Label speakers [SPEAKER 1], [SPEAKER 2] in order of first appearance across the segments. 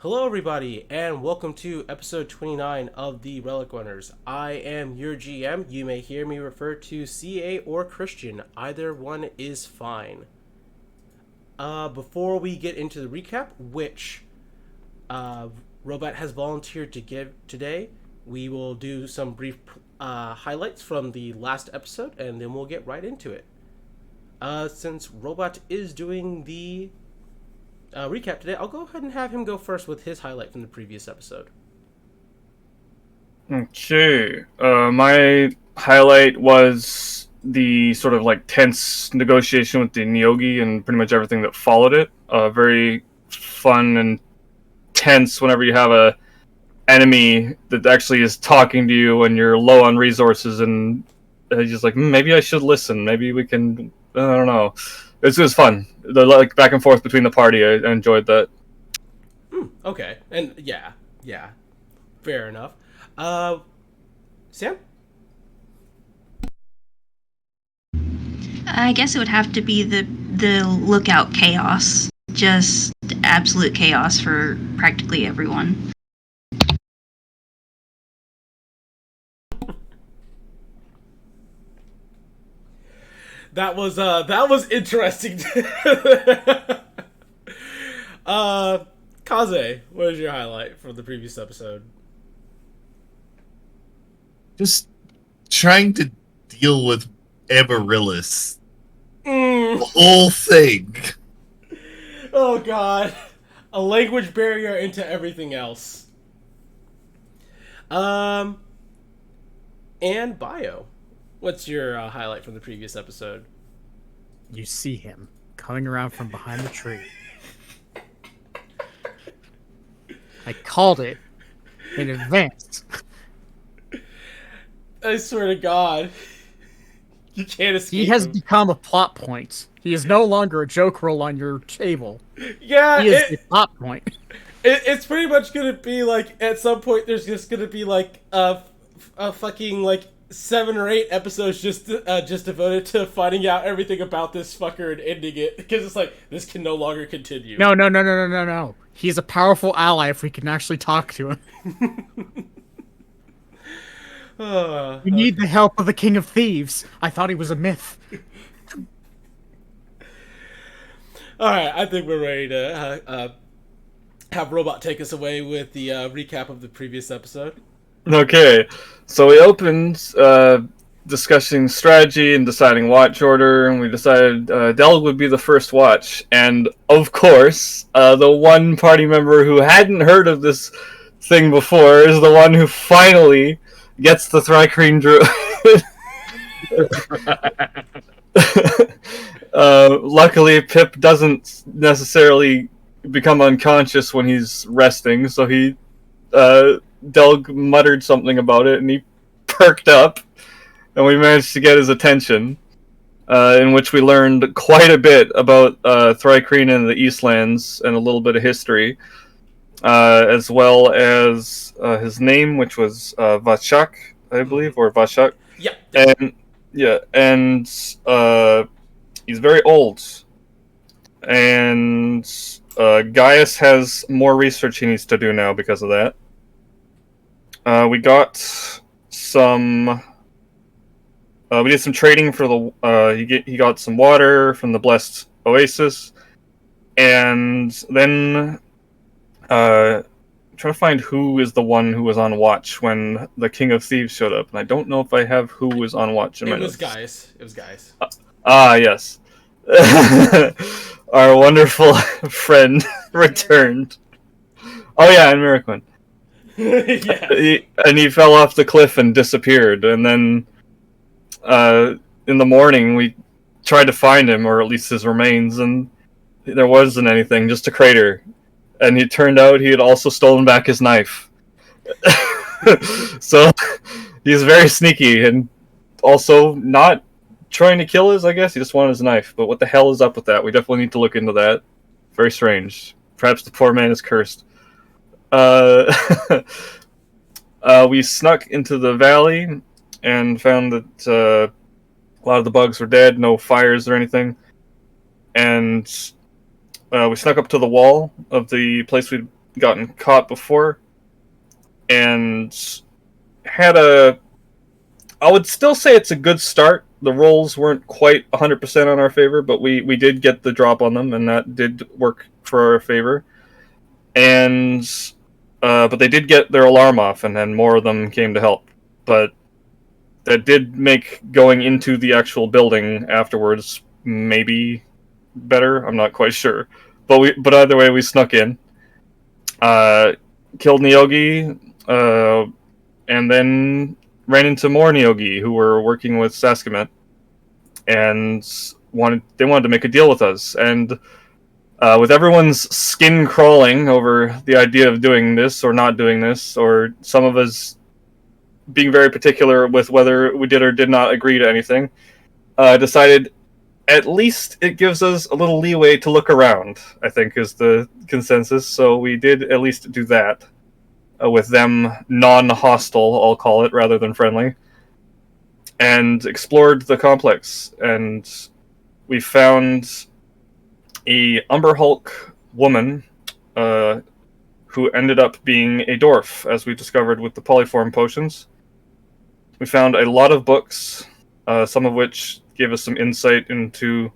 [SPEAKER 1] Hello, everybody, and welcome to episode 29 of the Relic Runners. I am your GM. You may hear me refer to CA or Christian. Either one is fine. Before we get into the recap, which uh, Robot has volunteered to give today, we will do some brief highlights from the last episode, and then we'll get right into it. Since Robot is doing the recap today, I'll go ahead and have him go first with his highlight from the previous episode.
[SPEAKER 2] Okay. My highlight was the sort of like tense negotiation with the Nyogi and pretty much everything that followed it. Very fun and tense whenever you have a enemy that actually is talking to you when you're low on resources and just like maybe I should listen. Maybe we can. I don't know. It was fun. The like back and forth between the party. I enjoyed that.
[SPEAKER 1] Okay, and yeah, fair enough. Sam?
[SPEAKER 3] I guess it would have to be the lookout chaos. Just absolute chaos for practically everyone.
[SPEAKER 1] That was interesting. Kaze, what is your highlight from the previous episode?
[SPEAKER 4] Just trying to deal with Amaryllis. The whole thing.
[SPEAKER 1] Oh god, a language barrier into everything else. And Bio, what's your highlight from the previous episode?
[SPEAKER 5] You see him coming around from behind the tree. I called it in advance.
[SPEAKER 1] I swear to God, you can't escape.
[SPEAKER 5] He has
[SPEAKER 1] him.
[SPEAKER 5] become a plot point. He is no longer a joke roll on your table.
[SPEAKER 1] Yeah,
[SPEAKER 5] He is the plot point.
[SPEAKER 1] it's pretty much gonna be like at some point there's just gonna be like a fucking like 7 or 8 episodes just devoted to finding out everything about this fucker and ending it because it's like this can no longer continue.
[SPEAKER 5] No. He's a powerful ally if we can actually talk to him. We need the help of the King of Thieves. I thought he was a myth.
[SPEAKER 1] All right, I think we're ready to have Robot take us away with the recap of the previous episode.
[SPEAKER 2] Okay, so we opened discussing strategy and deciding watch order, and we decided Del would be the first watch. And of course, the one party member who hadn't heard of this thing before is the one who finally gets the Thrycreen Druid. Luckily, Pip doesn't necessarily become unconscious when he's resting, so he Delg muttered something about it, and he perked up, and we managed to get his attention, in which we learned quite a bit about Thrycreen and the Eastlands, and a little bit of history, as well as his name, which was Vashak, I believe, or Vashak.
[SPEAKER 1] Yeah.
[SPEAKER 2] And he's very old, and Gaius has more research he needs to do now because of that. We got some. We did some trading for the. He got some water from the Blessed Oasis, and then trying to find who is the one who was on watch when the King of Thieves showed up, and I don't know if I have who was on watch in my notes.
[SPEAKER 1] It was guys.
[SPEAKER 2] Yes. Our wonderful friend returned. Oh yeah, and Miraquin.
[SPEAKER 1] Yeah.
[SPEAKER 2] He fell off the cliff and disappeared, and then in the morning we tried to find him, or at least his remains, and there wasn't anything, just a crater. And it turned out he had also stolen back his knife. So he's very sneaky, and also not trying to kill us, I guess. He just wanted his knife. But what the hell is up with that? We definitely need to look into that. Very strange. Perhaps the poor man is cursed. We snuck into the valley and found that a lot of the bugs were dead, no fires or anything. And we snuck up to the wall of the place we'd gotten caught before, and had a. I would still say it's a good start. The rolls weren't quite 100% on our favor, but we did get the drop on them, and that did work for our favor. And but they did get their alarm off, and then more of them came to help. But that did make going into the actual building afterwards maybe better. I'm not quite sure, but either way, we snuck in, killed Nyogi, and then ran into more Nyogi who were working with Saskamet, and wanted to make a deal with us. And with everyone's skin crawling over the idea of doing this or not doing this, or some of us being very particular with whether we did or did not agree to anything, decided at least it gives us a little leeway to look around, I think is the consensus. So we did at least do that, with them non-hostile, I'll call it, rather than friendly, and explored the complex. And we found a Umber Hulk woman, who ended up being a dwarf, as we discovered with the polyform potions. We found a lot of books, some of which gave us some insight into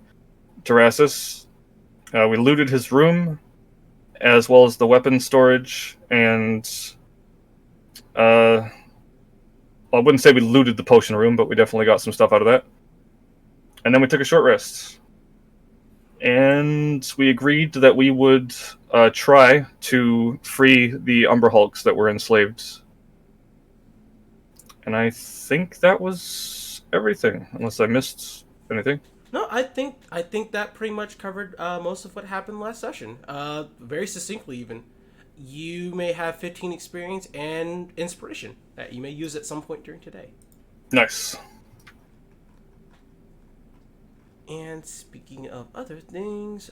[SPEAKER 2] Terrassus. We looted his room, as well as the weapon storage, and I wouldn't say we looted the potion room, but we definitely got some stuff out of that. And then we took a short rest. And we agreed that we would try to free the Umber Hulks that were enslaved. And I think that was everything, unless I missed anything.
[SPEAKER 1] No, I think that pretty much covered most of what happened last session. Very succinctly, even. You may have 15 experience and inspiration that you may use at some point during today.
[SPEAKER 2] Nice.
[SPEAKER 1] And speaking of other things,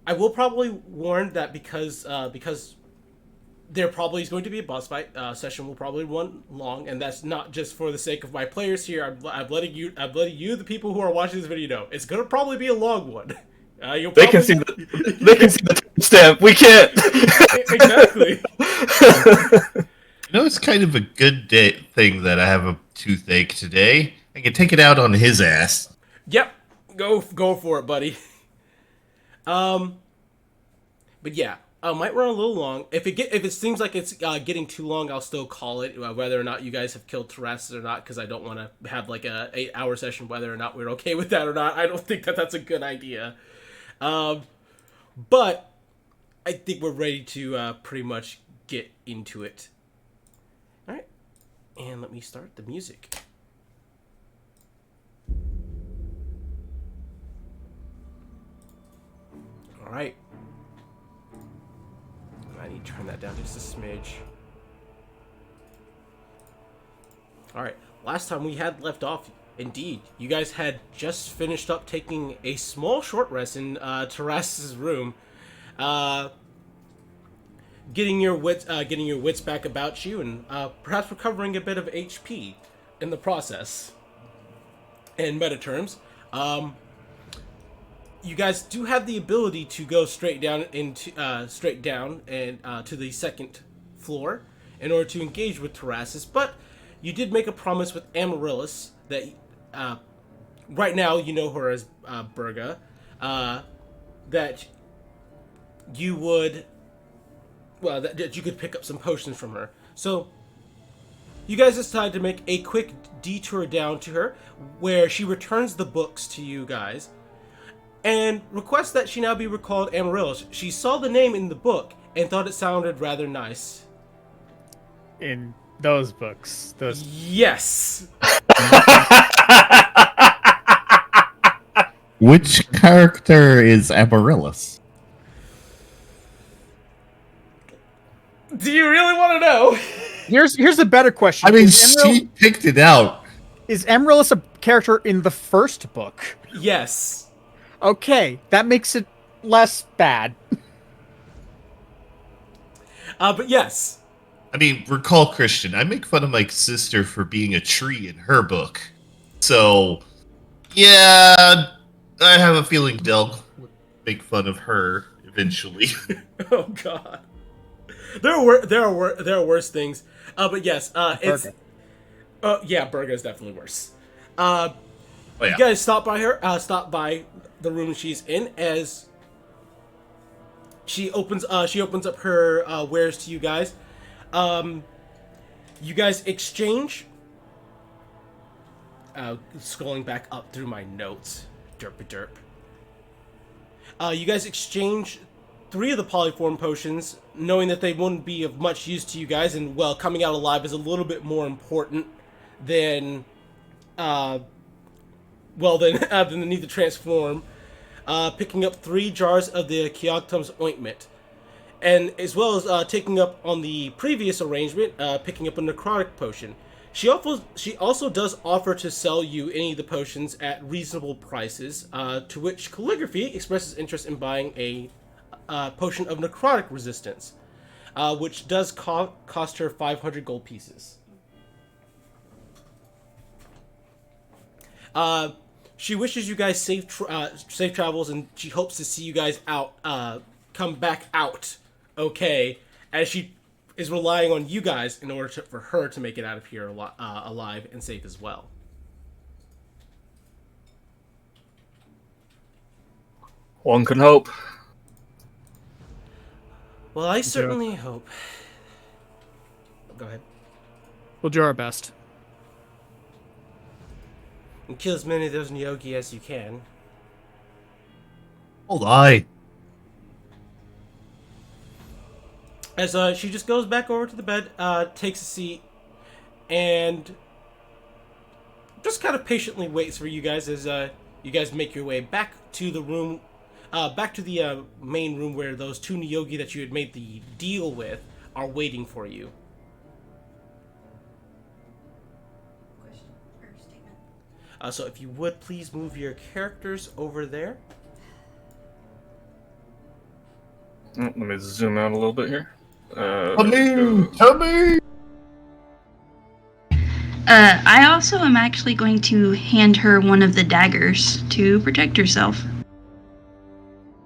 [SPEAKER 1] I will probably warn that because there probably is going to be a boss fight. Session will probably run long, and that's not just for the sake of my players here. I'm letting you, the people who are watching this video, know it's going to probably be a long one.
[SPEAKER 2] They can see the timestamp. We can't.
[SPEAKER 1] Exactly.
[SPEAKER 4] You know, it's kind of a good thing that I have a toothache today. I can take it out on his ass.
[SPEAKER 1] Yep, go for it, buddy. But yeah, might run a little long. If it seems like it's getting too long, I'll still call it, whether or not you guys have killed Terrassus or not, because I don't want to have like a 8-hour session, whether or not we're okay with that or not. I don't think that's a good idea. But I think we're ready to pretty much get into it. All right, and let me start the music. All right. I need to turn that down just a smidge. Alright, last time we had left off, indeed, you guys had just finished up taking a small short rest in Terrassus' room, getting your wits back about you, and perhaps recovering a bit of HP in the process. In meta terms, you guys do have the ability to go straight down and to the second floor in order to engage with Terrassus, but you did make a promise with Amaryllis that right now you know her as Burga, that you would that you could pick up some potions from her. So you guys decided to make a quick detour down to her, where she returns the books to you guys and requests that she now be recalled Amaryllis. She saw the name in the book and thought it sounded rather nice.
[SPEAKER 5] In those books.
[SPEAKER 1] Yes!
[SPEAKER 4] Which character is Amaryllis?
[SPEAKER 1] Do you really want to know?
[SPEAKER 5] Here's a better question.
[SPEAKER 4] I mean, she picked it out.
[SPEAKER 5] Is Amaryllis a character in the first book?
[SPEAKER 1] Yes.
[SPEAKER 5] Okay, that makes it less bad.
[SPEAKER 1] But yes.
[SPEAKER 4] I mean, recall, Christian, I make fun of my sister for being a tree in her book. So, yeah, I have a feeling Delg would make fun of her if eventually.
[SPEAKER 1] Oh God, there are worse things. But yes, it's yeah, burger is definitely worse.
[SPEAKER 4] Oh, yeah.
[SPEAKER 1] You guys stop by her. Stop by the room she's in as she opens. She opens up her wares to you guys. You guys exchange. Scrolling back up through my notes. Derp. You guys exchange 3 of the polyform potions, knowing that they wouldn't be of much use to you guys, and well, coming out alive is a little bit more important than, than the need to transform. Picking up 3 jars of the Kiogtum's ointment, and as well as taking up on the previous arrangement, picking up a necrotic potion. She also does offer to sell you any of the potions at reasonable prices, to which Calligraphy expresses interest in buying a potion of necrotic resistance, which does cost her 500 gold pieces. She wishes you guys safe travels, and she hopes to see you guys come back out okay, as she is relying on you guys in order for her to make it out of here alive and safe as well.
[SPEAKER 2] One can hope.
[SPEAKER 1] Well, I certainly hope. Go ahead.
[SPEAKER 5] We'll do our best.
[SPEAKER 1] And kill as many of those Nyogi as you can.
[SPEAKER 4] Hold on.
[SPEAKER 1] As she just goes back over to the bed, takes a seat, and just kind of patiently waits for you guys as you guys make your way back to the room, back to the main room where those 2 Nyogi that you had made the deal with are waiting for you.
[SPEAKER 3] Question or statement?
[SPEAKER 1] So if you would please move your characters over there.
[SPEAKER 2] Let me zoom out a little bit here.
[SPEAKER 4] Tell me!
[SPEAKER 3] I also am actually going to hand her one of the daggers to protect herself.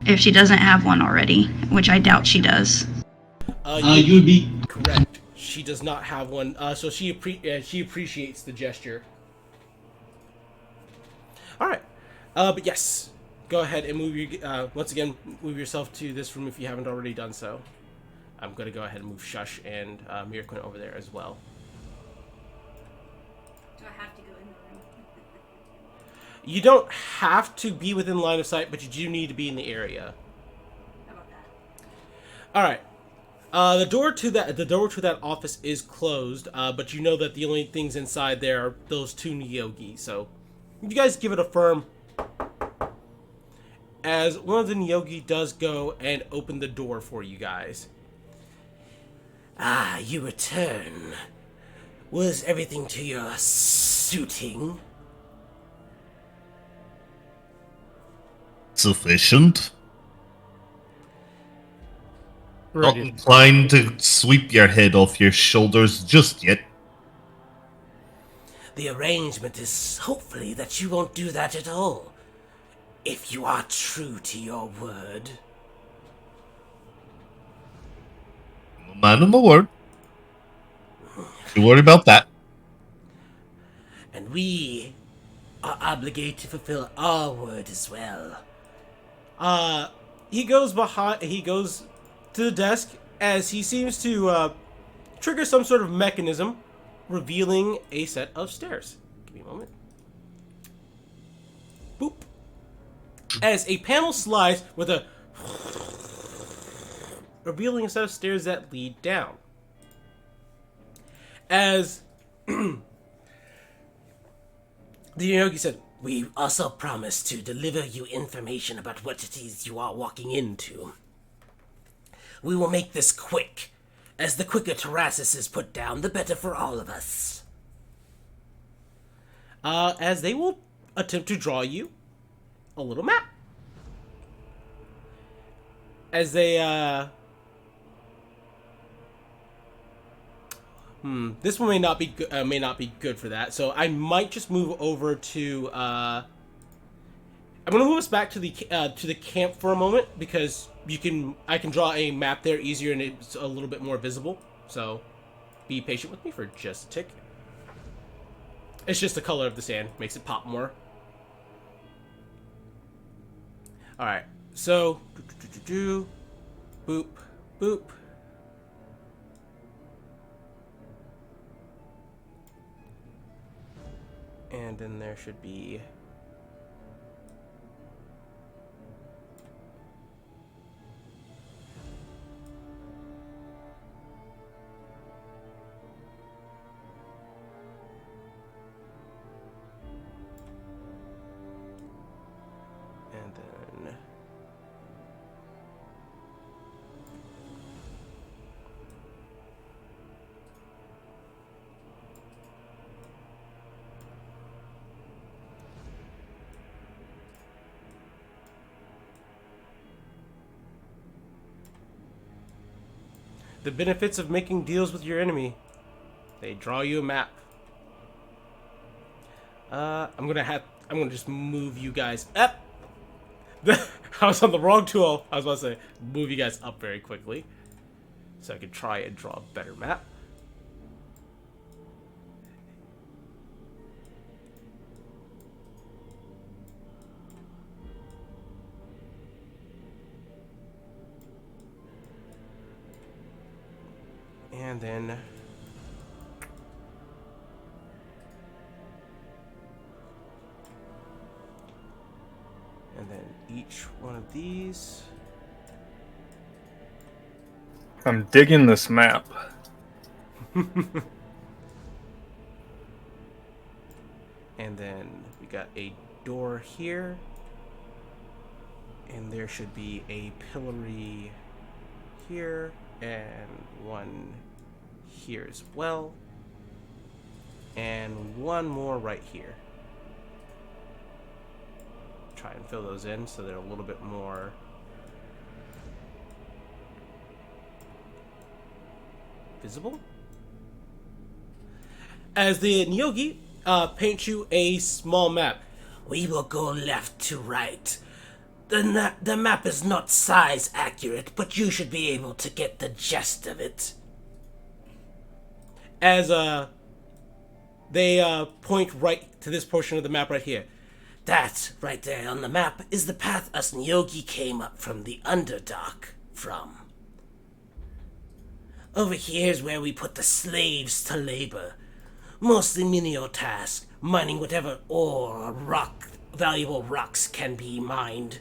[SPEAKER 3] If she doesn't have one already, which I doubt she does.
[SPEAKER 1] You'd be correct. She does not have one, so she appreciates the gesture. All right, but yes, go ahead and move your once again move yourself to this room if you haven't already done so. I'm going to go ahead and move Shush and Miraquin over there as well.
[SPEAKER 6] Do I have to go in the room?
[SPEAKER 1] You don't have to be within line of sight, but you do need to be in the area.
[SPEAKER 6] How about that?
[SPEAKER 1] All right. The door to that office is closed, but you know that the only things inside there are those 2 Nyogi. So you guys give it a firm. As one of the Nyogi does go and open the door for you guys. Ah, you return. Was everything to your suiting?
[SPEAKER 4] Sufficient. Not
[SPEAKER 5] Right.
[SPEAKER 4] inclined to sweep your head off your shoulders just yet.
[SPEAKER 1] The arrangement is hopefully that you won't do that at all. If you are true to your word.
[SPEAKER 4] Man of my word. Don't worry about that.
[SPEAKER 1] And we are obligated to fulfill our word as well. He goes to the desk as he seems to trigger some sort of mechanism, revealing a set of stairs. Give me a moment. Boop. As a panel slides with a revealing a set of stairs that lead down. As the Yogi said, we also promise to deliver you information about what it is you are walking into. We will make this quick, as the quicker Terrasis is put down, the better for all of us. As they will attempt to draw you a little map. As they, this one may not be good for that. So I might just move over to. I'm gonna move us back to the camp for a moment because I can draw a map there easier and it's a little bit more visible. So be patient with me for just a tick. It's just the color of the sand makes it pop more. All right, so boop boop. And then there should be and then the benefits of making deals with your enemy. They draw you a map. I'm gonna just move you guys up. I was on the wrong tool. I was about to say move you guys up very quickly, so I can try and draw a better map. And then each one of these.
[SPEAKER 2] I'm digging this map.
[SPEAKER 1] And then we got a door here. And there should be a pillory here and one here as well. And one more right here. Try and fill those in so they're a little bit more visible. As the Nyogi paint you a small map. We will go left to right. The map is not size accurate, but you should be able to get the gist of it. As they point right to this portion of the map right here. That, right there on the map, is the path us Nyogi came up from the Underdark from. Over here is where we put the slaves to labor. Mostly menial tasks, mining whatever ore or valuable rocks can be mined.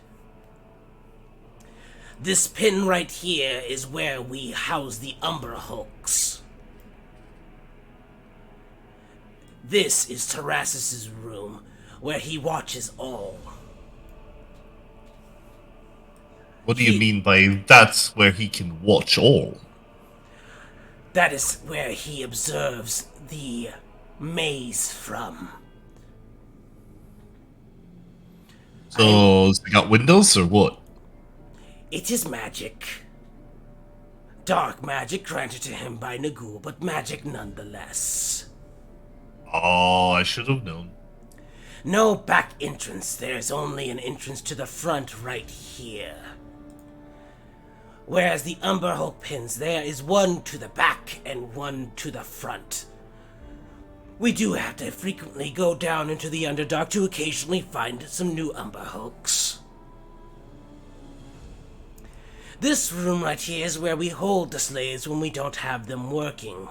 [SPEAKER 1] This pin right here is where we house the Umber Hulks. This is Terrassus's room, where he watches all.
[SPEAKER 4] What do you mean by that's where he can watch all?
[SPEAKER 1] That is where he observes the maze from.
[SPEAKER 4] So, has he got windows or what?
[SPEAKER 1] It is magic. Dark magic granted to him by Nagul, but magic nonetheless.
[SPEAKER 4] Oh, I should have known.
[SPEAKER 1] No back entrance, there's only an entrance to the front right here. Whereas the Umber Hulk pins, there is one to the back and one to the front. We do have to frequently go down into the Underdark to occasionally find some new Umber Hulks. This room right here is where we hold the slaves when we don't have them working.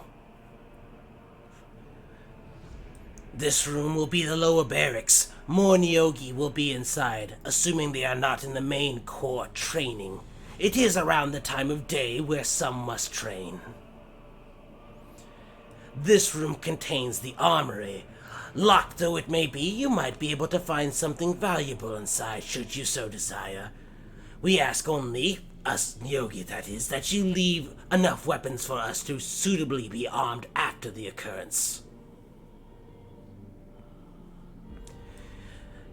[SPEAKER 1] This room will be the lower barracks. More Nyogi will be inside, assuming they are not in the main core training. It is around the time of day where some must train. This room contains the armory. Locked though it may be, you might be able to find something valuable inside should you so desire. We ask only, us Nyogi that is, that you leave enough weapons for us to suitably be armed after the occurrence.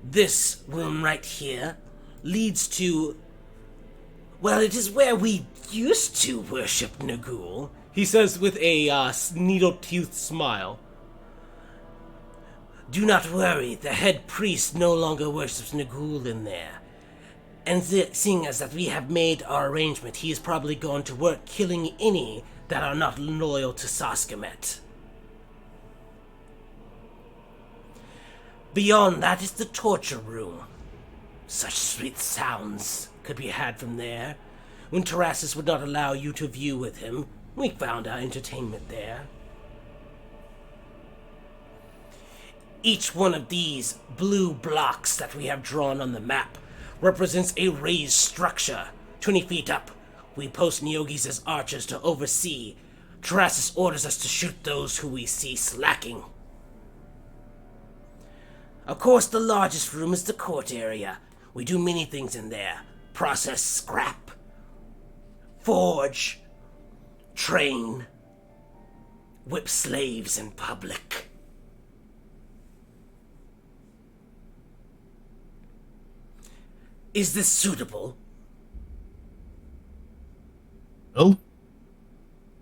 [SPEAKER 1] This room right here leads to... well, it is where we used to worship Nagul, he says with a needle-toothed smile. Do not worry, the head priest no longer worships Nagul in there. And seeing as that we have made our arrangement, he is probably going to work killing any that are not loyal to Saskamet. Beyond that is the torture room. Such sweet sounds could be had from there. When Terrassus would not allow you to view with him, we found our entertainment there. Each one of these blue blocks that we have drawn on the map represents a raised structure, 20 feet up. We post Neogis as archers to oversee. Terrassus orders us to shoot those who we see slacking. Of course, the largest room is the court area. We do many things in there. Process scrap, forge, train, whip slaves in public. Is this suitable?
[SPEAKER 4] Well,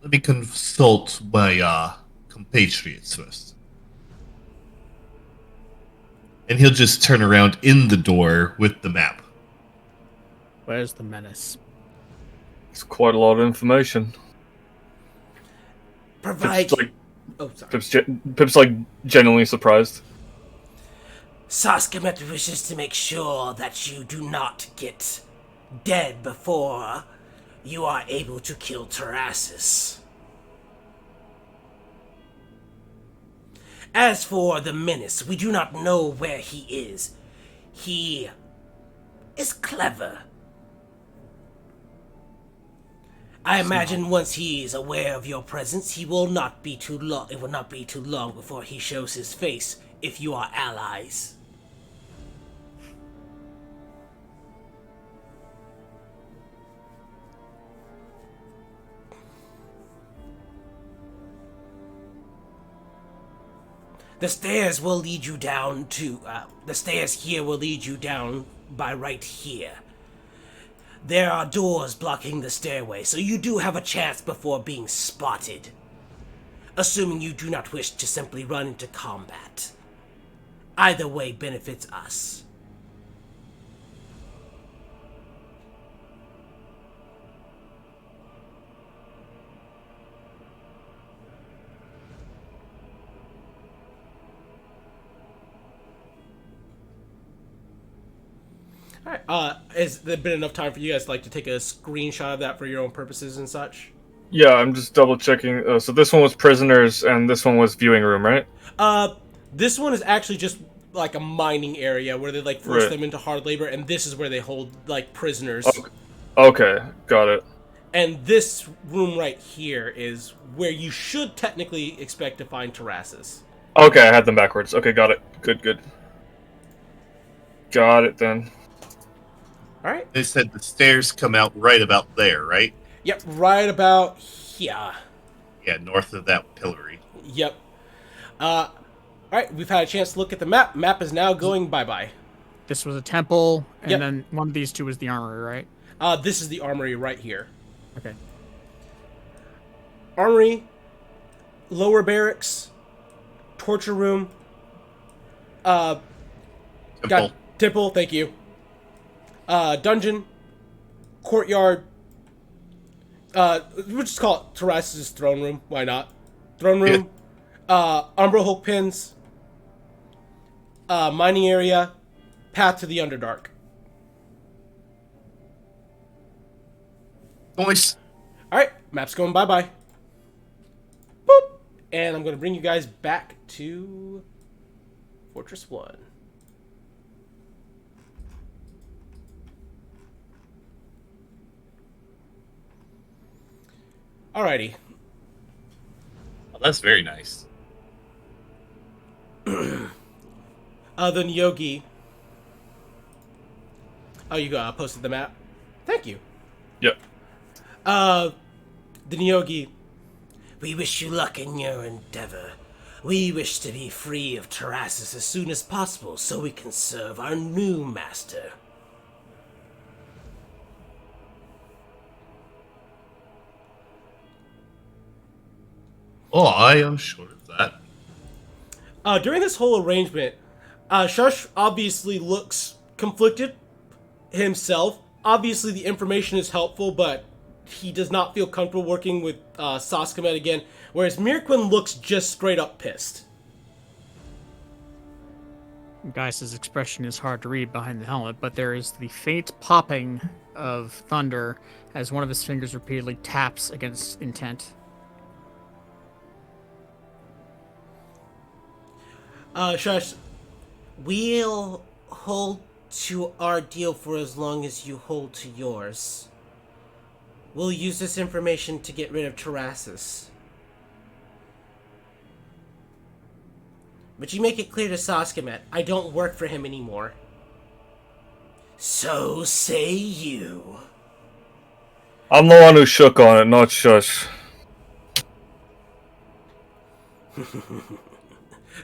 [SPEAKER 4] let me consult my compatriots first. And he'll just turn around in the door with the map.
[SPEAKER 5] Where's the menace?
[SPEAKER 2] It's quite a lot of information.
[SPEAKER 1] Provide.
[SPEAKER 2] Pip's like,
[SPEAKER 1] Oh, sorry.
[SPEAKER 2] Pip's like genuinely surprised.
[SPEAKER 1] Saskamet wishes to make sure that you do not get dead before you are able to kill Terrassus. As for the menace, we do not know where he is. He is clever. I imagine once he is aware of your presence, he will not be too long. It will not be too long before he shows his face if you are allies. The stairs will lead you down to, the stairs here will lead you down by right here. There are doors blocking the stairway, so you do have a chance before being spotted. Assuming you do not wish to simply run into combat. Either way benefits us. Alright, has there been enough time for you guys to take a screenshot of that for your own purposes and such?
[SPEAKER 2] Yeah, I'm just double checking. So this one was prisoners, and this one was viewing room, right?
[SPEAKER 1] This one is actually just like a mining area where they force
[SPEAKER 2] Right.
[SPEAKER 1] them into hard labor, and this is where they hold prisoners.
[SPEAKER 2] Okay, got it.
[SPEAKER 1] And this room right here is where you should technically expect to find Terrassus.
[SPEAKER 2] Okay, I had them backwards. Okay, got it. Good. Got it then.
[SPEAKER 1] Alright?
[SPEAKER 4] They said the stairs come out right about there, right?
[SPEAKER 1] Yep, right about here.
[SPEAKER 4] Yeah, north of that pillory.
[SPEAKER 1] Yep. Alright, we've had a chance to look at the map. Map is now going bye-bye.
[SPEAKER 5] This was a temple, and
[SPEAKER 1] Yep.
[SPEAKER 5] then one of these two was the armory, right?
[SPEAKER 1] This is the armory right here.
[SPEAKER 5] Okay.
[SPEAKER 1] Armory, lower barracks, torture room,
[SPEAKER 4] Temple.
[SPEAKER 1] temple, thank you. Dungeon, courtyard, we'll just call it Terrassus' throne room, why not? Throne room, Umbra Hulk pins, mining area, path to the Underdark.
[SPEAKER 4] Boys.
[SPEAKER 1] Alright, map's going bye-bye. Boop! And I'm going to bring you guys back to Fortress 1. Alrighty.
[SPEAKER 4] Oh, that's very nice.
[SPEAKER 1] Then Yogi. Oh, you posted the map? Thank you.
[SPEAKER 2] Yep.
[SPEAKER 1] The Yogi. We wish you luck in your endeavor. We wish to be free of Terrassus as soon as possible so we can serve our new master.
[SPEAKER 4] Oh, I am sure of that.
[SPEAKER 1] During this whole arrangement, Shush obviously looks conflicted. himself. Obviously, the information is helpful, but he does not feel comfortable working with Saskamet again, whereas Mirquin looks just straight up pissed.
[SPEAKER 5] Geiss's expression is hard to read behind the helmet, but there is the faint popping of thunder as one of his fingers repeatedly taps against intent.
[SPEAKER 1] Shush, we'll hold to our deal for as long as you hold to yours. We'll use this information to get rid of Terrassus. But you make it clear to Saskamet, I don't work for him anymore. So say you.
[SPEAKER 2] I'm the one who shook on it, not Shush.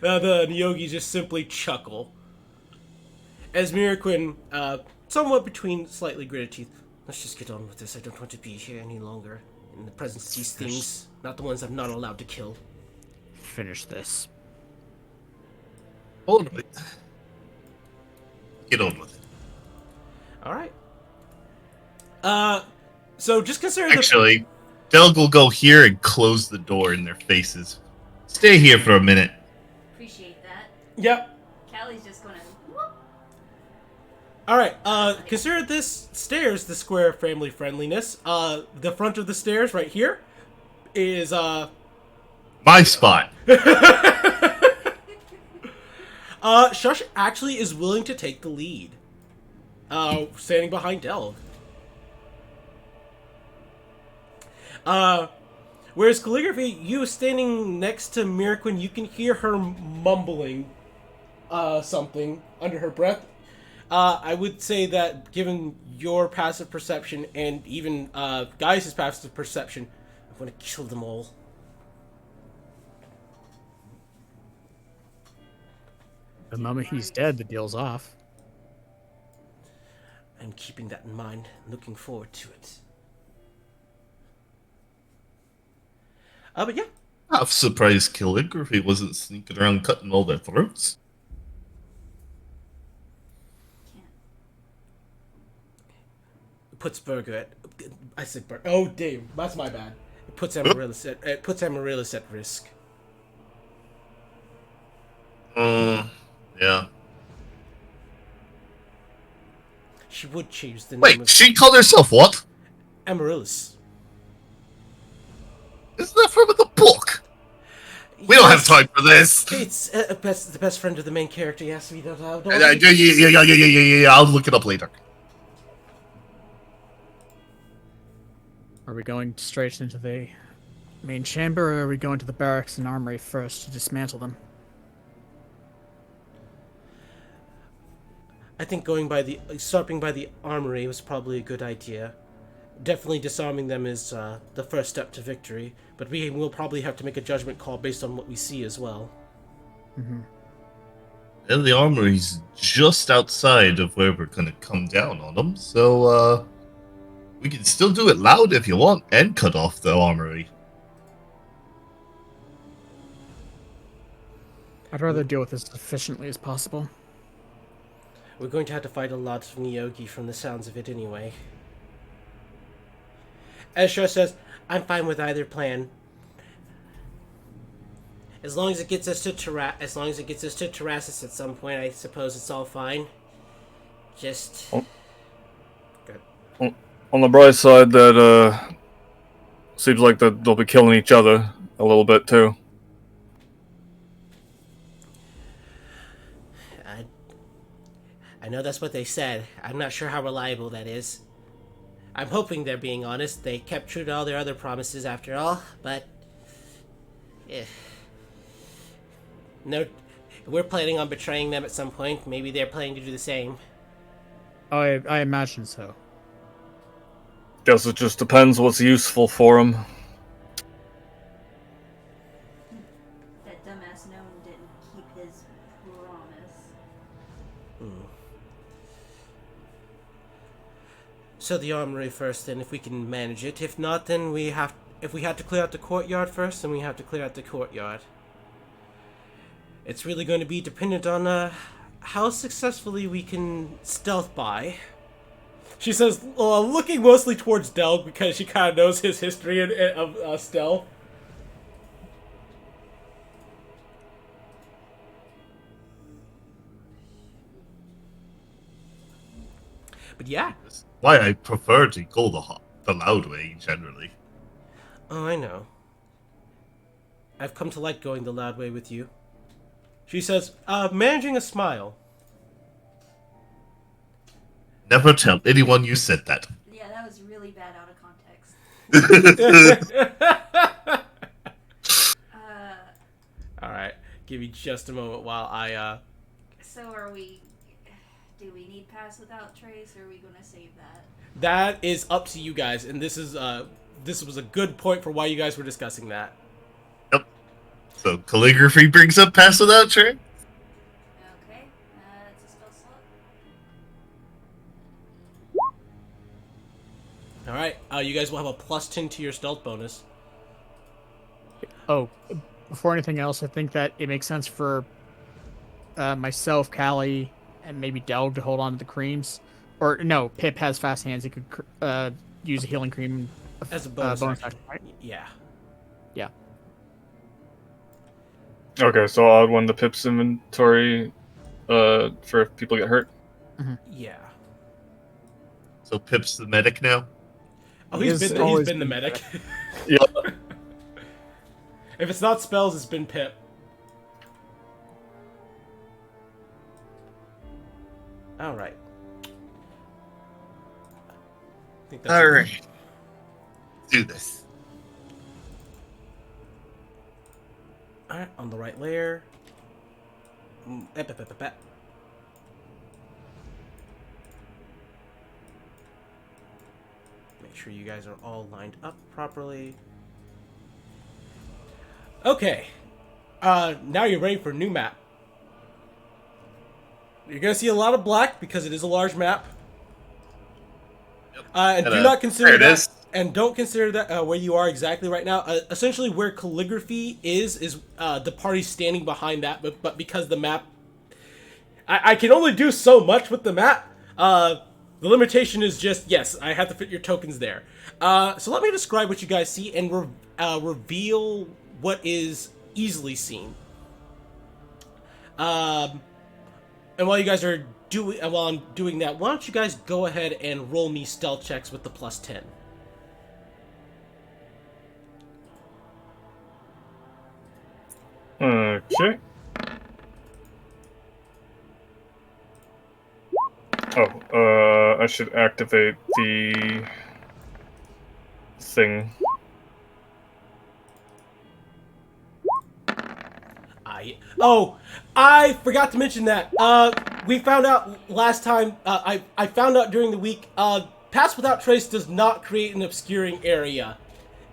[SPEAKER 1] The Nyogi just simply chuckle. As Mirquin, somewhat between slightly gritted teeth, let's just get on with this. I don't want to be here any longer in the presence of these things, not the ones I'm not allowed to kill.
[SPEAKER 5] Finish this.
[SPEAKER 4] All right. Get on with it.
[SPEAKER 1] Alright. So just consider
[SPEAKER 4] Actually, Delg will go here and close the door in their faces. Stay here for a minute.
[SPEAKER 6] Appreciate that.
[SPEAKER 1] Yep.
[SPEAKER 6] Callie's just gonna. Whoop.
[SPEAKER 1] Alright, consider this stairs the square of family friendliness. The front of the stairs right here is,
[SPEAKER 4] My spot.
[SPEAKER 1] Shush actually is willing to take the lead. Standing behind Delg. Whereas Calligraphy, you standing next to Mirquin, you can hear her mumbling, something under her breath. I would say that given your passive perception and even, Gaius' passive perception, I want to kill them all.
[SPEAKER 5] The moment he's dead, the deal's off.
[SPEAKER 1] I'm keeping that in mind, looking forward to it. But yeah.
[SPEAKER 4] I'm surprised Calligraphy wasn't sneaking around cutting all their throats.
[SPEAKER 1] Puts Burger at... I said Burger. Oh, damn. That's my bad. It puts Amaryllis at risk.
[SPEAKER 4] Yeah.
[SPEAKER 1] She would choose the name
[SPEAKER 4] Wait,
[SPEAKER 1] of
[SPEAKER 4] she called herself what?
[SPEAKER 1] Amaryllis.
[SPEAKER 4] Isn't that from the book? We don't have time for this.
[SPEAKER 1] It's the best friend of the main character. Yes, we don't.
[SPEAKER 4] Yeah. I'll look it up later.
[SPEAKER 5] Are we going straight into the main chamber, or are we going to the barracks and armory first to dismantle them?
[SPEAKER 1] I think stopping by the armory was probably a good idea. Definitely disarming them is the first step to victory, but we will probably have to make a judgment call based on what we see as well.
[SPEAKER 5] Mm-hmm.
[SPEAKER 4] And the armory's just outside of where we're gonna come down on them, so we can still do it loud if you want, and cut off the armory.
[SPEAKER 5] I'd rather deal with this as efficiently as possible.
[SPEAKER 1] We're going to have to fight a lot of Nyogi from the sounds of it anyway. Ezra says, I'm fine with either plan. As long as it gets us to Terrassus at some point, I suppose it's all fine. Just... Good.
[SPEAKER 2] On the bright side, that seems like that they'll be killing each other a little bit too.
[SPEAKER 1] I know that's what they said. I'm not sure how reliable that is. I'm hoping they're being honest. They kept true to all their other promises after all, but... No, we're planning on betraying them at some point. Maybe they're planning to do the same.
[SPEAKER 5] I imagine so.
[SPEAKER 2] Guess it just depends what's useful for them.
[SPEAKER 6] That dumbass gnome didn't keep his promise.
[SPEAKER 1] So the armory first, then, if we can manage it. If not, then if we have to clear out the courtyard first, then we have to clear out the courtyard. It's really going to be dependent on how successfully we can stealth by. She says, looking mostly towards Delg because she kind of knows his history of stealth. But yeah.
[SPEAKER 4] That's why I prefer to go the loud way, generally.
[SPEAKER 1] Oh, I know. I've come to like going the loud way with you. She says, managing a smile.
[SPEAKER 4] Never tell anyone you said that.
[SPEAKER 6] Yeah, that was really bad out of context.
[SPEAKER 1] Alright, give me just a moment while I,
[SPEAKER 6] So are we... Do we need pass without trace, or are we going to save that?
[SPEAKER 1] That is up to you guys, and this was a good point for why you guys were discussing that.
[SPEAKER 4] Yep. So calligraphy brings up pass without trace.
[SPEAKER 6] Okay, it's a spell slot.
[SPEAKER 1] Alright, you guys will have a +10 to your stealth bonus.
[SPEAKER 5] Oh, before anything else, I think that it makes sense for myself, Callie, and maybe Delg to hold on to the creams. Or, no, Pip has fast hands. He could use a healing cream
[SPEAKER 1] As a bonus action.
[SPEAKER 5] action, right?
[SPEAKER 1] Yeah.
[SPEAKER 5] Yeah.
[SPEAKER 2] Okay, so I'll add one to Pip's inventory for if people get hurt.
[SPEAKER 1] Yeah.
[SPEAKER 4] So Pip's the medic now.
[SPEAKER 1] Oh,
[SPEAKER 5] He's
[SPEAKER 1] he's
[SPEAKER 5] always
[SPEAKER 1] been the
[SPEAKER 5] been
[SPEAKER 1] medic.
[SPEAKER 2] Yeah.
[SPEAKER 1] If it's not spells, it's been Pip. Alright. I think that's
[SPEAKER 4] All
[SPEAKER 1] it.
[SPEAKER 4] right. Do this.
[SPEAKER 1] Alright, on the right layer. Make sure you guys are all lined up properly. Okay. Now you're ready for a new map. You're gonna see a lot of black because it is a large map. And do not consider
[SPEAKER 4] there it
[SPEAKER 1] that,
[SPEAKER 4] is.
[SPEAKER 1] and don't consider that where you are exactly right now. Essentially, where calligraphy is the party standing behind that. But because the map, I can only do so much with the map. The limitation is just yes, I have to fit your tokens there. So let me describe what you guys see and reveal what is easily seen. And while you guys are while I'm doing that, why don't you guys go ahead and roll me stealth checks with the +10.
[SPEAKER 2] Okay. Oh, I should activate the thing.
[SPEAKER 1] I forgot to mention that. We found out last time. I found out during the week. Pass without trace does not create an obscuring area.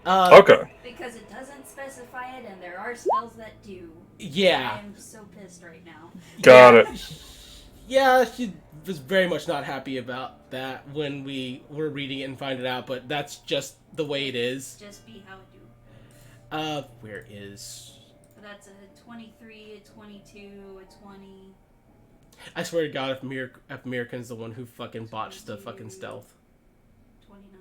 [SPEAKER 2] Okay.
[SPEAKER 6] Because it doesn't specify it, and there are spells that do.
[SPEAKER 1] Yeah.
[SPEAKER 6] I am so pissed right now.
[SPEAKER 2] Got it.
[SPEAKER 1] Yeah, she was very much not happy about that when we were reading it and finding it out, but that's just the way it is.
[SPEAKER 6] Just be how it do.
[SPEAKER 1] Where is...
[SPEAKER 6] But that's a 23, a 22, a 20.
[SPEAKER 1] I swear to God, if American's the one who fucking botched the fucking stealth.
[SPEAKER 6] 29.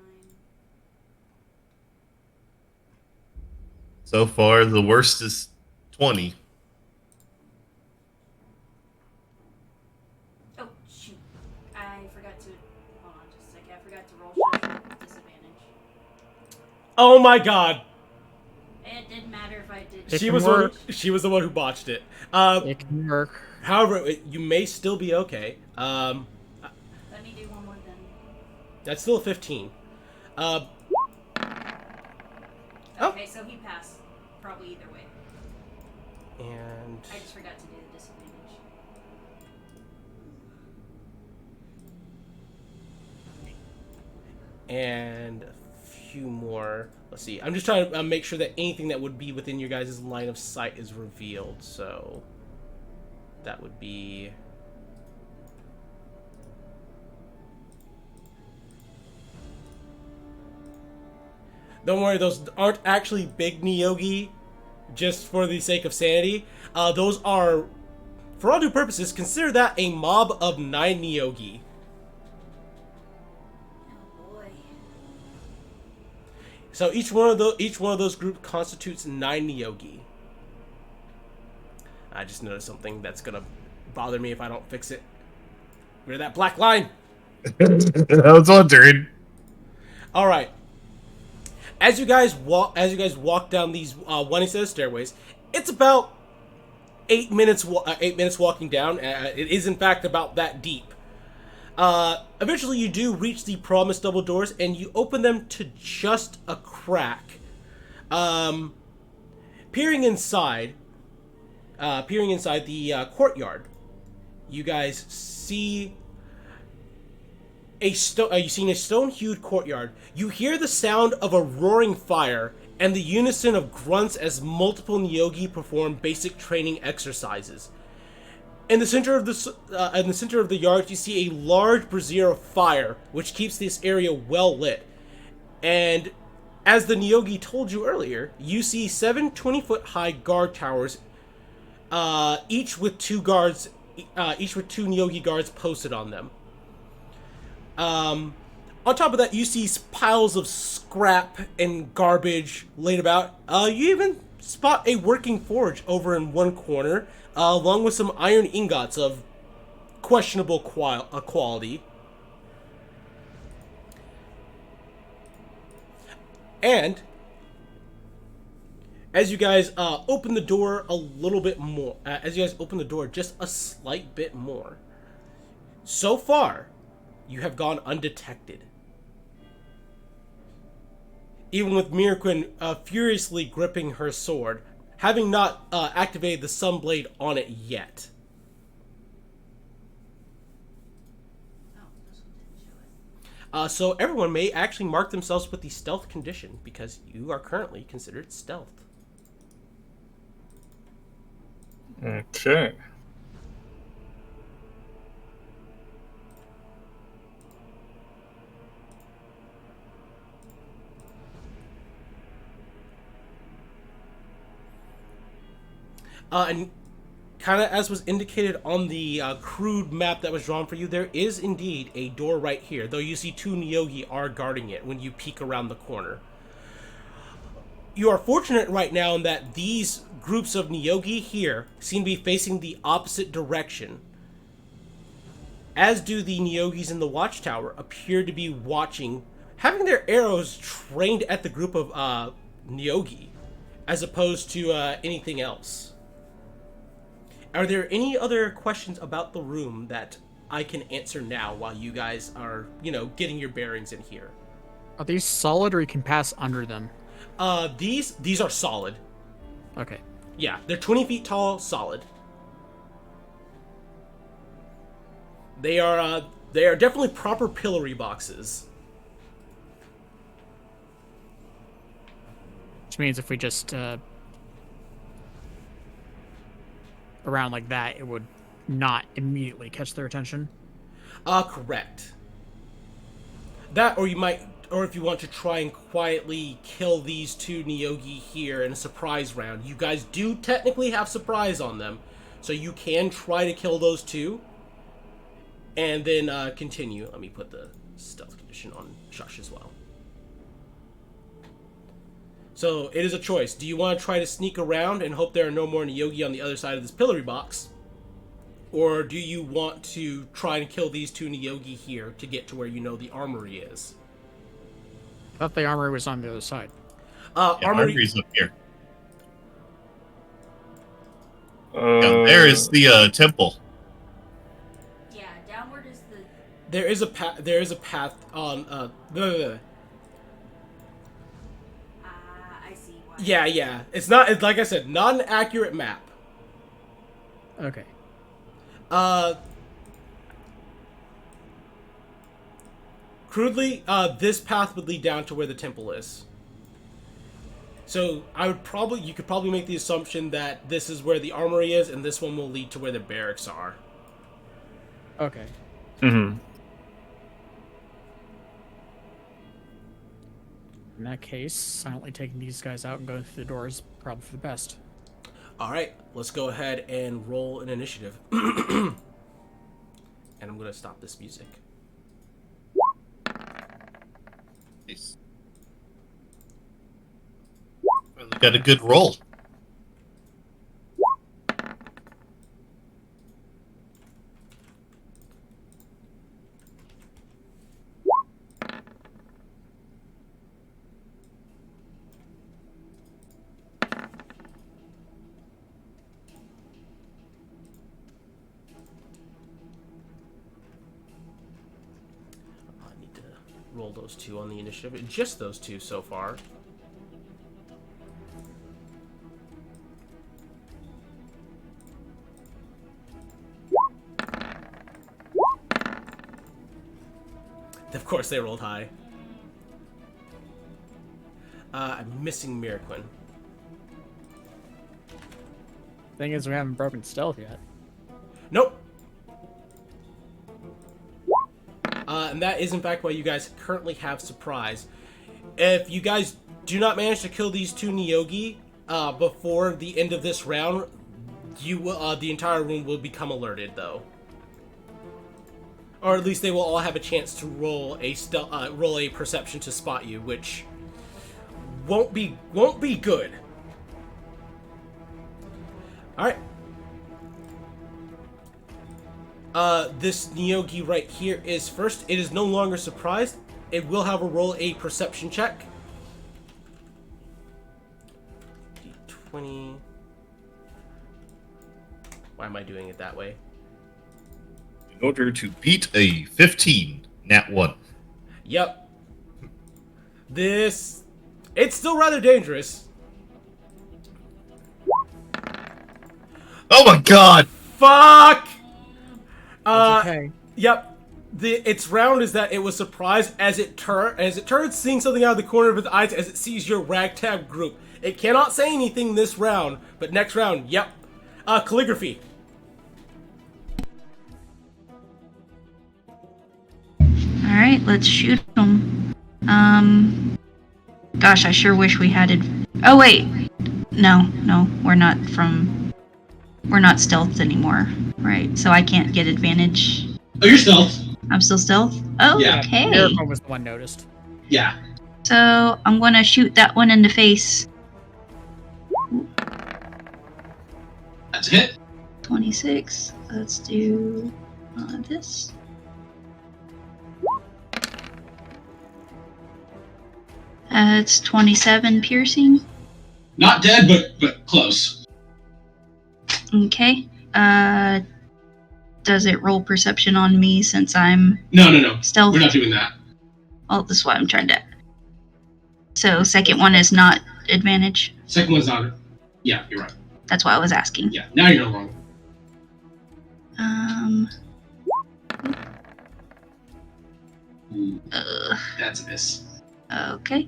[SPEAKER 4] So far, the worst is 20.
[SPEAKER 6] Oh, shoot. I forgot to... Hold on just a second. I forgot to roll shot with disadvantage.
[SPEAKER 1] Oh my God!
[SPEAKER 6] It didn't matter if I did...
[SPEAKER 5] It
[SPEAKER 1] She
[SPEAKER 5] can
[SPEAKER 1] was
[SPEAKER 5] work.
[SPEAKER 1] she was the one who botched it.
[SPEAKER 5] It can work.
[SPEAKER 1] However, you may still be okay.
[SPEAKER 6] Let me do one more then.
[SPEAKER 1] That's still a 15. Oh.
[SPEAKER 6] Okay, so he passed. Probably either way.
[SPEAKER 1] And
[SPEAKER 6] I just forgot to do the disadvantage.
[SPEAKER 1] and a few more. Let's see. I'm just trying to make sure that anything that would be within your guys' line of sight is revealed. So that would be... Don't worry, those aren't actually big Nyogi, just for the sake of sanity. Those are, for all due purposes, consider that a mob of 9 Nyogi. So each one of those groups constitutes 9 Neogi. I just noticed something that's gonna bother me if I don't fix it. Rid of that black line.
[SPEAKER 4] I was wondering.
[SPEAKER 1] All right. As you guys walk down these winding set of stairways, it's about 8 minutes. 8 minutes walking down. It is in fact about that deep. Eventually, you do reach the promised double doors, and you open them to just a crack. Peering inside the courtyard, you guys see you've seen a stone-hued courtyard. You hear the sound of a roaring fire and the unison of grunts as multiple Neogi perform basic training exercises. In the center of the yard, you see a large brazier of fire, which keeps this area well lit. And as the Neogi told you earlier, you see 7 20-foot-high guard towers, each with 2 Neogi guards posted on them. On top of that, you see piles of scrap and garbage laid about. You even spot a working forge over in one corner, along with some iron ingots of questionable quality. And as you guys open the door a little bit more, just a slight bit more, so far, you have gone undetected. Even with Miraquin furiously gripping her sword, having not activated the Sunblade on it yet.
[SPEAKER 6] Oh, this one didn't show it.
[SPEAKER 1] So everyone may actually mark themselves with the stealth condition, because you are currently considered stealth.
[SPEAKER 2] Okay.
[SPEAKER 1] And kind of as was indicated on the crude map that was drawn for you, there is indeed a door right here, though you see 2 Neogi are guarding it when you peek around the corner. You are fortunate right now in that these groups of Neogi here seem to be facing the opposite direction, as do the Neogis in the watchtower appear to be watching, having their arrows trained at the group of Neogi, as opposed to anything else. Are there any other questions about the room that I can answer now while you guys are, getting your bearings in here?
[SPEAKER 5] Are these solid, or you can pass under them?
[SPEAKER 1] These are solid.
[SPEAKER 5] Okay.
[SPEAKER 1] Yeah, they're 20 feet tall, solid. They are definitely proper pillory boxes.
[SPEAKER 5] Which means if we just around like that, it would not immediately catch their attention.
[SPEAKER 1] Correct. That, or if you want to try and quietly kill these 2 Neogi here in a surprise round. You guys do technically have surprise on them, so you can try to kill those 2, and then continue. Let me put the stealth condition on Shush as well. So it is a choice. Do you want to try to sneak around and hope there are no more Neogi on the other side of this pillory box? Or do you want to try and kill these 2 Neogi here to get to where you know the armory is?
[SPEAKER 5] I thought the armory was on the other side.
[SPEAKER 4] Armory's up here. There is the temple.
[SPEAKER 6] Yeah, downward is the.
[SPEAKER 1] There is a path. There is a path on.
[SPEAKER 6] I see why.
[SPEAKER 1] Yeah. It's not. It's like I said, not an accurate map.
[SPEAKER 5] Okay.
[SPEAKER 1] Crudely, this path would lead down to where the temple is. So you could probably make the assumption that this is where the armory is, and this one will lead to where the barracks are.
[SPEAKER 5] Okay.
[SPEAKER 2] Mm-hmm.
[SPEAKER 5] In that case, silently taking these guys out and going through the door is probably for the best.
[SPEAKER 1] All right, let's go ahead and roll an initiative. And I'm going to stop this music.
[SPEAKER 4] Nice. Really got a good roll.
[SPEAKER 1] I need to roll those two on the initiative. Just those two so far. Of course, they rolled high. I'm missing Miraquin.
[SPEAKER 5] Thing is, we haven't broken stealth yet.
[SPEAKER 1] Nope. And that is, in fact, why you guys currently have surprise. If you guys do not manage to kill these two Nyogi before the end of this round, you will, the entire room will become alerted, though. Or at least they will all have a chance to roll a perception to spot you, which won't be good. All right. This Nyogi right here is first. It is no longer surprised. It will have a roll a perception check. D20. Why am I doing it that way?
[SPEAKER 4] In order to beat a 15, nat 1.
[SPEAKER 1] Yep. It's still rather dangerous.
[SPEAKER 4] Oh my god!
[SPEAKER 1] Fuck!
[SPEAKER 5] That's okay.
[SPEAKER 1] Yep. Its round is that it was surprised as it turns, seeing something out of the corner of its eyes as it sees your ragtag group. It cannot say anything this round, but next round, yep. Calligraphy.
[SPEAKER 3] Alright, let's shoot them. Gosh, I sure wish we had it. Oh, wait. No, we're not stealthed anymore. Right, so I can't get advantage.
[SPEAKER 7] Oh, you're stealth.
[SPEAKER 3] I'm still stealth? Oh,
[SPEAKER 7] Yeah.
[SPEAKER 3] okay.
[SPEAKER 5] Miracle was the one noticed.
[SPEAKER 7] Yeah.
[SPEAKER 3] So, I'm gonna shoot that one in the face.
[SPEAKER 7] That's a hit.
[SPEAKER 3] 26. Let's do this. It's 27 piercing.
[SPEAKER 7] Not dead, but close.
[SPEAKER 3] Okay. Does it roll perception on me since I'm
[SPEAKER 7] No.
[SPEAKER 3] stealth?
[SPEAKER 7] We're not doing that.
[SPEAKER 3] Oh, this is what I'm trying to. So, second one is not advantage.
[SPEAKER 7] Second one's not. Yeah, you're right.
[SPEAKER 3] That's why I was asking.
[SPEAKER 7] Yeah, now you're no longer. That's a miss.
[SPEAKER 3] Okay.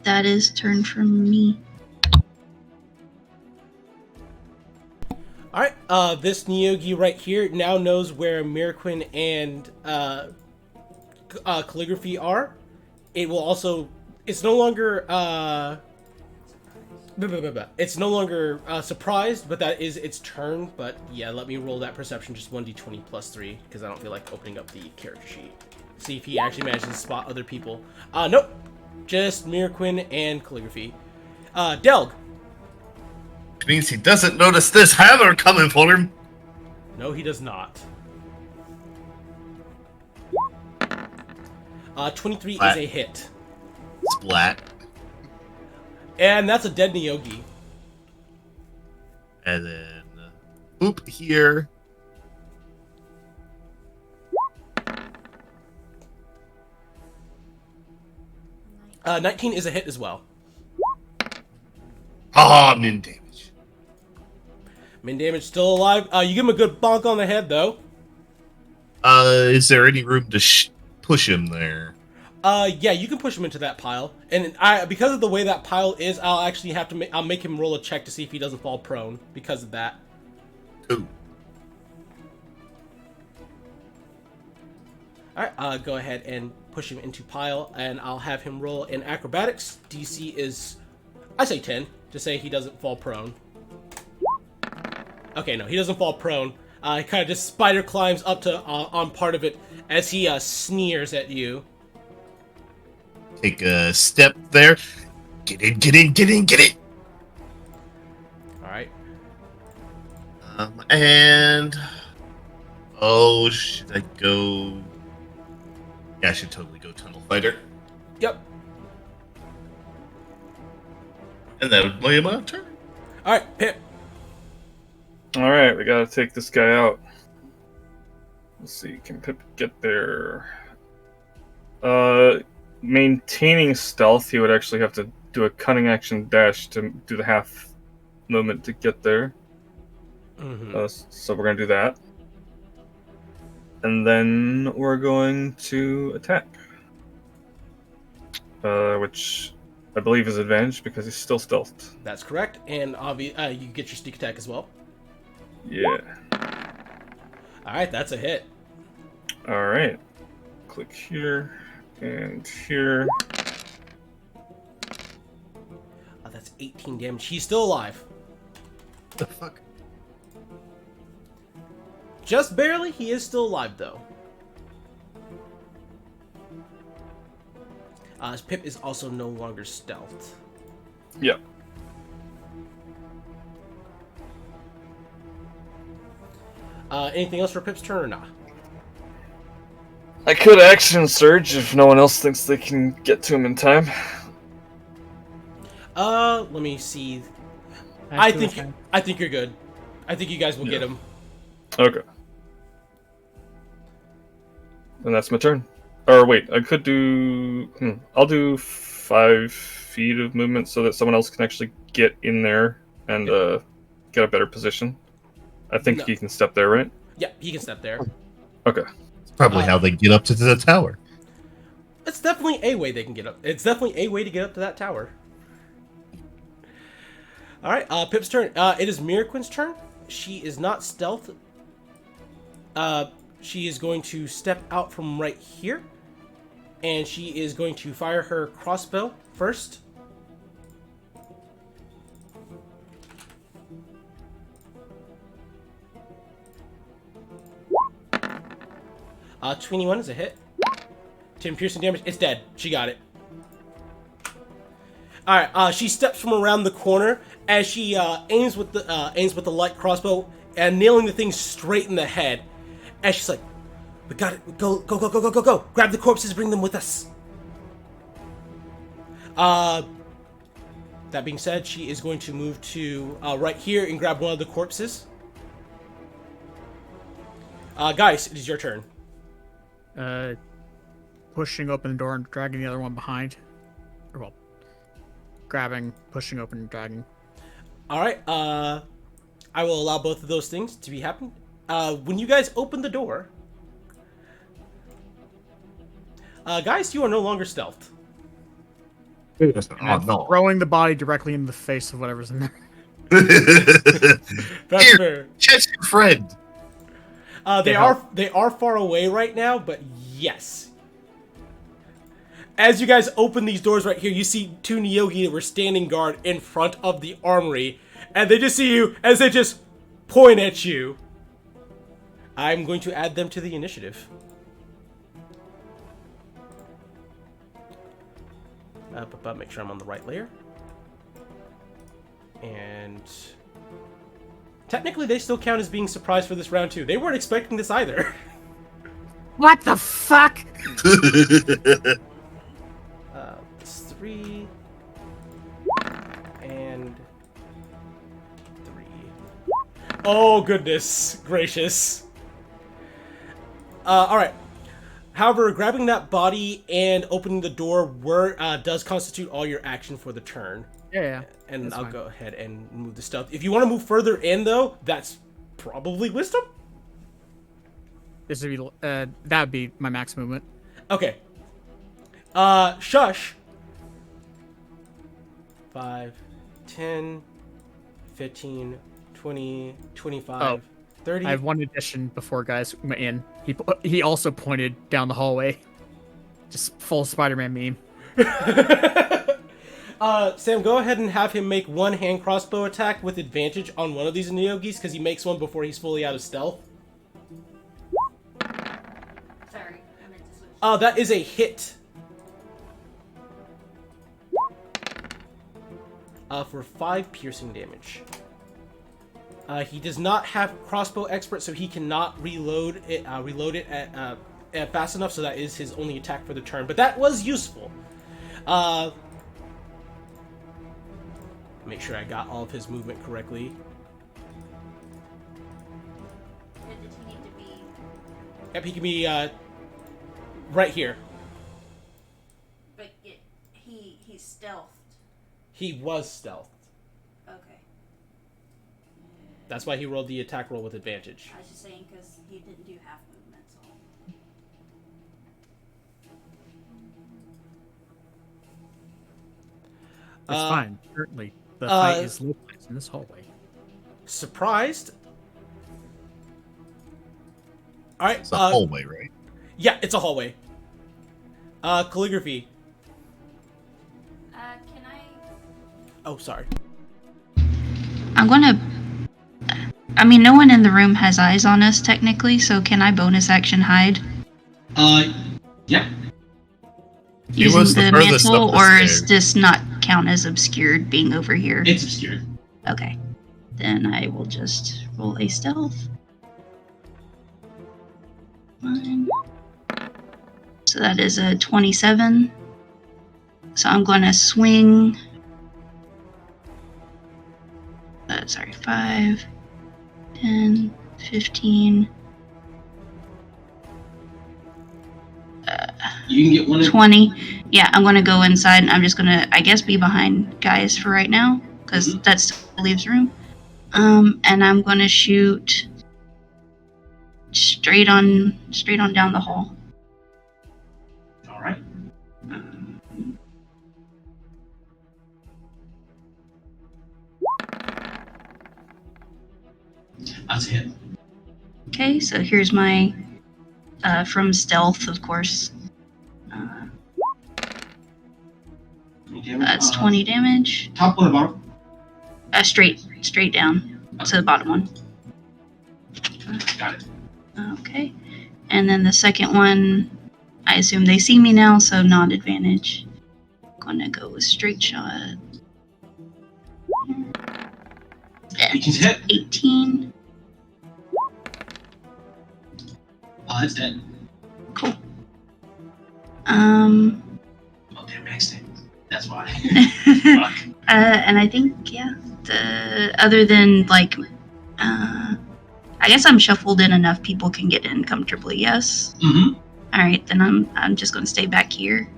[SPEAKER 3] That is turn for me.
[SPEAKER 1] Alright, this Nyogi right here now knows where Miraquin and Calligraphy are. It will also... It's no longer... It's no longer surprised, but that is its turn. But yeah, let me roll that perception, just 1d20 plus 3, because I don't feel like opening up the character sheet. See if he actually manages to spot other people. Nope. Just Miraquin and Calligraphy. Delg.
[SPEAKER 4] Which means he doesn't notice this hammer coming for him.
[SPEAKER 1] No, he does not. 23
[SPEAKER 4] Splat.
[SPEAKER 1] is a hit.
[SPEAKER 4] Splat.
[SPEAKER 1] And that's a dead Nyogi.
[SPEAKER 4] And then boop here.
[SPEAKER 1] Uh, 19 is a hit as well.
[SPEAKER 4] Ah, min damage.
[SPEAKER 1] Min damage still alive. You give him a good bonk on the head, though.
[SPEAKER 4] Is there any room to push him there?
[SPEAKER 1] Yeah, you can push him into that pile. And because of the way that pile is, I'll actually have to I'll make him roll a check to see if he doesn't fall prone because of that.
[SPEAKER 4] Ooh.
[SPEAKER 1] Alright, go ahead and push him into pile, and I'll have him roll in acrobatics. DC is, I say 10, to say he doesn't fall prone. Okay, no, he doesn't fall prone. He kind of just spider climbs up to on part of it as he sneers at you.
[SPEAKER 4] Take a step there. Get in, get in, get in, get in!
[SPEAKER 1] Alright.
[SPEAKER 4] And... Oh, should I go... Yeah, I should totally go Tunnel Fighter.
[SPEAKER 1] Yep.
[SPEAKER 4] And that would be my turn.
[SPEAKER 1] Alright, Pip.
[SPEAKER 2] Alright, we gotta take this guy out. Let's see, can Pip get there? Maintaining stealth, he would actually have to do a cunning action dash to do the half movement to get there.
[SPEAKER 1] Mm-hmm.
[SPEAKER 2] So we're gonna do that. And then we're going to attack. Which I believe is advantage because he's still stealthed.
[SPEAKER 1] That's correct. And you get your sneak attack as well.
[SPEAKER 2] Yeah.
[SPEAKER 1] Alright, that's a hit.
[SPEAKER 2] Alright. Click here and here.
[SPEAKER 1] Oh, that's 18 damage. He's still alive.
[SPEAKER 4] The fuck?
[SPEAKER 1] Just barely. He is still alive, though. Pip is also no longer stealthed.
[SPEAKER 2] Yep.
[SPEAKER 1] Anything else for Pip's turn or not?
[SPEAKER 2] I could action surge if no one else thinks they can get to him in time.
[SPEAKER 1] Let me see. I think you're good. I think you guys will get him.
[SPEAKER 2] Okay. And that's my turn. Or wait, I could do... I'll do 5 feet of movement so that someone else can actually get in there and get a better position. I think he can step there, right?
[SPEAKER 1] Yeah, he can step there.
[SPEAKER 2] Okay.
[SPEAKER 4] It's probably how they get up to the tower.
[SPEAKER 1] It's definitely a way they can get up. It's definitely a way to get up to that tower. Alright, Pip's turn. It is Miraquin's turn. She is not stealth. She is going to step out from right here. And she is going to fire her crossbow first. 21 is a hit. 10 piercing damage. It's dead. She got it. Alright, she steps from around the corner as she aims with the light crossbow and nailing the thing straight in the head. And she's like, "We got it. Go, go, go, go, go, go, go. Grab the corpses, bring them with us." That being said, she is going to move to right here and grab one of the corpses. Guys, it is your turn.
[SPEAKER 5] Pushing open the door and dragging the other one behind. Or, well, grabbing, pushing open, and dragging.
[SPEAKER 1] Alright, I will allow both of those things to be happening. When you guys open the door... guys, you are no longer stealthed.
[SPEAKER 4] Oh, no.
[SPEAKER 5] Throwing the body directly in the face of whatever's in there.
[SPEAKER 1] That's
[SPEAKER 4] Here,
[SPEAKER 1] fair.
[SPEAKER 4] catch your friend.
[SPEAKER 1] They are far away right now, but yes. As you guys open these doors right here, you see two Neogi that were standing guard in front of the armory, and they just see you as they just point at you. I'm going to add them to the initiative. Make sure I'm on the right layer. And technically, they still count as being surprised for this round too. They weren't expecting this either.
[SPEAKER 5] What the fuck?
[SPEAKER 1] It's 3 and 3. Oh goodness gracious! All right. However, grabbing that body and opening the door does constitute all your action for the turn.
[SPEAKER 5] Yeah.
[SPEAKER 1] And I'll go ahead and move the stuff. If you want to move further in, though, that's probably wisdom.
[SPEAKER 5] This would be that would be my max movement.
[SPEAKER 1] Okay. Shush. 5, 10, 15, 20, 25, 30.
[SPEAKER 5] I have one addition before guys went in. He also pointed down the hallway. Just full Spider-Man meme.
[SPEAKER 1] Sam, go ahead and have him make one hand crossbow attack with advantage on one of these Neogis, because he makes one before he's fully out of stealth.
[SPEAKER 6] Sorry, I meant to switch.
[SPEAKER 1] That is a hit. for 5 piercing damage. He does not have crossbow expert, so he cannot reload it at fast enough. So that is his only attack for the turn. But that was useful. Make sure I got all of his movement correctly.
[SPEAKER 6] And did he need to be?
[SPEAKER 1] Yep, he can be right here.
[SPEAKER 6] But he's stealthed.
[SPEAKER 1] He was stealthed.
[SPEAKER 6] Okay.
[SPEAKER 1] That's why he rolled the attack roll with advantage.
[SPEAKER 6] I was just saying because he didn't do half movement. So.
[SPEAKER 5] It's fine. Currently, the fight is localized in this hallway.
[SPEAKER 1] Surprised? All right.
[SPEAKER 4] It's a hallway, right?
[SPEAKER 1] Yeah, it's a hallway. Calligraphy.
[SPEAKER 6] Can I?
[SPEAKER 1] Oh, sorry.
[SPEAKER 3] I'm gonna. I mean, no one in the room has eyes on us technically, so can I bonus action hide
[SPEAKER 7] Yeah.
[SPEAKER 4] He
[SPEAKER 3] using
[SPEAKER 4] was the
[SPEAKER 3] the
[SPEAKER 4] furthest up
[SPEAKER 3] mantle,
[SPEAKER 4] the
[SPEAKER 3] or does
[SPEAKER 4] stairs.
[SPEAKER 3] this not count as obscured being over here?
[SPEAKER 7] It's obscured.
[SPEAKER 3] Okay, then I will just roll a stealth. Fine. So that is a 27. So I'm going to swing. Sorry, 5, 10, 15.
[SPEAKER 7] You can get one.
[SPEAKER 3] 20. Yeah, I'm going to go inside and I'm just going to, I guess, be behind guys for right now because that still leaves room. And I'm going to shoot straight on down the hall.
[SPEAKER 7] All right. That's a hit.
[SPEAKER 3] Okay, so here's my from stealth, of course. That's 20 damage.
[SPEAKER 7] Top or bottom?
[SPEAKER 3] Straight down to the bottom one.
[SPEAKER 7] Got it.
[SPEAKER 3] Okay. And then the second one, I assume they see me now, so not advantage. Gonna go with straight shot.
[SPEAKER 7] You can hit.
[SPEAKER 3] 18.
[SPEAKER 7] Oh, that's dead.
[SPEAKER 3] Cool.
[SPEAKER 7] Oh, damn, max damage. That's why. Fuck.
[SPEAKER 3] And I think, yeah, other than, like, I guess I'm shuffled in enough people can get in comfortably, yes?
[SPEAKER 7] Mm-hmm.
[SPEAKER 3] Alright, then I'm just gonna stay back here.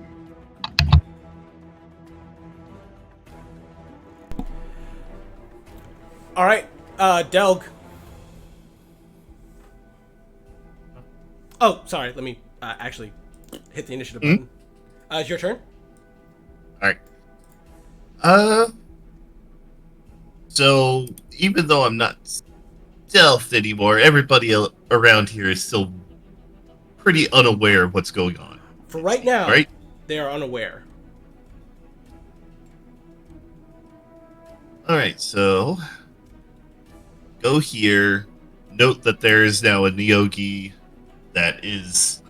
[SPEAKER 1] All right, Delg. Oh, sorry. Let me actually hit the initiative button. It's your turn.
[SPEAKER 4] Alright. So, even though I'm not stealthed anymore, everybody around here is still pretty unaware of what's going on.
[SPEAKER 1] For right now,
[SPEAKER 4] Right?
[SPEAKER 1] they are unaware.
[SPEAKER 4] Alright, so go here. Note that there is now a Neogi that is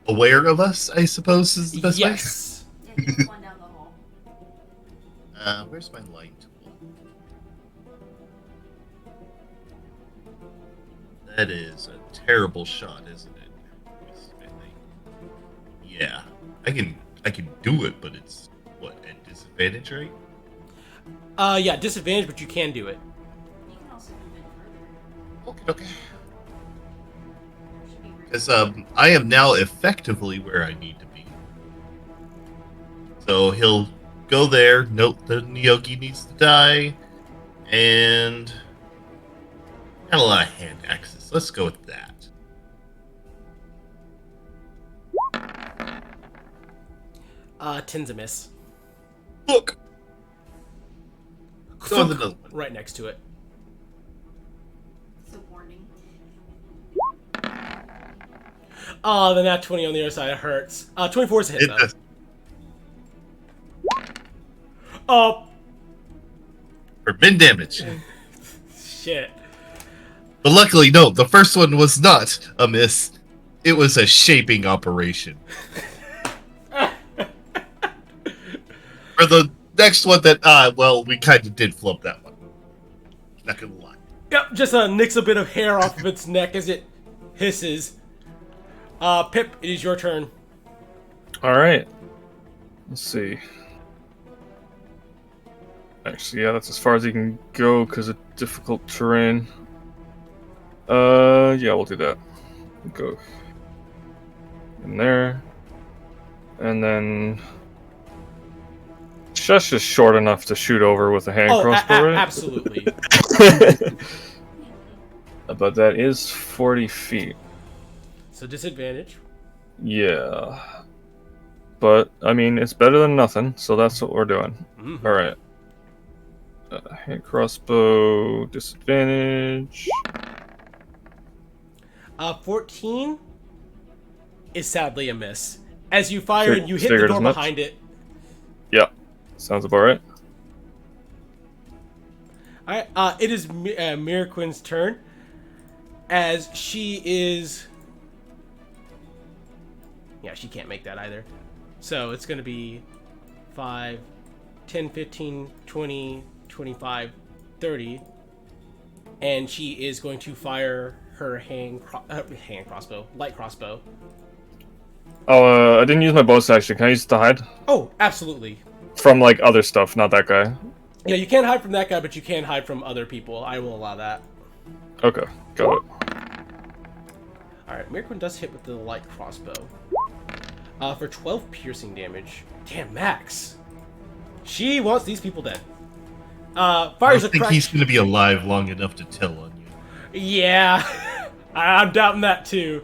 [SPEAKER 4] aware of us, I suppose is the best way.
[SPEAKER 1] Yes.
[SPEAKER 6] Yeah, just one down the hall.
[SPEAKER 4] Where's my light tool? That is a terrible shot, isn't it? Yeah, I can do it, but it's what, at disadvantage, right?
[SPEAKER 1] Yeah, disadvantage, but you can do it.
[SPEAKER 6] You can also move in further.
[SPEAKER 4] Okay.
[SPEAKER 6] There should be room.
[SPEAKER 4] Because I am now effectively where I need to be. So he'll go there, note the Neogi needs to die, and got a lot of hand axes. Let's go with that.
[SPEAKER 1] Ten's a miss.
[SPEAKER 4] Look! Go with another one.
[SPEAKER 1] Right next to it.
[SPEAKER 6] It's a warning.
[SPEAKER 1] Oh, the nat 20 on the other side hurts. 24 is a hit,
[SPEAKER 4] It
[SPEAKER 1] though.
[SPEAKER 4] does.
[SPEAKER 1] Oh,
[SPEAKER 4] For min damage.
[SPEAKER 1] shit.
[SPEAKER 4] But luckily, no, the first one was not a miss. It was a shaping operation. next one that, well, we kind of did flub that one. Not gonna lie.
[SPEAKER 1] Yep, just nicks a bit of hair off of its neck as it hisses. Pip, it is your turn.
[SPEAKER 2] Alright. Let's see. Actually, yeah, that's as far as you can go because of difficult terrain. Yeah, we'll do that. Go in there. And then... Shush is short enough to shoot over with a hand crossbow, right?
[SPEAKER 1] Absolutely.
[SPEAKER 2] But that is 40 feet.
[SPEAKER 1] So disadvantage.
[SPEAKER 2] Yeah. But, I mean, it's better than nothing, so that's what we're doing.
[SPEAKER 1] Mm-hmm.
[SPEAKER 2] Alright. Hand crossbow, disadvantage.
[SPEAKER 1] 14 is sadly a miss. As you fire and you hit the
[SPEAKER 2] Figured
[SPEAKER 1] door
[SPEAKER 2] as much.
[SPEAKER 1] behind it.
[SPEAKER 2] Yep. Sounds about right.
[SPEAKER 1] Alright, it is Miraquin's turn. As she is... Yeah, she can't make that either. So it's going to be 5, 10, 15, 20, 25, 30. And she is going to fire her hand crossbow, light crossbow.
[SPEAKER 2] Oh, I didn't use my bonus action. Can I use it to hide?
[SPEAKER 1] Oh, absolutely.
[SPEAKER 2] From, like, other stuff, not that guy.
[SPEAKER 1] Yeah, you can't hide from that guy, but you can hide from other people. I will allow that.
[SPEAKER 2] Okay, got it.
[SPEAKER 1] Alright, Miraquin does hit with the light crossbow. For 12 piercing damage. Damn, Max. She wants these people dead. Fires
[SPEAKER 4] I think he's going to be alive long enough to tell on you.
[SPEAKER 1] Yeah, I'm doubting that too.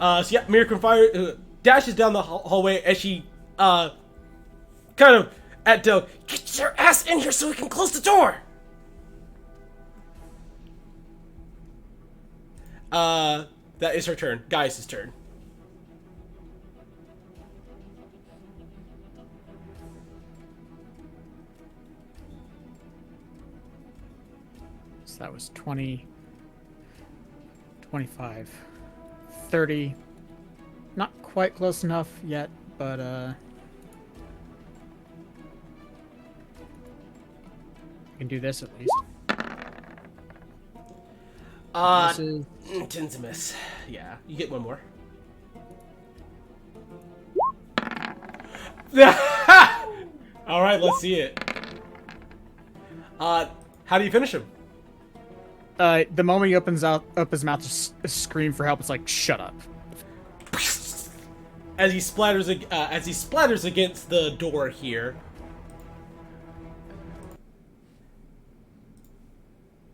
[SPEAKER 1] So yeah, Miraquin dashes down the hallway as she, kind of at Doe. Get your ass in here so we can close the door. That is her turn. Gaius' turn.
[SPEAKER 5] So that was 20, 25, 30. Not quite close enough yet, but I can do this at least. This is
[SPEAKER 1] 10's a miss. Yeah, you get one more. All right, let's see it. How do you finish him?
[SPEAKER 5] the moment he opens up his mouth to scream for help, it's like, shut up.
[SPEAKER 1] As he splatters against the door here.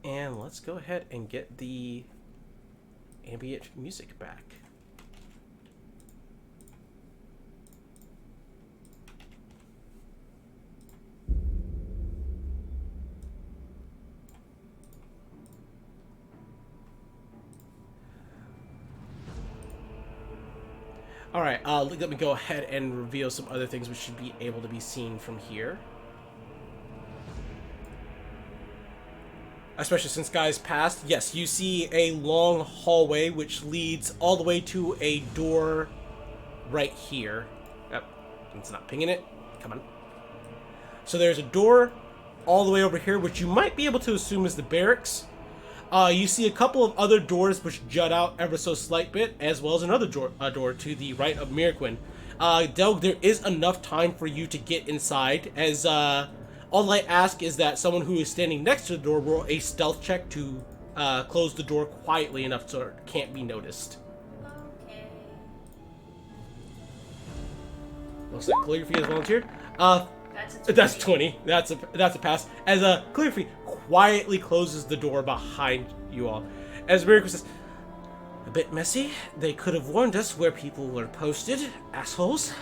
[SPEAKER 1] And let's go ahead and get the ambient music back. Alright, let me go ahead and reveal some other things which should be able to be seen from here. Especially since guys passed. Yes, you see a long hallway which leads all the way to a door right here. Yep, it's not pinging it. Come on. So there's a door all the way over here, which you might be able to assume is the barracks. You see a couple of other doors which jut out ever so slight bit, as well as another door to the right of Miraquin. Delg, there is enough time for you to get inside, as all I ask is that someone who is standing next to the door roll a stealth check to close the door quietly enough so it can't be noticed.
[SPEAKER 6] Okay.
[SPEAKER 1] Looks like Calligraphy has volunteered.
[SPEAKER 6] That's
[SPEAKER 1] 20. That's a pass. As Calligraphy quietly closes the door behind you all. As Miracle says, a bit messy. They could have warned us where people were posted, assholes.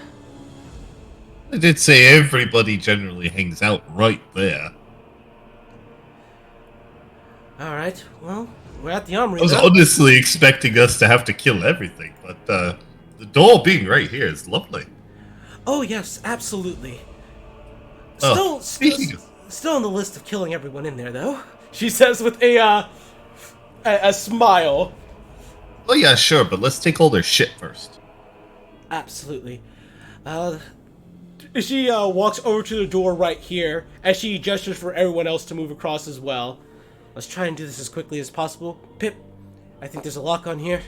[SPEAKER 4] I did say everybody generally hangs out right there.
[SPEAKER 1] Alright, well, we're at the armory
[SPEAKER 4] I was
[SPEAKER 1] now.
[SPEAKER 4] honestly expecting us to have to kill everything, but the door being right here is lovely.
[SPEAKER 1] Oh yes, absolutely.
[SPEAKER 4] Oh, speaking of...
[SPEAKER 1] Still on the list of killing everyone in there, though. She says with a smile.
[SPEAKER 4] Oh yeah, sure, but let's take all their shit first.
[SPEAKER 1] Absolutely. She walks over to the door right here as she gestures for everyone else to move across as well. Let's try and do this as quickly as possible. Pip, I think there's a lock on here.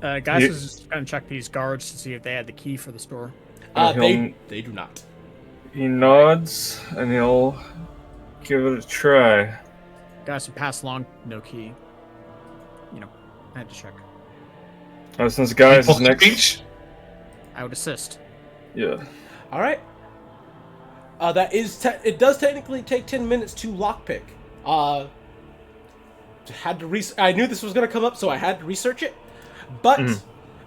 [SPEAKER 5] Guys is just gonna check these guards to see if they had the key for this door.
[SPEAKER 1] They do not.
[SPEAKER 2] He nods, and he'll give it a try.
[SPEAKER 5] Guys who pass along, no key. I had to check.
[SPEAKER 2] Since guys is next...
[SPEAKER 4] Reach?
[SPEAKER 5] I would assist.
[SPEAKER 2] Yeah.
[SPEAKER 1] All right. It does technically take 10 minutes to lockpick. I knew this was going to come up, so I had to research it. But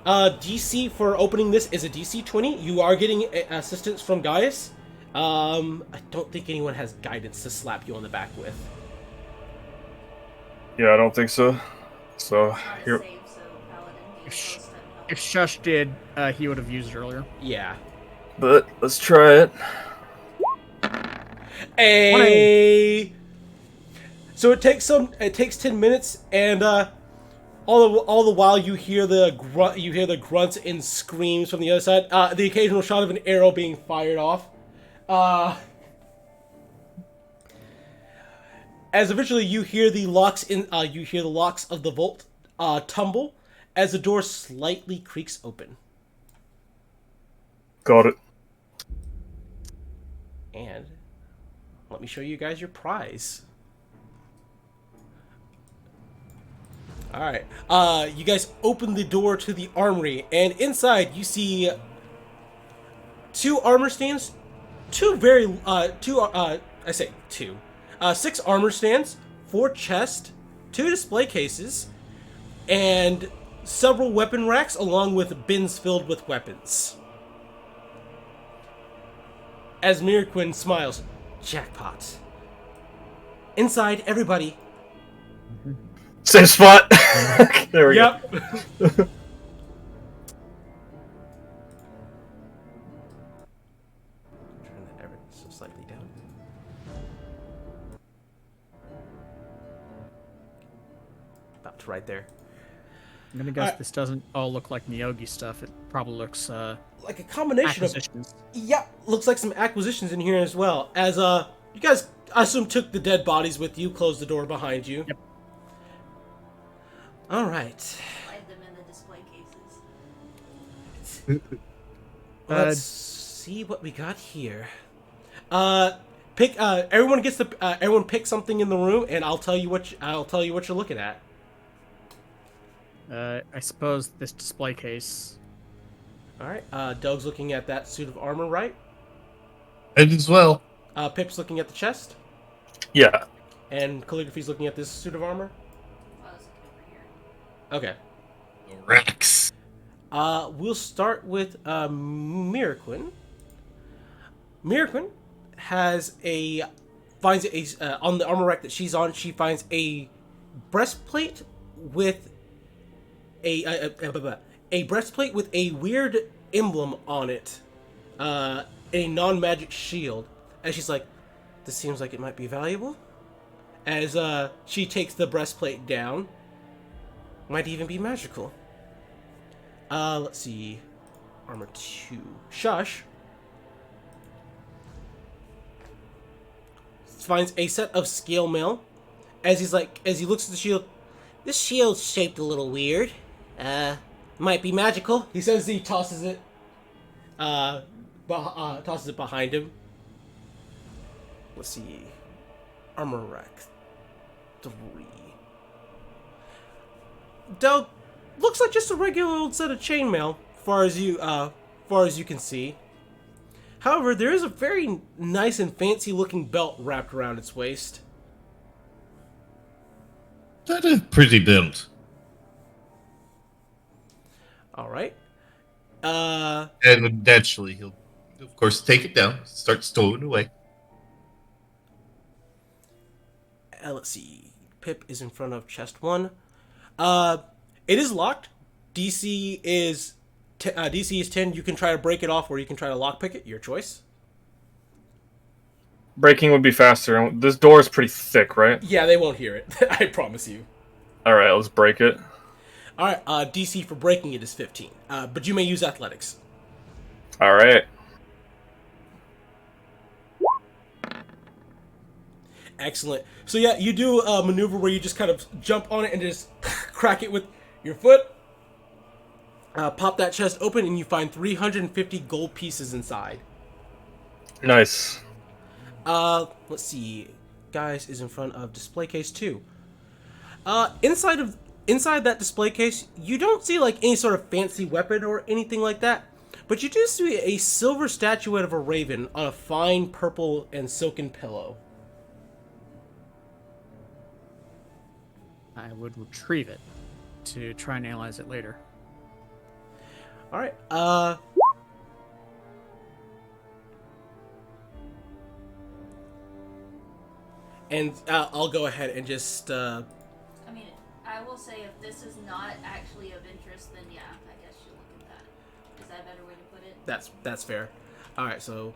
[SPEAKER 1] DC for opening this is a DC 20. You are getting assistance from Gaius. I don't think anyone has guidance to slap you on the back with.
[SPEAKER 2] Yeah, I don't think so. So,
[SPEAKER 6] It's not a
[SPEAKER 2] here...
[SPEAKER 6] save, so Paladin being
[SPEAKER 5] If
[SPEAKER 6] close doesn't help.
[SPEAKER 5] If Shush did, he would have used it earlier.
[SPEAKER 1] Yeah.
[SPEAKER 2] But, let's try it.
[SPEAKER 1] So it takes 10 minutes, and all the while you hear the grunts and screams from the other side. The occasional shot of an arrow being fired off. As eventually you hear the locks of the vault tumble as the door slightly creaks open.
[SPEAKER 2] Got it.
[SPEAKER 1] And let me show you guys your prize. Alright. You guys open the door to the armory, and inside you see 2 armor stands, 6 armor stands, 4 chests, 2 display cases, and several weapon racks along with bins filled with weapons. As Mirquin smiles, jackpot. Inside, everybody.
[SPEAKER 2] Same spot! There we go.
[SPEAKER 1] Turn that ever so slightly down. About to right there.
[SPEAKER 5] I'm gonna guess this doesn't all look like Miyogi stuff. It probably looks
[SPEAKER 1] Like a combination
[SPEAKER 5] acquisitions.
[SPEAKER 1] looks like some acquisitions in here as well. As you guys, I assume, took the dead bodies with you, closed the door behind you.
[SPEAKER 5] Yep.
[SPEAKER 1] All right.
[SPEAKER 6] Hide them in the display cases.
[SPEAKER 1] Let's see what we got here. Pick. Everyone gets the. Everyone pick something in the room, and I'll tell you what you're looking at.
[SPEAKER 5] I suppose this display case.
[SPEAKER 1] All right. Doug's looking at that suit of armor, right?
[SPEAKER 4] And as well.
[SPEAKER 1] Pip's looking at the chest,
[SPEAKER 2] Yeah.
[SPEAKER 1] and Calligraphy's looking at this suit of armor.
[SPEAKER 6] I was looking over here.
[SPEAKER 1] Okay.
[SPEAKER 4] Rex.
[SPEAKER 1] We'll start with Mirquin. Mirquin finds on the armor rack that she's on. She finds a breastplate with a breastplate with a weird emblem on it, a non-magic shield. And she's like, "This seems like it might be valuable." As she takes the breastplate down, might even be magical. Let's see. Armor 2. Shush finds a set of scale mail. As he looks at the shield, this shield's shaped a little weird. Might be magical. He says he tosses it behind him. Let's see. Armor rack 3. Doug, looks like just a regular old set of chainmail, far as you can see. However, there is a very nice and fancy-looking belt wrapped around its waist.
[SPEAKER 4] That is pretty built.
[SPEAKER 1] All right.
[SPEAKER 4] And naturally, he'll, of course, take it down, start stowing away.
[SPEAKER 1] Let's see. Pip is in front of chest 1. It is locked. DC is 10. You can try to break it off, or you can try to lockpick it. Your choice.
[SPEAKER 2] Breaking would be faster. This door is pretty thick, right?
[SPEAKER 1] Yeah, they won't hear it. I promise you.
[SPEAKER 2] Alright, let's break it.
[SPEAKER 1] All right. DC for breaking it is 15. But you may use athletics.
[SPEAKER 2] Alright.
[SPEAKER 1] Excellent. So yeah, you do a maneuver where you just kind of jump on it and just crack it with your foot. Pop that chest open and you find 350 gold pieces inside.
[SPEAKER 2] Nice.
[SPEAKER 1] Let's see. Guys is in front of display case 2. Inside that display case, you don't see like any sort of fancy weapon or anything like that, but you do see a silver statuette of a raven on a fine purple and silken pillow.
[SPEAKER 5] I would retrieve it to try and analyze it later.
[SPEAKER 1] All right. And I'll go ahead and just.
[SPEAKER 6] I mean, I will say if this is not actually of interest, then yeah, I guess you look at that. Is that a better way to put it?
[SPEAKER 1] That's fair. All right. So,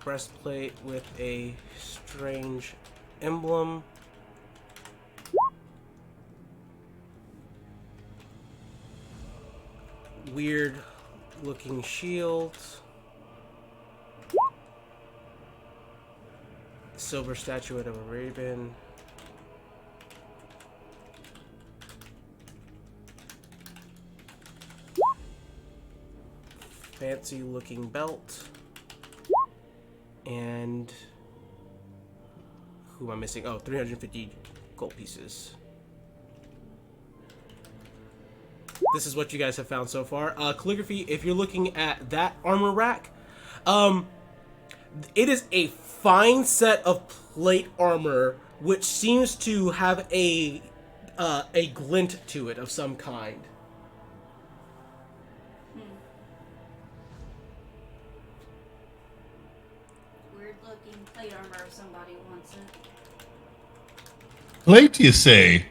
[SPEAKER 1] breastplate with a strange emblem. Weird looking shield. Silver statuette of a raven. Fancy looking belt. And who am I missing? Oh, 350 gold pieces. This is what you guys have found so far. Calligraphy, if you're looking at that armor rack, it is a fine set of plate armor, which seems to have a glint to it of some kind.
[SPEAKER 6] Weird looking plate armor if somebody wants it.
[SPEAKER 4] Plate, you say?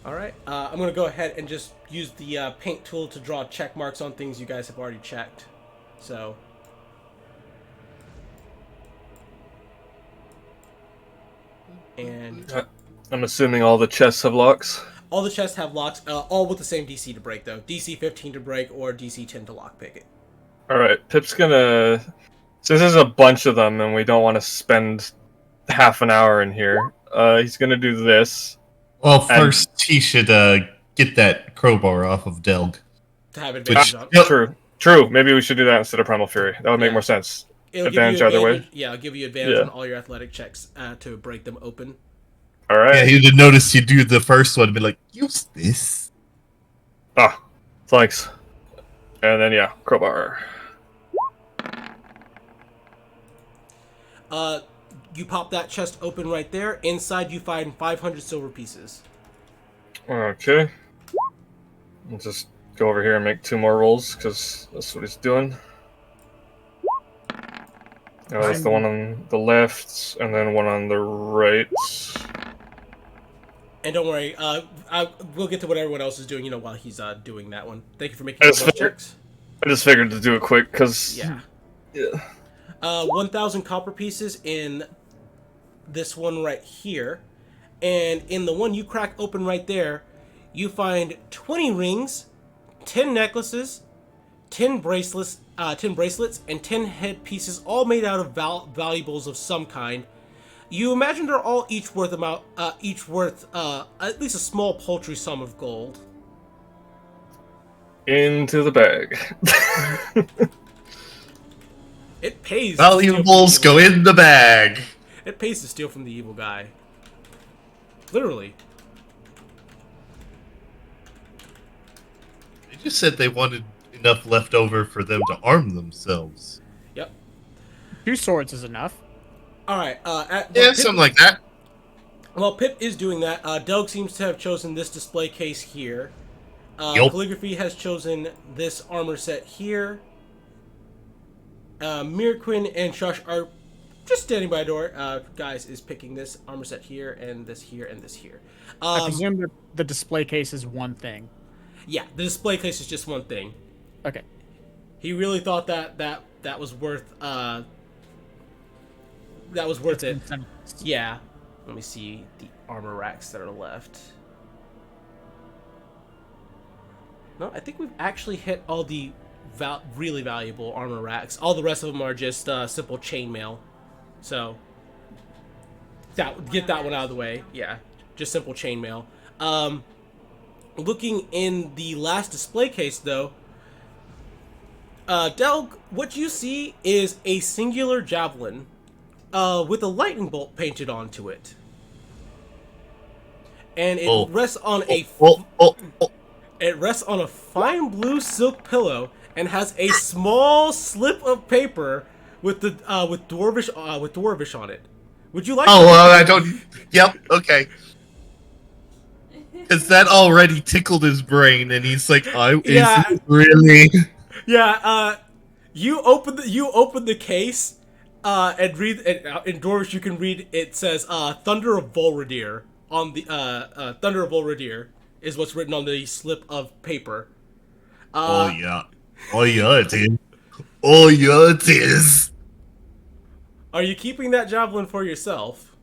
[SPEAKER 1] Alright, I'm going to go ahead and just use the paint tool to draw check marks on things you guys have already checked. So... And...
[SPEAKER 2] I'm assuming all the chests have locks.
[SPEAKER 1] all the chests have locks, all with the same DC to break, though. DC 15 to break or DC 10 to lockpick it.
[SPEAKER 2] Alright, Pip's gonna... Since there's a bunch of them and we don't want to spend half an hour in here, he's gonna do this.
[SPEAKER 4] Well, first he should get that crowbar off of Delg.
[SPEAKER 1] To have advantage on.
[SPEAKER 2] True. Maybe we should do that instead of Primal Fury. That would make more sense.
[SPEAKER 1] It'll
[SPEAKER 2] Advantage
[SPEAKER 1] give you
[SPEAKER 2] either way.
[SPEAKER 1] Yeah, it'll give you advantage on all your athletic checks to break them open.
[SPEAKER 2] Alright.
[SPEAKER 4] Yeah, he'd have noticed you do the first one and be like, use this.
[SPEAKER 2] Ah, thanks. And then, yeah, crowbar.
[SPEAKER 1] You pop that chest open right there. Inside, you find 500 silver pieces.
[SPEAKER 2] Okay. I'll just go over here and make 2 more rolls, because that's what he's doing. That's the one on the left, and then one on the right.
[SPEAKER 1] And don't worry, we'll get to what everyone else is doing, while he's doing that one. Thank you for making those checks.
[SPEAKER 2] I just figured to do it quick, because...
[SPEAKER 1] Yeah.
[SPEAKER 2] Yeah.
[SPEAKER 1] 1,000 copper pieces in this one right here. And in the one you crack open right there, you find 20 rings, 10 necklaces, 10 bracelets, and 10 head pieces, all made out of valuables of some kind. You imagine they're all each worth at least a small paltry sum of gold.
[SPEAKER 2] Into the bag.
[SPEAKER 1] It pays.
[SPEAKER 4] Valuables go in the bag.
[SPEAKER 1] It pays to steal from the evil guy. Literally.
[SPEAKER 4] They just said they wanted enough left over for them to arm themselves.
[SPEAKER 1] Yep.
[SPEAKER 5] 2 swords is enough.
[SPEAKER 1] Alright,
[SPEAKER 4] Something like that.
[SPEAKER 1] While Pip is doing that, Delg seems to have chosen this display case here.
[SPEAKER 4] Yup.
[SPEAKER 1] Calligraphy has chosen this armor set here. Mirquin and Shush are just standing by the door. Guys is picking this armor set here, and this here, and this here.
[SPEAKER 5] I presume that the display case is one thing.
[SPEAKER 1] Yeah, the display case is just one thing.
[SPEAKER 5] Okay.
[SPEAKER 1] He really thought that was worth it. Yeah. Let me see the armor racks that are left. No, I think we've actually hit all the really valuable armor racks. All the rest of them are just simple chainmail. So get that one out of the way. Yeah, just simple chainmail. Looking in the last display case, though, Delg, what you see is a singular javelin with a lightning bolt painted onto it. And it rests on it rests on a fine blue silk pillow and has a small slip of paper with the with dwarvish on it. Would you like?
[SPEAKER 4] Oh, well, I don't. Yep. Okay. Because that already tickled his brain, and he's like, "I
[SPEAKER 1] Yeah.
[SPEAKER 4] is it really?"
[SPEAKER 1] Yeah. You open the case, and read in Dwarvish. You can read. It says, "Thunder of Volradir" on the "Thunder of Volradir" is what's written on the slip of paper.
[SPEAKER 4] Oh yeah. Oh yeah, it is. Oh yeah, it is.
[SPEAKER 1] Are you keeping that javelin for yourself?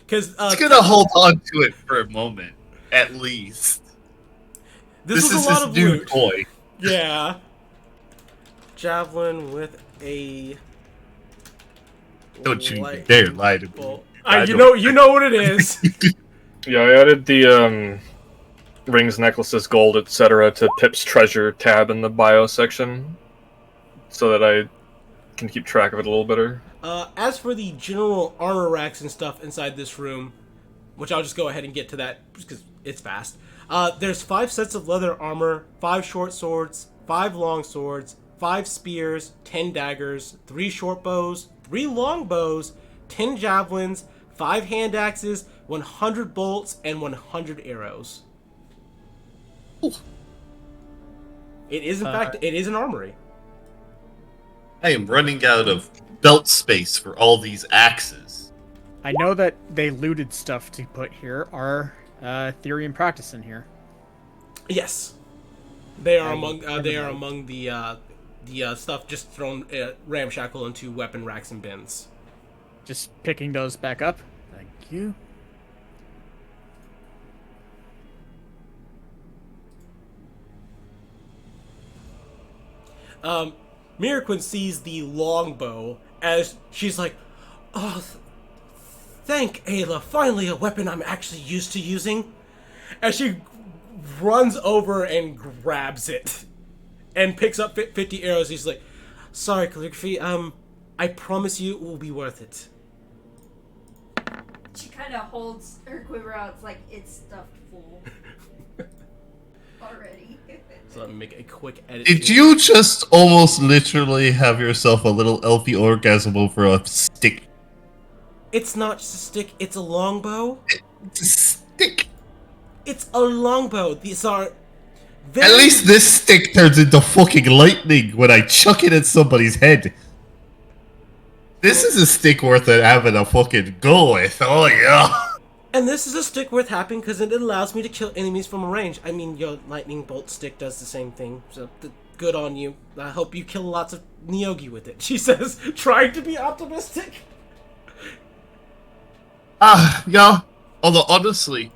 [SPEAKER 1] Because
[SPEAKER 4] He's gonna hold on to it for a moment, at least.
[SPEAKER 1] this
[SPEAKER 4] This
[SPEAKER 1] was
[SPEAKER 4] is
[SPEAKER 1] a lot
[SPEAKER 4] his
[SPEAKER 1] of
[SPEAKER 4] new
[SPEAKER 1] loot.
[SPEAKER 4] toy.
[SPEAKER 1] Yeah. Javelin with a.
[SPEAKER 4] Don't you
[SPEAKER 1] light
[SPEAKER 4] dare lie to me.
[SPEAKER 1] bolt.
[SPEAKER 4] I
[SPEAKER 1] You
[SPEAKER 4] don't-
[SPEAKER 1] know what it is.
[SPEAKER 2] Yeah, I added the rings, necklaces, gold, etc. to Pip's treasure tab in the bio section, so that I can keep track of it a little better.
[SPEAKER 1] As for the general armor racks and stuff inside this room, which I'll just go ahead and get to that because it's fast. There's 5 sets of leather armor, 5 short swords, 5 long swords, 5 spears, 10 daggers, 3 short bows, 3 long bows, 10 javelins, 5 hand axes, 100 bolts, and 100 arrows.
[SPEAKER 4] Ooh.
[SPEAKER 1] It is, in fact, it is an armory.
[SPEAKER 4] I am running out of belt space for all these axes.
[SPEAKER 5] I know that they looted stuff to put here. Are Tearin practice in here?
[SPEAKER 1] Yes, they are among the stuff just thrown ramshackle into weapon racks and bins.
[SPEAKER 5] Just picking those back up. Thank you.
[SPEAKER 1] Miraquin sees the longbow as she's like, "Oh, thank Ayla! Finally, a weapon I'm actually used to using." As she runs over and grabs it and picks up 50 arrows, he's like, "Sorry, calligraphy. I promise you it will be worth it."
[SPEAKER 6] She kind of holds her quiver out. It's like it's stuffed full already.
[SPEAKER 1] So let me make a quick edit.
[SPEAKER 4] Did
[SPEAKER 1] here.
[SPEAKER 4] you just almost literally have yourself a little elfie orgasm over a stick?
[SPEAKER 1] It's not just a stick. It's a longbow.
[SPEAKER 4] It's a stick.
[SPEAKER 1] It's a longbow. These are.
[SPEAKER 4] At least this stick turns into fucking lightning when I chuck it at somebody's head. This is a stick worth it having a fucking go with. Oh yeah.
[SPEAKER 1] And this is a stick worth having because it allows me to kill enemies from a range. I mean, your lightning bolt stick does the same thing, so good on you. I hope you kill lots of Neogi with it, she says, trying to be optimistic.
[SPEAKER 4] Yeah. Although, honestly,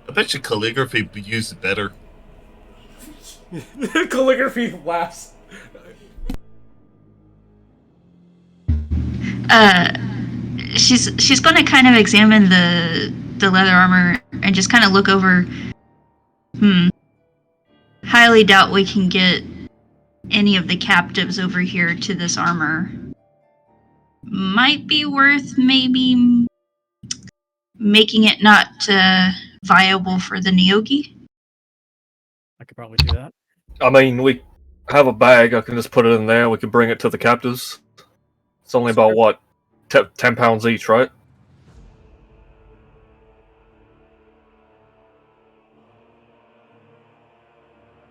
[SPEAKER 4] I bet your calligraphy would be used better.
[SPEAKER 1] Calligraphy laughs.
[SPEAKER 3] She's going to kind of examine the leather armor and just kind of look over. Highly doubt we can get any of the captives over here to this armor. Might be worth maybe making it not viable for the Neogi.
[SPEAKER 5] I could probably do that.
[SPEAKER 2] I mean, we have a bag. I can just put it in there. We can bring it to the captives. It's only about, what, 10 pounds each, right?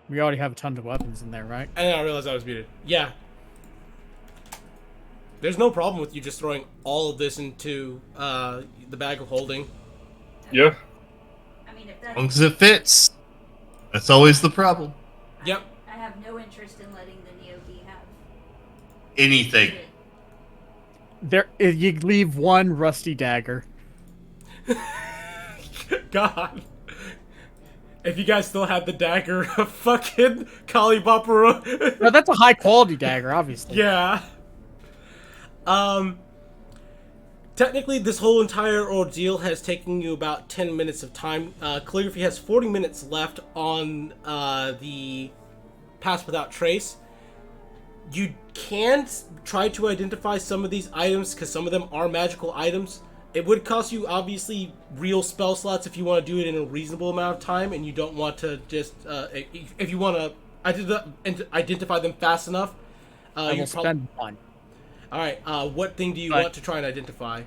[SPEAKER 5] We already have a ton of weapons in there, right?
[SPEAKER 1] And I realized I was muted. Yeah. There's no problem with you just throwing all of this into the bag of holding.
[SPEAKER 2] Yeah.
[SPEAKER 6] I mean, if
[SPEAKER 4] As
[SPEAKER 6] that.
[SPEAKER 4] long as it fits. That's always the problem.
[SPEAKER 1] Yep.
[SPEAKER 6] I have no interest in letting the Neogi have
[SPEAKER 4] Anything.
[SPEAKER 6] it.
[SPEAKER 5] There, you leave one rusty dagger.
[SPEAKER 1] God. If you guys still have the dagger, fucking Kalibopero.
[SPEAKER 5] No, that's a high quality dagger, obviously.
[SPEAKER 1] Yeah. Technically, this whole entire ordeal has taken you about 10 minutes of time. Calligraphy has 40 minutes left on the Pass Without Trace. You can try to identify some of these items, because some of them are magical items. It would cost you, obviously, real spell slots if you want to do it in a reasonable amount of time, and you don't want to just... if you want to identify them fast enough...
[SPEAKER 5] I will spend one.
[SPEAKER 1] Alright, what thing do you want to try and identify?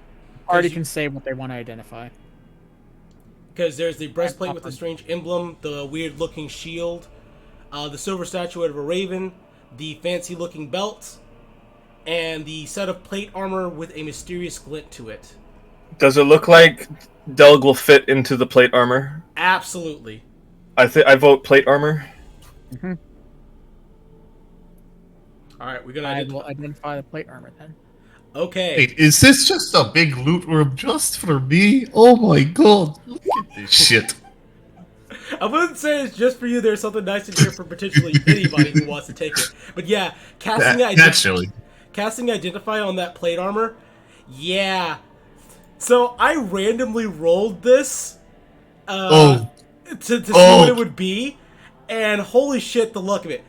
[SPEAKER 5] Already can say what they want to identify.
[SPEAKER 1] Because there's the breastplate with the strange emblem, the weird-looking shield, the silver statuette of a raven, the fancy-looking belt, and the set of plate armor with a mysterious glint to it.
[SPEAKER 2] Does it look like Delg will fit into the plate armor?
[SPEAKER 1] Absolutely.
[SPEAKER 2] I vote plate armor.
[SPEAKER 5] Mm-hmm.
[SPEAKER 1] Alright, we're gonna
[SPEAKER 5] I will identify the plate armor then.
[SPEAKER 1] Okay.
[SPEAKER 4] Wait, is this just a big loot room just for me? Oh my god, look at this shit.
[SPEAKER 1] I wouldn't say it's just for you. There's something nice in here for potentially anybody who wants to take it. But yeah, casting Identify on that plate armor, yeah. So I randomly rolled this to see what it would be, and holy shit, the luck of it.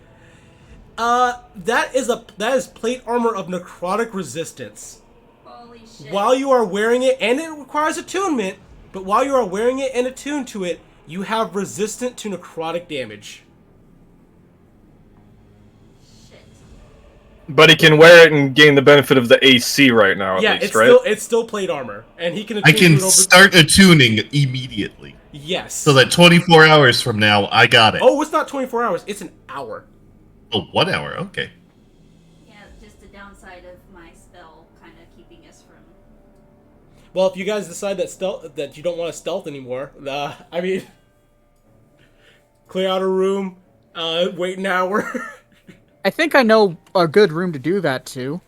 [SPEAKER 1] That is plate armor of necrotic resistance.
[SPEAKER 6] Holy shit.
[SPEAKER 1] While you are wearing it, and it requires attunement, but while you are wearing it and attuned to it, you have resistant to necrotic damage.
[SPEAKER 6] Shit.
[SPEAKER 2] But he can wear it and gain the benefit of the AC right now, at least, right?
[SPEAKER 1] It's still plate armor, and he can attune
[SPEAKER 4] I can
[SPEAKER 1] to it over...
[SPEAKER 4] start attuning immediately.
[SPEAKER 1] Yes.
[SPEAKER 4] So that 24 hours from now, I got it.
[SPEAKER 1] Oh, it's not 24 hours, it's an hour.
[SPEAKER 4] Oh, 1 hour, okay.
[SPEAKER 6] Yeah, just the downside of my spell kind of keeping us from...
[SPEAKER 1] Well, if you guys decide that you don't want to stealth anymore, I mean... Clear out a room, wait an hour.
[SPEAKER 5] I think I know a good room to do that to.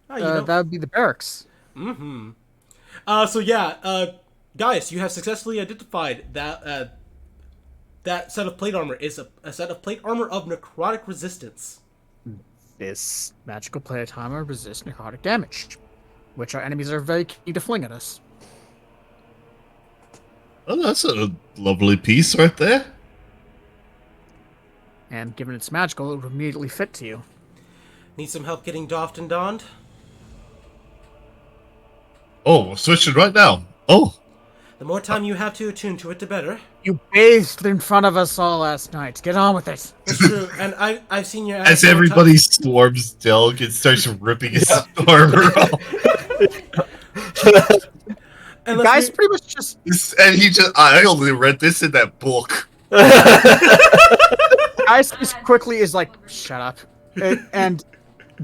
[SPEAKER 5] That would be the barracks.
[SPEAKER 1] Mm-hmm. So yeah, Gaius, you have successfully identified that that set of plate armor is a set of plate armor of necrotic resistance.
[SPEAKER 5] This magical plate armor resists necrotic damage, which our enemies are very keen to fling at us.
[SPEAKER 4] Oh, that's a lovely piece right there.
[SPEAKER 5] And given it's magical, it would immediately fit to you.
[SPEAKER 1] Need some help getting doffed and donned?
[SPEAKER 4] Oh, we're switching right now. Oh.
[SPEAKER 1] The more time you have to attune to it, the better.
[SPEAKER 5] You bathed in front of us all last night. Get on with it.
[SPEAKER 1] That's true, and I've seen your...
[SPEAKER 4] As everybody swarms Delg and starts ripping his armor off.
[SPEAKER 5] And the guy's pretty much just...
[SPEAKER 4] And I only read this in that book.
[SPEAKER 5] Guys just quickly is like, shut up. And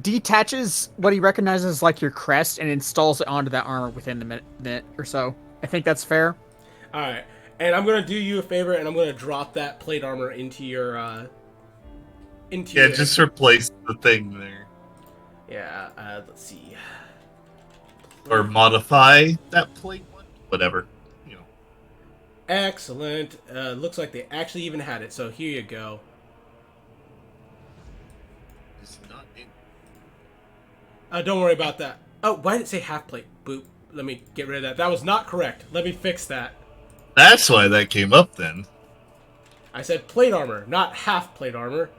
[SPEAKER 5] detaches what he recognizes as like your crest and installs it onto that armor within the minute or so. I think that's fair.
[SPEAKER 1] Alright, and I'm going to do you a favor, and I'm going to drop that plate armor into your...
[SPEAKER 4] just replace the thing there.
[SPEAKER 1] Yeah, let's see.
[SPEAKER 4] Or modify that plate one. Whatever. You know.
[SPEAKER 1] Excellent. Looks like they actually even had it, so here you go.
[SPEAKER 4] It's not in.
[SPEAKER 1] Don't worry about that. Oh, why did it say half plate? Boop. Let me get rid of that. That was not correct. Let me fix that.
[SPEAKER 4] That's why that came up then.
[SPEAKER 1] I said plate armor, not half plate armor.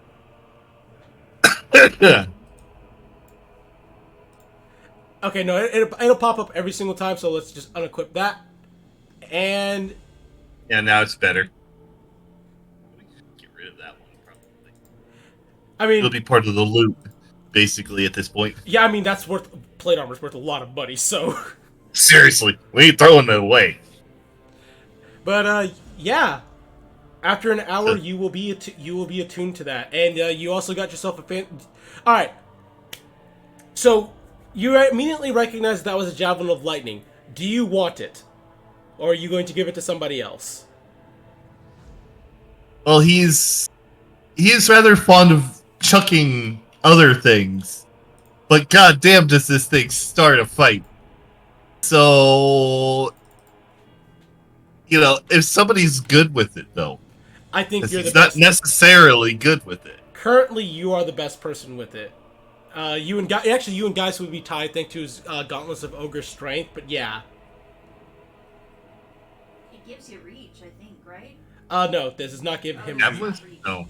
[SPEAKER 1] Okay, no, it'll pop up every single time, so let's just unequip that. And...
[SPEAKER 4] yeah, now it's better. Get rid of that one, probably.
[SPEAKER 1] I mean...
[SPEAKER 4] it'll be part of the loot, basically, at this point.
[SPEAKER 1] Yeah, I mean, that's worth... plate armor's worth a lot of money, so...
[SPEAKER 4] Seriously, we ain't throwing it away.
[SPEAKER 1] But, yeah. After an hour, you will be attuned to that. And you also got yourself a fan... Alright. So... you immediately recognize that was a Javelin of Lightning. Do you want it? Or are you going to give it to somebody else?
[SPEAKER 4] Well, he is rather fond of chucking other things. But goddamn does this thing start a fight. So... You know, if somebody's good with it, though,
[SPEAKER 1] I think
[SPEAKER 4] 'cause
[SPEAKER 1] you're the
[SPEAKER 4] he's not
[SPEAKER 1] best.
[SPEAKER 4] necessarily good with it.
[SPEAKER 1] Currently, you are the best person with it. You and Geis would be tied thanks to his gauntlets of ogre strength. But yeah,
[SPEAKER 6] It gives you reach, I think, right?
[SPEAKER 1] no, this does not give him.
[SPEAKER 6] Oh,
[SPEAKER 1] reach.
[SPEAKER 4] Javelin?
[SPEAKER 6] reach.
[SPEAKER 4] No.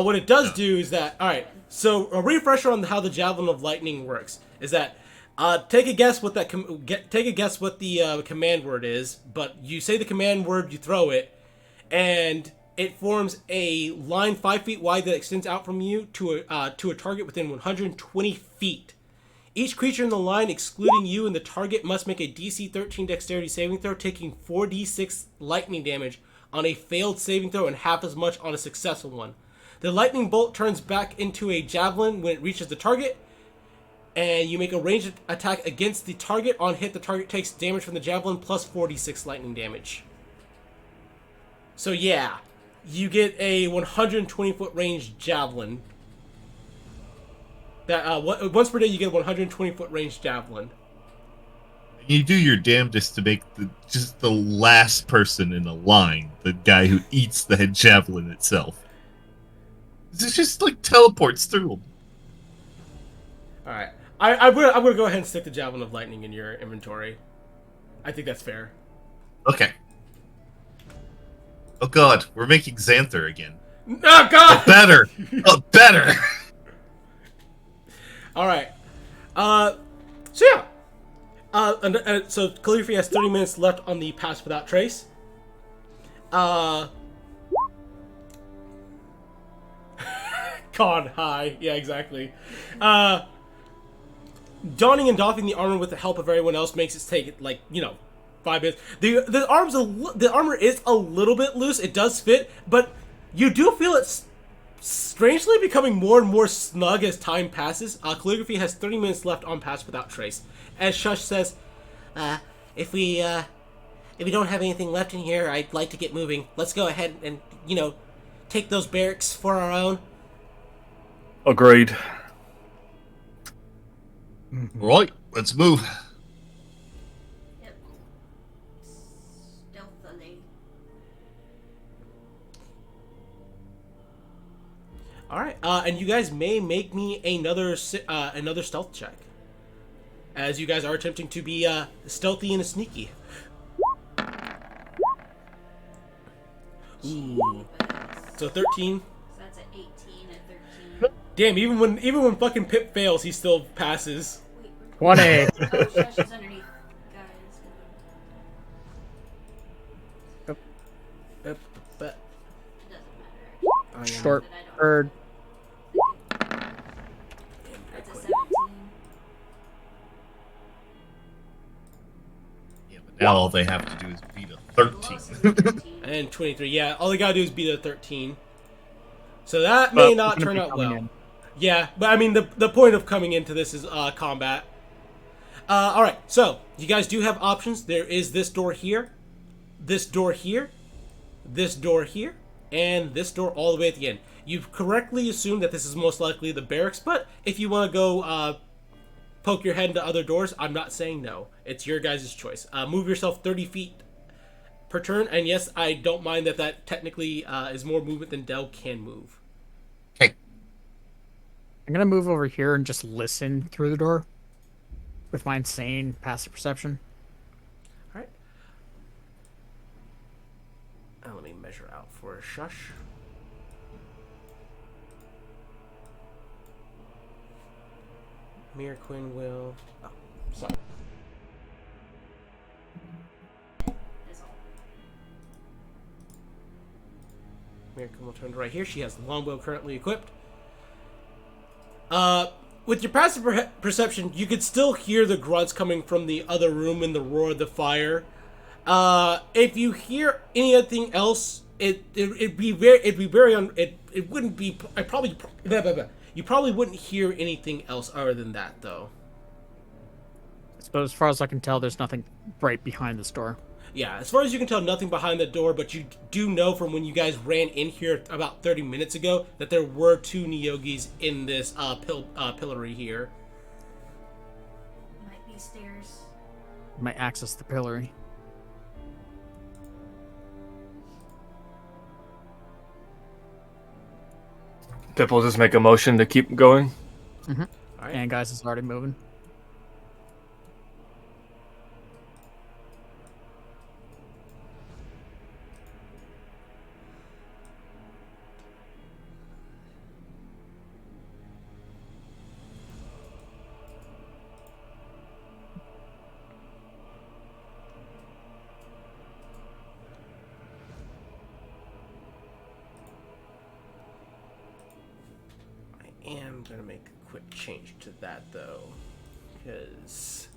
[SPEAKER 1] What it does do is that, all right. So a refresher on how the javelin of lightning works is that take a guess what that take a guess what the command word is. But you say the command word, you throw it, and it forms a line 5 feet wide that extends out from you to a target within 120 feet. Each creature in the line, excluding you and the target, must make a DC 13 Dexterity saving throw, taking 4d6 lightning damage on a failed saving throw and half as much on a successful one. The lightning bolt turns back into a javelin when it reaches the target, and you make a ranged attack against the target. On hit, the target takes damage from the javelin plus 4d6 lightning damage. So yeah, you get a 120-foot range javelin. That once per day you get a 120-foot range javelin.
[SPEAKER 4] You do your damnedest to make just the last person in the line the guy who eats the head javelin itself. It just like teleports through him.
[SPEAKER 1] All right, I'm gonna go ahead and stick the javelin of lightning in your inventory. I think that's fair.
[SPEAKER 4] Okay. Oh god, we're making Xanther again.
[SPEAKER 1] Oh god!
[SPEAKER 4] Better! Better!
[SPEAKER 1] All right. So yeah. So Ghelfi has 30 minutes left on the Pass Without Trace. God, hi. Yeah, exactly. Donning and doffing the armor with the help of everyone else makes it take, 5 minutes. The armor is a little bit loose. It does fit, but you do feel it's strangely becoming more and more snug as time passes. Calligraphy has 30 minutes left on Pass Without Trace. As Shush says, if we don't have anything left in here, I'd like to get moving. Let's go ahead and, take those barracks for our own.
[SPEAKER 2] Agreed.
[SPEAKER 4] Right, let's move.
[SPEAKER 6] Yep. Stealthily.
[SPEAKER 1] All right, and you guys may make me another stealth check, as you guys are attempting to be stealthy and sneaky. Ooh. So 13.
[SPEAKER 6] So that's an 18 and 13.
[SPEAKER 1] Damn, even when fucking Pip fails, he still passes.
[SPEAKER 6] Wait,
[SPEAKER 5] 20.
[SPEAKER 6] oh, Shush is underneath. Guys.
[SPEAKER 1] But
[SPEAKER 6] It doesn't matter.
[SPEAKER 1] I am-
[SPEAKER 5] Short
[SPEAKER 6] That I don't-
[SPEAKER 5] bird.
[SPEAKER 6] That's a 17.
[SPEAKER 4] Yeah, but now all they have to do is beat a 13.
[SPEAKER 6] Loss is 13.
[SPEAKER 1] And 23. Yeah, all they gotta do is beat a 13. So that may
[SPEAKER 5] But
[SPEAKER 1] not
[SPEAKER 5] we're gonna
[SPEAKER 1] turn
[SPEAKER 5] be
[SPEAKER 1] out
[SPEAKER 5] coming
[SPEAKER 1] well.
[SPEAKER 5] in.
[SPEAKER 1] Yeah, but I mean the point of coming into this is combat. All right, so you guys do have options. There is this door here, this door here, this door here, and this door all the way at the end. You've correctly assumed that this is most likely the barracks, but if you want to go poke your head into other doors, I'm not saying no. It's your guys' choice. Move yourself 30 feet per turn, and yes, I don't mind that technically is more movement than Del can move.
[SPEAKER 4] Okay.
[SPEAKER 5] I'm gonna move over here and just listen through the door with my insane passive perception.
[SPEAKER 1] All right. Let me measure out for a Shush. Mir Quinn will. Oh, sorry.
[SPEAKER 6] Is all.
[SPEAKER 1] Mir Quinn will turn to right here. She has the longbow currently equipped. With your passive perception, you could still hear the grunts coming from the other room and the roar of the fire. If you hear anything else, it wouldn't be. You probably wouldn't hear anything else other than that, though.
[SPEAKER 5] But as far as I can tell, there's nothing right behind this door.
[SPEAKER 1] Yeah, as far as you can tell, nothing behind the door, but you do know from when you guys ran in here about 30 minutes ago that there were 2 Niyogis in this pillory here.
[SPEAKER 6] Might be stairs.
[SPEAKER 5] Might access the pillory.
[SPEAKER 2] Pip will just make a motion to keep going.
[SPEAKER 1] All right.
[SPEAKER 5] And guys is already moving.
[SPEAKER 1] I am gonna make a quick change to that though, because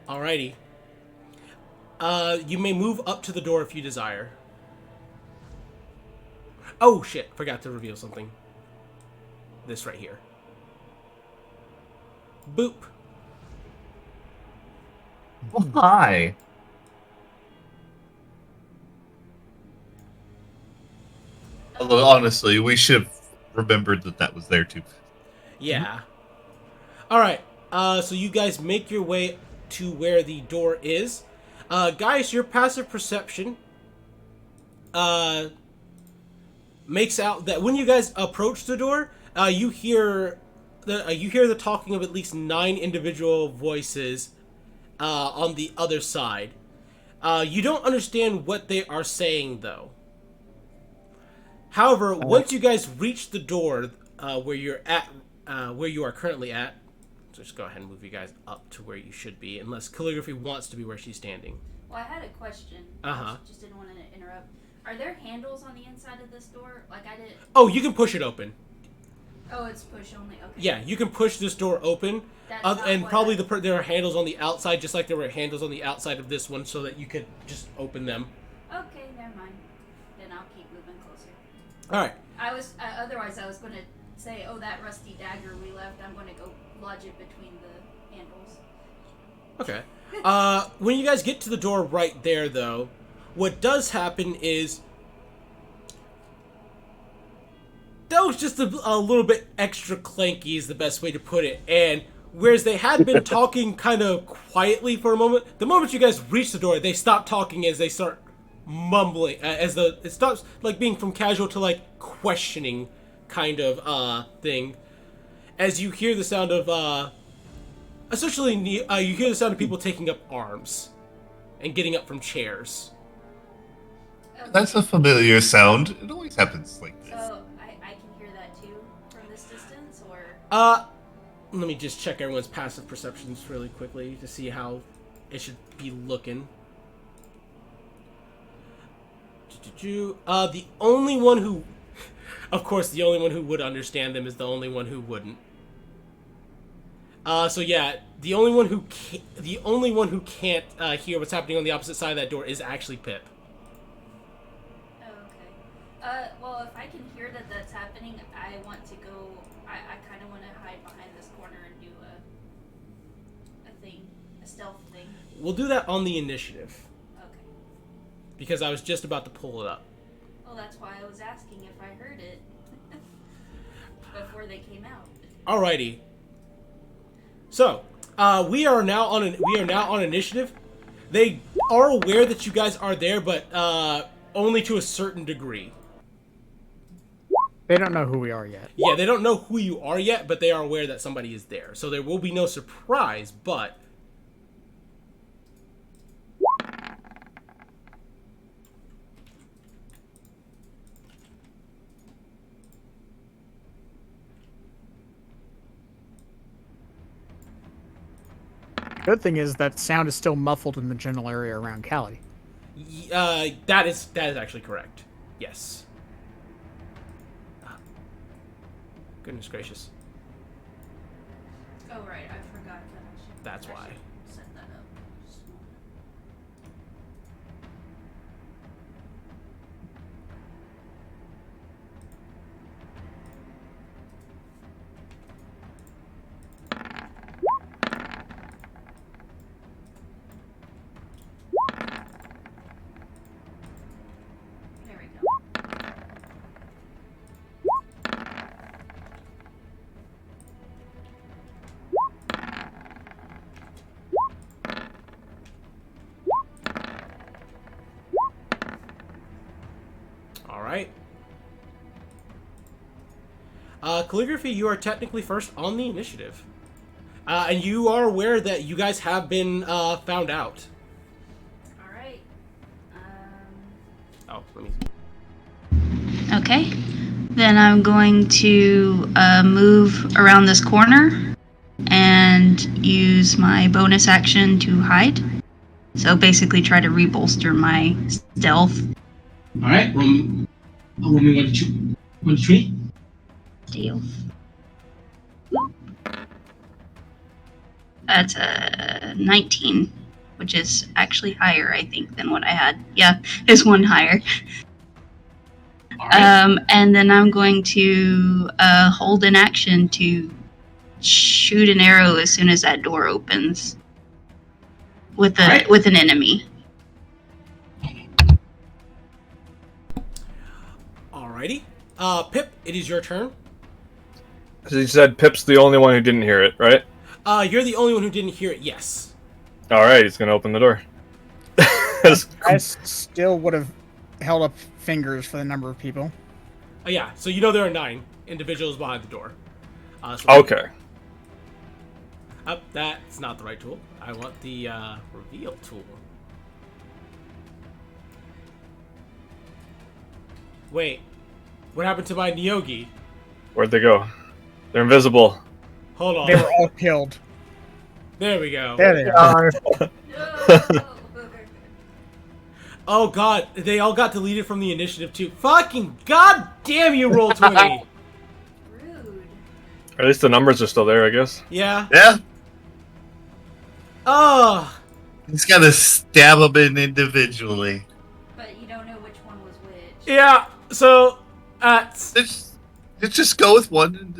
[SPEAKER 1] alrighty. You may move up to the door if you desire. Oh shit, forgot to reveal something. This right here. Boop.
[SPEAKER 4] Why? Although, honestly, we should have remembered that was there too.
[SPEAKER 1] Yeah. Alright, so you guys make your way to where the door is. Guys, your passive perception makes out that when you guys approach the door, you hear the talking of at least 9 individual voices on the other side. You don't understand what they are saying though. However, once you guys reach the door where you're at, where you are currently at, so just go ahead and move you guys up to where you should be, unless Calligraphy wants to be where she's standing.
[SPEAKER 6] Well, I had a question.
[SPEAKER 1] Uh-huh.
[SPEAKER 6] Just didn't want to interrupt. Are there handles on the inside of this door? Like I did.
[SPEAKER 1] Oh, you can push it open.
[SPEAKER 6] Oh, it's push only. Okay.
[SPEAKER 1] Yeah, you can push this door open,
[SPEAKER 6] That's not
[SPEAKER 1] and
[SPEAKER 6] what
[SPEAKER 1] probably
[SPEAKER 6] I-
[SPEAKER 1] there are handles on the outside, just like there were handles on the outside of this one, so that you could just open them.
[SPEAKER 6] Okay, never mind. Then I'll keep moving closer.
[SPEAKER 1] All right.
[SPEAKER 6] I was otherwise I was going to say, oh, that rusty dagger we left. I'm going to go lodge it between the handles.
[SPEAKER 1] Okay. When you guys get to the door right there, though, what does happen is that was just a little bit extra clanky is the best way to put it. And whereas they had been talking kind of quietly for a moment, the moment you guys reach the door, they stop talking as they start mumbling, it stops like being from casual to like questioning kind of thing. As you hear the sound of essentially you hear the sound of people taking up arms and getting up from chairs.
[SPEAKER 6] Okay.
[SPEAKER 4] That's a familiar sound. It always happens like this.
[SPEAKER 6] So I can hear that too from this distance, or
[SPEAKER 1] Let me just check everyone's passive perceptions really quickly to see how it should be looking. The only one who, of course, the only one who would understand them is the only one who wouldn't. So yeah, the only one who can't hear what's happening on the opposite side of that door is actually Pip.
[SPEAKER 6] oh, okay. Well, if I can hear that that's happening, I want to go. I kind of want to hide behind this corner and do a stealth thing.
[SPEAKER 1] We'll do that on the initiative
[SPEAKER 6] Okay.
[SPEAKER 1] because I was just about to pull it up.
[SPEAKER 6] Well, that's why I was asking if I heard it before they came out.
[SPEAKER 1] Alrighty. So, we are now on initiative. They are aware that you guys are there, but only to a certain degree.
[SPEAKER 5] They don't know who we are yet.
[SPEAKER 1] Yeah, they don't know who you are yet, but they are aware that somebody is there. So there will be no surprise, but
[SPEAKER 5] Good thing is that sound is still muffled in the general area around Callie.
[SPEAKER 1] that is actually correct. Yes. Goodness gracious.
[SPEAKER 6] Oh right, I forgot that.
[SPEAKER 1] That's
[SPEAKER 6] I
[SPEAKER 1] why.
[SPEAKER 6] should set that up. Just a moment.
[SPEAKER 1] Calligraphy, you are technically first on the initiative. And you are aware that you guys have been found out.
[SPEAKER 6] Alright.
[SPEAKER 1] Oh, let me...
[SPEAKER 3] Okay. Then I'm going to move around this corner and use my bonus action to hide. So basically try to rebolster my stealth.
[SPEAKER 7] Alright, roll me 1d20.
[SPEAKER 3] Stealth. That's a 19, which is actually higher, I think, than what I had. Yeah, it's one higher.
[SPEAKER 7] Alright.
[SPEAKER 3] And then I'm going to hold an action to shoot an arrow as soon as that door opens with
[SPEAKER 7] Alright.
[SPEAKER 3] with an enemy.
[SPEAKER 1] Alrighty. Pip, it is your turn.
[SPEAKER 2] As you said, Pip's the only one who didn't hear it, right?
[SPEAKER 1] You're the only one who didn't hear it, yes.
[SPEAKER 2] Alright, he's gonna open the door.
[SPEAKER 5] I still would have held up fingers for the number of people.
[SPEAKER 1] Yeah, so you know there are 9 individuals behind the door.
[SPEAKER 2] Okay.
[SPEAKER 1] That's not the right tool. I want the reveal tool. Wait, what happened to my Nyogi?
[SPEAKER 2] Where'd they go? They're invisible.
[SPEAKER 1] Hold on.
[SPEAKER 5] They were all killed.
[SPEAKER 1] There we go.
[SPEAKER 5] There they are.
[SPEAKER 6] No!
[SPEAKER 1] Oh god, they all got deleted from the initiative too. Fucking god damn you, roll 20.
[SPEAKER 6] Rude.
[SPEAKER 2] At least the numbers are still there, I guess.
[SPEAKER 1] Yeah.
[SPEAKER 4] Yeah,
[SPEAKER 1] Oh.
[SPEAKER 4] he's gotta stab them in individually.
[SPEAKER 6] But you don't know which one was which.
[SPEAKER 1] Yeah. So,
[SPEAKER 4] Let's just go with one, and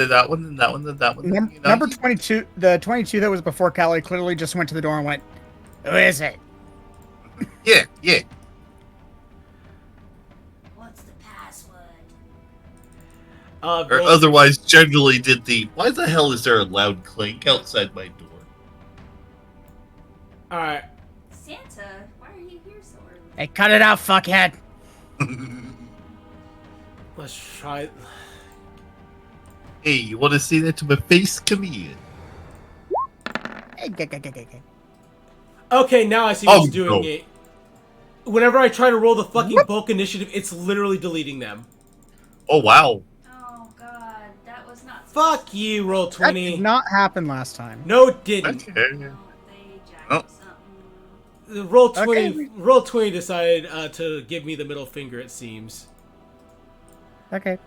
[SPEAKER 4] that one, and that one, and that one. You know?
[SPEAKER 5] Number 22, the 22 that was before Callie clearly just went to the door and went, "Who is it?"
[SPEAKER 4] Yeah, yeah.
[SPEAKER 6] What's the password?
[SPEAKER 4] Or
[SPEAKER 1] roll-
[SPEAKER 4] otherwise, generally did the. Why the hell is there a loud clink outside my door?
[SPEAKER 1] all right.
[SPEAKER 6] Santa, why are you here so early?
[SPEAKER 5] Hey, cut it out, fuckhead.
[SPEAKER 1] Let's try.
[SPEAKER 4] Hey, you want to see that to my face? Come here.
[SPEAKER 1] Okay, now I see what's
[SPEAKER 4] Oh,
[SPEAKER 1] doing
[SPEAKER 4] no.
[SPEAKER 1] it. Whenever I try to roll the fucking bulk initiative, it's literally deleting them.
[SPEAKER 4] Oh wow.
[SPEAKER 6] Oh god, that was not.
[SPEAKER 1] Fuck you, roll
[SPEAKER 5] That
[SPEAKER 1] 20.
[SPEAKER 5] did not happen last time.
[SPEAKER 1] No, it didn't.
[SPEAKER 4] Okay.
[SPEAKER 6] No, they jacked
[SPEAKER 4] Oh.
[SPEAKER 6] up something.
[SPEAKER 1] The roll 20.
[SPEAKER 5] Okay.
[SPEAKER 1] Roll 20 decided to give me the middle finger. It seems.
[SPEAKER 5] Okay.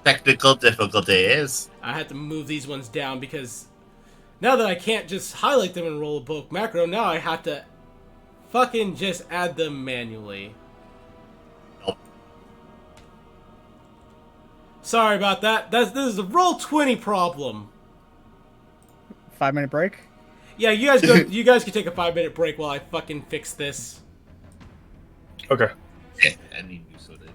[SPEAKER 4] Technical difficulties.
[SPEAKER 1] I had to move these ones down because now that I can't just highlight them and roll a bulk macro, now I have to fucking just add them manually.
[SPEAKER 4] Nope.
[SPEAKER 1] Sorry about that. This is a roll 20 problem.
[SPEAKER 5] 5-minute break.
[SPEAKER 1] Yeah, you guys go. You guys can take a 5-minute break while I fucking fix this.
[SPEAKER 2] Okay.
[SPEAKER 4] Yeah, I need new soda.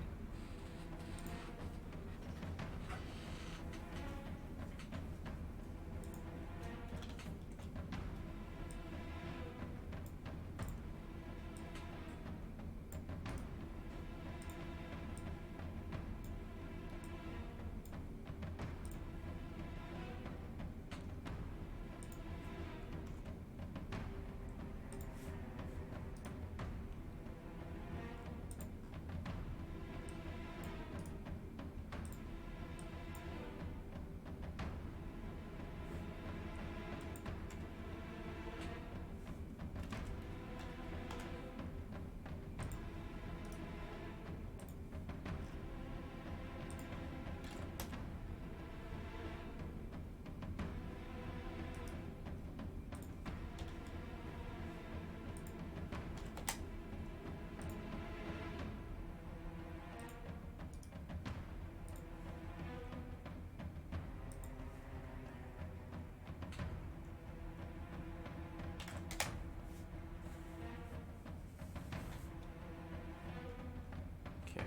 [SPEAKER 1] Okay.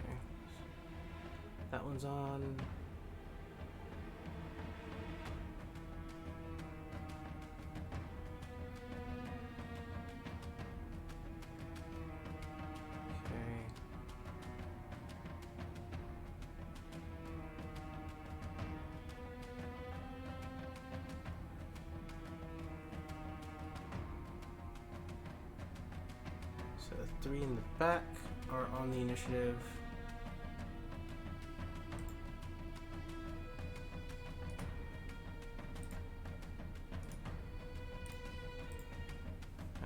[SPEAKER 1] That one's on. Okay. 3 in the back are on the initiative.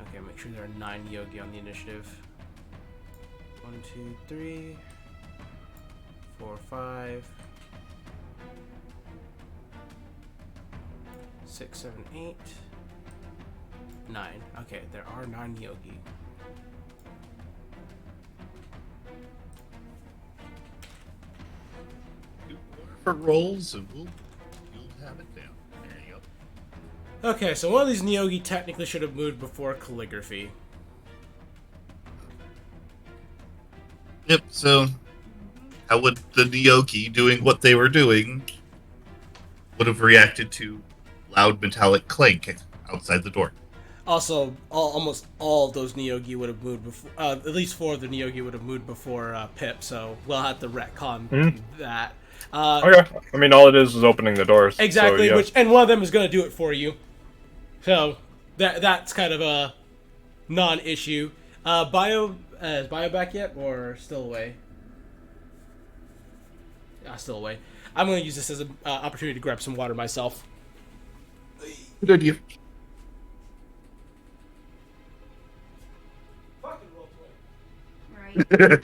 [SPEAKER 1] Okay, make sure there are 9 Yogi on the initiative. 1, 2, 3, 4, 5, 6, 7, 8, 9. Okay, there are 9 Yogi.
[SPEAKER 4] For rolls, and you'll have it down. There you go.
[SPEAKER 1] Okay, so one of these Neogi technically should have moved before calligraphy.
[SPEAKER 4] Yep. So, how would the Nyoki doing what they were doing would have reacted to loud metallic clank outside the door?
[SPEAKER 1] Also, almost all of those Neogi would have moved before. At least 4 of the Neogi would have moved before Pip. So we'll have to retcon that.
[SPEAKER 2] Okay. I mean, all it is opening the doors.
[SPEAKER 1] Exactly.
[SPEAKER 2] So, yeah.
[SPEAKER 1] And one of them is going to do it for you. So that's kind of a non-issue. Is Bio back yet, or still away? Yeah, still away. I'm going to use this as an opportunity to grab some water myself.
[SPEAKER 4] Good idea.
[SPEAKER 1] Fucking roll 20.
[SPEAKER 6] Right.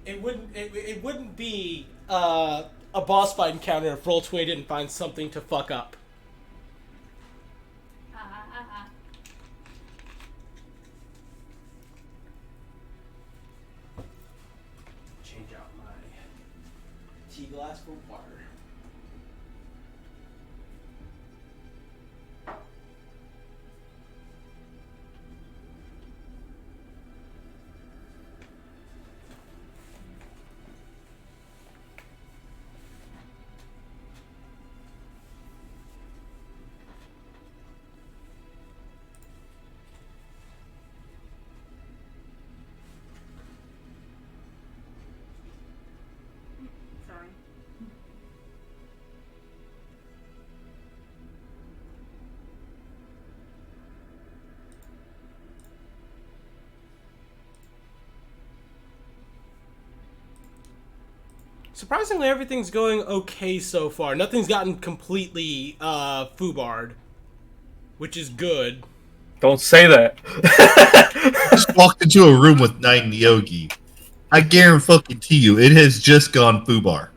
[SPEAKER 1] It wouldn't be a boss fight encounter if Roll20 didn't find something to fuck up.
[SPEAKER 6] Ha ha ha ha.
[SPEAKER 1] Change out my tea glass for water.
[SPEAKER 6] Sorry.
[SPEAKER 1] Surprisingly, everything's going okay so far. Nothing's gotten completely foobarred, which is good.
[SPEAKER 2] Don't say that.
[SPEAKER 4] Just walked into a room with 9 Nyogi. I guarantee you, it has just gone foobar.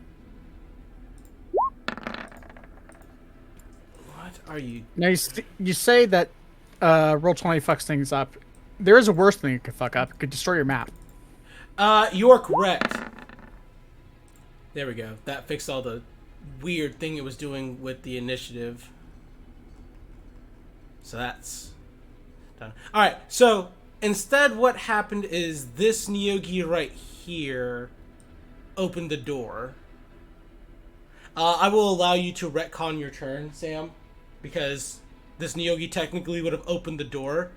[SPEAKER 1] What are you?
[SPEAKER 5] Now you say that Roll20 fucks things up. There is a worse thing it could fuck up. It could destroy your map.
[SPEAKER 1] You are correct. There we go. That fixed all the weird thing it was doing with the initiative. So that's done. Alright, so instead what happened is this Neogi right here opened the door. I will allow you to retcon your turn, Sam, because this Neogi technically would have opened the door.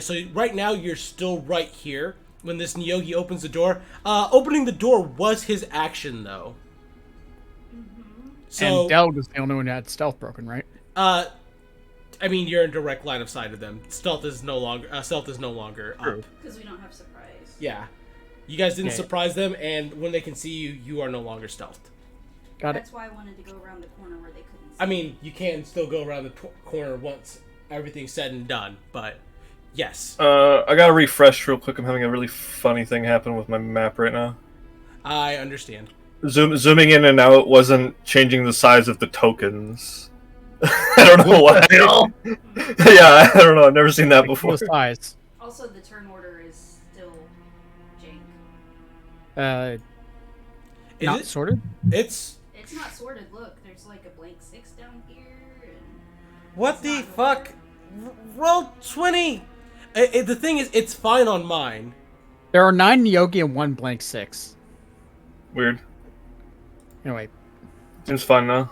[SPEAKER 1] So right now you're still right here. When this Neogi opens the door. Opening the door was his action, though. So,
[SPEAKER 5] And Delg was the only one who had stealth broken, right?
[SPEAKER 1] I mean, you're in direct line of sight of them. Stealth is no longer up.
[SPEAKER 6] Because we don't have surprise.
[SPEAKER 1] Yeah. You guys didn't
[SPEAKER 5] Yeah.
[SPEAKER 1] surprise them, and when they can see you, you are no longer stealthed.
[SPEAKER 5] Got it.
[SPEAKER 6] That's why I wanted to go around the corner where they couldn't see.
[SPEAKER 1] I mean, you can still go around the corner once everything's said and done, but yes.
[SPEAKER 2] I gotta refresh real quick. I'm having a really funny thing happen with my map right now.
[SPEAKER 1] I understand.
[SPEAKER 2] Zooming in and out wasn't changing the size of the tokens. I don't know why. Yeah, I don't know. I've never seen that before.
[SPEAKER 5] Cool size.
[SPEAKER 6] Also, the turn order is still jank.
[SPEAKER 1] Is
[SPEAKER 5] Not
[SPEAKER 1] it?
[SPEAKER 5] sorted.
[SPEAKER 1] It's
[SPEAKER 6] It's not sorted. Look, there's like a blank 6 down here. And
[SPEAKER 1] what
[SPEAKER 6] it's
[SPEAKER 1] the
[SPEAKER 6] not
[SPEAKER 1] fuck?
[SPEAKER 6] ordered.
[SPEAKER 1] Roll 20. The thing is, it's fine on mine.
[SPEAKER 5] There are 9 Neogi and 1 blank 6.
[SPEAKER 2] Weird.
[SPEAKER 5] Anyway,
[SPEAKER 2] Seems fun now.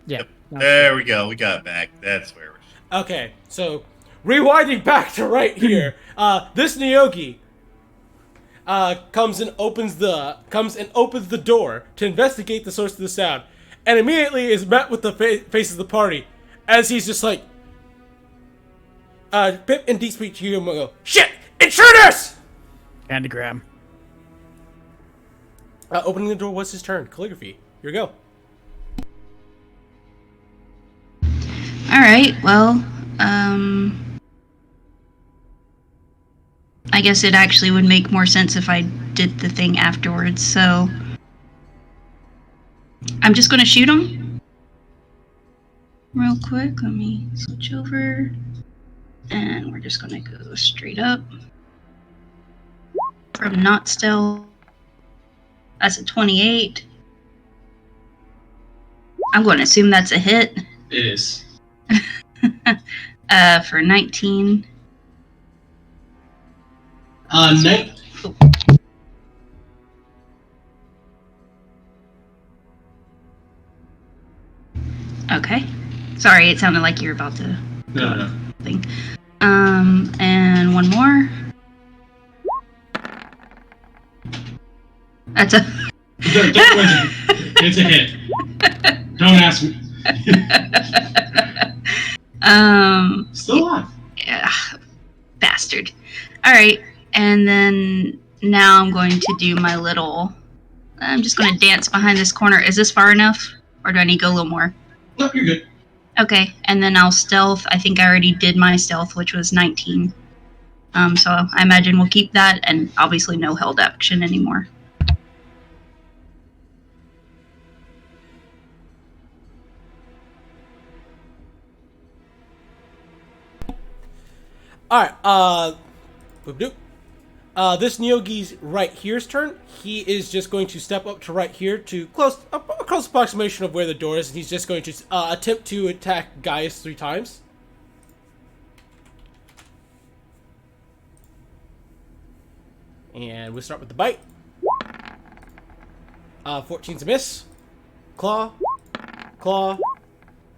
[SPEAKER 5] yeah. No,
[SPEAKER 4] There we go. We got it back. That's where we're...
[SPEAKER 1] Okay, so rewinding back to right here. This Neogi. comes and opens the door to investigate the source of the sound, and immediately is met with the face of the party, as he's just like, Pip and Deep Speech you go, shit, intruders!
[SPEAKER 5] Candygram.
[SPEAKER 1] Opening the door was his turn. Calligraphy, here we go.
[SPEAKER 3] All right. Well, I guess it actually would make more sense if I did the thing afterwards. So I'm just gonna shoot him real quick. Let me switch over, and we're just gonna go straight up from not stealth. That's a 28. I'm going to assume that's a hit.
[SPEAKER 7] It is.
[SPEAKER 3] For 19.
[SPEAKER 7] Nope.
[SPEAKER 3] Okay. Sorry, it sounded like you were about to.
[SPEAKER 7] No.
[SPEAKER 3] Thing. And one more. That's a.
[SPEAKER 7] Don't question. It's a hit. Don't ask me. Still alive.
[SPEAKER 3] Yeah, bastard. All right, and then now I'm going to do my little. I'm just going to dance behind this corner. Is this far enough, or do I need to go a little more?
[SPEAKER 7] No, you're good.
[SPEAKER 3] Okay, and then I'll stealth. I think I already did my stealth, which was 19. So I imagine we'll keep that, and obviously no held action anymore.
[SPEAKER 1] Alright, this Nyogi's right here's turn. He is just going to step up to right here to a close approximation of where the door is, and he's just going to attempt to attack Gaius 3 times. And we'll start with the bite. 14's a miss. Claw.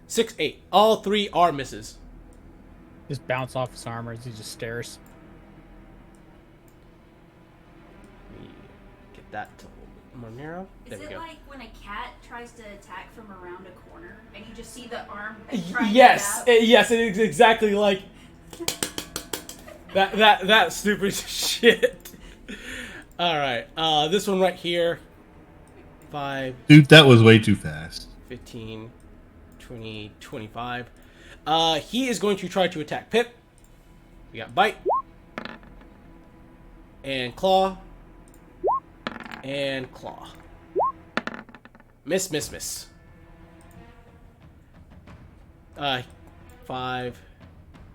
[SPEAKER 1] 6, 8. All 3 are misses.
[SPEAKER 5] Just bounce off his armor as he just stares.
[SPEAKER 1] Get that to a little bit more narrow. There
[SPEAKER 6] Is
[SPEAKER 1] we
[SPEAKER 6] it
[SPEAKER 1] go.
[SPEAKER 6] like when a cat tries to attack from around a corner and you just see the arm
[SPEAKER 1] Yes, yes, it is exactly like that stupid shit. All right, this one right here. 5,
[SPEAKER 4] Dude, that was way too fast.
[SPEAKER 1] 15, 20, 25. He is going to try to attack Pip. We got bite. And claw. And claw. Miss. 5,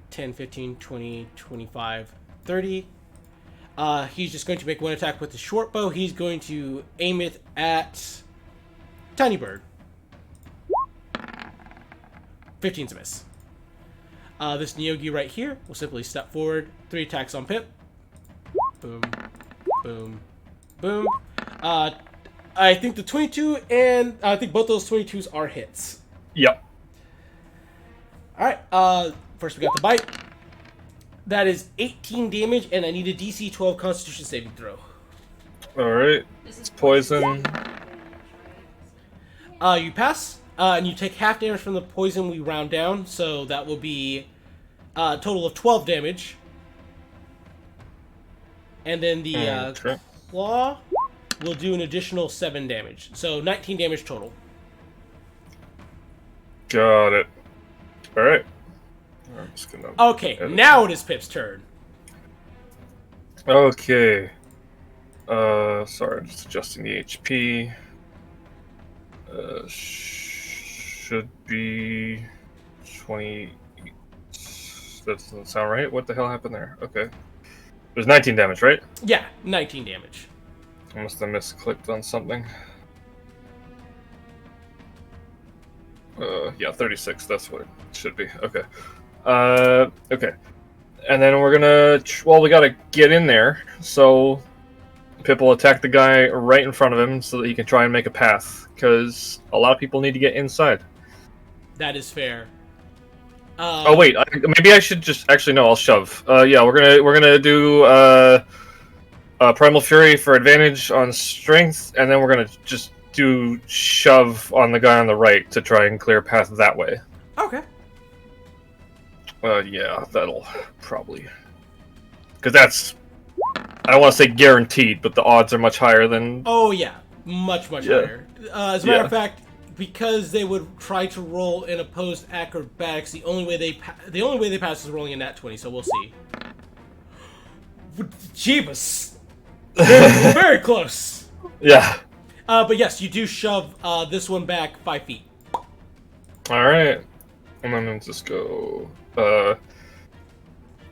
[SPEAKER 1] 10, 15, 20, 25, 30. He's just going to make one attack with the short bow. He's going to aim it at Tiny Bird. 15's a miss. This Nyogi right here will simply step forward. 3 attacks on Pip. Boom. Boom. Boom. I think the 22 and I think both those 22s are hits.
[SPEAKER 2] Yep.
[SPEAKER 1] Alright, first we got the bite. That is 18 damage, and I need a DC 12 Constitution saving throw.
[SPEAKER 2] Alright.
[SPEAKER 6] This is
[SPEAKER 2] Poison.
[SPEAKER 1] You pass, and you take half damage from the poison we round down, so that will be a total of 12 damage. And then the
[SPEAKER 2] Okay.
[SPEAKER 1] claw will do an additional 7 damage. So 19 damage total.
[SPEAKER 2] Got it. Alright. I'm just gonna...
[SPEAKER 1] Okay, now it is Pip's turn.
[SPEAKER 2] Okay. Sorry, I'm just adjusting the HP. Should be 20. That doesn't sound right. What the hell happened there? Okay. There's 19 damage, right?
[SPEAKER 1] Yeah, 19 damage.
[SPEAKER 2] I must have misclicked on something. Yeah, 36. That's what it should be. Okay. Okay. And then we're gonna... Well, we gotta get in there, so... Pip will attack the guy right in front of him so that he can try and make a path, because a lot of people need to get inside.
[SPEAKER 1] That is fair.
[SPEAKER 2] Oh wait, maybe I should just... Actually, no, I'll shove. Yeah, we're gonna do... Primal Fury for advantage on strength, and then we're gonna just do shove on the guy on the right to try and clear a path that way.
[SPEAKER 1] Okay.
[SPEAKER 2] Yeah, that'll probably... Because that's... I don't want to say guaranteed, but the odds are much higher than...
[SPEAKER 1] Oh, yeah. Much
[SPEAKER 2] Yeah.
[SPEAKER 1] higher. As a matter of fact, because they would try to roll in opposed acrobatics, the only way they pass is rolling a nat 20, so we'll see. Jeebus! Very, very close.
[SPEAKER 2] Yeah.
[SPEAKER 1] But yes, you do shove this one back 5 feet.
[SPEAKER 2] Alright. And then let's just go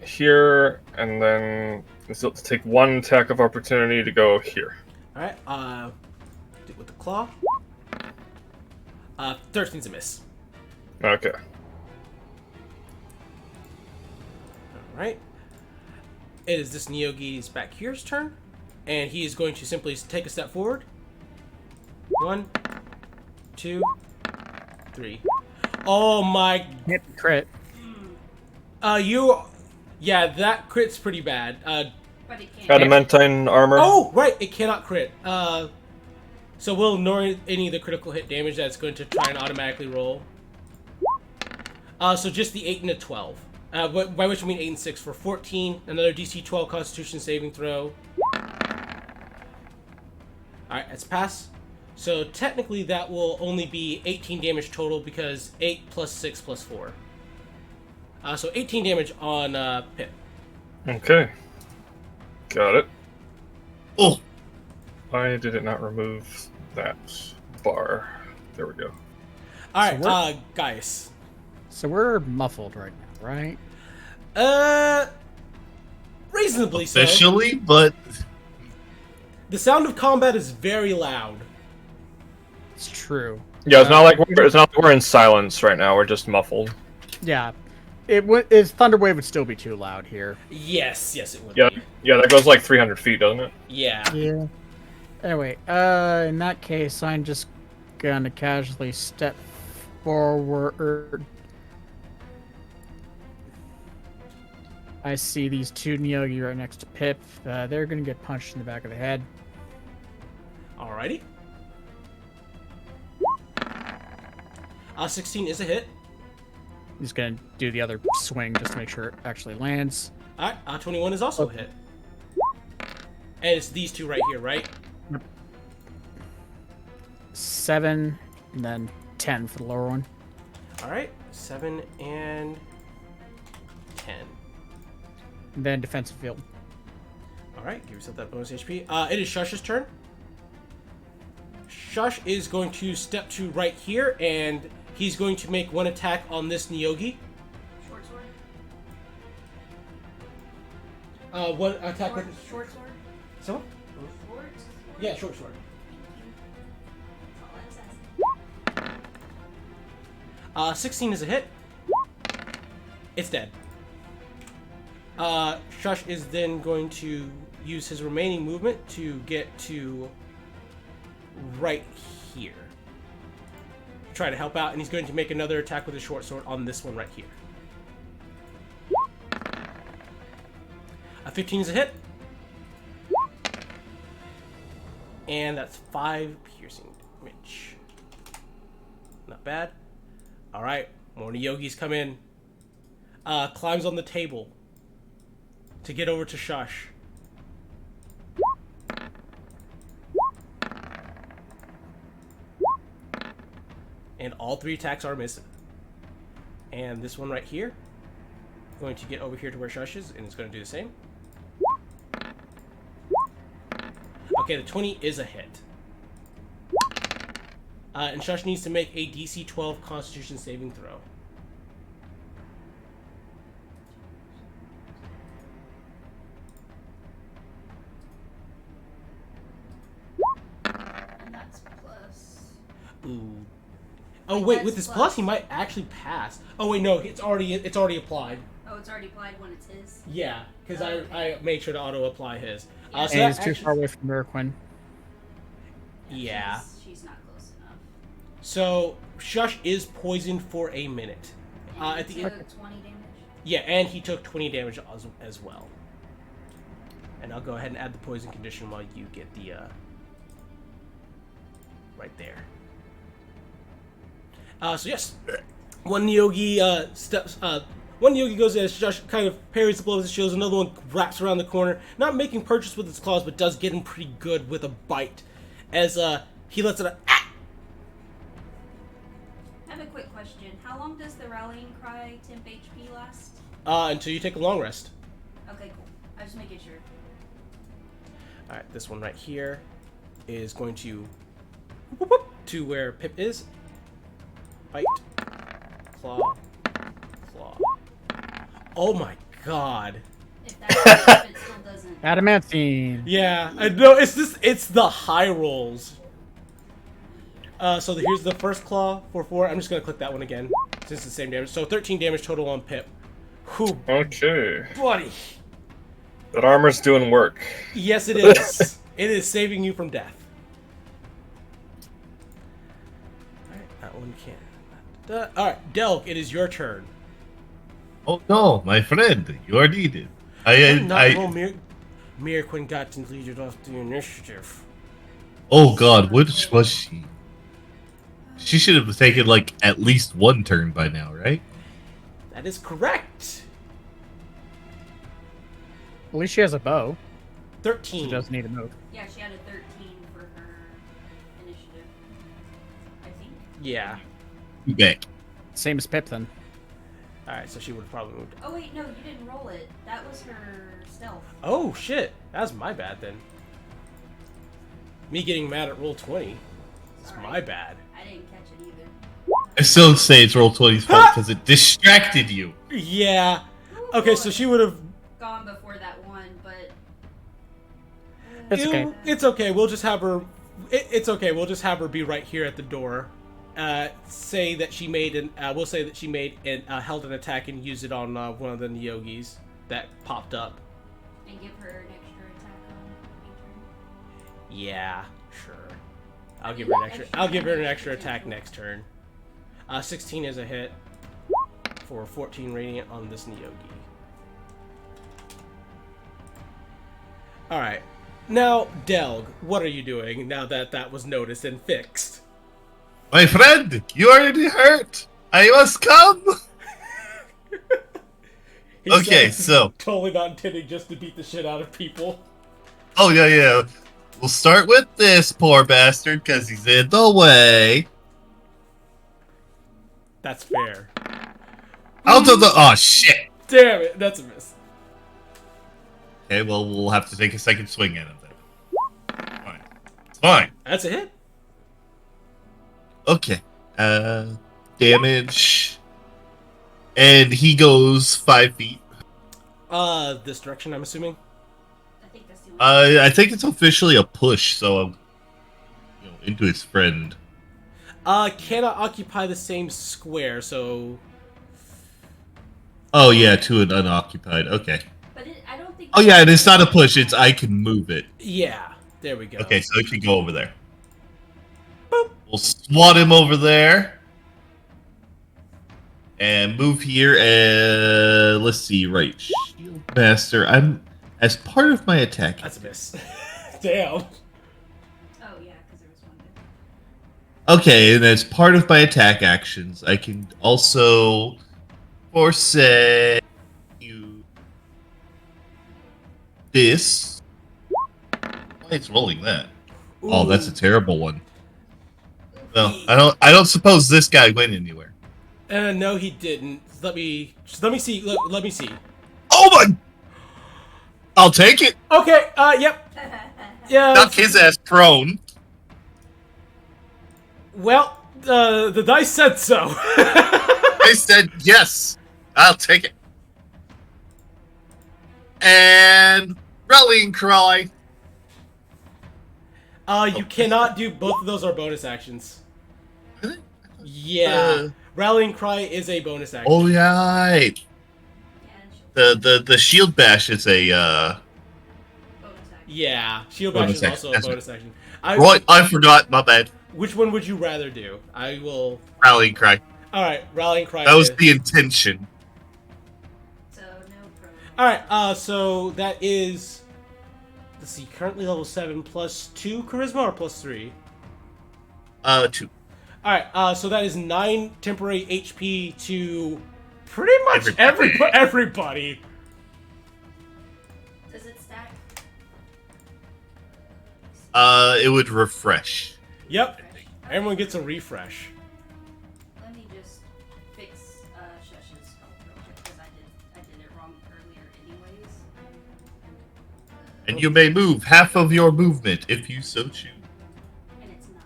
[SPEAKER 2] here, and then let's take one attack of opportunity to go here.
[SPEAKER 1] Alright, do it with the claw. 13's a miss.
[SPEAKER 2] Okay.
[SPEAKER 1] Alright. It is this Neogi's back here's turn, and he is going to simply take a step forward. 1, 2, 3. Oh my...
[SPEAKER 5] Hit crit.
[SPEAKER 1] Yeah, that crit's pretty bad.
[SPEAKER 6] But it can't.
[SPEAKER 2] Adamantine armor.
[SPEAKER 1] Oh, right, it cannot crit. So we'll ignore any of the critical hit damage that's going to try and automatically roll. So just the 8 and a 12. By which I mean 8 and 6 for 14. Another DC 12 Constitution saving throw. Alright, that's pass. So technically that will only be 18 damage total because 8 plus 6 plus 4. So 18 damage on Pip.
[SPEAKER 2] Okay. Got it.
[SPEAKER 4] Oh,
[SPEAKER 2] Why did it not remove that bar? There we go.
[SPEAKER 1] Alright,
[SPEAKER 5] So
[SPEAKER 1] Gaius.
[SPEAKER 5] So we're muffled right now, right?
[SPEAKER 1] Reasonably so.
[SPEAKER 4] officially, but
[SPEAKER 1] The sound of combat is very loud.
[SPEAKER 5] It's true.
[SPEAKER 2] Yeah, it's not like we're in silence right now. We're just muffled.
[SPEAKER 5] Yeah. Thunderwave would still be too loud here.
[SPEAKER 1] Yes, it would
[SPEAKER 2] Yeah,
[SPEAKER 1] be.
[SPEAKER 2] yeah, that goes like 300 feet, doesn't it?
[SPEAKER 1] Yeah.
[SPEAKER 5] Yeah. Anyway, in that case, I'm just gonna casually step forward. I see these two Neogi right next to Pip. They're gonna get punched in the back of the head.
[SPEAKER 1] Alrighty. 16 is a hit.
[SPEAKER 5] He's gonna do the other swing just to make sure it actually lands.
[SPEAKER 1] Alright, 21 is also a hit. And it's these two right here, right?
[SPEAKER 5] 7, and then 10 for the lower one.
[SPEAKER 1] Alright, 7 and 10.
[SPEAKER 5] And then defensive field.
[SPEAKER 1] Alright, give yourself that bonus HP. It is Shush's turn. Shush is going to step to right here, and he's going to make one attack on this Neogi.
[SPEAKER 6] Short sword.
[SPEAKER 1] One attack with...
[SPEAKER 6] Short sword.
[SPEAKER 1] Someone?
[SPEAKER 6] Short.
[SPEAKER 1] Yeah, short sword.
[SPEAKER 6] That's all I was asking.
[SPEAKER 1] 16 is a hit. It's dead. Shush is then going to use his remaining movement to get to right here. Try to help out, and he's going to make another attack with his short sword on this one right here. 15 is a hit. And that's 5 piercing damage. Not bad. Alright, more Yogis come in. Climbs on the table to get over to Shush. And all 3 attacks are missing. And this one right here, going to get over here to where Shush is, and it's going to do the same. Okay, the 20 is a hit. And Shush needs to make a DC 12 Constitution saving throw.
[SPEAKER 6] And that's plus.
[SPEAKER 1] Ooh. Oh
[SPEAKER 6] Wait,
[SPEAKER 1] wait,
[SPEAKER 6] that's
[SPEAKER 1] with this
[SPEAKER 6] plus.
[SPEAKER 1] plus he might actually pass. Oh wait, no, it's already applied.
[SPEAKER 6] Oh, it's already applied when it's his.
[SPEAKER 1] Yeah, because I made sure to auto apply his. So
[SPEAKER 5] And
[SPEAKER 1] that
[SPEAKER 5] he's too
[SPEAKER 1] actually-
[SPEAKER 5] far away from Miraquin.
[SPEAKER 1] Yeah.
[SPEAKER 6] She's not close enough.
[SPEAKER 1] So Shush is poisoned for a minute.
[SPEAKER 6] And
[SPEAKER 1] At
[SPEAKER 6] he
[SPEAKER 1] the
[SPEAKER 6] took
[SPEAKER 1] end,
[SPEAKER 6] 20 damage.
[SPEAKER 1] yeah, and he took 20 damage as well. And I'll go ahead and add the poison condition while you get the right there. So yes, one Yogi steps. One Yogi goes in, Josh kind of parries the blow with his shields. Another one wraps around the corner, not making purchase with its claws, but does get him pretty good with a bite. As he lets it.
[SPEAKER 6] I have a quick question. How long does the rallying cry temp HP last?
[SPEAKER 1] Until you take a long rest.
[SPEAKER 6] Okay, cool. I'm just making sure.
[SPEAKER 1] All right, this one right here is going to whoop, whoop, to where Pip is. Bite, claw, claw. Oh my god.
[SPEAKER 6] If that if it still doesn't.
[SPEAKER 5] Adamantine.
[SPEAKER 1] Yeah, I know. It's the high rolls. So here's the first claw for 4. I'm just gonna click that one again since it's the same damage. So 13 damage total on Pip. Whew,
[SPEAKER 2] Okay.
[SPEAKER 1] buddy.
[SPEAKER 2] That armor's doing work.
[SPEAKER 1] Yes, it is. It is saving you from death. Alright, that one can't. Alright, Delk, it is your turn.
[SPEAKER 4] Oh no, my friend, you are needed.
[SPEAKER 1] Mirquin got to lead it off the initiative.
[SPEAKER 4] Oh god, which was she? She should have taken like at least one turn by now, right?
[SPEAKER 1] That is correct.
[SPEAKER 5] At least she has a bow.
[SPEAKER 1] 13.
[SPEAKER 5] She doesn't need a move.
[SPEAKER 6] Yeah, she had a 13 for her initiative. I think.
[SPEAKER 1] Yeah.
[SPEAKER 4] Back.
[SPEAKER 5] Same as Pip then.
[SPEAKER 1] Alright, so she would have probably moved.
[SPEAKER 6] Oh wait, no, you didn't roll it. That was her stealth.
[SPEAKER 1] Oh shit, that's my bad then. Me getting mad at roll 20. It's
[SPEAKER 6] Sorry.
[SPEAKER 1] my bad.
[SPEAKER 6] I didn't catch it either.
[SPEAKER 4] I still say it's Roll20's fault because it distracted you.
[SPEAKER 1] Yeah. Okay, so she would have.
[SPEAKER 6] Gone before that one, but.
[SPEAKER 5] It's okay.
[SPEAKER 1] It's okay. We'll just have her. It's okay. We'll just have her be right here at the door. Say that she made an. We'll say that she made and held an attack and used it on one of the Yogis that popped up.
[SPEAKER 6] And give her an extra attack on your turn.
[SPEAKER 1] Yeah, sure. I'll give her an extra. I'll give her an extra attack next turn. 16 is a hit for 14 radiant on this Yogi. All right. Now, Delg, what are you doing now that that was noticed and fixed?
[SPEAKER 4] My friend, you are already hurt. I must come.
[SPEAKER 1] He
[SPEAKER 4] Okay,
[SPEAKER 1] says,
[SPEAKER 4] so.
[SPEAKER 1] totally not intending just to beat the shit out of people.
[SPEAKER 4] Oh, yeah. We'll start with this poor bastard because he's in the way.
[SPEAKER 1] That's fair.
[SPEAKER 4] Out of the. Oh, shit.
[SPEAKER 1] Damn it, that's a miss.
[SPEAKER 4] Okay, well, we'll have to take a second swing at him then. Fine. It's fine.
[SPEAKER 1] That's a hit.
[SPEAKER 4] Okay. Damage. And he goes 5 feet.
[SPEAKER 1] This direction, I'm assuming.
[SPEAKER 6] I think that's the only
[SPEAKER 4] I think it's officially a push, so into his friend.
[SPEAKER 1] Cannot occupy the same square, so.
[SPEAKER 4] Oh yeah, to an unoccupied. Okay.
[SPEAKER 6] But I don't think.
[SPEAKER 4] Oh yeah, and it's not a push. It's I can move it.
[SPEAKER 1] Yeah, there we go.
[SPEAKER 4] Okay, so it can go over there.
[SPEAKER 1] Boop.
[SPEAKER 4] We'll swat him over there. And move here, and let's see, right. Shield Master, I'm as part of my attack.
[SPEAKER 1] That's a miss. Damn.
[SPEAKER 6] Oh yeah, because there was one there.
[SPEAKER 4] Okay, and as part of my attack actions, I can also say you this. Why it's rolling that? Oh, that's a terrible one. Well, I don't suppose this guy went anywhere.
[SPEAKER 1] No, he didn't. Let me see. Let me see.
[SPEAKER 4] Oh my! I'll take it.
[SPEAKER 1] Okay. Yep. Yeah.
[SPEAKER 4] Knock his ass prone.
[SPEAKER 1] Well, the dice said so.
[SPEAKER 4] I said yes. I'll take it. And rallying cry.
[SPEAKER 1] You cannot do both of those are bonus actions.
[SPEAKER 4] Really?
[SPEAKER 1] Yeah. Rallying Cry is a bonus action.
[SPEAKER 4] Oh yeah.
[SPEAKER 6] Yeah, and she'll
[SPEAKER 4] The shield bash is a
[SPEAKER 6] bonus action.
[SPEAKER 1] Yeah. Shield Bash
[SPEAKER 4] Bonus
[SPEAKER 1] is
[SPEAKER 4] action,
[SPEAKER 1] also a
[SPEAKER 4] that's
[SPEAKER 1] bonus action.
[SPEAKER 4] right. I forgot. My bad.
[SPEAKER 1] Which one would you rather do? I will.
[SPEAKER 4] Rallying cry.
[SPEAKER 1] All right. Rallying Cry.
[SPEAKER 4] That was
[SPEAKER 1] is-
[SPEAKER 4] the intention.
[SPEAKER 6] So no pro.
[SPEAKER 1] All right. So that is let's see, currently level 7 plus 2 charisma or plus 3?
[SPEAKER 4] 2.
[SPEAKER 1] Alright, so that is 9 temporary HP to pretty much
[SPEAKER 4] Everybody.
[SPEAKER 1] everybody.
[SPEAKER 6] Does it stack?
[SPEAKER 4] It would refresh.
[SPEAKER 1] Yep, everyone gets a refresh.
[SPEAKER 6] Let me just fix Shush's health real quick because I did it wrong earlier anyways.
[SPEAKER 4] And you may move half of your movement if you so choose.
[SPEAKER 6] And it's 9?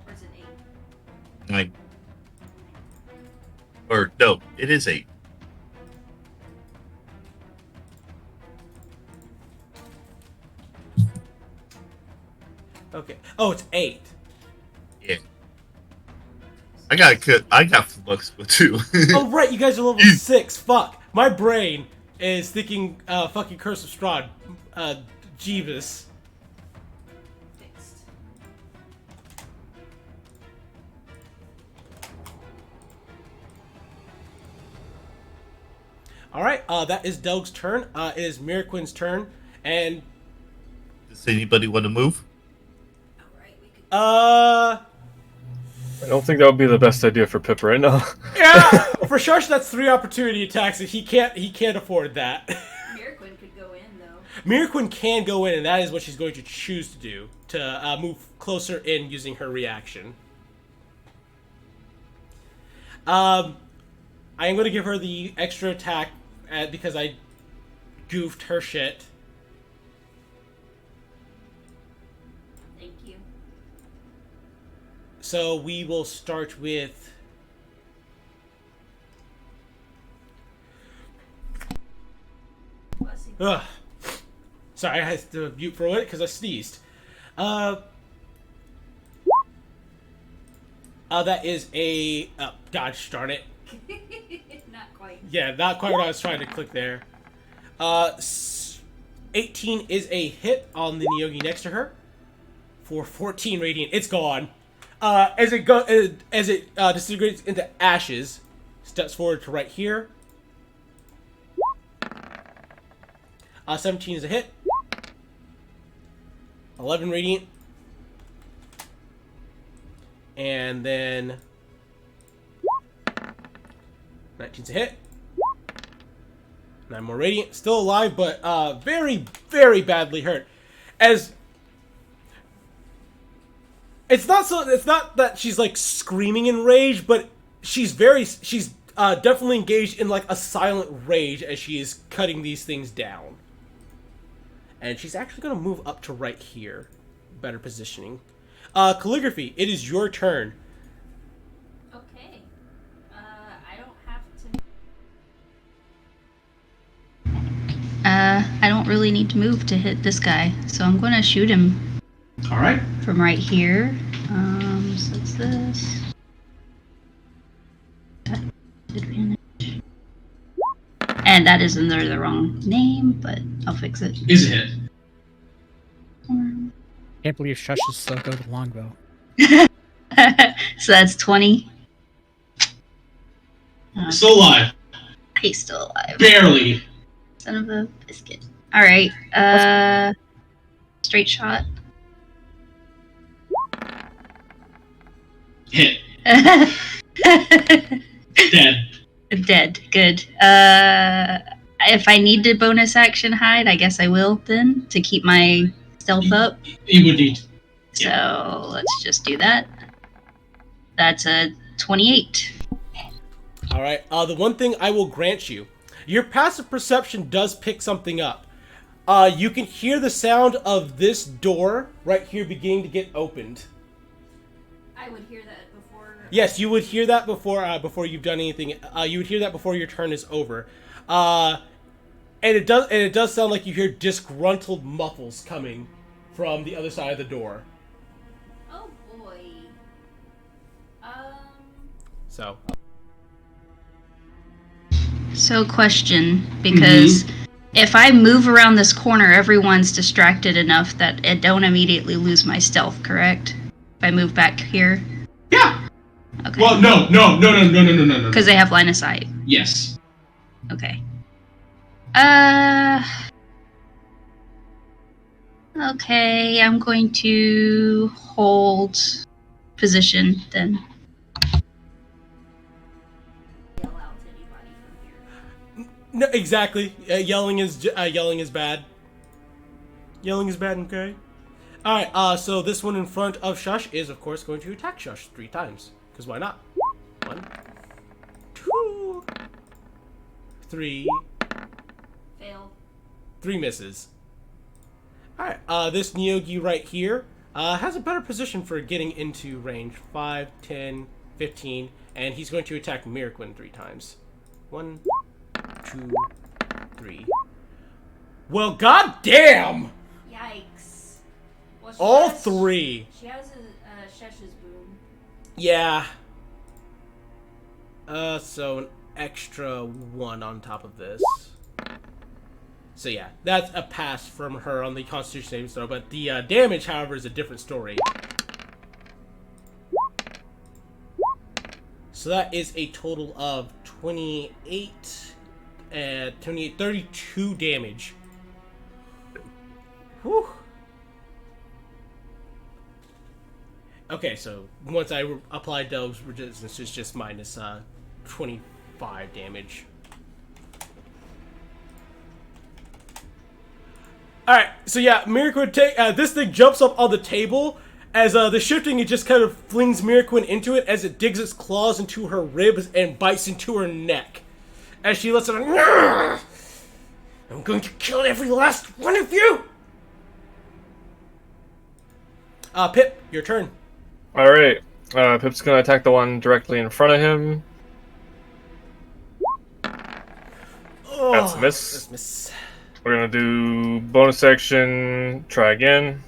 [SPEAKER 6] Or is it 8?
[SPEAKER 4] 9. Or, no, it is 8.
[SPEAKER 1] Okay. Oh, it's 8.
[SPEAKER 4] Yeah. I got flux with 2.
[SPEAKER 1] Oh, right, you guys are level 6. Fuck. My brain is thinking, fucking Curse of Strahd. Jeebus.
[SPEAKER 6] Fixed.
[SPEAKER 1] Alright, that is Delg's turn. It is Miraquin's turn. And,
[SPEAKER 4] Does anybody want to move?
[SPEAKER 6] Alright, we could.
[SPEAKER 2] I don't think that would be the best idea for Pip right now.
[SPEAKER 1] Yeah! For Shush, that's 3 opportunity attacks, and he can't afford that.
[SPEAKER 6] Miraquin could go in though.
[SPEAKER 1] Miraquin can go in, and that is what she's going to choose to do. To move closer in using her reaction. I am going to give her the extra attack because I goofed her shit.
[SPEAKER 6] Thank you.
[SPEAKER 1] So we will start with...
[SPEAKER 6] Bless you.
[SPEAKER 1] Ugh. Sorry, I had to mute for a minute because I sneezed. That is a... Oh, gosh darn it.
[SPEAKER 6] Not quite.
[SPEAKER 1] Yeah, not quite what I was trying to click there. 18 is a hit on the Neogi next to her for 14 radiant. It's gone. As it disintegrates into ashes, steps forward to right here. 17 is a hit. 11 radiant. And then 19's a hit. 9 more radiant. Still alive, but very, very badly hurt. As it's not that she's like screaming in rage, but she's definitely engaged in like a silent rage as she is cutting these things down. And she's actually gonna move up to right here. Better positioning. Calligraphy, it is your turn.
[SPEAKER 6] Okay. I don't have to.
[SPEAKER 3] I don't really need to move to hit this guy, so I'm gonna shoot him
[SPEAKER 7] All right.
[SPEAKER 3] from right here. So it's this. Advantage. And that is under the wrong name, but I'll fix it.
[SPEAKER 7] Is a hit.
[SPEAKER 5] Can't believe Shush is so good with longbow.
[SPEAKER 3] So that's 20.
[SPEAKER 7] Still alive.
[SPEAKER 3] He's still alive.
[SPEAKER 7] Barely.
[SPEAKER 3] Son of a biscuit. Alright, straight shot.
[SPEAKER 7] Hit. Dead.
[SPEAKER 3] Dead. Good. If I need to bonus action hide, I guess I will then, to keep my stealth up.
[SPEAKER 7] You would need.
[SPEAKER 3] So let's just do that. That's a 28.
[SPEAKER 1] Alright, the one thing I will grant you, your passive perception does pick something up. You can hear the sound of this door right here beginning to get opened.
[SPEAKER 6] I would hear that before.
[SPEAKER 1] Yes, you would hear that before you've done anything. You would hear that before your turn is over. And it does sound like you hear disgruntled muffles coming from the other side of the door.
[SPEAKER 6] Oh boy.
[SPEAKER 3] So question, because if I move around this corner, everyone's distracted enough that I don't immediately lose my stealth, correct? If I move back here?
[SPEAKER 7] Yeah.
[SPEAKER 3] Okay.
[SPEAKER 7] Well, no.
[SPEAKER 3] Because they have line of sight.
[SPEAKER 7] Yes.
[SPEAKER 3] Okay. Okay, I'm going to hold position then.
[SPEAKER 6] Yell out to anybody from here.
[SPEAKER 1] No, exactly. Yelling is bad. Yelling is bad. Okay. All right. So this one in front of Shush is, of course, going to attack Shush 3 times. Because why not? 1, 2, 3.
[SPEAKER 6] Fail.
[SPEAKER 1] 3 misses. Alright, this Nyogi right here has a better position for getting into range. 5, 10, 15, and he's going to attack Miraquin 3 times. 1, 2, 3. Well, goddamn!
[SPEAKER 6] Yikes. Well,
[SPEAKER 1] All 3.
[SPEAKER 6] She has a Shesh's boom.
[SPEAKER 1] Yeah. So an extra 1 on top of this. So yeah, that's a pass from her on the Constitution saving throw, but the damage, however, is a different story. So that is a total of 32 damage. Whew. Okay, so once I apply Delve's resistance, it's just minus 25 damage. Alright, so yeah, Miraquin this thing jumps up on the table as the shifting, it just kind of flings Miraquin into it as it digs its claws into her ribs and bites into her neck. As she lets it out, I'm going to kill every last one of you! Pip, your turn.
[SPEAKER 2] Alright. Pip's gonna attack the one directly in front of him.
[SPEAKER 1] Oh,
[SPEAKER 2] That's a miss.
[SPEAKER 1] that's a miss.
[SPEAKER 2] We're gonna do bonus action, try again.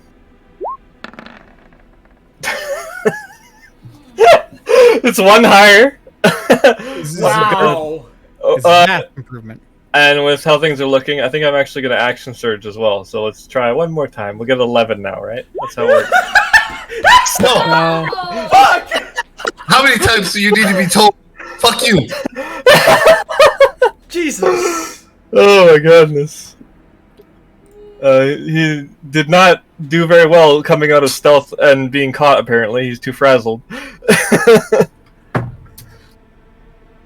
[SPEAKER 2] It's 1 higher.
[SPEAKER 1] Wow.
[SPEAKER 5] It's math improvement.
[SPEAKER 2] And with how things are looking, I think I'm actually gonna action surge as well. So let's try one more time. We'll get 11 now, right? That's how it works.
[SPEAKER 4] No.
[SPEAKER 1] Fuck!
[SPEAKER 4] How many times do you need to be told? Fuck you.
[SPEAKER 1] Jesus.
[SPEAKER 2] Oh my goodness. He did not do very well coming out of stealth and being caught, apparently. He's too frazzled.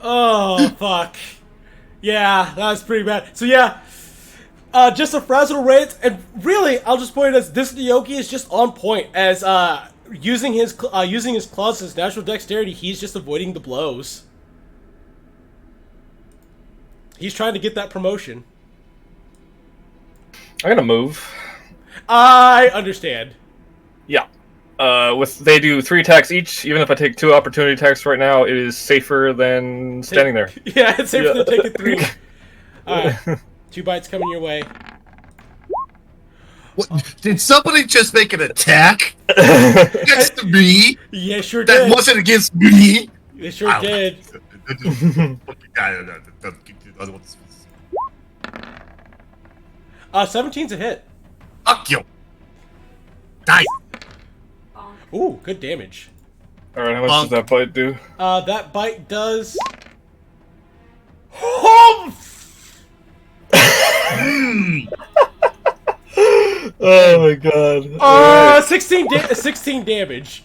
[SPEAKER 1] Oh, fuck. Yeah, that was pretty bad. So yeah, just a frazzled rate, and really, I'll just point it as this Nyogi is just on point, as using his claws as natural dexterity, he's just avoiding the blows. He's trying to get that promotion.
[SPEAKER 2] I'm gonna move.
[SPEAKER 1] I understand.
[SPEAKER 2] Yeah. They do 3 attacks each. Even if I take 2 opportunity attacks right now, it is safer than standing there.
[SPEAKER 1] Yeah, it's safer than taking 3. Alright, 2 bites coming your way.
[SPEAKER 4] What? Did somebody just make an attack against me?
[SPEAKER 1] Yeah, sure
[SPEAKER 4] That
[SPEAKER 1] did.
[SPEAKER 4] wasn't against me.
[SPEAKER 1] They sure did. 17's a hit.
[SPEAKER 4] Fuck you. Die.
[SPEAKER 6] Bonk.
[SPEAKER 1] Ooh, good damage.
[SPEAKER 2] Alright, how much does that bite do?
[SPEAKER 1] That bite does. Oh!
[SPEAKER 2] Oh my god.
[SPEAKER 1] 16 damage.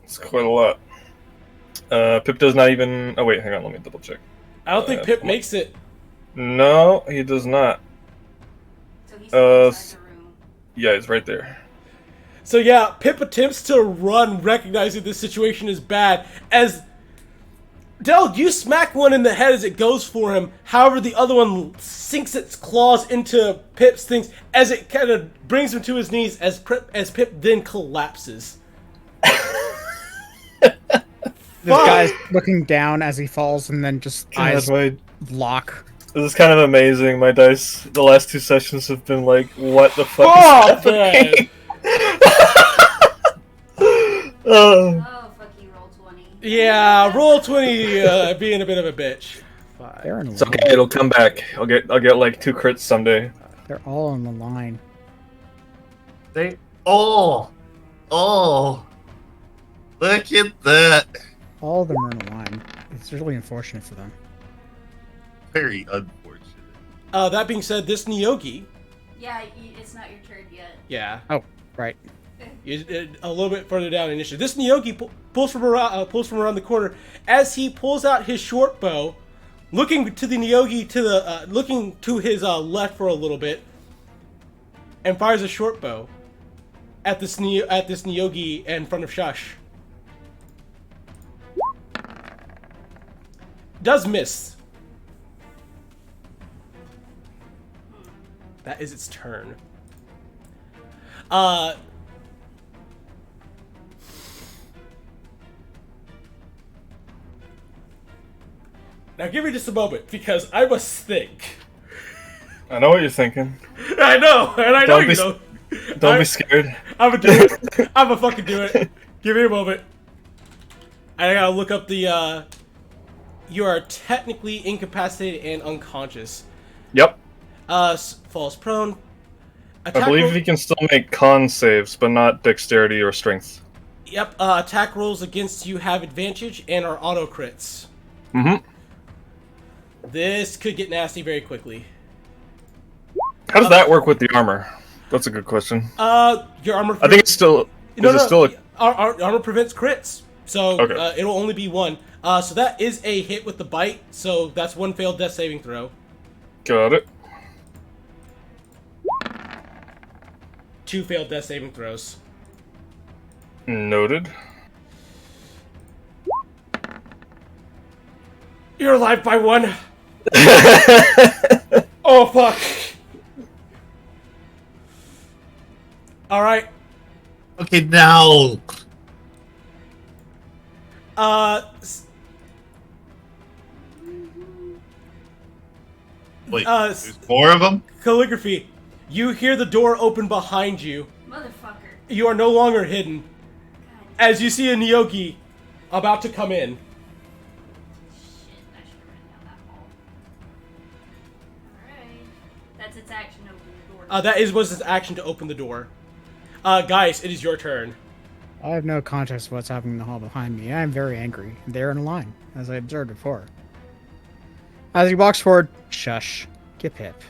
[SPEAKER 2] It's quite a lot. Pip does not even... Oh wait, hang on, let me double check.
[SPEAKER 1] I don't think Pip makes it.
[SPEAKER 2] No, he does not.
[SPEAKER 6] So he's inside the room.
[SPEAKER 2] Yeah, he's right there.
[SPEAKER 1] So yeah, Pip attempts to run, recognizing this situation is bad. As Del, you smack one in the head as it goes for him. However, the other one sinks its claws into Pip's things as it kind of brings him to his knees. As Pip then collapses.
[SPEAKER 5] This guy's looking down as he falls, and then just eyes
[SPEAKER 2] God,
[SPEAKER 5] lock.
[SPEAKER 2] this is kind of amazing. My dice, the last 2 sessions have been like, what the fuck
[SPEAKER 1] Oh,
[SPEAKER 2] is happening?
[SPEAKER 6] Oh, fuck you, roll 20.
[SPEAKER 1] Yeah, roll 20 being a bit of a bitch.
[SPEAKER 5] They're in a
[SPEAKER 2] It's okay, it'll come back. I'll get like 2 crits someday.
[SPEAKER 5] They're all on the line.
[SPEAKER 4] They all. Oh. Look at that.
[SPEAKER 5] All of them are in a line. It's really unfortunate for them.
[SPEAKER 4] Very unfortunate.
[SPEAKER 1] That being said, this Nyogi
[SPEAKER 6] Yeah, it's not your turn yet.
[SPEAKER 1] Yeah.
[SPEAKER 5] Oh, right.
[SPEAKER 1] A little bit further down initially. This Nyogi pulls from around the corner as he pulls out his short bow, looking to the Nyogi looking to his left for a little bit, and fires a short bow at this Nyogi in front of Shush. Does miss. That is its turn. Now give me just a moment, because I must think.
[SPEAKER 2] I know what you're thinking.
[SPEAKER 1] I know, and I know
[SPEAKER 2] Don't
[SPEAKER 1] you
[SPEAKER 2] be-
[SPEAKER 1] know.
[SPEAKER 2] Don't be scared.
[SPEAKER 1] I'm gonna do it. I'm gonna fucking do it. Give me a moment. I gotta look up the, You are technically incapacitated and unconscious.
[SPEAKER 2] Yep.
[SPEAKER 1] Falls prone.
[SPEAKER 2] I believe he can still make con saves, but not dexterity or strength.
[SPEAKER 1] Yep, attack rolls against you have advantage and are auto crits.
[SPEAKER 2] Mm-hmm.
[SPEAKER 1] This could get nasty very quickly.
[SPEAKER 2] How does that work with the armor? That's a good question.
[SPEAKER 1] Your armor...
[SPEAKER 2] I think it's still...
[SPEAKER 1] Our armor prevents crits, so
[SPEAKER 2] Okay.
[SPEAKER 1] it'll only be one. So that is a hit with the bite, so that's one failed death saving throw.
[SPEAKER 2] Got it.
[SPEAKER 1] 2 failed death saving throws.
[SPEAKER 2] Noted.
[SPEAKER 1] You're alive by 1! Oh, fuck! Alright.
[SPEAKER 4] Okay, now. Wait, there's 4 of them?
[SPEAKER 1] Calligraphy. You hear the door open behind you.
[SPEAKER 6] Motherfucker.
[SPEAKER 1] You are no longer hidden.
[SPEAKER 6] God.
[SPEAKER 1] As you see a Nyogi about to come in.
[SPEAKER 6] Shit, I should have written down that hole. Alright. That's its action to open the door.
[SPEAKER 1] That was his action to open the door. Guys, it is your turn.
[SPEAKER 5] I have no context of what's happening in the hall behind me. I am very angry. They're in a line, as I observed before. As he walks forward, shush. Get Pip.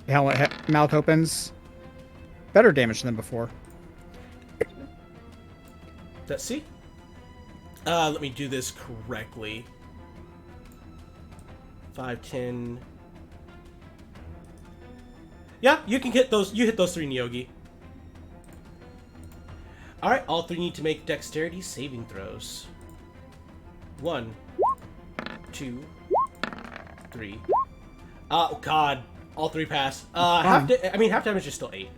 [SPEAKER 5] The helmet mouth opens. Better damage than before.
[SPEAKER 1] Let's see. Let me do this correctly. 5, 10. Yeah, you can hit those. You hit those 3 Nyogi. Alright, all 3 need to make dexterity saving throws. 1, 2, 3. Oh god, all 3 pass. Half damage is still 8.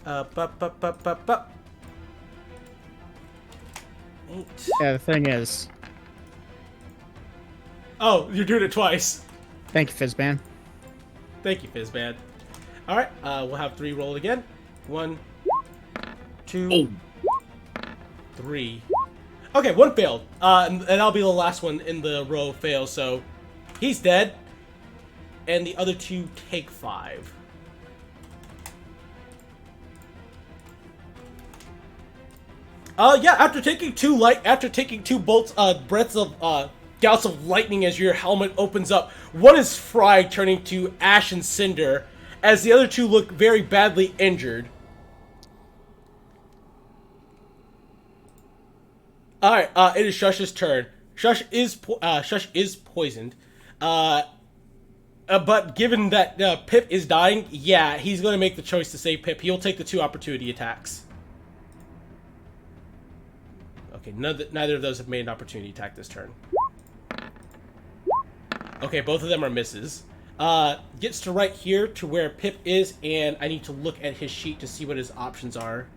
[SPEAKER 1] 8.
[SPEAKER 5] Yeah, the thing is...
[SPEAKER 1] Oh, you're doing it twice.
[SPEAKER 5] Thank you, Fizzban.
[SPEAKER 1] Thank you, Fizzbad. Alright, we'll have 3 roll again. 1, 2, 3. Okay, 1 failed. And that'll be the last one in the row fail, so he's dead. And the other 2 take 5. Yeah, after taking 2 bolts, breaths of, gouts of lightning as your helmet opens up, one is fried, turning to ash and cinder, as the other 2 look very badly injured. Alright, it is Shush's turn. Shush is poisoned. But given that Pip is dying, yeah, he's going to make the choice to save Pip. He'll take the 2 opportunity attacks. Okay, neither of those have made an opportunity attack this turn. Okay, both of them are misses. Gets to right here to where Pip is, and I need to look at his sheet to see what his options are.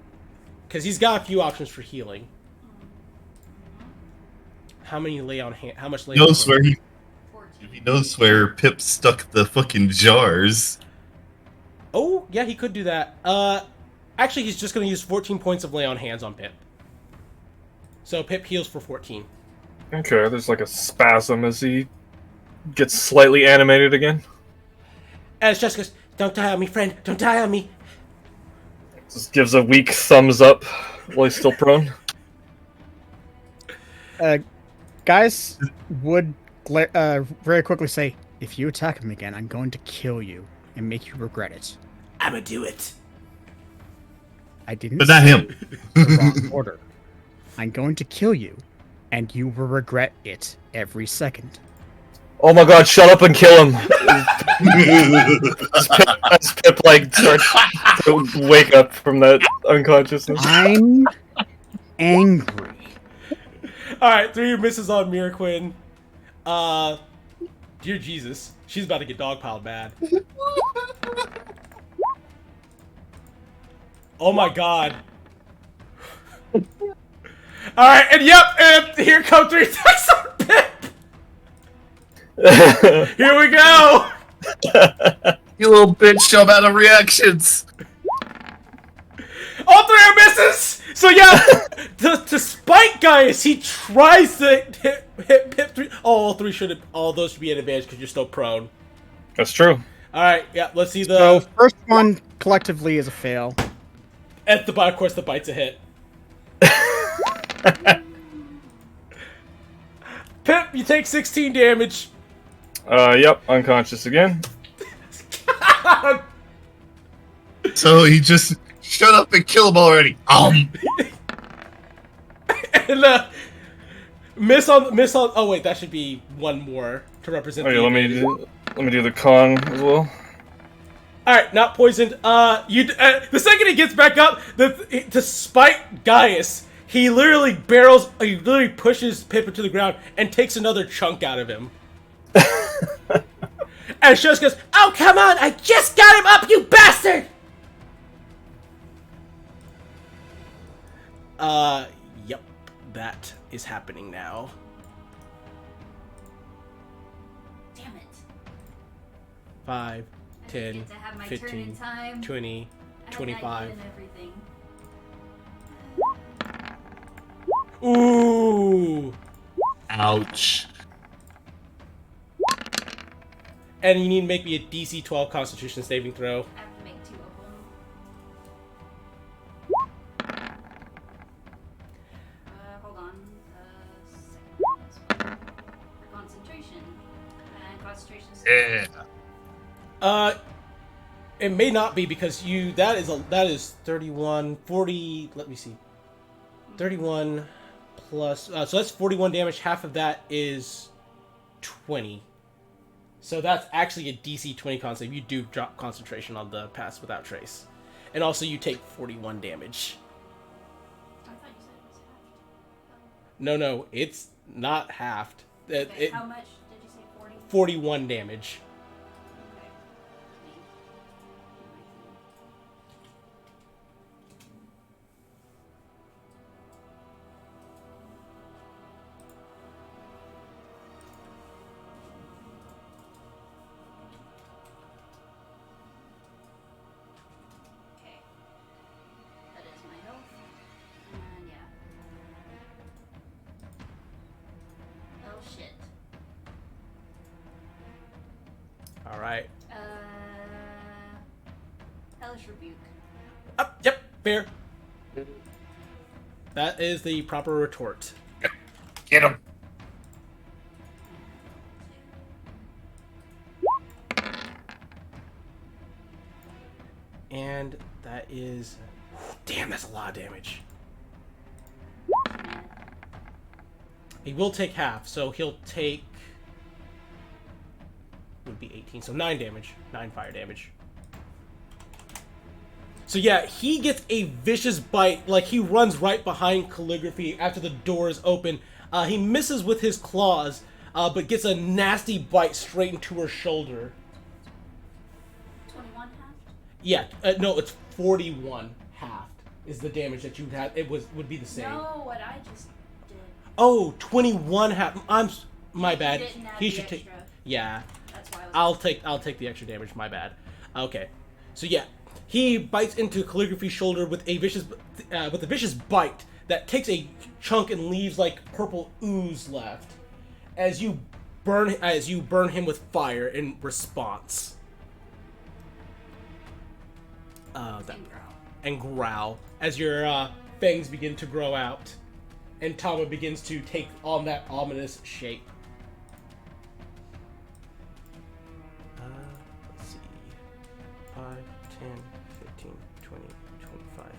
[SPEAKER 1] Because he's got a few options for healing. How many lay on hand? How much lay on hand?
[SPEAKER 4] He knows where Pip stuck the fucking jars.
[SPEAKER 1] Oh, yeah, he could do that. Actually, he's just going to use 14 points of lay on hands on Pip. So Pip heals for 14.
[SPEAKER 2] Okay, there's like a spasm as he gets slightly animated again.
[SPEAKER 1] As Jessica goes, "Don't die on me, friend. Don't die on me."
[SPEAKER 2] Just gives a weak thumbs up while he's still prone.
[SPEAKER 5] Guys would very quickly say, if you attack him again, I'm going to kill you. and make you regret it.
[SPEAKER 1] I'ma do it.
[SPEAKER 5] I didn't
[SPEAKER 4] But not
[SPEAKER 5] say
[SPEAKER 4] him.
[SPEAKER 5] the wrong order. I'm going to kill you, and you will regret it every second.
[SPEAKER 2] Oh my god, shut up and kill him! As Pip, like, starts to wake up from that unconsciousness.
[SPEAKER 5] I'm angry.
[SPEAKER 1] Alright, 3 misses on Miraquin. Dear Jesus. She's about to get dogpiled bad. Oh my god. Alright, and yep, and here come 3 attacks on Pip! Here we go!
[SPEAKER 4] You little bitch, show out of reactions.
[SPEAKER 1] All 3 are misses! So yeah, to spite Gaius, he tries to hit Pip 3. All 3 all those should be an advantage because you're still prone.
[SPEAKER 2] That's true.
[SPEAKER 1] Alright, yeah, let's see the...
[SPEAKER 5] So, first one collectively is a fail.
[SPEAKER 1] Of course, the bite's a hit. Pip, you take 16 damage.
[SPEAKER 2] Yep, unconscious again.
[SPEAKER 4] So he just shut up and kill him already.
[SPEAKER 1] And miss on. Oh wait, that should be one more to represent.
[SPEAKER 2] Oh yeah, let me do the con as well.
[SPEAKER 1] All right, not poisoned. The second he gets back up, to spite Gaius, he literally pushes Pip into the ground and takes another chunk out of him. And Shows goes, "Oh come on! I just got him up, you bastard!" Yep, that is happening now.
[SPEAKER 6] Damn it.
[SPEAKER 1] 5, 10,
[SPEAKER 6] Get to have my turn
[SPEAKER 1] 15,
[SPEAKER 6] in time.
[SPEAKER 1] 20,
[SPEAKER 6] I had
[SPEAKER 1] 25.
[SPEAKER 6] that and everything.
[SPEAKER 1] Ooh!
[SPEAKER 4] Ouch.
[SPEAKER 1] And you need to make me a DC 12 Constitution saving throw.
[SPEAKER 6] I have to make 2 of them. Hold on. Second. For concentration. And concentration.
[SPEAKER 4] Yeah.
[SPEAKER 1] It may not be because that is 31, 40. Let me see. 31 plus. So that's 41 damage. Half of that is 20. So that's actually a DC 20 con save. You do drop concentration on the pass without trace. And also you take 41 damage.
[SPEAKER 6] I thought you said it was halved.
[SPEAKER 1] No, it's not halved.
[SPEAKER 6] Okay, how much did you say? 40?
[SPEAKER 1] 41 damage.
[SPEAKER 6] Okay. Okay. That is my health. And yeah. Oh shit.
[SPEAKER 1] All right.
[SPEAKER 6] Hellish Rebuke.
[SPEAKER 1] Yep, fair. That is the proper retort.
[SPEAKER 4] Get him.
[SPEAKER 1] And that is... Damn, that's a lot of damage. He will take half, so he'll take... Would be 18, so 9 damage. 9 fire damage. So yeah, he gets a vicious bite. Like, he runs right behind Calligraphy after the door is open. He misses with his claws, but gets a nasty bite straight into her shoulder.
[SPEAKER 6] 21 half?
[SPEAKER 1] Yeah, no, it's 41 halved is the damage that you would have. It would be the same.
[SPEAKER 6] No, what I just did.
[SPEAKER 1] Oh, 21 half. My bad.
[SPEAKER 6] He didn't add
[SPEAKER 1] He
[SPEAKER 6] the
[SPEAKER 1] should take.
[SPEAKER 6] extra.
[SPEAKER 1] Yeah,
[SPEAKER 6] That's why I was
[SPEAKER 1] I'll take the extra damage. My bad. Okay, so yeah, he bites into Calligraphy's shoulder with a vicious bite that takes a chunk and leaves like purple ooze left as you burn him with fire in response. And growl as your fangs begin to grow out, and Tama begins to take on that ominous shape. Let's see. 15, 20, 25,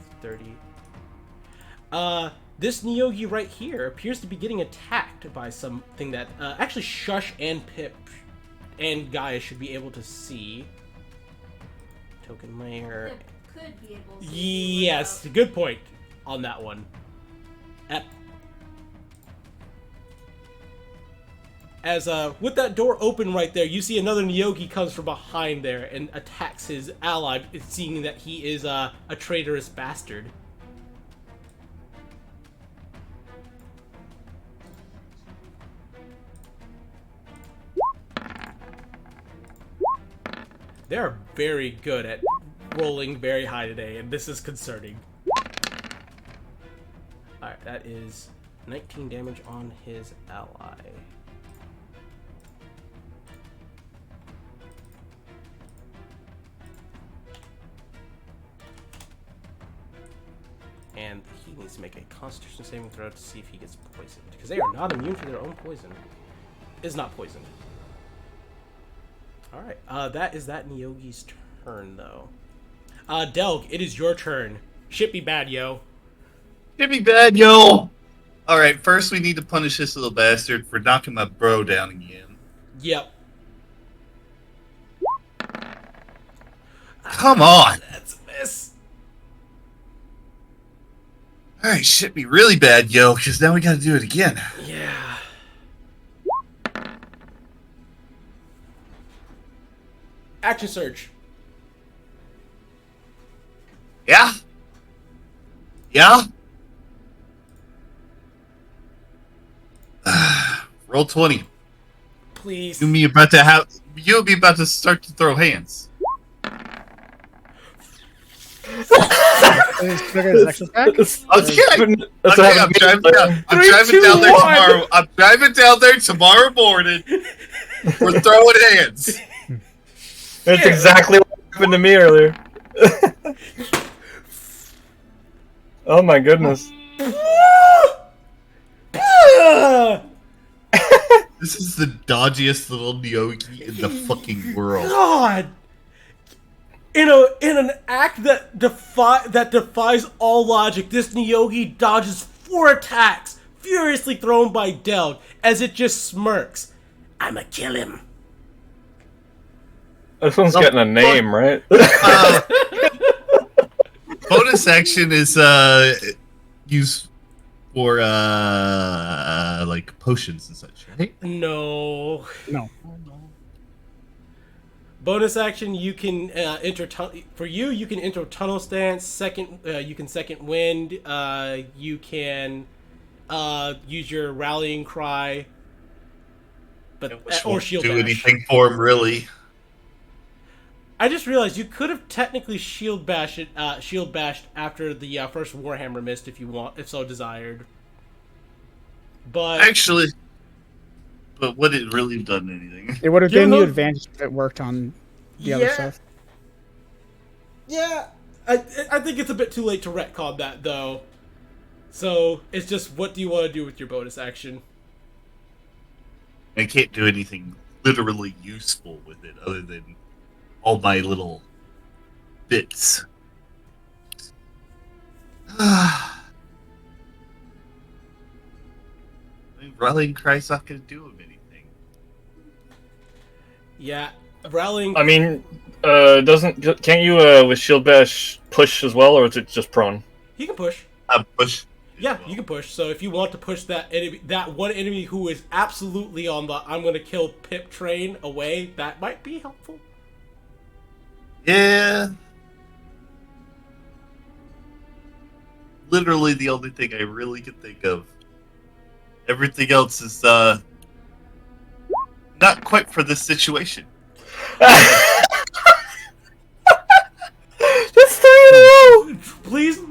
[SPEAKER 1] 30. This Nyogi right here appears to be getting attacked by something that actually Shush and Pip and Gaia should be able to see. Token layer.
[SPEAKER 6] Pip could be able to see
[SPEAKER 1] Yes, good point on that one. As with that door open right there, you see another Nyogi comes from behind there and attacks his ally, seeing that he is a traitorous bastard. They're very good at rolling very high today, and this is concerning. Alright, that is 19 damage on his ally. And he needs to make a Constitution saving throw to see if he gets poisoned, because they are not immune to their own poison. Is not poisoned. Alright, that is that Nyogi's turn, though. Delg, it is your turn. Shit be bad, yo.
[SPEAKER 4] Shit be bad, yo! Alright, first we need to punish this little bastard for knocking my bro down again.
[SPEAKER 1] Yep.
[SPEAKER 4] Come on!
[SPEAKER 1] That's a miss.
[SPEAKER 4] Alright, shit be really bad, yo, because now we gotta do it again.
[SPEAKER 1] Yeah. Action surge.
[SPEAKER 4] Yeah? Yeah? Roll 20.
[SPEAKER 1] Please.
[SPEAKER 4] You'll be about to start to throw hands.
[SPEAKER 5] Is his action back?
[SPEAKER 4] I'm driving down there tomorrow. I'm driving down there tomorrow morning. We're throwing hands.
[SPEAKER 2] That's exactly what happened to me earlier. Oh my goodness.
[SPEAKER 4] This is the dodgiest little Nyogi in the fucking world.
[SPEAKER 1] God. In an act that defies all logic, this Nyogi dodges 4 attacks, furiously thrown by Delg, as it just smirks. I'ma kill him.
[SPEAKER 2] This one's getting a name, right?
[SPEAKER 4] Bonus action is used for like potions and such, right?
[SPEAKER 1] No. Bonus action, you can enter you can enter tunnel stance. You can second wind. You can use your rallying cry, or shield
[SPEAKER 4] do
[SPEAKER 1] bash.
[SPEAKER 4] anything for him, really.
[SPEAKER 1] I just realized you could have technically shield bashed after the first Warhammer missed if so desired. But
[SPEAKER 4] Actually, but would it really have done anything?
[SPEAKER 5] It would have
[SPEAKER 1] Give
[SPEAKER 5] given you
[SPEAKER 1] him-
[SPEAKER 5] advantage if it worked on the other stuff.
[SPEAKER 1] Yeah, I think it's a bit too late to retcon that, though. So, it's just, what do you want to do with your bonus action?
[SPEAKER 4] I can't do anything literally useful with it other than all my little bits. I mean, Rallying Cry's not going to do him anything.
[SPEAKER 1] Yeah, rallying...
[SPEAKER 2] I mean, can't you with Shield Bash push as well, or is it just prone?
[SPEAKER 1] He can push.
[SPEAKER 4] Push.
[SPEAKER 1] Yeah, you can push. So if you want to push that one enemy who is absolutely on the I'm going to kill Pip train away, that might be helpful.
[SPEAKER 4] Yeah. Literally the only thing I really can think of. Everything else is not quite for this situation.
[SPEAKER 2] That's 3 in a row!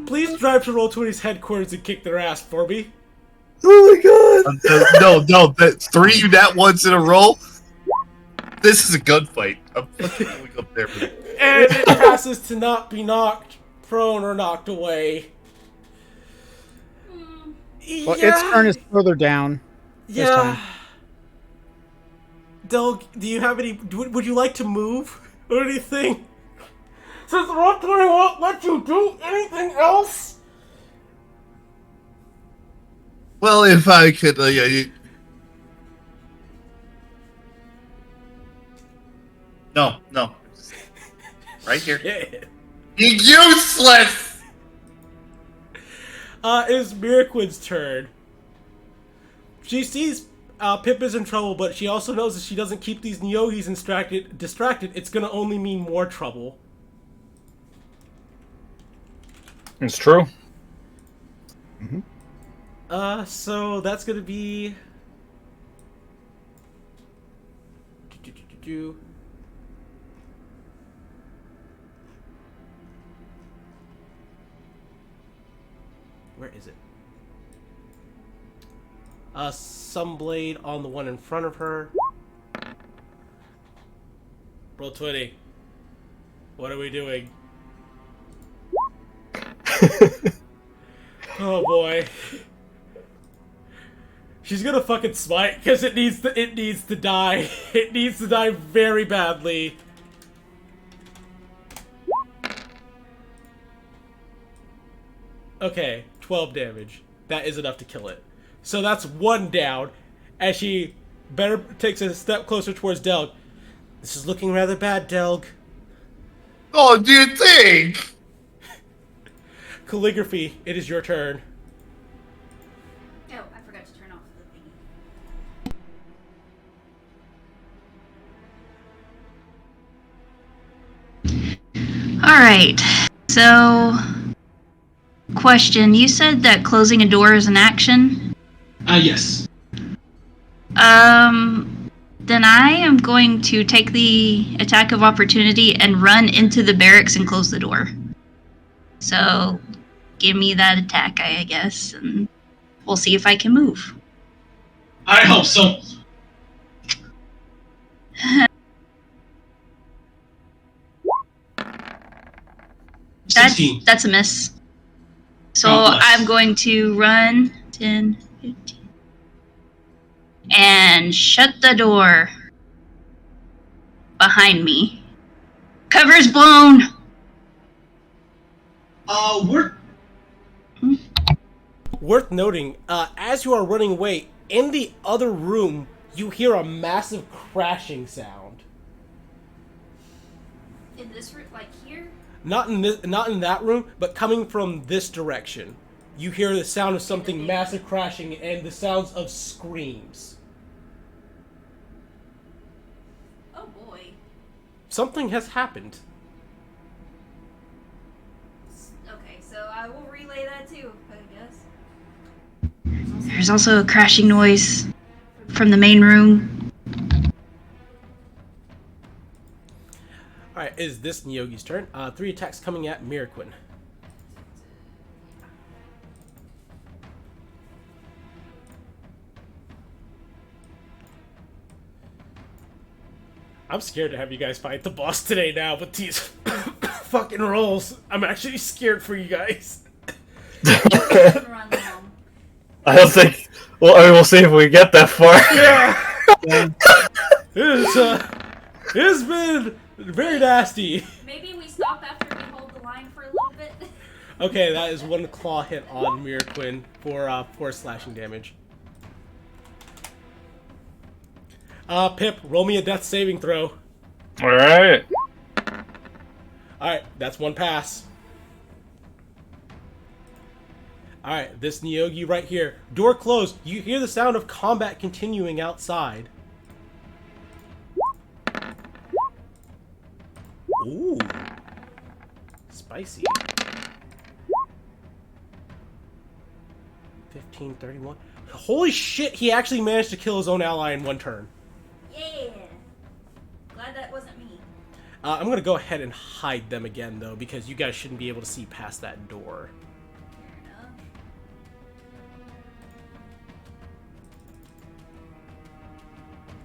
[SPEAKER 1] Please drive to Roll20's headquarters and kick their ass for me.
[SPEAKER 2] Oh my god!
[SPEAKER 4] No, that's 3 that once in a row. This is a gunfight. I'm fucking going up there.
[SPEAKER 1] And it passes to not be knocked prone or knocked away.
[SPEAKER 5] Well, its turn is further down. This time.
[SPEAKER 1] Delg, do you have any... Would you like to move? Or anything? Since Roll20 won't Can't you do anything else?
[SPEAKER 4] Well, if I could, no, right here.
[SPEAKER 1] Shit.
[SPEAKER 4] You useless.
[SPEAKER 1] It's Miraquin's turn. She sees Pip is in trouble, but she also knows if she doesn't keep these Nyogis distracted, it's gonna only mean more trouble.
[SPEAKER 2] It's true.
[SPEAKER 1] So that's gonna be... Where is it? Sunblade on the one in front of her. Roll 20. What are we doing? Oh boy. She's gonna fucking smite because it needs to die. It needs to die very badly. Okay, 12 damage. That is enough to kill it. So that's one down. As she takes a step closer towards Delg. This is looking rather bad, Delg.
[SPEAKER 4] Oh, do you think?
[SPEAKER 1] Calligraphy, it is your turn.
[SPEAKER 6] Oh, I forgot to turn off the thingy.
[SPEAKER 3] Alright, so... Question, you said that closing a door is an action?
[SPEAKER 7] Yes.
[SPEAKER 3] Then I am going to take the attack of opportunity and run into the barracks and close the door. So, give me that attack, I guess, and we'll see if I can move.
[SPEAKER 7] I hope so.
[SPEAKER 3] That's
[SPEAKER 7] 16.
[SPEAKER 3] a miss. So
[SPEAKER 7] God bless.
[SPEAKER 3] I'm going to run 10, 15, and shut the door behind me. Cover's blown.
[SPEAKER 7] We're
[SPEAKER 1] Worth noting, as you are running away, in the other room, you hear a massive crashing sound.
[SPEAKER 6] In this room, like here?
[SPEAKER 1] Not in that room, but coming from this direction. You hear the sound of something massive crashing and the sounds of screams.
[SPEAKER 6] Oh boy.
[SPEAKER 1] Something has happened.
[SPEAKER 6] Okay, so I will relay that too, I guess.
[SPEAKER 3] There's also a crashing noise from the main room.
[SPEAKER 1] Alright, is this Nyogi's turn? 3 attacks coming at Miraquin. I'm scared to have you guys fight the boss today now with these fucking rolls. I'm actually scared for you guys.
[SPEAKER 6] Run home.
[SPEAKER 2] I don't think. Well, I mean, we'll see if we get that far.
[SPEAKER 1] Yeah! It's been very nasty.
[SPEAKER 6] Maybe we stop after we hold the line for a little bit.
[SPEAKER 1] Okay, that is 1 claw hit on Miraquin for 4 slashing damage. Pip, roll me a death saving throw.
[SPEAKER 2] Alright.
[SPEAKER 1] Alright, that's 1 pass. Alright, this Nyogi right here. Door closed. You hear the sound of combat continuing outside. Ooh. Spicy. 15, 31. Holy shit, he actually managed to kill his own ally in 1 turn.
[SPEAKER 6] Yeah. Glad that wasn't me.
[SPEAKER 1] I'm gonna go ahead and hide them again, though, because you guys shouldn't be able to see past that door.
[SPEAKER 6] Fair enough.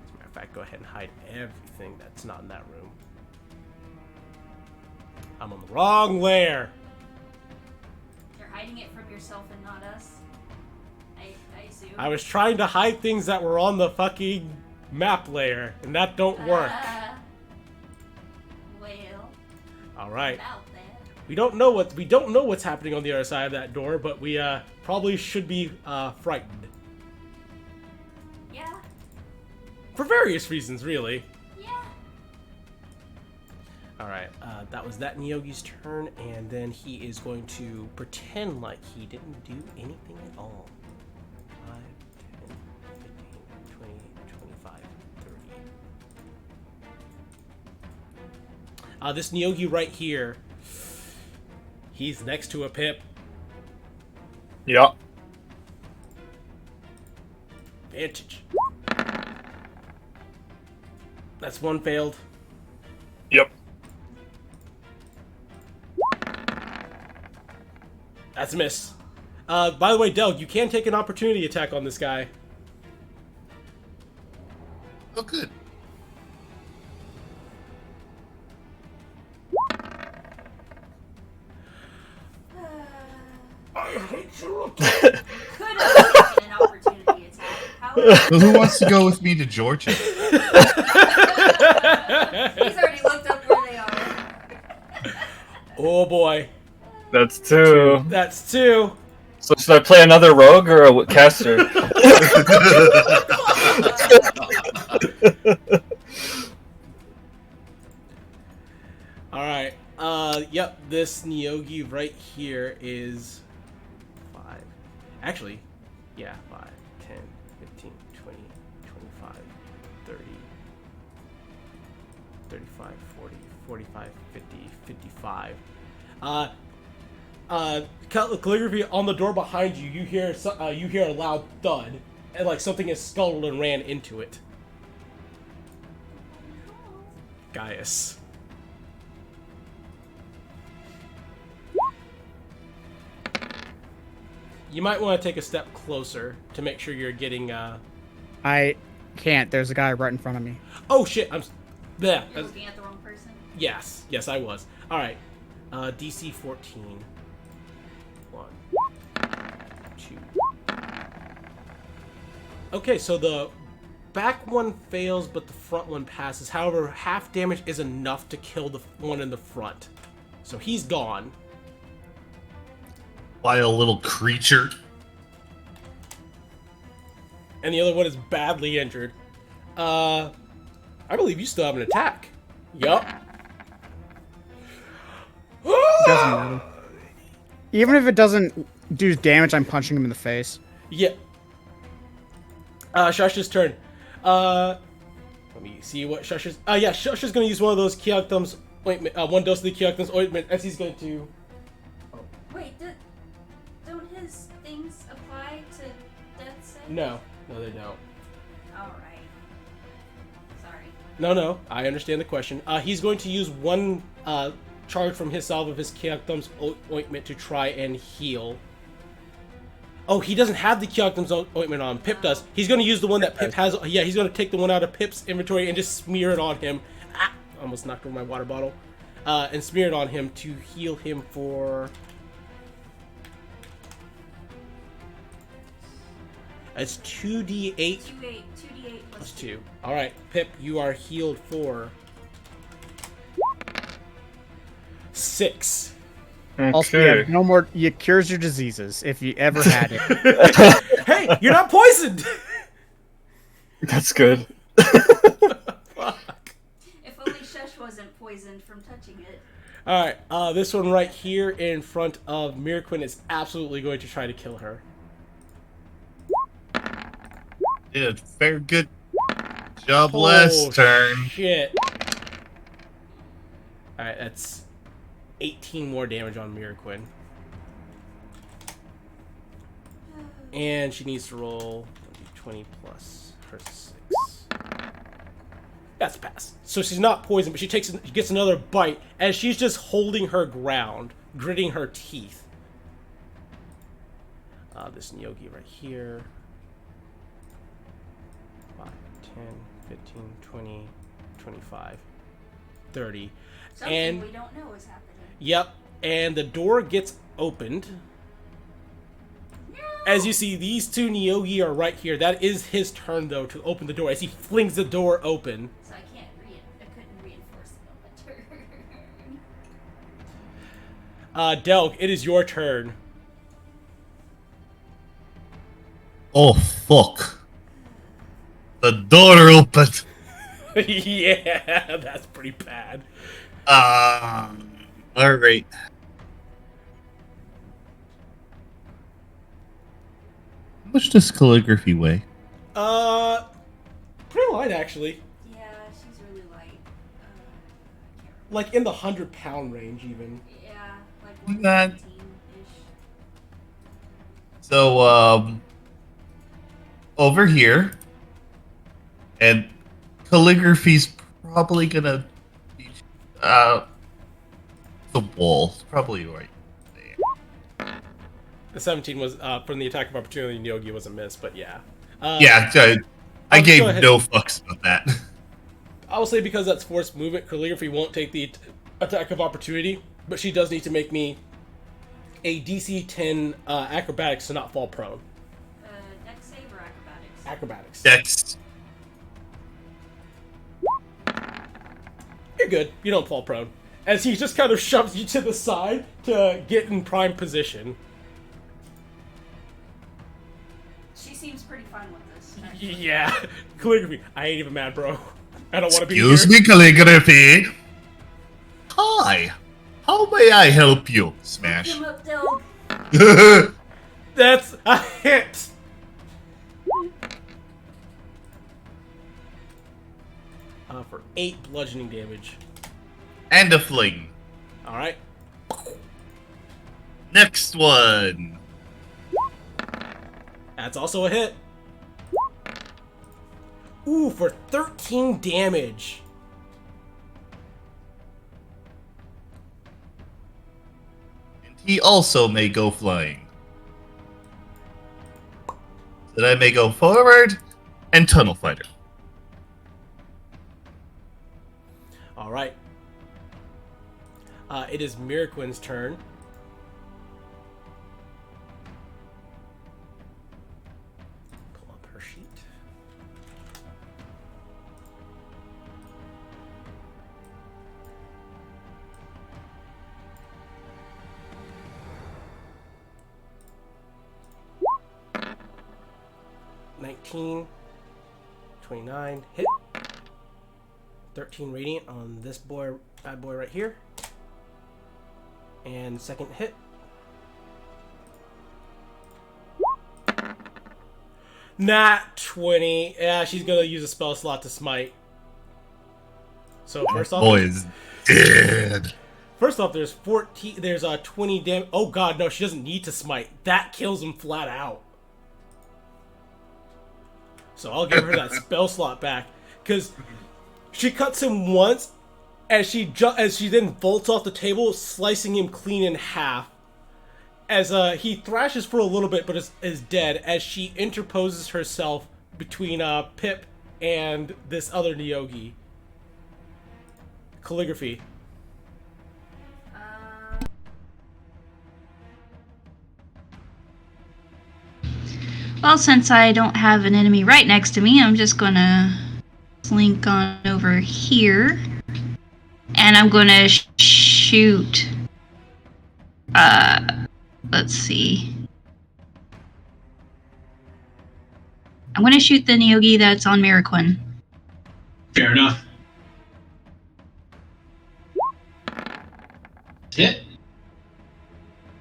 [SPEAKER 1] As a matter of fact, go ahead and hide everything that's not in that room. I'm on the wrong layer.
[SPEAKER 6] You're hiding it from yourself and not us. I assume.
[SPEAKER 1] I was trying to hide things that were on the fucking map layer, and that don't work.
[SPEAKER 6] Well,
[SPEAKER 1] Alright.
[SPEAKER 6] about that.
[SPEAKER 1] We don't know what's happening on the other side of that door, but we probably should be frightened.
[SPEAKER 6] Yeah.
[SPEAKER 1] For various reasons, really.
[SPEAKER 6] Yeah.
[SPEAKER 1] Alright, that was that Nyogi's turn, and then he is going to pretend like he didn't do anything at all. 5, 10, 15, 20, 25, 30. This Nyogi right here, he's next to a Pip.
[SPEAKER 2] Yeah.
[SPEAKER 1] Vantage. That's one failed.
[SPEAKER 2] Yep.
[SPEAKER 1] That's a miss. By the way, Delg, you can take an opportunity attack on this guy.
[SPEAKER 4] Oh, good.
[SPEAKER 6] Could have taken an opportunity attack. However,
[SPEAKER 4] Well, who wants to go with me to Georgia?
[SPEAKER 6] he's already looked up where they are.
[SPEAKER 1] Oh boy.
[SPEAKER 2] That's 2.
[SPEAKER 1] That's 2.
[SPEAKER 2] So should I play another rogue or a caster?
[SPEAKER 1] Alright. Yep, this Nyogi right here is 5. Actually, yeah, 5, 10, 15, 20, 25, 30, 35, 40, 45, 50, 55. Calligraphy on the door behind you, you hear a loud thud, and like something has scuttled and ran into it. Gaius. You might want to take a step closer to make sure you're getting,
[SPEAKER 5] I can't. There's a guy right in front of me.
[SPEAKER 1] Oh shit, yeah.
[SPEAKER 6] You're looking at the wrong person.
[SPEAKER 1] Yes, I was. Alright. DC 14. 1, 2. Okay, so the back one fails, but the front one passes. However, half damage is enough to kill the one in the front. So he's gone.
[SPEAKER 4] By a little creature.
[SPEAKER 1] And the other one is badly injured. I believe you still have an attack. Yup.
[SPEAKER 5] Doesn't matter. Even if it doesn't do damage, I'm punching him in the face.
[SPEAKER 1] Yeah. Shasha's turn. Let me see what Shasha's... yeah, Shasha's gonna use one of those Kyaktham's ointment, one dose of the Kyaktham's ointment, as he's going to...
[SPEAKER 6] Wait, don't his things apply to death save?
[SPEAKER 1] No, they don't.
[SPEAKER 6] Alright. Sorry.
[SPEAKER 1] No, I understand the question. He's going to use one charge from his salve of his Kyaktham's ointment to try and heal. Oh, he doesn't have the Kyaktham's ointment on. Pip does. He's going to use the one that Pip has. Yeah, he's going to take the one out of Pip's inventory and just smear it on him. Ah, almost knocked over my water bottle. And smear it on him to heal him for... It's 2d8.
[SPEAKER 6] 2d8 plus
[SPEAKER 1] 2. Alright, Pip, you are healed for... 6.
[SPEAKER 5] Also,
[SPEAKER 2] Okay.
[SPEAKER 5] yeah, no more. It cures your diseases if you ever had it.
[SPEAKER 1] Hey, you're not poisoned!
[SPEAKER 2] That's good.
[SPEAKER 1] Fuck.
[SPEAKER 6] If only Shush wasn't poisoned from touching it.
[SPEAKER 1] Alright, this one right here in front of Miraquin is absolutely going to try to kill her.
[SPEAKER 4] Did a very good job last turn.
[SPEAKER 1] Shit. Alright, that's 18 more damage on Miraquin. And she needs to roll 20 plus her 6. That's a pass. So she's not poisoned, but she gets another bite, and she's just holding her ground, gritting her teeth. This Nyogi right here. 5, 10, 15, 20, 25, 30.
[SPEAKER 6] Something
[SPEAKER 1] And
[SPEAKER 6] we don't know is happening.
[SPEAKER 1] yep, and the door gets opened.
[SPEAKER 6] No!
[SPEAKER 1] As you see, these two Nyogi are right here. That is his turn, though, to open the door. As he flings the door open.
[SPEAKER 6] So I couldn't reinforce it on my turn.
[SPEAKER 1] Delg, it is your turn.
[SPEAKER 4] Oh, fuck. The door opened.
[SPEAKER 1] Yeah, that's pretty bad.
[SPEAKER 4] Alright. How much does calligraphy weigh?
[SPEAKER 1] Pretty light, actually.
[SPEAKER 6] Yeah, she's really light. I can't remember.
[SPEAKER 1] Like in the 100-pound range, even.
[SPEAKER 6] Yeah, like
[SPEAKER 4] That-
[SPEAKER 6] 115-ish.
[SPEAKER 4] So, over here, and calligraphy's probably gonna be, the wall. Probably right there.
[SPEAKER 1] The 17 was, from the attack of opportunity, Nyogi was a miss, but yeah.
[SPEAKER 4] Yeah, I
[SPEAKER 1] I'll
[SPEAKER 4] gave
[SPEAKER 1] go ahead.
[SPEAKER 4] no fucks about that.
[SPEAKER 1] I will say because that's forced movement, calligraphy won't take the attack of opportunity, but she does need to make me a DC 10 acrobatics to not fall prone.
[SPEAKER 6] Dex save or acrobatics?
[SPEAKER 1] Acrobatics.
[SPEAKER 4] Next.
[SPEAKER 1] You're good. You don't fall prone. As he just kind of shoves you to the side to get in prime position.
[SPEAKER 6] She seems pretty fine with this. Actually.
[SPEAKER 1] Yeah. Calligraphy. I ain't even mad, bro. I don't want to be here.
[SPEAKER 4] Excuse me, calligraphy. Hi. How may I help you? Smash.
[SPEAKER 6] Him up, Delg.
[SPEAKER 1] That's a hit! For 8 bludgeoning damage.
[SPEAKER 4] And a fling.
[SPEAKER 1] Alright.
[SPEAKER 4] Next one.
[SPEAKER 1] That's also a hit. Ooh, for 13 damage.
[SPEAKER 4] And he also may go flying. So that I may go forward and tunnel fighter.
[SPEAKER 1] Alright. It is Miraquin's turn. Pull up her sheet. $19, 29, hit. 13 radiant on this bad boy right here. And second hit. Nat 20. Yeah, she's gonna use a spell slot to smite. So first off,
[SPEAKER 4] Boy is dead.
[SPEAKER 1] there's 14. There's 20 damage. Oh god, no, she doesn't need to smite. That kills him flat out. So I'll give her that spell slot back because she cuts him once, as she then vaults off the table, slicing him clean in half. As he thrashes for a little bit, but is dead. As she interposes herself between Pip and this other Nyogi. Calligraphy.
[SPEAKER 3] Well, since I don't have an enemy right next to me, I'm just gonna slink on over here. And I'm gonna shoot. Let's see. I'm gonna shoot the Nyogi that's on Miraquin.
[SPEAKER 7] Fair enough. Hit.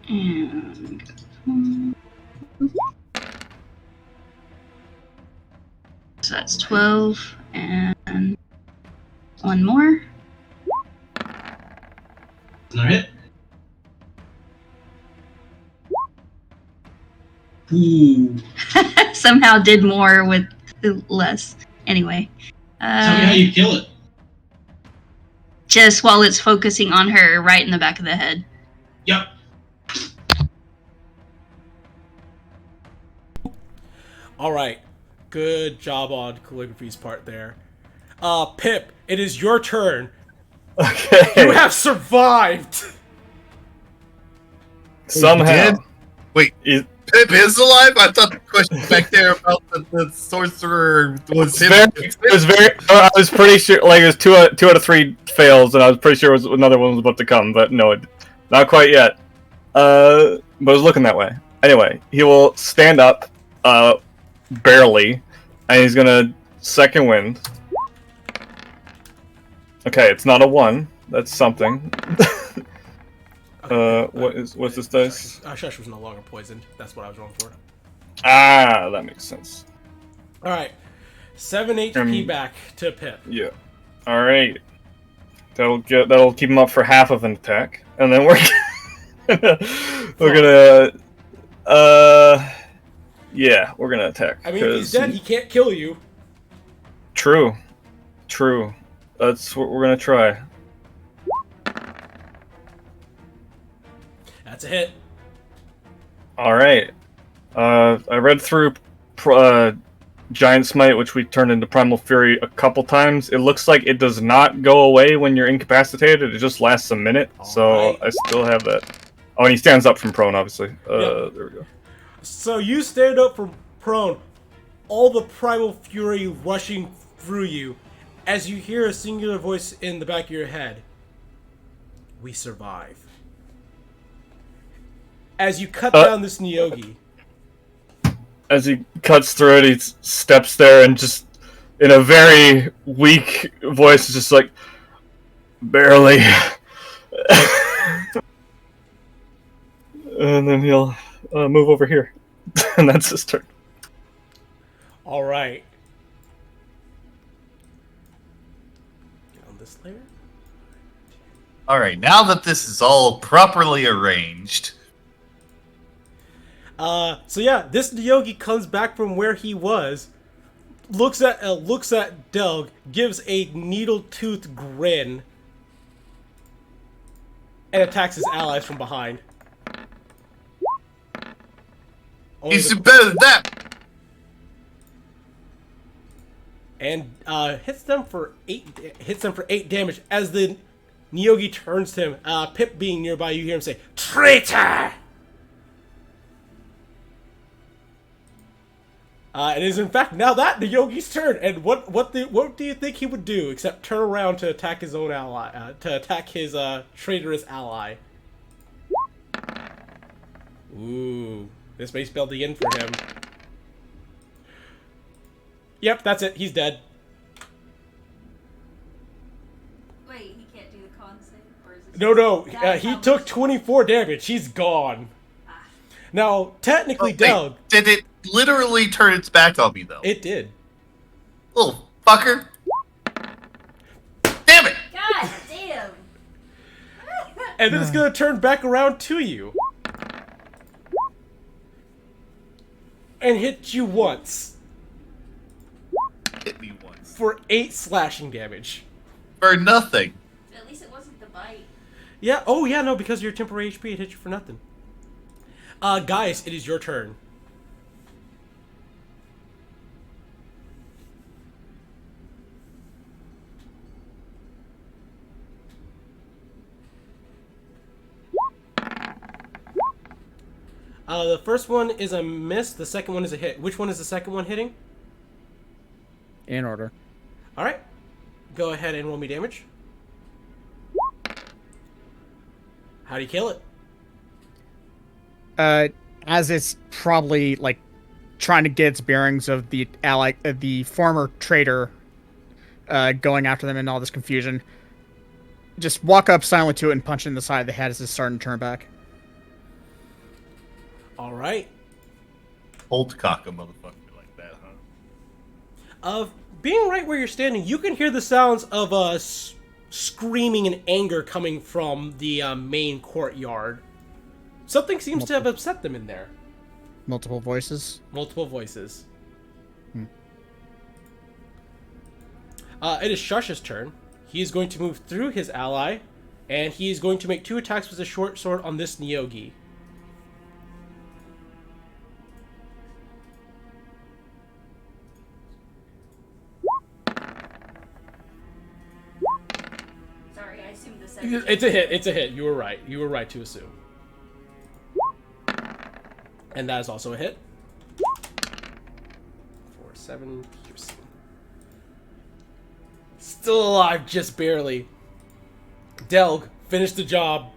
[SPEAKER 3] And so that's 12 and one more.
[SPEAKER 7] Another hit. Ooh.
[SPEAKER 3] Somehow did more with less. Anyway.
[SPEAKER 7] Tell me how you kill it.
[SPEAKER 3] Just while it's focusing on her right in the back of the head.
[SPEAKER 7] Yep.
[SPEAKER 1] Alright. Good job on Calligraphy's part there. Pip, it is your turn.
[SPEAKER 2] Okay.
[SPEAKER 1] You have survived!
[SPEAKER 2] Somehow.
[SPEAKER 4] Did? Wait,
[SPEAKER 2] It-
[SPEAKER 4] Pip is alive? I thought the question back there about the sorcerer was him.
[SPEAKER 2] It was very. I was pretty sure. Like it was two out of three fails, and I was pretty sure another one was about to come. But no, not quite yet. But it was looking that way. Anyway, he will stand up, barely, and he's gonna second wind. Okay, it's not a 1. That's something. What's this dice?
[SPEAKER 1] Shush was no longer poisoned. That's what I was rolling for.
[SPEAKER 2] Ah, that makes sense.
[SPEAKER 1] All right, 7 HP back to Pip.
[SPEAKER 2] Yeah. All right. That'll keep him up for half of an attack, and then we're we're gonna attack.
[SPEAKER 1] I mean, if he's dead, he can't kill you.
[SPEAKER 2] True. That's what we're gonna try.
[SPEAKER 1] That's a hit.
[SPEAKER 2] All right. I read through Giant Smite, which we turned into Primal Fury a couple times. It looks like it does not go away when you're incapacitated. It just lasts a minute. So I still have that. Oh, and he stands up from prone, obviously. There we go.
[SPEAKER 1] So you stand up from prone, all the Primal Fury rushing through you, as you hear a singular voice in the back of your head. We survive. As you cut down this Nyogi.
[SPEAKER 2] As he cuts through it, he steps there and just, in a very weak voice, is just like, barely. And then he'll move over here. And that's his turn.
[SPEAKER 1] All right. Get on this layer.
[SPEAKER 4] All right, now that this is all properly arranged.
[SPEAKER 1] So yeah, this Nyogi comes back from where he was, looks at Delg, gives a needle-toothed grin, and attacks his allies from behind.
[SPEAKER 4] He's better than that.
[SPEAKER 1] And hits them for 8 damage. As the Nyogi turns to him, Pip being nearby, you hear him say, "Traitor!" It is in fact now that the Yogi's turn, and what do you think he would do except turn around to attack his own ally, to attack his traitorous ally? Ooh, this may spell the end for him. Yep, that's it. He's dead.
[SPEAKER 6] Wait, he can't do the con save, or is it?
[SPEAKER 1] No. He took 24 damage. He's gone. Now, technically, Doug.
[SPEAKER 4] Did it literally turn its back on me, though?
[SPEAKER 1] It did.
[SPEAKER 4] Little fucker. Damn it!
[SPEAKER 6] God damn!
[SPEAKER 1] And then it's gonna turn back around to you. And hit you once.
[SPEAKER 4] Hit me once.
[SPEAKER 1] For 8 slashing damage.
[SPEAKER 4] For nothing.
[SPEAKER 6] At least it wasn't the bite.
[SPEAKER 1] Yeah, oh yeah, no, because of your temporary HP, it hit you for nothing. Guys, it is your turn. The first one is a miss, the second one is a hit. Which one is the second one hitting?
[SPEAKER 5] In order.
[SPEAKER 1] Alright. Go ahead and roll me damage. How do you kill it?
[SPEAKER 5] As it's probably like trying to get its bearings of the the former traitor, going after them in all this confusion. Just walk up silently to it and punch it in the side of the head as it's starting to turn back.
[SPEAKER 1] All right.
[SPEAKER 4] Old cock a motherfucker like that, huh?
[SPEAKER 1] Being right where you're standing, you can hear the sounds of screaming and anger coming from the main courtyard. Something seems to have upset them in there.
[SPEAKER 5] Multiple voices?
[SPEAKER 1] Multiple voices. It is Shush's turn. He's going to move through his ally, and he's going to make 2 attacks with a short sword on this Nyogi.
[SPEAKER 6] Sorry, I assumed the second.
[SPEAKER 1] It's a hit. It's a hit. You were right. You were right to assume. And that is also a hit. 4-7 piercing. Still alive, just barely. Delg, finish the job.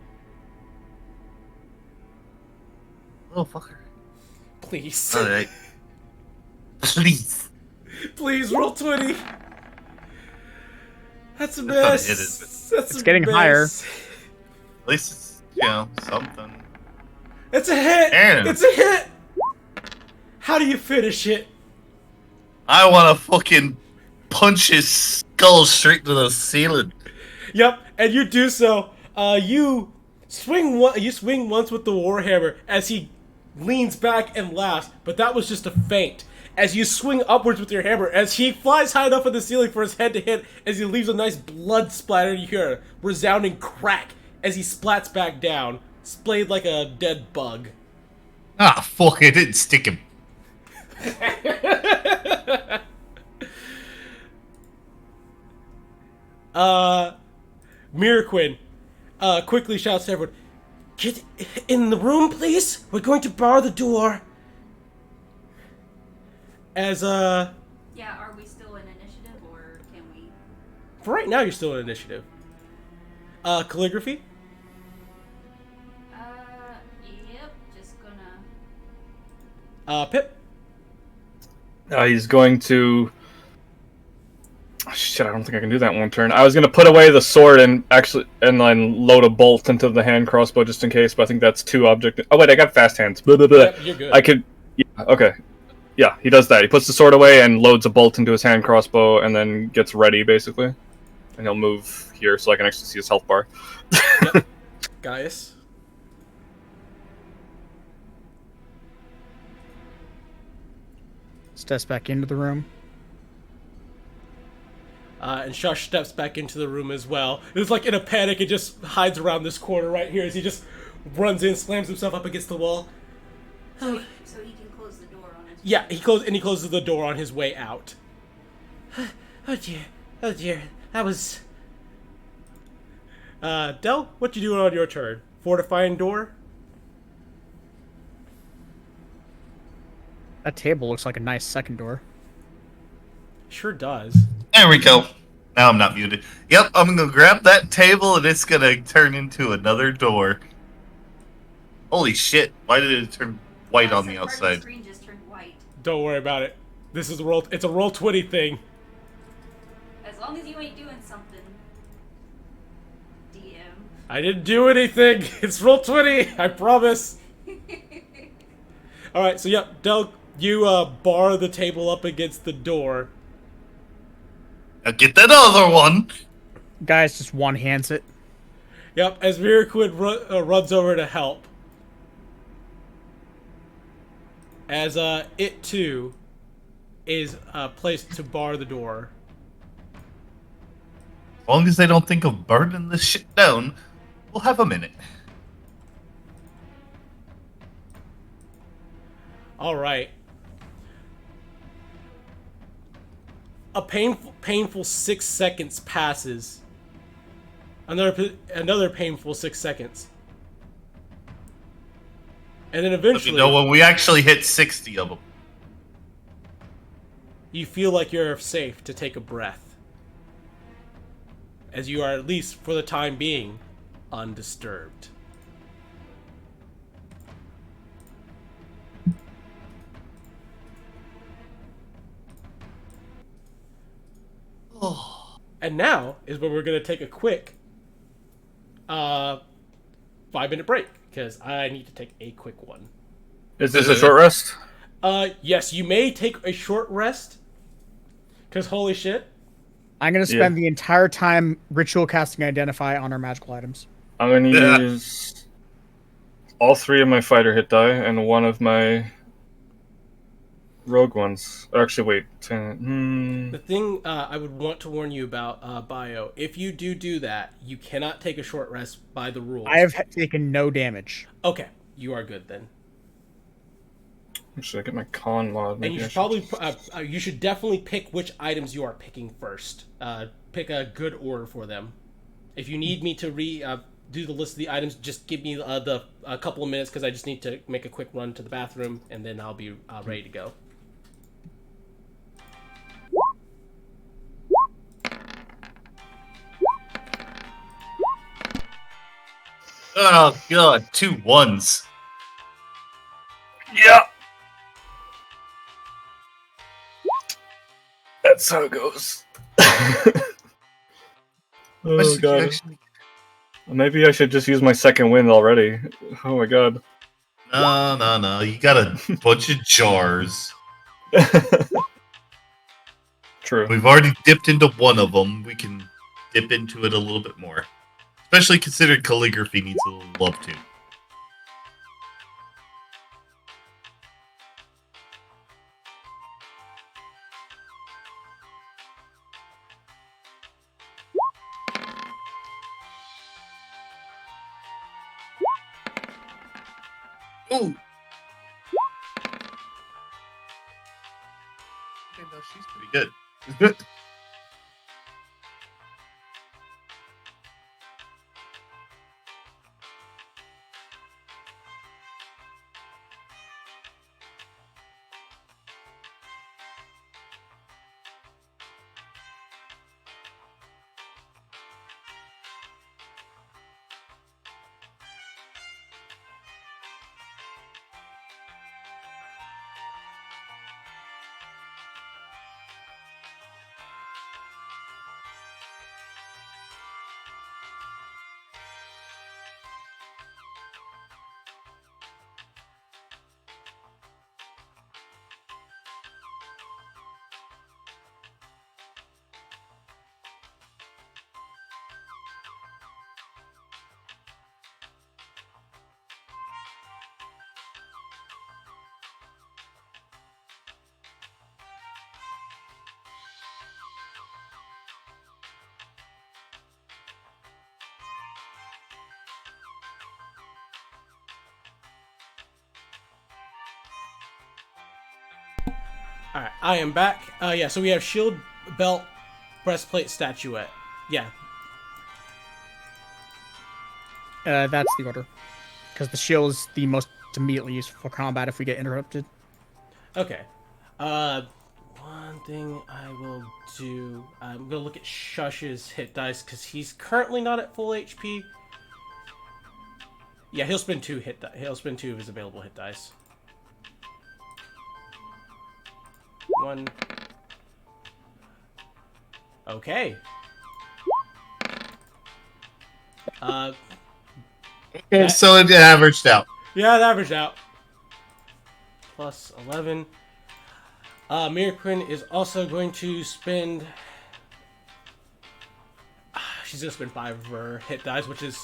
[SPEAKER 4] Oh, fucker.
[SPEAKER 1] Please.
[SPEAKER 4] Alright. Please.
[SPEAKER 1] Please, roll 20. That's a
[SPEAKER 4] That's not a
[SPEAKER 1] miss.
[SPEAKER 4] hit, is
[SPEAKER 1] That's
[SPEAKER 5] It's
[SPEAKER 1] a
[SPEAKER 5] getting higher.
[SPEAKER 1] miss.
[SPEAKER 4] At least it's, something.
[SPEAKER 1] It's a hit.
[SPEAKER 4] Aaron.
[SPEAKER 1] It's a hit. How do you finish it?
[SPEAKER 4] I want to fucking punch his skull straight to the ceiling.
[SPEAKER 1] Yep, and you do so. You swing once with the warhammer as he leans back and laughs, but that was just a feint. As you swing upwards with your hammer, as he flies high enough in the ceiling for his head to hit, as he leaves a nice blood splatter, you hear a resounding crack as he splats back down, splayed like a dead bug.
[SPEAKER 4] Ah, fuck, I didn't stick him.
[SPEAKER 1] Miraquin quickly shouts to everyone, "Get in the room, please! We're going to bar the door." As,
[SPEAKER 6] Yeah, are we still in initiative, or can we...
[SPEAKER 1] for right now, you're still in initiative. Calligraphy?
[SPEAKER 6] Yep, just gonna...
[SPEAKER 1] Pip?
[SPEAKER 2] He's going to... Oh, shit, I don't think I can do that one turn. I was going to put away the sword and then load a bolt into the hand crossbow just in case, but I think that's 2 object... Oh, wait, I got fast hands. Blah, blah, blah.
[SPEAKER 1] Yep, you're good.
[SPEAKER 2] I could... Yeah, okay. Yeah, he does that. He puts the sword away and loads a bolt into his hand crossbow and then gets ready, basically. And he'll move here so I can actually see his health bar.
[SPEAKER 1] Yep. Gaius?
[SPEAKER 5] Steps back into the room.
[SPEAKER 1] And Shush steps back into the room as well. It's like in a panic, and just hides around this corner right here as he just runs in, slams himself up against the wall.
[SPEAKER 6] So he can close the door on his...
[SPEAKER 1] Yeah, he closes the door on his way out. Oh dear, that was... Del, what you doing on your turn? Fortifying door?
[SPEAKER 5] That table looks like a nice second door.
[SPEAKER 1] Sure does.
[SPEAKER 4] There we go. Now I'm not muted. Yep, I'm gonna grab that table and it's gonna turn into another door. Holy shit, why did it turn white on the
[SPEAKER 6] Part of
[SPEAKER 4] outside?
[SPEAKER 6] screen just turned white.
[SPEAKER 1] Don't worry about it. This is it's a roll 20 thing.
[SPEAKER 6] As long as you ain't doing something. DM.
[SPEAKER 1] I didn't do anything. It's roll 20. I promise. All right. So yep, Del, you bar the table up against the door.
[SPEAKER 4] Now get that other one!
[SPEAKER 5] Guys just one-hands it.
[SPEAKER 1] Yep. As Miraquid runs over to help. As it too is placed to bar the door.
[SPEAKER 4] As long as they don't think of burning this shit down, we'll have a minute.
[SPEAKER 1] All right. A painful 6 seconds passes. Another painful 6 seconds. And then
[SPEAKER 4] Let
[SPEAKER 1] eventually,
[SPEAKER 4] me know when we actually hit 60 of them.
[SPEAKER 1] you feel like you're safe to take a breath. As you are, at least for the time being, undisturbed. And now is when we're going to take a quick 5-minute break, because I need to take a quick one.
[SPEAKER 2] Is this a short rest?
[SPEAKER 1] Yes, you may take a short rest, because holy shit.
[SPEAKER 5] I'm going to spend the entire time ritual casting Identify on our magical items.
[SPEAKER 2] I'm going to use all 3 of my fighter hit die and 1 of my rogue ones. Actually, wait.
[SPEAKER 1] The thing I would want to warn you about, Bio, if you do that, you cannot take a short rest by the rules.
[SPEAKER 5] I have taken no damage.
[SPEAKER 1] Okay, you are good then.
[SPEAKER 2] Should I get my con mod?
[SPEAKER 1] And you should probably, you should definitely pick which items you are picking first. Pick a good order for them. If you need me to do the list of the items, just give me a couple of minutes, because I just need to make a quick run to the bathroom, and then I'll be ready to go.
[SPEAKER 4] Oh god, 2 1s.
[SPEAKER 2] Yeah. That's how it goes. Oh god. Maybe I should just use my second wind already. Oh my god.
[SPEAKER 4] No. You got a bunch of jars.
[SPEAKER 2] True.
[SPEAKER 4] We've already dipped into one of them. We can dip into it a little bit more. Especially considering calligraphy needs a little love too. Ooh! Okay, no, she's pretty good.
[SPEAKER 1] All right, I am back. Yeah, so we have shield, belt, breastplate, statuette. Yeah.
[SPEAKER 5] That's the order. Because the shield is the most immediately useful for combat if we get interrupted.
[SPEAKER 1] Okay. One thing I will do, I'm gonna look at Shush's hit dice because he's currently not at full HP. Yeah, he'll spend he'll spend 2 of his available hit dice. 1. Okay.
[SPEAKER 4] Okay, so it averaged out.
[SPEAKER 1] Yeah, it averaged out. Plus 11. Miraquin is also going to spend... She's going to spend 5 of her hit dice, which is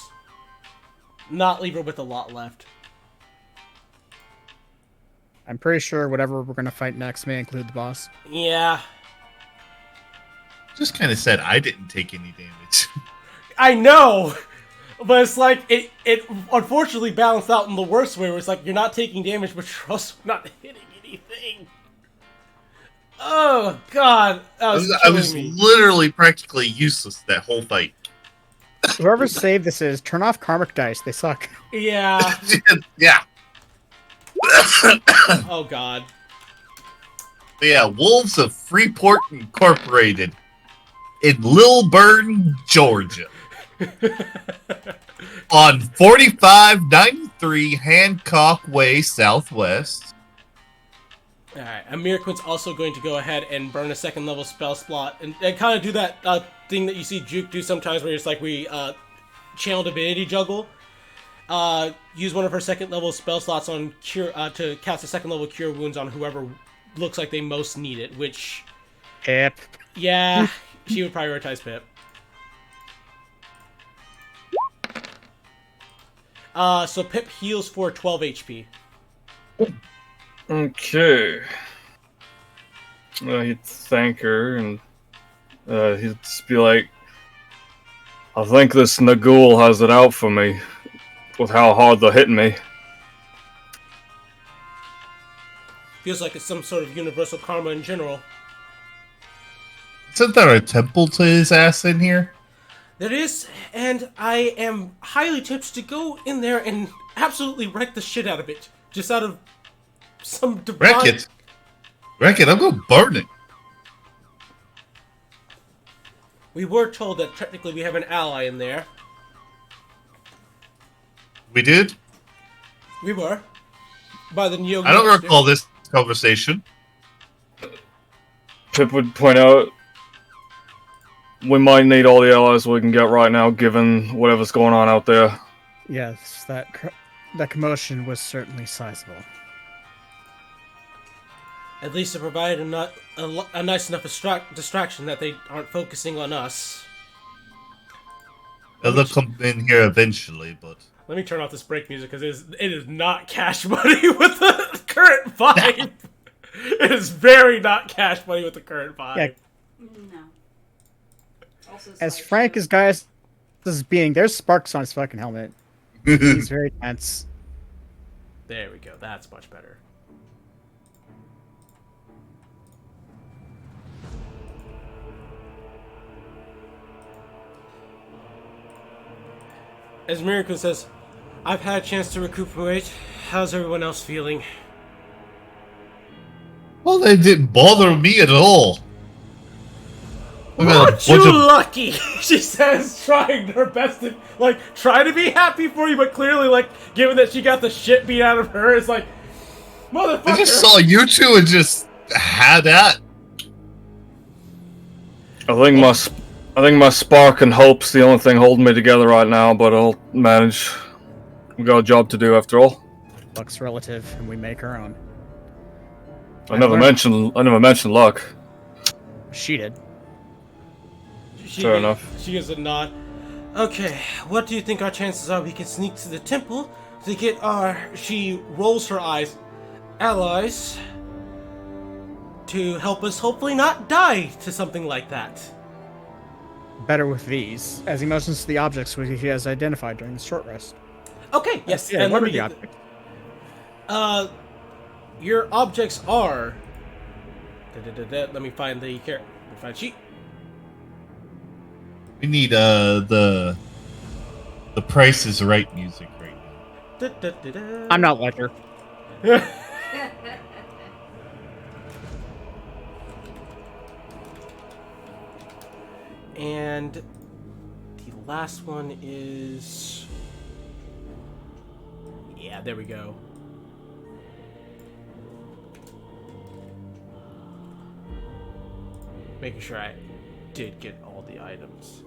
[SPEAKER 1] not leave her with a lot left.
[SPEAKER 5] I'm pretty sure whatever we're going to fight next may include the boss.
[SPEAKER 1] Yeah.
[SPEAKER 4] Just kind of said I didn't take any damage.
[SPEAKER 1] I know! But it's like, it unfortunately balanced out in the worst way, where it's like, you're not taking damage, but you're also not hitting anything. Oh, God.
[SPEAKER 4] I was literally practically useless that whole fight.
[SPEAKER 5] Whoever saved this is, turn off karmic dice. They suck.
[SPEAKER 1] Yeah.
[SPEAKER 4] Yeah.
[SPEAKER 1] Oh, God.
[SPEAKER 4] But yeah, Wolves of Freeport Incorporated in Lilburn, Georgia. On 4593 Hancock Way Southwest.
[SPEAKER 1] Alright, and Miraquin's also going to go ahead and burn a second level spell slot and kind of do that thing that you see Juke do sometimes where it's like we channel divinity juggle. Use one of her second level spell slots on cure to cast a second level cure wounds on whoever looks like they most need it, which...
[SPEAKER 5] Pip.
[SPEAKER 1] Yeah, she would prioritize Pip. So Pip heals for 12 HP.
[SPEAKER 2] Okay. He'd thank her, and he'd just be like, I think this Nagul has it out for me, with how hard they're hitting me.
[SPEAKER 1] Feels like it's some sort of universal karma in general.
[SPEAKER 4] Isn't there a temple to his ass in here?
[SPEAKER 1] There is, and I am highly tempted to go in there and absolutely wreck the shit out of it. Just out of some divine...
[SPEAKER 4] Wreck it? Wreck it? I'm gonna burn it.
[SPEAKER 1] We were told that technically we have an ally in there.
[SPEAKER 4] We did?
[SPEAKER 1] We were. by the Neo.
[SPEAKER 4] I don't recall this conversation.
[SPEAKER 2] Pip would point out, we might need all the allies we can get right now, given whatever's going on out there.
[SPEAKER 5] Yes, that commotion was certainly sizable.
[SPEAKER 1] At least it provided a nice enough distraction that they aren't focusing on us.
[SPEAKER 4] They'll come in here eventually, but...
[SPEAKER 1] Let me turn off this break music, because it is not Cash Money with the current vibe. It is very not Cash Money with the current vibe.
[SPEAKER 5] Yeah.
[SPEAKER 6] No. Also,
[SPEAKER 5] As frank as guys as being, there's sparks on his fucking helmet. He's very tense.
[SPEAKER 1] There we go. That's much better. As Miracle says, I've had a chance to recuperate. How's everyone else feeling?
[SPEAKER 4] Well, they didn't bother me at all.
[SPEAKER 1] Aren't you lucky? She says, trying her best to, try to be happy for you, but clearly, given that she got the shit beat out of her, it's like, motherfucker.
[SPEAKER 4] I just saw you two and just had that.
[SPEAKER 2] I think my spark and hope's the only thing holding me together right now, but I'll manage. We got a job to do after all.
[SPEAKER 5] Luck's relative, and we make our own.
[SPEAKER 2] I never mentioned luck.
[SPEAKER 5] She did.
[SPEAKER 2] Fair enough.
[SPEAKER 1] She gives a nod. Okay, what do you think our chances are we can sneak to the temple to get our... She rolls her eyes. Allies. To help us hopefully not die to something like that.
[SPEAKER 5] Better with these, as he motions to the objects which he has identified during the short rest.
[SPEAKER 1] Okay, yes.
[SPEAKER 5] Yeah,
[SPEAKER 1] and
[SPEAKER 5] what
[SPEAKER 1] let
[SPEAKER 5] are
[SPEAKER 1] me
[SPEAKER 5] the
[SPEAKER 1] get
[SPEAKER 5] objects?
[SPEAKER 1] Your objects are... Let me find the character. Find sheet.
[SPEAKER 4] We need the Price is Right music right now.
[SPEAKER 5] I'm not like her.
[SPEAKER 1] And the last one is... Yeah, there we go. Making sure I did get all the items.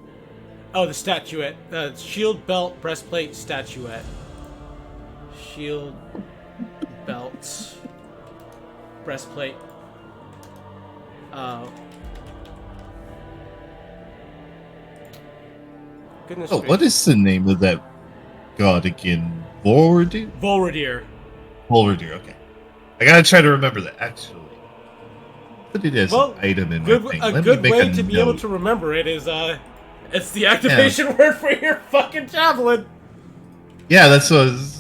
[SPEAKER 1] Oh, the statuette. Shield, belt, breastplate, statuette. Shield, belt, breastplate. Goodness
[SPEAKER 4] Oh,
[SPEAKER 1] gracious.
[SPEAKER 4] what is the name of that god again? Volradir?
[SPEAKER 1] Volradir.
[SPEAKER 4] Volradir, okay. I gotta try to remember that, actually. Put it as an item in my thing.
[SPEAKER 1] A
[SPEAKER 4] Let
[SPEAKER 1] good
[SPEAKER 4] me make
[SPEAKER 1] way
[SPEAKER 4] a
[SPEAKER 1] to be able
[SPEAKER 4] note.
[SPEAKER 1] to remember it is, it's the activation word for your fucking javelin.
[SPEAKER 4] Yeah, that's what I was...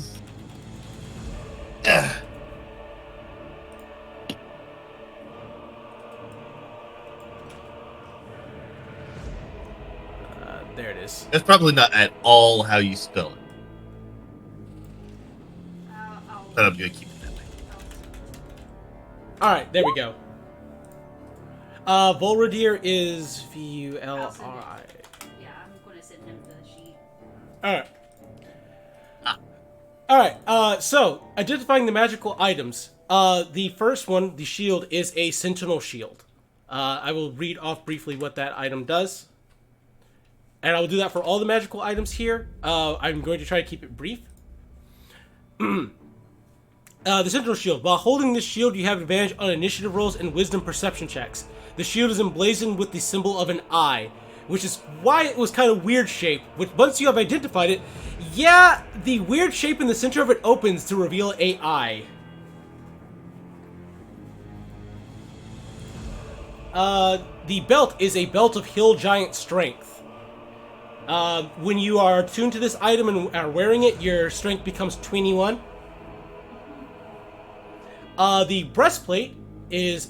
[SPEAKER 1] There it is.
[SPEAKER 4] That's probably not at all how you spell it. But I'm gonna keep it that way.
[SPEAKER 1] Alright, there we go. Volradir is V-U-L-R-I.
[SPEAKER 6] Yeah, I'm gonna send him the sheet.
[SPEAKER 1] Alright. Alright, so, identifying the magical items. The first one, the shield, is a sentinel shield. I will read off briefly what that item does. And I will do that for all the magical items here. I'm going to try to keep it brief. The Sentinel Shield. While holding this shield, you have advantage on initiative rolls and wisdom perception checks. The shield is emblazoned with the symbol of an eye, which is why it was kind of weird shape. Which, once you have identified it, yeah, the weird shape in the center of it opens to reveal a eye. The belt is a belt of hill giant strength. When you are attuned to this item and are wearing it, your strength becomes 21. The breastplate is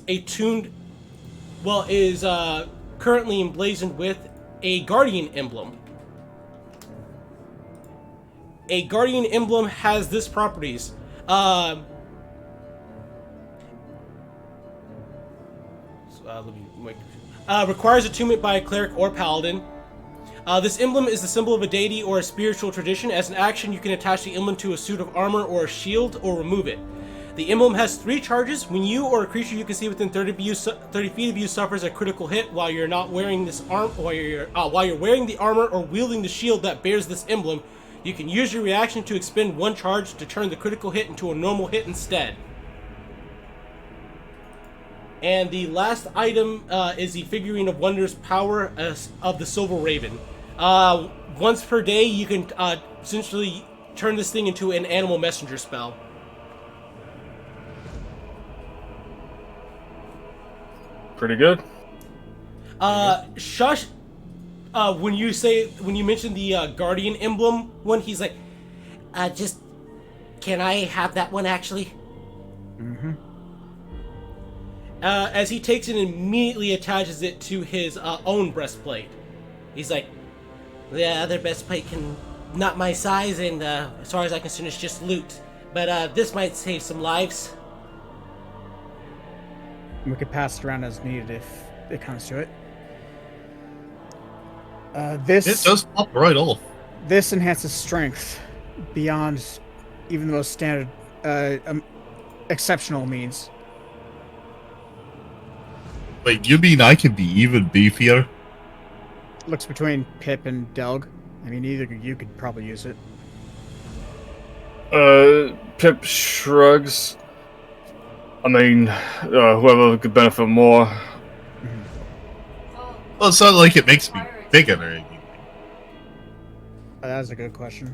[SPEAKER 1] currently emblazoned with a guardian emblem. A guardian emblem has this properties. Requires attunement by a cleric or paladin. This emblem is the symbol of a deity or a spiritual tradition. As an action, you can attach the emblem to a suit of armor or a shield or remove it. The emblem has 3 charges. When you or a creature you can see within 30 feet of you suffers a critical hit while you're not wearing this while you're wearing the armor or wielding the shield that bears this emblem, you can use your reaction to expend 1 charge to turn the critical hit into a normal hit instead. And the last item is the Figurine of Wonder's Power of the Silver Raven. Once per day, you can essentially turn this thing into an animal messenger spell.
[SPEAKER 2] Pretty good.
[SPEAKER 1] Shush. When you mention the Guardian emblem one, he's like, can I have that one actually?
[SPEAKER 5] Mm-hmm.
[SPEAKER 1] As he takes it and immediately attaches it to his own breastplate. He's like, the other breastplate can not my size, and as far as I can see, it's just loot. But this might save some lives.
[SPEAKER 5] We could pass it around as needed if it comes to it.
[SPEAKER 4] It does pop right off.
[SPEAKER 5] This enhances strength beyond even the most standard, exceptional means.
[SPEAKER 4] Wait, you mean I can be even beefier?
[SPEAKER 5] Looks between Pip and Delg. I mean, either of you could probably use it.
[SPEAKER 2] Pip shrugs. I mean, whoever could benefit more.
[SPEAKER 4] Well, it's not like it makes me bigger or anything.
[SPEAKER 5] That's a good question.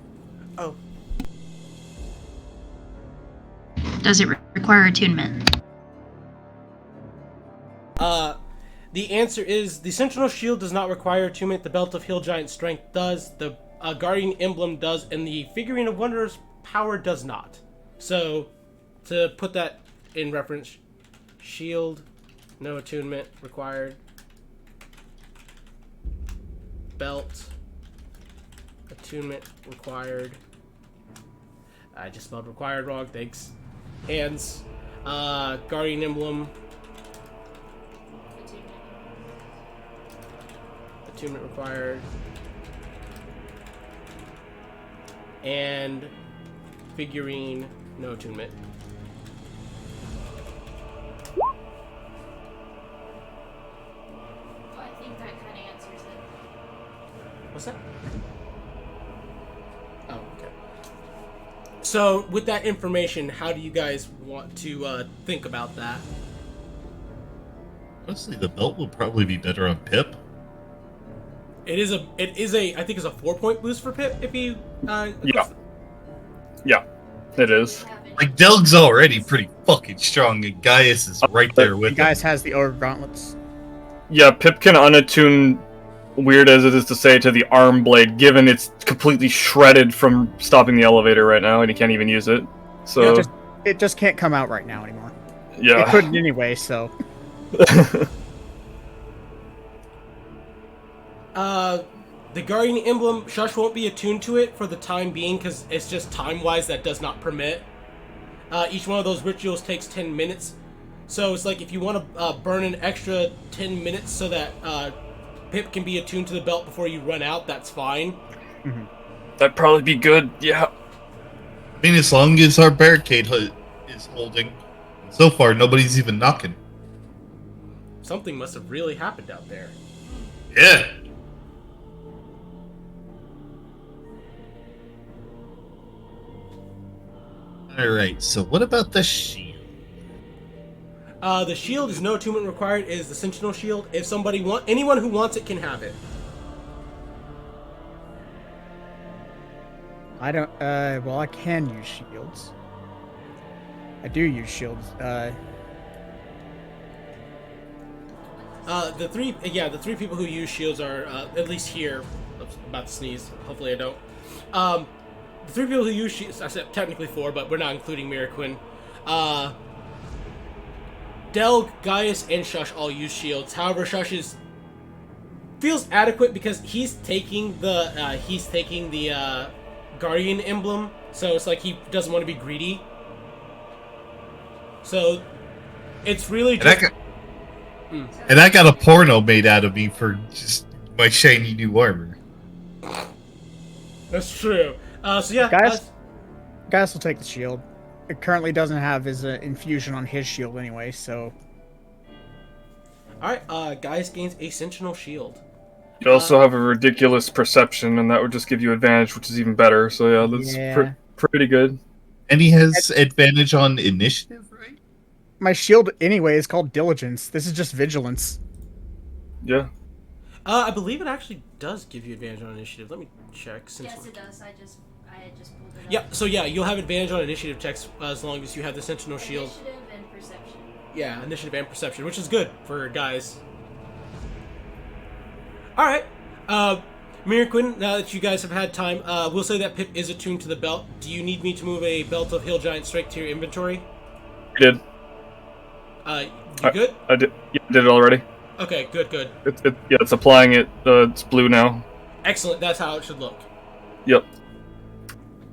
[SPEAKER 1] Oh.
[SPEAKER 3] Does it require attunement?
[SPEAKER 1] The answer is the Sentinel Shield does not require attunement. The Belt of Hill Giant Strength does. The Guardian Emblem does, and the Figurine of Wonder's Power does not. So, to put that in reference, Shield, no attunement required. Belt, attunement required. I just spelled required wrong, thanks. Hands, Guardian Emblem, attunement required. And figurine, no attunement.
[SPEAKER 6] Well, I think that kind of answers it.
[SPEAKER 1] What's that? Oh, okay. So, with that information, how do you guys want to think about that?
[SPEAKER 4] Honestly, the belt will probably be better on Pip.
[SPEAKER 1] It is a, I think it's a 4-point boost for Pip if he,
[SPEAKER 2] Yeah, it is.
[SPEAKER 4] Like, Delg's already pretty fucking strong, and Gaius is right there with him.
[SPEAKER 5] Gaius has the Ogre Gauntlets.
[SPEAKER 2] Yeah, Pip can unattune, weird as it is to say, to the arm blade, given it's completely shredded from stopping the elevator right now, and he can't even use it. So
[SPEAKER 5] Yeah, it just can't come out right now anymore.
[SPEAKER 2] yeah.
[SPEAKER 5] It couldn't anyway, so.
[SPEAKER 1] The Guardian Emblem, Shush won't be attuned to it for the time being because it's just time-wise that does not permit. Each one of those rituals takes 10 minutes. So it's like if you want to burn an extra 10 minutes so that Pip can be attuned to the belt before you run out, that's fine.
[SPEAKER 5] Mm-hmm.
[SPEAKER 2] That'd probably be good, yeah.
[SPEAKER 4] I mean, as long as our barricade is holding. So far, nobody's even knocking.
[SPEAKER 1] Something must have really happened out there.
[SPEAKER 4] Yeah. Alright, so what about the shield?
[SPEAKER 1] The shield is no attunement required. It is the Sentinel Shield. If anyone who wants it can have it.
[SPEAKER 5] I don't, well, I can use shields. I do use shields.
[SPEAKER 1] The three people who use shields are at least here. I'm about to sneeze. Hopefully I don't. The 3 people who use shields, I said technically 4, but we're not including Miraquin. Delg, Gaius, and Shush all use shields. However, Shush feels adequate because he's taking the Guardian Emblem, so it's like he doesn't want to be greedy. So it's really just.
[SPEAKER 4] And I got a porno made out of me for just my shiny new armor.
[SPEAKER 1] That's true. So yeah,
[SPEAKER 5] Gaius will take the shield. it currently doesn't have his infusion on his shield anyway, so...
[SPEAKER 1] Alright, guys gains a sentinel shield.
[SPEAKER 2] You also have a ridiculous perception, and that would just give you advantage, which is even better. So yeah, that's pretty good.
[SPEAKER 4] And he has advantage on initiative, right?
[SPEAKER 5] My shield, anyway, is called Diligence. This is just Vigilance.
[SPEAKER 2] Yeah.
[SPEAKER 1] I believe it actually does give you advantage on initiative. Let me check.
[SPEAKER 6] Yes, it does. I had just pulled it up.
[SPEAKER 1] Yeah, so yeah, you'll have advantage on initiative checks as long as you have the sentinel shield.
[SPEAKER 6] Initiative and perception.
[SPEAKER 1] Yeah, initiative and perception, which is good for guys. Alright. Mirquin, now that you guys have had time, we'll say that Pip is attuned to the belt. Do you need me to move a belt of Hill Giant Strike to your inventory?
[SPEAKER 2] I did.
[SPEAKER 1] You good?
[SPEAKER 2] I did. Yeah, I did it already.
[SPEAKER 1] Okay, good.
[SPEAKER 2] Yeah, it's applying it. It's blue now.
[SPEAKER 1] Excellent, that's how it should look.
[SPEAKER 2] Yep.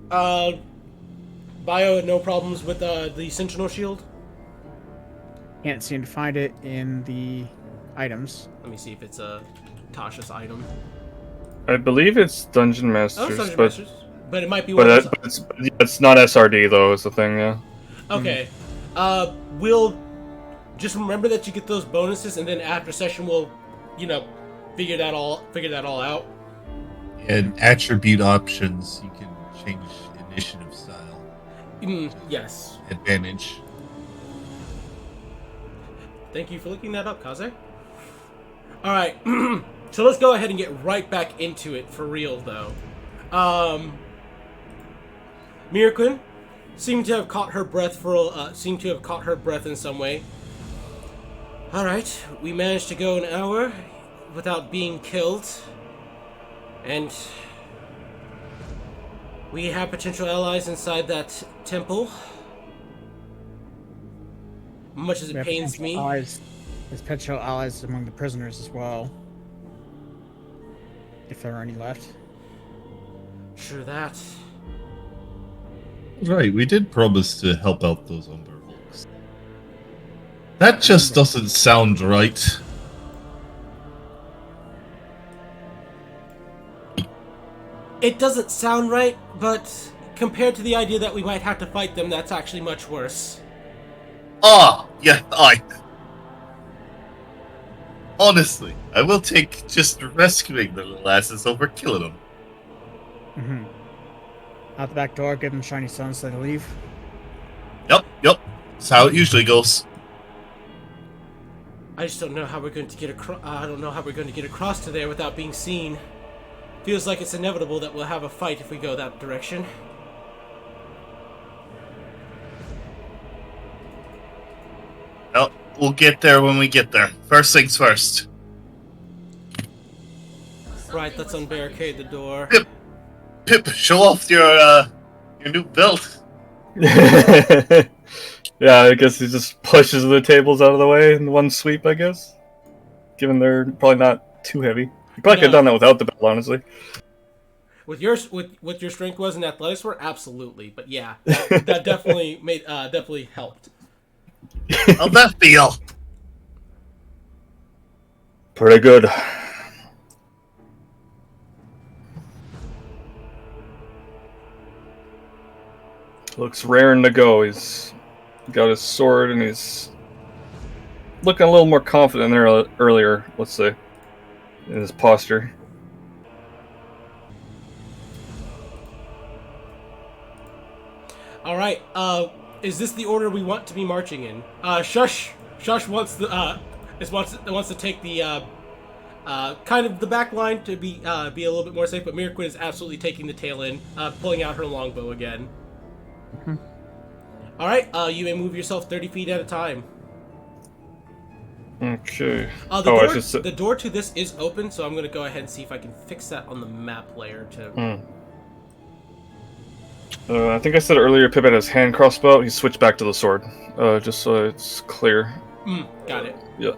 [SPEAKER 1] Bio, no problems with the Sentinel Shield?
[SPEAKER 5] Can't seem to find it in the items.
[SPEAKER 1] Let me see if it's a Tasha's item.
[SPEAKER 2] I believe it's Dungeon Masters,
[SPEAKER 1] Dungeon
[SPEAKER 2] but
[SPEAKER 1] Masters. But it might be one of those...
[SPEAKER 2] it's not SRD though. Is the thing, yeah.
[SPEAKER 1] Okay. We'll just remember that you get those bonuses, and then after session we'll, figure that all out.
[SPEAKER 4] And attribute options, you can change initiative style.
[SPEAKER 1] Yes.
[SPEAKER 4] Advantage.
[SPEAKER 1] Thank you for looking that up, Kaze. Alright, so let's go ahead and get right back into it for real, though. Mirquin seemed to have caught her breath in some way. Alright, we managed to go an hour without being killed. And we have potential allies inside that temple. Much as it pains me.
[SPEAKER 5] There's potential allies among the prisoners as well. If there are any left.
[SPEAKER 1] Sure that.
[SPEAKER 4] Right, we did promise to help out those Umber folks. That just doesn't sound right.
[SPEAKER 1] It doesn't sound right, but compared to the idea that we might have to fight them, that's actually much worse.
[SPEAKER 4] Honestly, I will take just rescuing the little asses over killing them.
[SPEAKER 5] Mm-hmm. Out the back door, give them shiny suns so they leave.
[SPEAKER 4] Yep. That's how it usually goes.
[SPEAKER 1] I just don't know how we're going to get across. I don't know how we're going to get across to there without being seen. Feels like it's inevitable that we'll have a fight if we go that direction.
[SPEAKER 4] Well, we'll get there when we get there. First things first.
[SPEAKER 1] Right, let's unbarricade the door.
[SPEAKER 4] Pip, show off your new belt.
[SPEAKER 2] Yeah, I guess he just pushes the tables out of the way in one sweep, I guess. Given they're probably not too heavy. You probably could have done that without the belt, honestly.
[SPEAKER 1] With your strength was and athletics were, absolutely. But yeah, that definitely definitely helped.
[SPEAKER 4] How'd that feel?
[SPEAKER 2] Pretty good. Looks raring to go. He's got his sword and he's looking a little more confident than earlier, let's say, in his posture.
[SPEAKER 1] All right. Is this the order we want to be marching in? Shush wants to take the kind of the back line to be a little bit more safe, but Mirquin is absolutely taking the tail end, pulling out her longbow again.
[SPEAKER 5] Mm-hmm.
[SPEAKER 1] All right. You may move yourself 30 feet at a time.
[SPEAKER 2] Okay.
[SPEAKER 1] The door to this is open, so I'm going to go ahead and see if I can fix that on the map layer to.
[SPEAKER 2] I think I said earlier Pip had his hand crossbow. He switched back to the sword, just so it's clear.
[SPEAKER 1] Got it.
[SPEAKER 2] Yeah.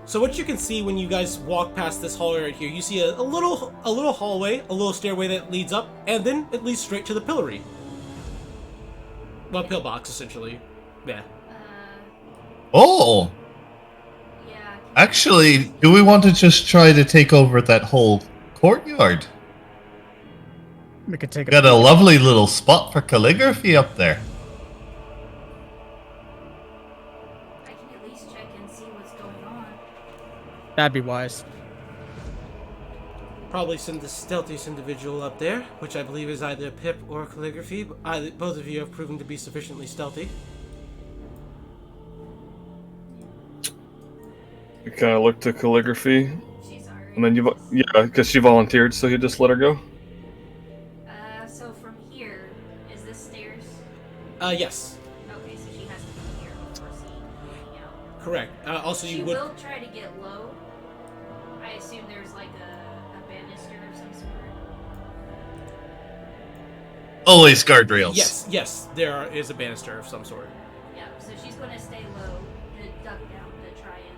[SPEAKER 1] So what you can see when you guys walk past this hallway right here, you see a little hallway, a little stairway that leads up, and then it leads straight to the pillory. Well, pillbox, essentially. Yeah.
[SPEAKER 4] Oh!
[SPEAKER 6] Yeah.
[SPEAKER 4] Actually, do we want to just try to take over that whole courtyard?
[SPEAKER 5] We could take
[SPEAKER 4] Got a lovely little spot for calligraphy up there.
[SPEAKER 5] That'd be wise.
[SPEAKER 1] Probably send the stealthiest individual up there, which I believe is either Pip or Calligraphy. But both of you have proven to be sufficiently stealthy.
[SPEAKER 2] You kind of look to Calligraphy,
[SPEAKER 6] She's already.
[SPEAKER 2] and then yeah, because she volunteered, so you just let her go.
[SPEAKER 6] So from here, is this stairs?
[SPEAKER 1] Yes.
[SPEAKER 6] Okay, so she has to be here before seeing hanging out.
[SPEAKER 1] Correct. Also,
[SPEAKER 6] She
[SPEAKER 1] you would.
[SPEAKER 6] will try to get low. I assume there's like a banister of some sort.
[SPEAKER 4] Always guardrails.
[SPEAKER 1] Yes, there is a banister of some sort.
[SPEAKER 6] Yeah, so she's going to stay low, to duck down to try and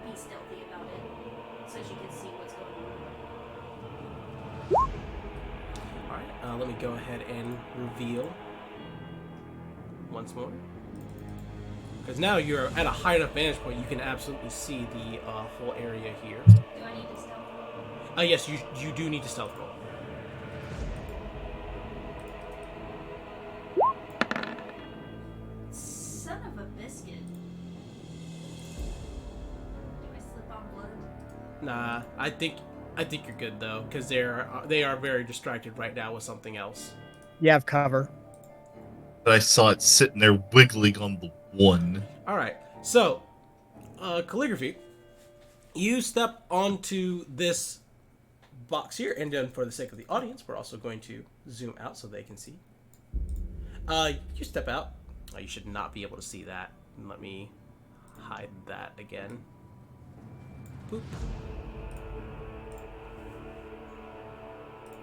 [SPEAKER 6] be stealthy about it, so she can see what's going on.
[SPEAKER 1] Alright, let me go ahead and reveal once more. Because now you're at a high enough vantage point, you can absolutely see the whole area here.
[SPEAKER 6] Do I need to stealth?
[SPEAKER 1] Yes, you do need to stealth roll.
[SPEAKER 6] Son of a biscuit. Do I slip on blood?
[SPEAKER 1] Nah, I think you're good though, because they are very distracted right now with something else.
[SPEAKER 5] You have cover.
[SPEAKER 4] But I saw it sitting there wiggling on the one.
[SPEAKER 1] All right, so Calligraphy, you step onto this box here, and then for the sake of the audience, we're also going to zoom out so they can see. You step out. You should not be able to see that. Let me hide that again. Boop.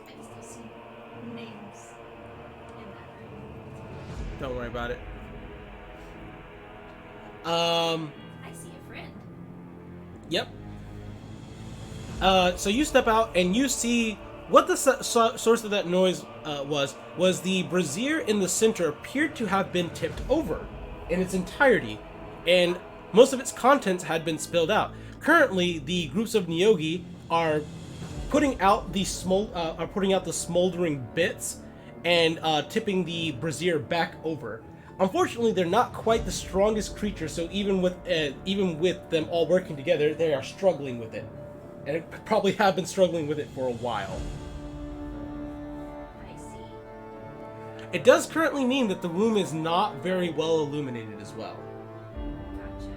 [SPEAKER 6] I can still see names in that room.
[SPEAKER 1] Don't worry about it.
[SPEAKER 6] I see a friend.
[SPEAKER 1] Yep. So you step out and you see what the source of that noise was the brazier in the center appeared to have been tipped over in its entirety, and most of its contents had been spilled out. Currently, the groups of Nyogi are putting out the smoldering bits and tipping the brazier back over. Unfortunately, they're not quite the strongest creatures, so even with them all working together, they are struggling with it, and probably have been struggling with it for a while.
[SPEAKER 6] I see.
[SPEAKER 1] It does currently mean that the room is not very well illuminated as well.
[SPEAKER 6] Gotcha.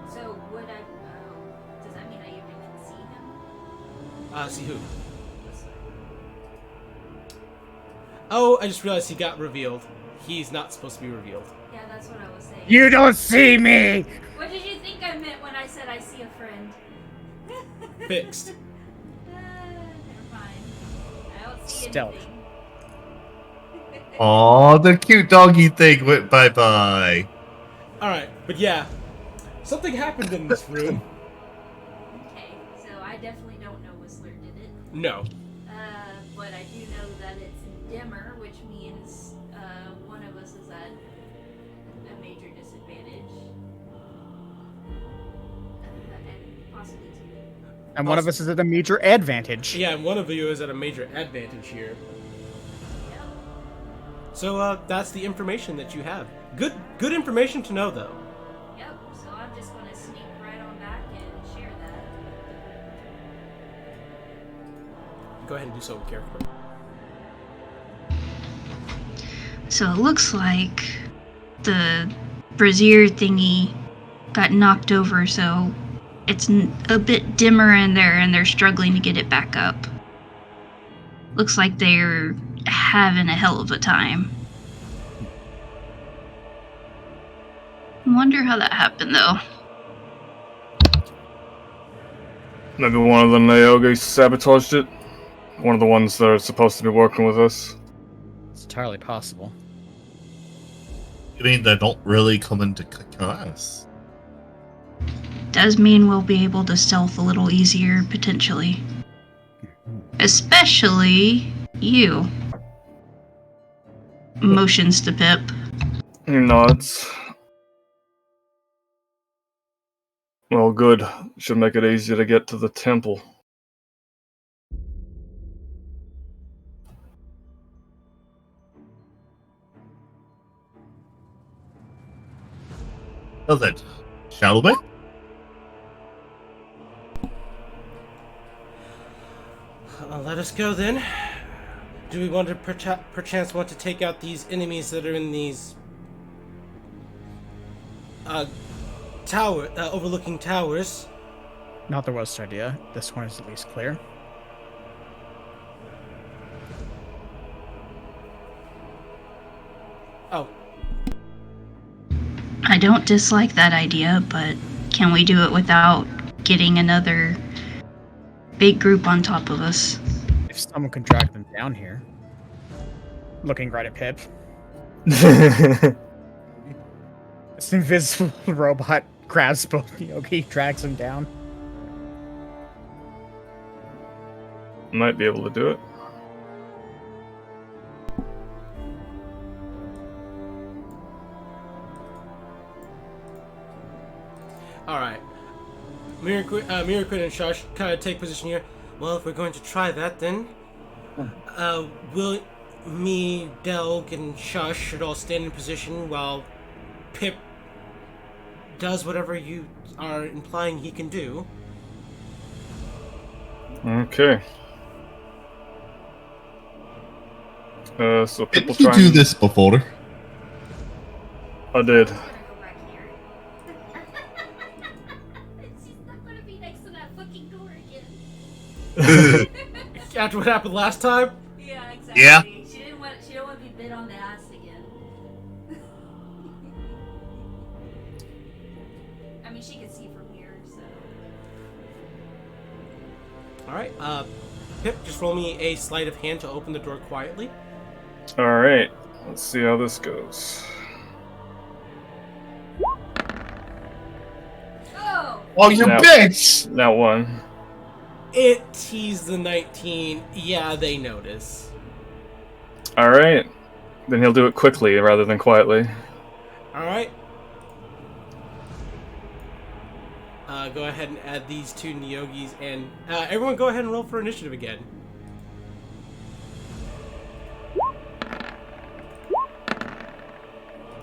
[SPEAKER 6] So would I? Does that mean I even can see him?
[SPEAKER 1] See who? Oh, I just realized he got revealed. He's not supposed to be revealed.
[SPEAKER 6] Yeah, that's what I was saying.
[SPEAKER 5] You don't see me!
[SPEAKER 6] What did you think I meant when I said I see a friend?
[SPEAKER 1] Fixed.
[SPEAKER 6] Never mind. I don't see
[SPEAKER 5] Stealth.
[SPEAKER 6] anything.
[SPEAKER 4] Aw, the cute doggy thing went bye-bye.
[SPEAKER 1] Alright, but yeah. Something happened in this room.
[SPEAKER 6] Okay, so I definitely don't know Whistler did it.
[SPEAKER 1] No.
[SPEAKER 6] But I do know that it's dimmer, which means one of us is at a major disadvantage. And possibly two.
[SPEAKER 5] And one of us is at a major advantage.
[SPEAKER 1] Yeah, and one of you is at a major advantage here.
[SPEAKER 6] Yep.
[SPEAKER 1] So that's the information that you have. Good information to know, though.
[SPEAKER 6] Yep, so I'm just going to sneak right on back and share that.
[SPEAKER 1] Go ahead and do so with character.
[SPEAKER 3] So it looks like the brazier thingy got knocked over, so it's a bit dimmer in there and they're struggling to get it back up. Looks like they're having a hell of a time. Wonder how that happened, though.
[SPEAKER 2] Maybe one of the Nyogi sabotaged it. One of the ones that are supposed to be working with us.
[SPEAKER 5] It's entirely possible.
[SPEAKER 4] You mean they're not really coming to kick us?
[SPEAKER 3] Does mean we'll be able to stealth a little easier, potentially. Especially you. Motions to Pip.
[SPEAKER 2] He nods. Well, good. Should make it easier to get to the temple.
[SPEAKER 4] Well then, shall we?
[SPEAKER 1] Let us go then. Do we want to perchance want to take out these enemies that are in these overlooking towers?
[SPEAKER 5] Not the worst idea. This one is at least clear.
[SPEAKER 1] Oh,
[SPEAKER 3] I don't dislike that idea, but can we do it without getting another big group on top of us?
[SPEAKER 5] If someone can drag them down here. Looking right at Pip. This invisible robot grabs both Yogi, drags him down.
[SPEAKER 2] Might be able to do it.
[SPEAKER 1] alright. Miraquin and Shush kind of take position here. Well, if we're going to try that, then will me, Delg, and Shush should all stand in position while Pip does whatever you are implying he can do.
[SPEAKER 2] Okay. So people
[SPEAKER 4] Didn't you
[SPEAKER 2] try
[SPEAKER 4] do
[SPEAKER 2] and...
[SPEAKER 4] this before?
[SPEAKER 2] I did.
[SPEAKER 6] I'm gonna go back here. She's not gonna be next to that fucking door again.
[SPEAKER 1] After what happened last time?
[SPEAKER 6] Yeah, exactly.
[SPEAKER 4] Yeah.
[SPEAKER 6] She didn't want to be bit on the ass again. I mean, she could see from here, so.
[SPEAKER 1] Alright, Pip, just roll me a sleight of hand to open the door quietly.
[SPEAKER 2] Alright. Let's see how this goes.
[SPEAKER 6] Oh!
[SPEAKER 4] Oh, you
[SPEAKER 2] No.
[SPEAKER 4] bitch!
[SPEAKER 2] That one.
[SPEAKER 1] It teased the 19. Yeah, they notice.
[SPEAKER 2] Alright. Then he'll do it quickly rather than quietly.
[SPEAKER 1] Alright. Go ahead and add these two Neogis, and everyone go ahead and roll for initiative again.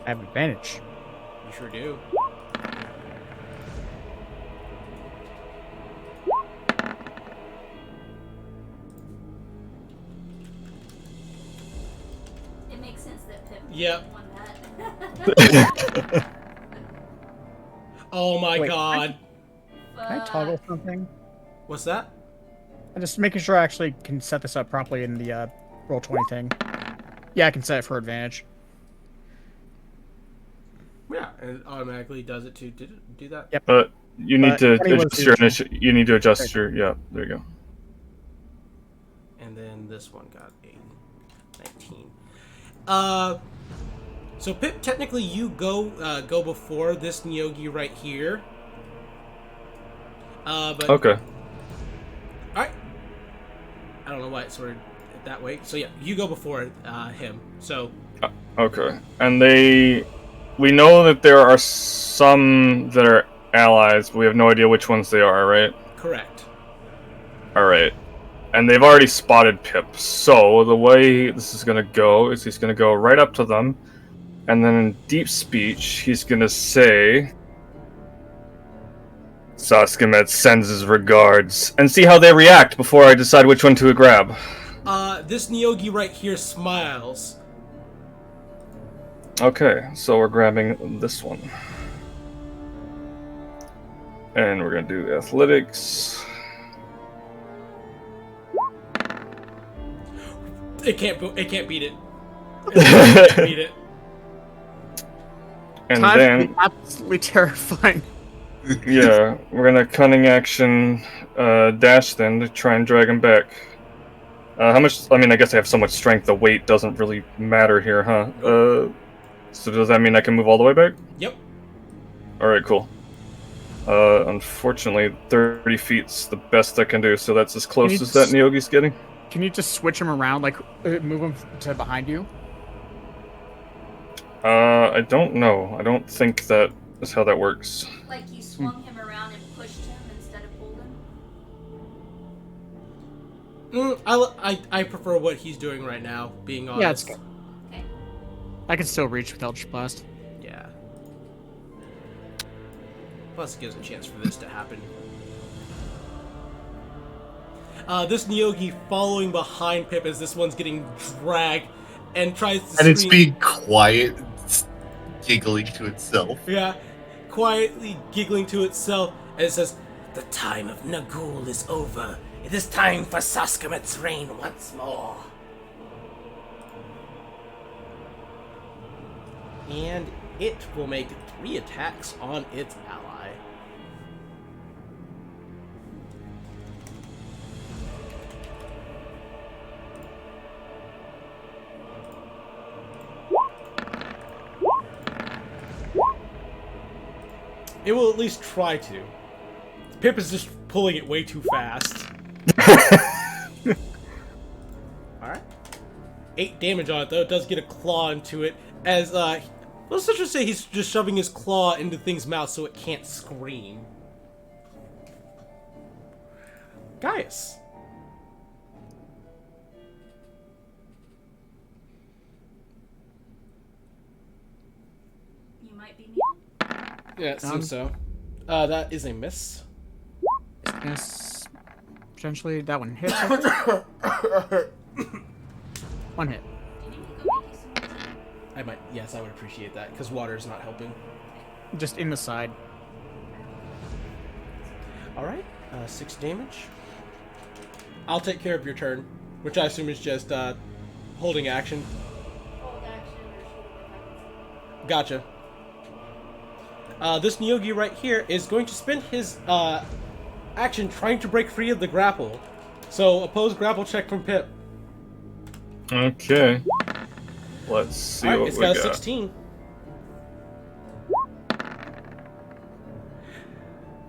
[SPEAKER 5] I have advantage.
[SPEAKER 1] You sure do.
[SPEAKER 6] It makes sense that Pip
[SPEAKER 1] Yep.
[SPEAKER 6] won that.
[SPEAKER 1] Oh my
[SPEAKER 5] Wait,
[SPEAKER 1] god.
[SPEAKER 5] Can I toggle something?
[SPEAKER 1] What's that?
[SPEAKER 5] I'm just making sure I actually can set this up properly in the roll 20 thing. Yeah, I can set it for advantage.
[SPEAKER 1] Yeah, and it automatically does it to do that.
[SPEAKER 5] Yep.
[SPEAKER 2] But you need to
[SPEAKER 5] 20 was
[SPEAKER 2] adjust
[SPEAKER 5] the
[SPEAKER 2] your
[SPEAKER 5] original.
[SPEAKER 2] you need to adjust your there you go.
[SPEAKER 1] And then this one got a 19. So Pip, technically you go before this Neogi right here. But
[SPEAKER 2] Okay.
[SPEAKER 1] alright. I don't know why it's sorted that way. So yeah, you go before him. So
[SPEAKER 2] Okay. And we know that there are some that are allies, but we have no idea which ones they are, right?
[SPEAKER 1] correct.
[SPEAKER 2] Alright. And they've already spotted Pip. So the way this is gonna go is he's gonna go right up to them, and then in deep speech, he's gonna say Saskamet sends his regards, and see how they react before I decide which one to grab.
[SPEAKER 1] This Neogi right here smiles.
[SPEAKER 2] Okay, so we're grabbing this one. And we're gonna do athletics.
[SPEAKER 1] It can't beat it. It can't beat it.
[SPEAKER 2] And
[SPEAKER 5] Time to
[SPEAKER 2] then,
[SPEAKER 5] be absolutely terrifying.
[SPEAKER 2] yeah, we're gonna cunning action dash then to try and drag him back. How much? I mean, I guess I have so much strength, the weight doesn't really matter here, huh? So does that mean I can move all the way back?
[SPEAKER 1] Yep.
[SPEAKER 2] Alright, cool. Unfortunately, 30 feet's the best I can do, so that's as close
[SPEAKER 5] you
[SPEAKER 2] as that
[SPEAKER 5] just-
[SPEAKER 2] Neogi's getting.
[SPEAKER 5] Can you just switch him around, like move him to behind you?
[SPEAKER 2] I don't know. I don't think that is how that works.
[SPEAKER 6] Like you swung him around and pushed him instead of pulled him?
[SPEAKER 1] I prefer what he's doing right now, being honest.
[SPEAKER 5] Yeah, it's good.
[SPEAKER 6] Okay.
[SPEAKER 5] I can still reach with Eldritch Blast.
[SPEAKER 1] Yeah. Plus, it gives a chance for this to happen. This Nyogi following behind Pip as this one's getting dragged and tries to
[SPEAKER 4] And
[SPEAKER 1] scream.
[SPEAKER 4] it's being quiet, giggling to itself.
[SPEAKER 1] Yeah, quietly giggling to itself, and it says, "The time of Nagul is over. It is time for Saskamet's reign once more." And it will make 3 attacks on its ally. It will at least try to. Pip is just pulling it way too fast. Alright. 8 damage on it, though. It does get a claw into it. As, let's just say he's just shoving his claw into thing's mouth so it can't scream. Gaius.
[SPEAKER 6] You might be muted.
[SPEAKER 1] Yeah, it seems so. That is a miss.
[SPEAKER 5] Yes. Potentially that one hits. One hit.
[SPEAKER 6] You need to go make you some tea.
[SPEAKER 1] I might, yes, I would appreciate that, because water is not helping.
[SPEAKER 5] Just in the side.
[SPEAKER 1] Alright, 6 damage. I'll take care of your turn, which I assume is just, holding action.
[SPEAKER 6] Hold action or shoot if I can.
[SPEAKER 1] Gotcha. This Nyogi right here is going to spend his, action trying to break free of the grapple. So, opposed grapple check from Pip.
[SPEAKER 2] Okay. Let's see
[SPEAKER 1] Alright,
[SPEAKER 2] what
[SPEAKER 1] it's
[SPEAKER 2] we
[SPEAKER 1] got
[SPEAKER 2] got.
[SPEAKER 1] a 16.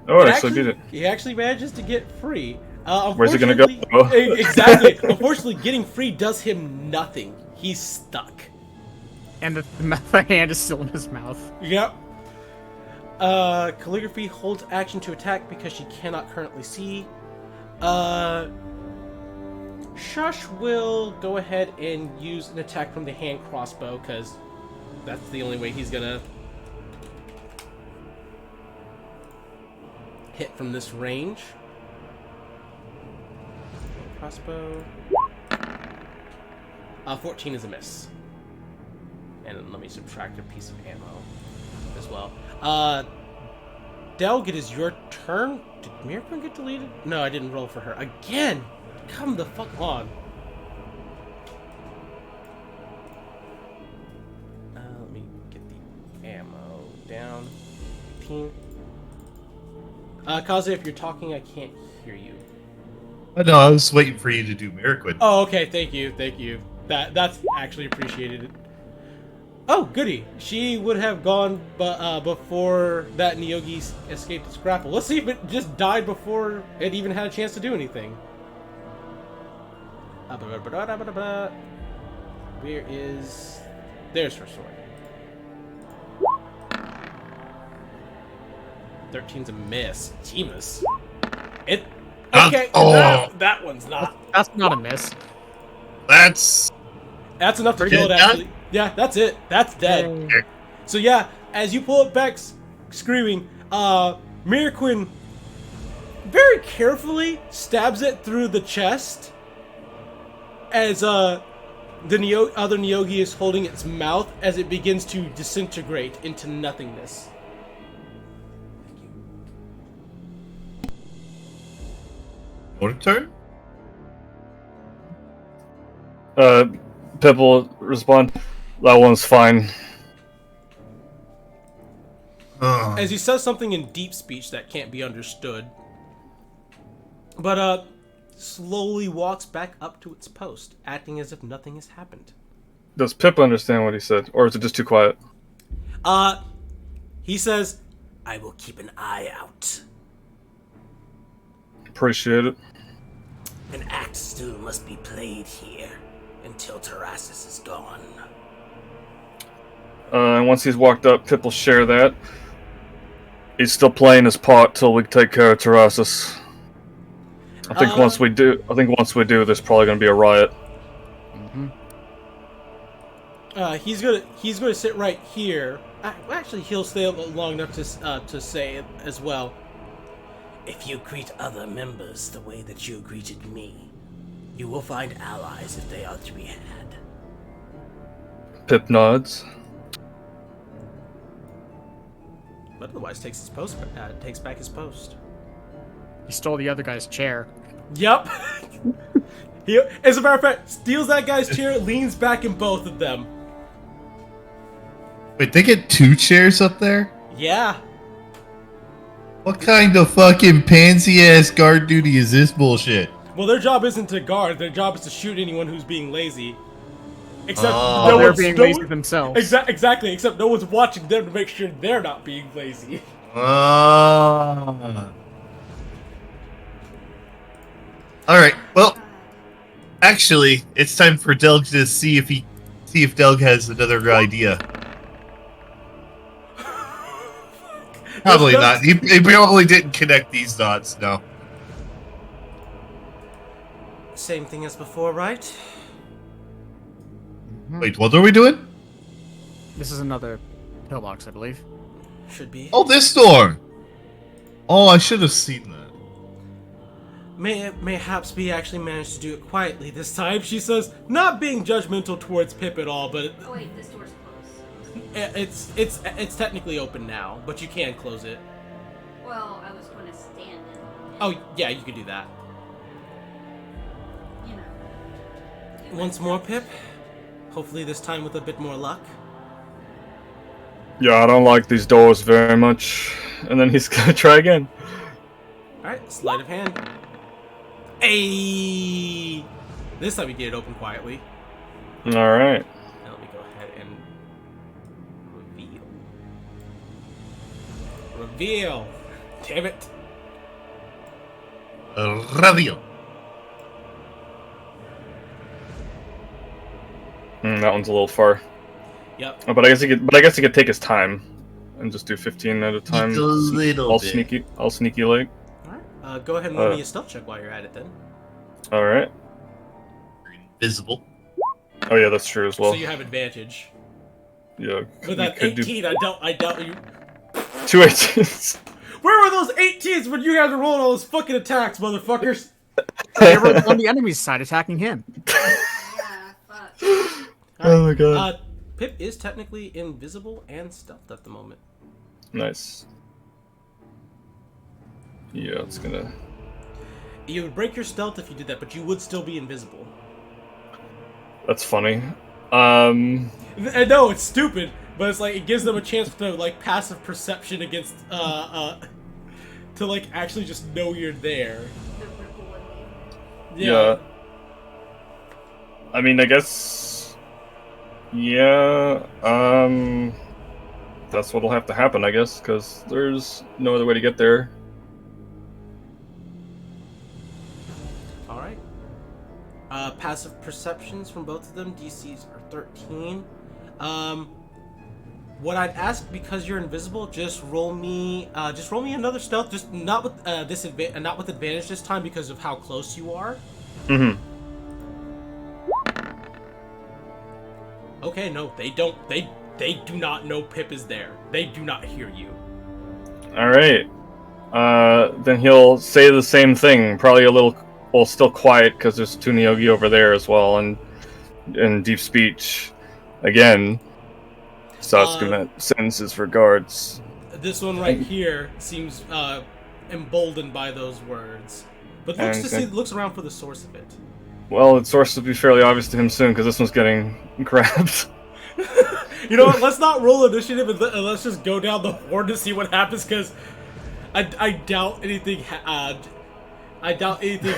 [SPEAKER 2] Oh, it actually did it.
[SPEAKER 1] He actually manages to get free.
[SPEAKER 2] Where's he gonna go?
[SPEAKER 1] Exactly. Unfortunately, getting free does him nothing. He's stuck.
[SPEAKER 5] And the hand is still in his mouth.
[SPEAKER 1] Yep. Calligraphy holds action to attack because she cannot currently see. Shush will go ahead and use an attack from the hand crossbow because that's the only way he's gonna hit from this range. Crossbow. 14 is a miss. And then let me subtract a piece of ammo as well. Delg, it is your turn. Did Miracle get deleted? No, I didn't roll for her. Again! Come the fuck on. Let me get the ammo down. 18. Kaze, if you're talking, I can't hear you.
[SPEAKER 4] No, I was waiting for you to do Miraquid.
[SPEAKER 1] Oh, okay. Thank you. Thank you. That's actually appreciated. Oh, goody. She would have gone before that Nyogi escaped its grapple. Let's see if it just died before it even had a chance to do anything. Where is... There's her sword. 13's a miss. Jeebus. It... Okay, that one's not.
[SPEAKER 5] That's not a miss.
[SPEAKER 4] That's
[SPEAKER 1] That's enough to kill it, actually. Yeah, that's it. That's dead. So yeah, as you pull it back screaming, Miraquin very carefully stabs it through the chest as the other Nyogi is holding its mouth as it begins to disintegrate into nothingness.
[SPEAKER 4] What turn?
[SPEAKER 2] Pip will respond. That one's fine.
[SPEAKER 1] As he says something in deep speech that can't be understood. But, slowly walks back up to its post, acting as if nothing has happened.
[SPEAKER 2] Does Pip understand what he said, or is it just too quiet?
[SPEAKER 1] He says, "I will keep an eye out.
[SPEAKER 2] Appreciate it.
[SPEAKER 1] An act still must be played here until Terrassus is gone."
[SPEAKER 2] And once he's walked up, Pip will share that. He's still playing his part till we take care of Terrassus. I think once we do, there's probably going to be a riot.
[SPEAKER 1] He's gonna sit right here. Actually, he'll stay long enough to say it as well. If you greet other members the way that you greeted me, you will find allies if they are to be had.
[SPEAKER 2] Pip nods.
[SPEAKER 1] But otherwise takes his post, takes back his post.
[SPEAKER 5] He stole the other guy's chair.
[SPEAKER 1] Yep. He, as a matter of fact, steals that guy's chair, leans back in both of them.
[SPEAKER 4] Wait, they get 2 chairs up there?
[SPEAKER 1] Yeah.
[SPEAKER 4] What kind of fucking pansy-ass guard duty is this bullshit?
[SPEAKER 1] Well, their job isn't to guard. Their job is to shoot anyone who's being lazy. Except
[SPEAKER 4] Oh.
[SPEAKER 5] They're being lazy themselves.
[SPEAKER 1] Exactly. Except no one's watching them to make sure they're not being lazy.
[SPEAKER 4] Ah. Alright, well, actually, it's time for Delg to see if Delg has another idea. Probably not. He probably didn't connect these dots, no.
[SPEAKER 1] Same thing as before, right?
[SPEAKER 4] Wait, what are we doing?
[SPEAKER 5] This is another pillbox, I believe.
[SPEAKER 1] Should be.
[SPEAKER 4] Oh, this door! Oh, I should have seen that.
[SPEAKER 1] Mayhaps we actually managed to do it quietly this time, she says, not being judgmental towards Pip at all, but
[SPEAKER 6] Oh wait, this door's closed.
[SPEAKER 1] it's technically open now, but you can close it.
[SPEAKER 6] Well, I was going to stand in.
[SPEAKER 1] Oh, yeah, you could do that.
[SPEAKER 6] You know.
[SPEAKER 1] Once more, Pip. Hopefully this time with a bit more luck.
[SPEAKER 2] Yeah, I don't like these doors very much. And then he's gonna try again.
[SPEAKER 1] Alright, sleight of hand. Hey! This time we get it open quietly.
[SPEAKER 2] Alright.
[SPEAKER 1] Now let me go ahead and reveal. Reveal! Damn it!
[SPEAKER 4] Radio.
[SPEAKER 2] That one's a little far.
[SPEAKER 1] Yep.
[SPEAKER 2] Oh, but I guess he could take his time and just do 15 at a time.
[SPEAKER 4] Just a little
[SPEAKER 2] all
[SPEAKER 4] bit.
[SPEAKER 2] sneaky like.
[SPEAKER 1] Alright, go ahead and roll me a stealth check while you're at it then.
[SPEAKER 2] Alright.
[SPEAKER 4] Invisible.
[SPEAKER 2] Oh yeah, that's true as well.
[SPEAKER 1] So you have advantage.
[SPEAKER 2] Yeah.
[SPEAKER 1] With that 18, I doubt you.
[SPEAKER 2] 2 18s.
[SPEAKER 1] Where were those 18s when you guys were rolling all those fucking attacks, motherfuckers?
[SPEAKER 5] They were on the enemy's side attacking him.
[SPEAKER 6] Yeah, fuck.
[SPEAKER 2] Oh my god.
[SPEAKER 1] Pip is technically invisible and stealthed at the moment.
[SPEAKER 2] Nice. Yeah, it's gonna.
[SPEAKER 1] You would break your stealth if you did that, but you would still be invisible.
[SPEAKER 2] That's funny.
[SPEAKER 1] I know it's stupid, but it's like it gives them a chance to like passive perception against to like actually just know you're there.
[SPEAKER 6] The ripple in the
[SPEAKER 2] Yeah. I mean, I guess. Yeah. That's what'll have to happen, I guess, because there's no other way to get there.
[SPEAKER 1] Alright. Passive perceptions from both of them, DCs are 13. What I'd ask, because you're invisible, just roll me another stealth, just not with not with advantage this time because of how close you are.
[SPEAKER 2] Mm-hmm.
[SPEAKER 1] Okay, no, they do not know Pip is there. They do not hear you.
[SPEAKER 2] Alright. Then he'll say the same thing, probably a little, well, still quiet, because there's two Neogi over there as well, and in deep speech. Again, starts gonna sends his regards.
[SPEAKER 1] This one right here seems emboldened by those words, but looks around for the source of it.
[SPEAKER 2] Well, its source will be fairly obvious to him soon, because this one's getting grabbed.
[SPEAKER 1] You know what? Let's not roll initiative and let's just go down the horn to see what happens, because I doubt anything. I doubt anything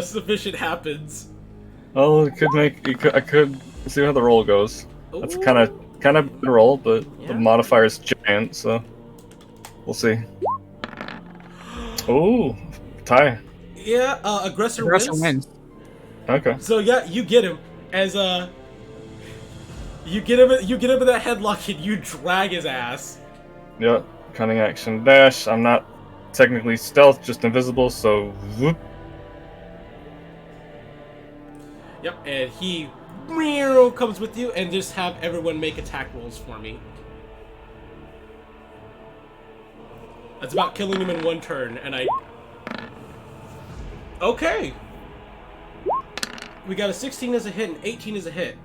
[SPEAKER 1] sufficient happens.
[SPEAKER 2] Well, I could see how the roll goes. That's kind of good roll, but
[SPEAKER 1] Yeah.
[SPEAKER 2] the modifier's giant, so we'll see. Ooh, tie.
[SPEAKER 1] Yeah, aggressor wins.
[SPEAKER 2] Okay.
[SPEAKER 1] So yeah, you get him as you get him in that headlock and you drag his ass.
[SPEAKER 2] Yep. Cunning action dash. I'm not technically stealth, just invisible, so whoop.
[SPEAKER 1] Yep, and he comes with you, and just have everyone make attack rolls for me. That's about killing him in one turn, and Okay. We got a 16 as a hit and 18 as a hit.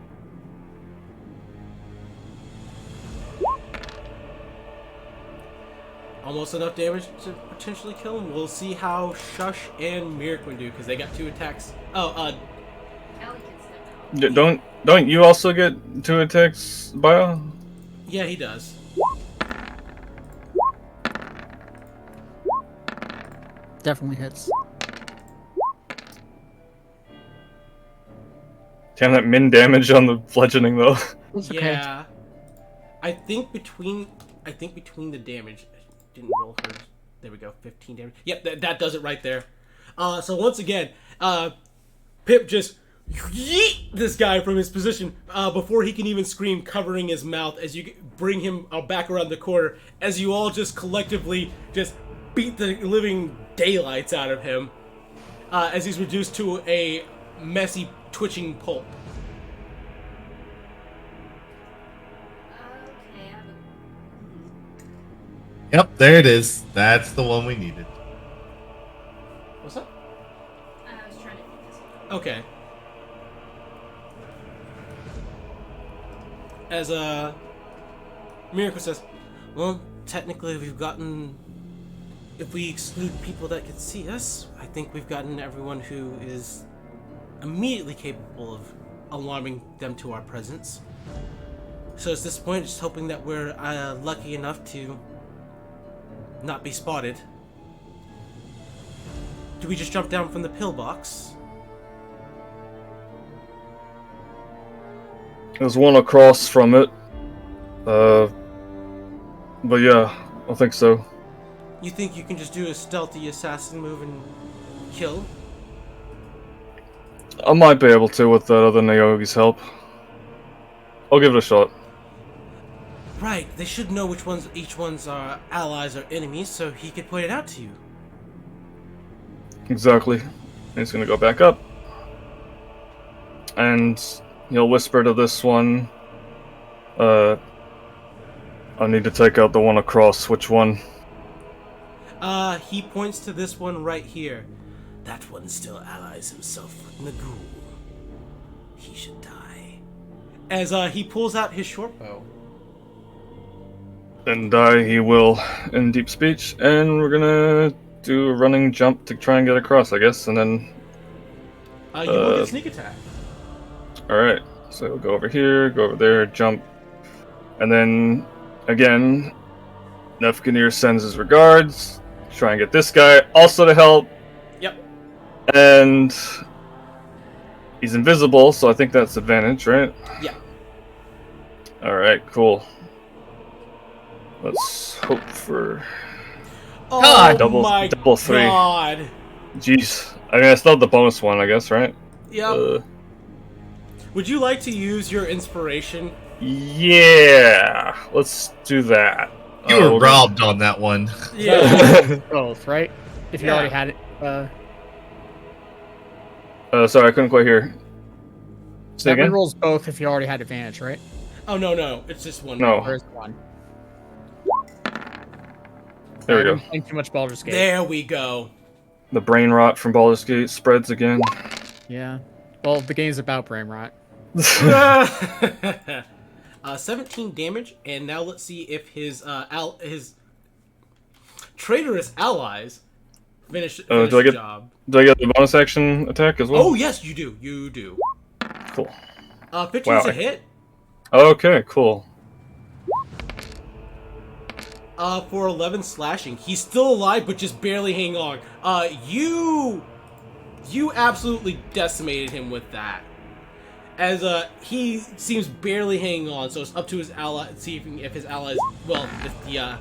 [SPEAKER 1] Almost enough damage to potentially kill him. We'll see how Shush and Miracle do because they got 2 attacks. Oh,
[SPEAKER 6] Callie can step out.
[SPEAKER 2] Don't you also get 2 attacks, Bio?
[SPEAKER 1] yeah, he does.
[SPEAKER 5] Definitely hits.
[SPEAKER 2] Damn, that min damage on the bludgeoning though.
[SPEAKER 5] It's okay.
[SPEAKER 1] Yeah. I think between the damage, I didn't roll her. There we go, 15 damage. Yep, that does it right there. So once again, Pip just yeet this guy from his position before he can even scream, covering his mouth as you bring him back around the corner. As you all just collectively just beat the living daylights out of him, as he's reduced to a messy, twitching pulp.
[SPEAKER 6] Okay, I have
[SPEAKER 4] Yep, there it is. That's the one we needed.
[SPEAKER 1] What's up?
[SPEAKER 6] I was trying to think this one.
[SPEAKER 1] Okay. As Miracle says, well, technically we've gotten, if we exclude people that can see us, I think we've gotten everyone who is immediately capable of alarming them to our presence. So at this point, just hoping that we're lucky enough to not be spotted. Do we just jump down from the pillbox?
[SPEAKER 2] There's one across from it. But yeah, I think so.
[SPEAKER 1] You think you can just do a stealthy assassin move and kill?
[SPEAKER 2] I might be able to with that other Naogi's help. I'll give it a shot.
[SPEAKER 1] Right, they should know which ones each one's are allies or enemies, so he could point it out to you.
[SPEAKER 2] Exactly. He's gonna go back up. And he'll whisper to this one, I need to take out the one across. Which one?
[SPEAKER 1] He points to this one right here. That one still allies himself with Nagul. He should die. As he pulls out his short bow.
[SPEAKER 2] And die he will in deep speech, and we're gonna do a running jump to try and get across, I guess, and then...
[SPEAKER 1] You will get sneak attack.
[SPEAKER 2] Alright, so we'll go over here, go over there, jump, and then, again, Nefganir sends his regards, try and get this guy also to help.
[SPEAKER 1] Yep.
[SPEAKER 2] And he's invisible, so I think that's advantage, right?
[SPEAKER 1] Yeah.
[SPEAKER 2] Alright, cool. Let's hope for...
[SPEAKER 1] Oh
[SPEAKER 4] God,
[SPEAKER 1] my
[SPEAKER 2] double 3.
[SPEAKER 1] god!
[SPEAKER 2] Jeez. I mean, I still have the bonus one, I guess, right?
[SPEAKER 1] Yep. Would you like to use your inspiration?
[SPEAKER 2] Yeah, let's do that.
[SPEAKER 4] You were robbed on that one.
[SPEAKER 1] Yeah.
[SPEAKER 5] Both, right? If you
[SPEAKER 1] Yeah.
[SPEAKER 5] already had it.
[SPEAKER 2] Sorry, I couldn't quite hear. Say
[SPEAKER 5] That
[SPEAKER 2] again?
[SPEAKER 5] rolls both if you already had advantage, right?
[SPEAKER 1] Oh no, it's just one.
[SPEAKER 2] No.
[SPEAKER 5] Or is it one?
[SPEAKER 2] There we
[SPEAKER 5] I'm
[SPEAKER 2] go.
[SPEAKER 5] playing too much Baldur's Gate.
[SPEAKER 1] There we go.
[SPEAKER 2] The brain rot from Baldur's Gate spreads again.
[SPEAKER 5] Yeah. Well, the game's about brain rot.
[SPEAKER 1] 17 damage, and now let's see if his his traitorous allies finish
[SPEAKER 2] do I
[SPEAKER 1] the
[SPEAKER 2] get-
[SPEAKER 1] job.
[SPEAKER 2] Do I get the bonus action attack as well?
[SPEAKER 1] Oh yes, you do. You do.
[SPEAKER 2] Cool.
[SPEAKER 1] 15's
[SPEAKER 2] Wow.
[SPEAKER 1] a hit.
[SPEAKER 2] Okay, cool.
[SPEAKER 1] For 11 slashing. He's still alive, but just barely hanging on. You absolutely decimated him with that. As he seems barely hanging on, so it's up to his ally, see if his allies, well, if the,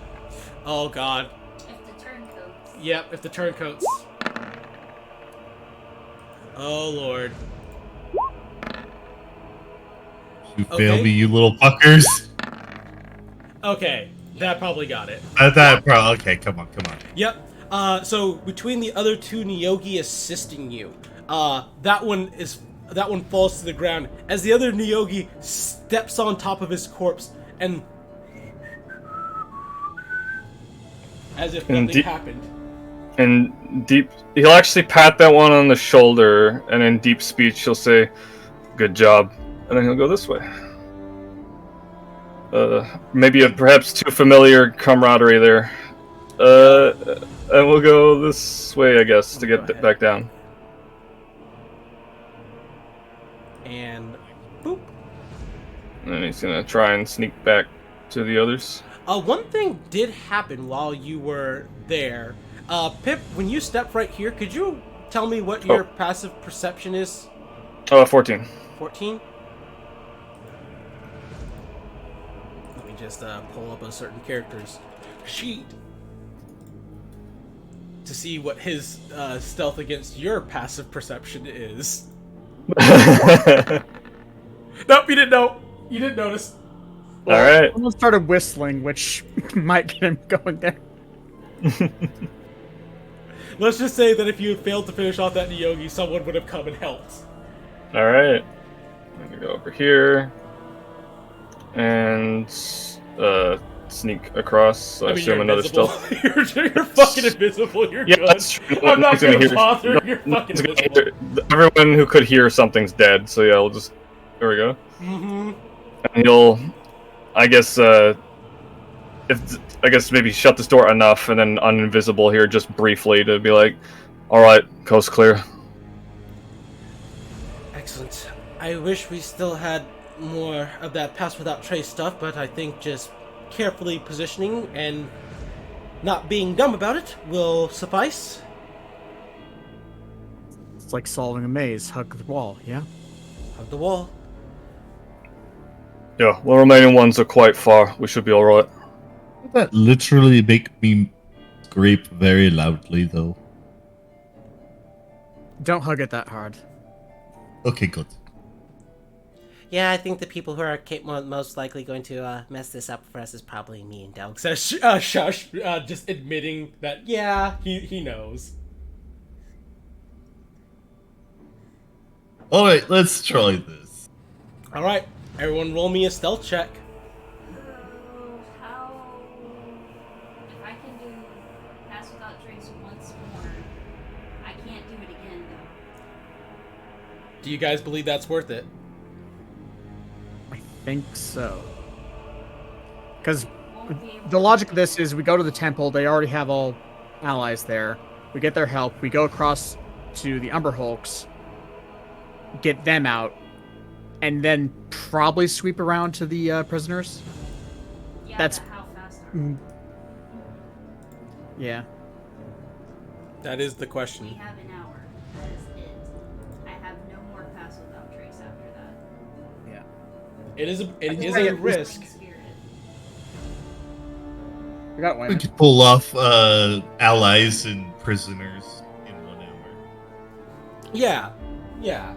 [SPEAKER 1] oh god.
[SPEAKER 6] If the turncoats.
[SPEAKER 1] Yep, if the turncoats. Oh lord.
[SPEAKER 4] You
[SPEAKER 1] Okay.
[SPEAKER 4] failed me, you little fuckers.
[SPEAKER 1] Okay, that probably got it.
[SPEAKER 4] Okay, come on.
[SPEAKER 1] Yep. So between the other two Nyogi assisting you, that one falls to the ground as the other Nyogi steps on top of his corpse and, as if nothing happened.
[SPEAKER 2] in deep, he'll actually pat that one on the shoulder, and in deep speech, he'll say, "Good job," and then he'll go this way. Maybe a perhaps too familiar camaraderie there. And we'll go this way, I guess, to get back down.
[SPEAKER 1] And boop.
[SPEAKER 2] And he's gonna try and sneak back to the others.
[SPEAKER 1] One thing did happen while you were there. Pip, when you stepped right here, could you tell me what your passive perception is?
[SPEAKER 2] 14.
[SPEAKER 1] 14? Let me just pull up a certain character's sheet to see what his stealth against your passive perception is. Nope, you didn't know. You didn't notice.
[SPEAKER 2] All right.
[SPEAKER 5] Someone started whistling, which might get him going there.
[SPEAKER 1] Let's just say that if you had failed to finish off that Niyogi, someone would have come and helped.
[SPEAKER 2] All right. I'm gonna go over here and sneak across. So I assume another stealth.
[SPEAKER 1] you're fucking invisible. You're good.
[SPEAKER 2] That's true.
[SPEAKER 1] I'm not gonna
[SPEAKER 2] hear.
[SPEAKER 1] bother. You're fucking invisible.
[SPEAKER 2] Everyone who could hear something's dead. So yeah, we'll just. There we go.
[SPEAKER 1] Mm-hmm.
[SPEAKER 2] And you'll, I guess, maybe shut this door enough, and then uninvisible here just briefly to be like, all right, coast clear.
[SPEAKER 1] Excellent. I wish we still had more of that pass without trace stuff, but I think just carefully positioning and not being dumb about it will suffice.
[SPEAKER 5] It's like solving a maze. Hug the wall, yeah?
[SPEAKER 1] Hug the wall.
[SPEAKER 2] Yeah, well, remaining ones are quite far. We should be all right.
[SPEAKER 4] That literally make me scrape very loudly, though.
[SPEAKER 5] Don't hug it that hard.
[SPEAKER 4] Okay, good.
[SPEAKER 1] Yeah, I think the people who are most likely going to mess this up for us is probably me and Delg. Says Shush, just admitting that, yeah, he knows.
[SPEAKER 4] Alright, let's try this.
[SPEAKER 1] Alright, everyone roll me a stealth check.
[SPEAKER 6] If I can do pass without trace once more, I can't do it again, though.
[SPEAKER 1] Do you guys believe that's worth it?
[SPEAKER 5] I think so. Because the logic of this is we go to the temple, they already have all allies there. We get their help, we go across to the Umber Hulks, get them out, and then probably sweep around to the prisoners.
[SPEAKER 6] Yeah,
[SPEAKER 5] That's...
[SPEAKER 6] but how fast are we?
[SPEAKER 5] Yeah.
[SPEAKER 1] That is the
[SPEAKER 6] We
[SPEAKER 1] question.
[SPEAKER 6] have an hour. That is it. I have no more pass without trace after that.
[SPEAKER 5] Yeah.
[SPEAKER 1] It is
[SPEAKER 5] think
[SPEAKER 1] a
[SPEAKER 5] I-
[SPEAKER 1] risk.
[SPEAKER 6] Spirit.
[SPEAKER 5] We got
[SPEAKER 4] We
[SPEAKER 5] one.
[SPEAKER 4] could pull off allies and prisoners in 1 hour.
[SPEAKER 1] Yeah, yeah.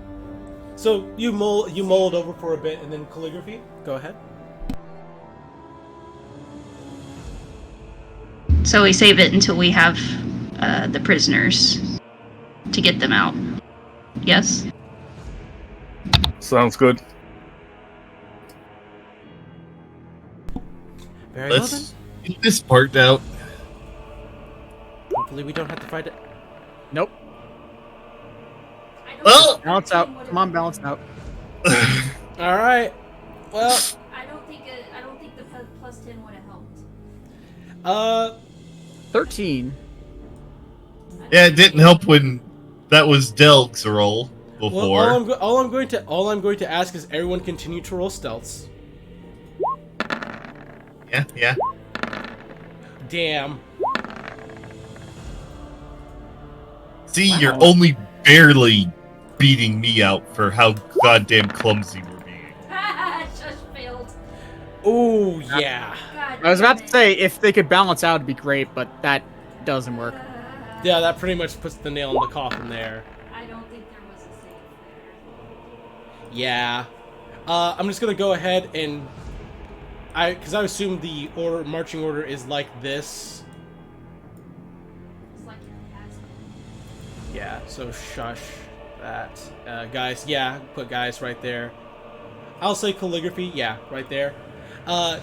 [SPEAKER 1] So you mull it over for a bit, and then calligraphy. Go ahead.
[SPEAKER 3] So we save it until we have the prisoners to get them out. Yes?
[SPEAKER 2] Sounds good.
[SPEAKER 1] Very well then.
[SPEAKER 4] Let's get this part out.
[SPEAKER 1] Hopefully we don't have to fight it.
[SPEAKER 5] Nope.
[SPEAKER 6] I don't
[SPEAKER 4] Well-
[SPEAKER 6] think
[SPEAKER 5] Balance
[SPEAKER 6] +10
[SPEAKER 5] out.
[SPEAKER 6] would've-
[SPEAKER 5] Come on, balance out.
[SPEAKER 1] All right. Well,
[SPEAKER 6] I don't think the +10 would have helped.
[SPEAKER 5] 13.
[SPEAKER 4] Yeah, it didn't help when that was Delg's roll
[SPEAKER 1] well,
[SPEAKER 4] before.
[SPEAKER 1] all I'm going to ask is everyone continue to roll stealths.
[SPEAKER 4] Yeah.
[SPEAKER 1] Damn.
[SPEAKER 4] See, you're only barely beating me out for how goddamn clumsy we're being.
[SPEAKER 6] Shush failed.
[SPEAKER 1] Ooh, yeah.
[SPEAKER 6] God
[SPEAKER 5] I was about to
[SPEAKER 6] damn
[SPEAKER 5] say, if they could balance out, it'd be great, but that doesn't work.
[SPEAKER 1] Yeah, that pretty much puts the nail in the coffin there.
[SPEAKER 6] I don't think there was a save there.
[SPEAKER 1] Yeah. I'm just gonna go ahead and because I assume the marching order is like this.
[SPEAKER 6] It's like your past.
[SPEAKER 1] Yeah. So shush that, guys. Yeah, put guys right there. I'll say calligraphy. Yeah, right there.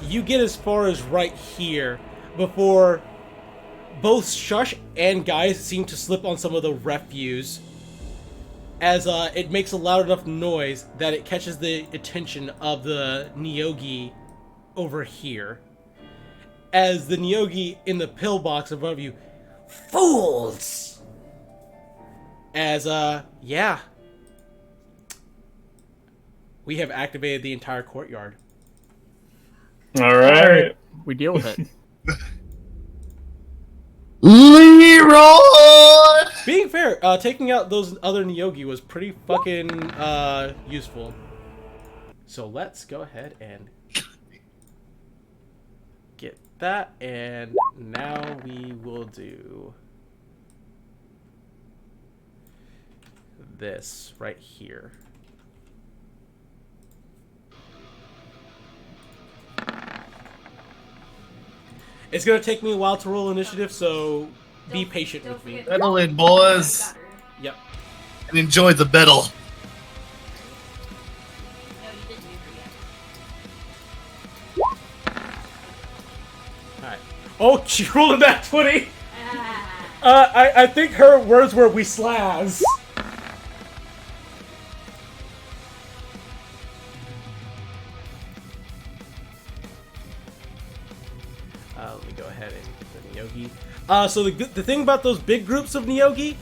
[SPEAKER 1] You get as far as right here before both Shush and Guys seem to slip on some of the refuse, as it makes a loud enough noise that it catches the attention of the Nyogi over here. As the Nyogi in the pillbox above you, fools! As, yeah. We have activated the entire courtyard.
[SPEAKER 2] Alright.
[SPEAKER 5] We deal with it.
[SPEAKER 4] Leroy!
[SPEAKER 1] Being fair, taking out those other Nyogi was pretty fucking useful. So let's go ahead and get that, and now we will do this right here. It's gonna take me a while to roll initiative, so be patient with me.
[SPEAKER 4] Settle in, boys.
[SPEAKER 1] Yep.
[SPEAKER 4] And enjoy the battle.
[SPEAKER 6] No, you didn't do it yet.
[SPEAKER 1] Alright. Oh, she rolled a nat 20!
[SPEAKER 6] Ah.
[SPEAKER 1] I think her words were, we slaz. Let me go ahead and get the Nyogi. So the thing about those big groups of Nyogi,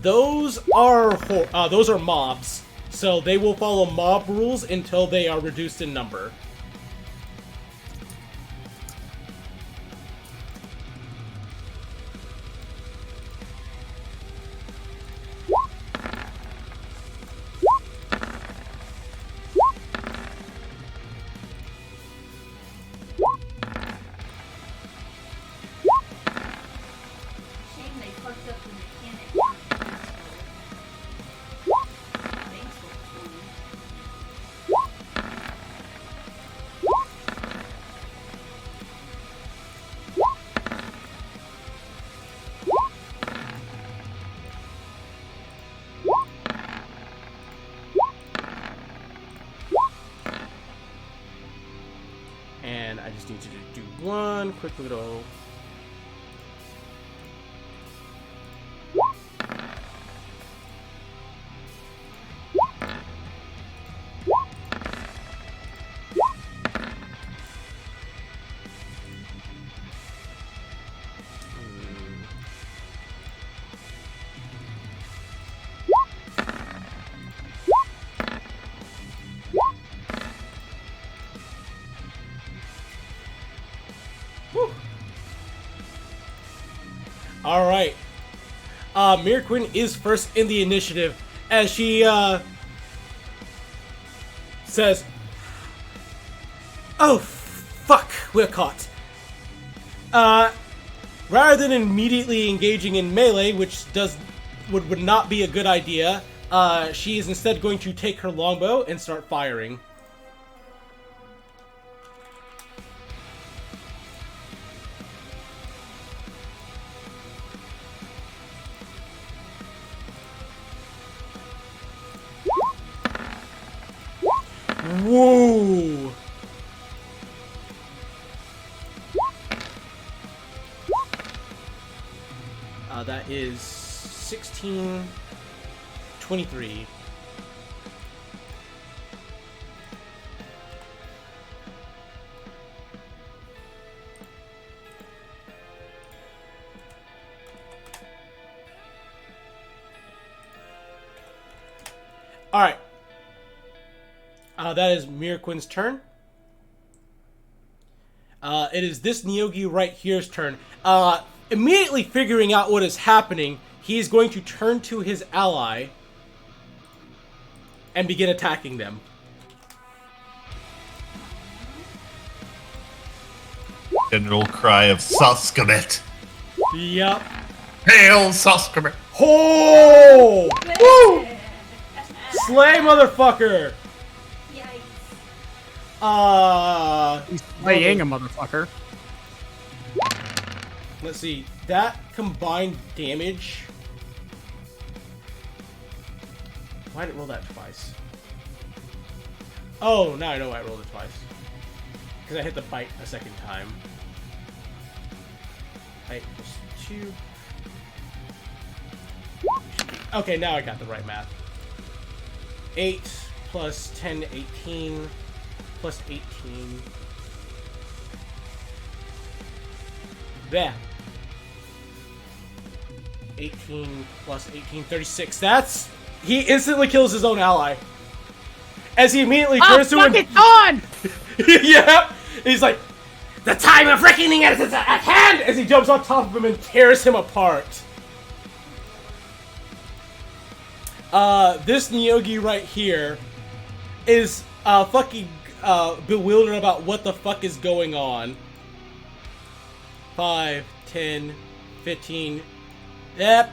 [SPEAKER 1] those are mobs. So they will follow mob rules until they are reduced in number.
[SPEAKER 6] Shame they fucked up the mechanic. Thanks for explaining.
[SPEAKER 1] And I just need you to do one quick little... Alright. Mirquin is first in the initiative as she says, "Oh, fuck, we're caught." Rather than immediately engaging in melee, which would not be a good idea, she is instead going to take her longbow and start firing. Whoa! That is 16, 23. Alright. That is Mirquin's turn. It is this Nyogi right here's turn. Immediately figuring out what is happening, he is going to turn to his ally and begin attacking them.
[SPEAKER 4] General cry of Saskamet.
[SPEAKER 1] Yup.
[SPEAKER 4] Hail Saskamet.
[SPEAKER 1] Oh! Woo! Slay, motherfucker!
[SPEAKER 6] Yikes.
[SPEAKER 5] He's playing a motherfucker.
[SPEAKER 1] Let's see. That combined damage. Why did it roll that twice? Oh, now I know why I rolled it twice. Because I hit the bite a second time. 8 plus 2. Okay, now I got the right math. 8 plus 10, 18 plus 18. There. 18 plus 18, 36. That's... He instantly kills his own ally. As he immediately turns to him...
[SPEAKER 5] on!
[SPEAKER 1] Yeah! He's like, the time of reckoning is at hand! As he jumps on top of him and tears him apart. This Nyogi right here is fucking bewildered about what the fuck is going on. 5, 10, 15, yep.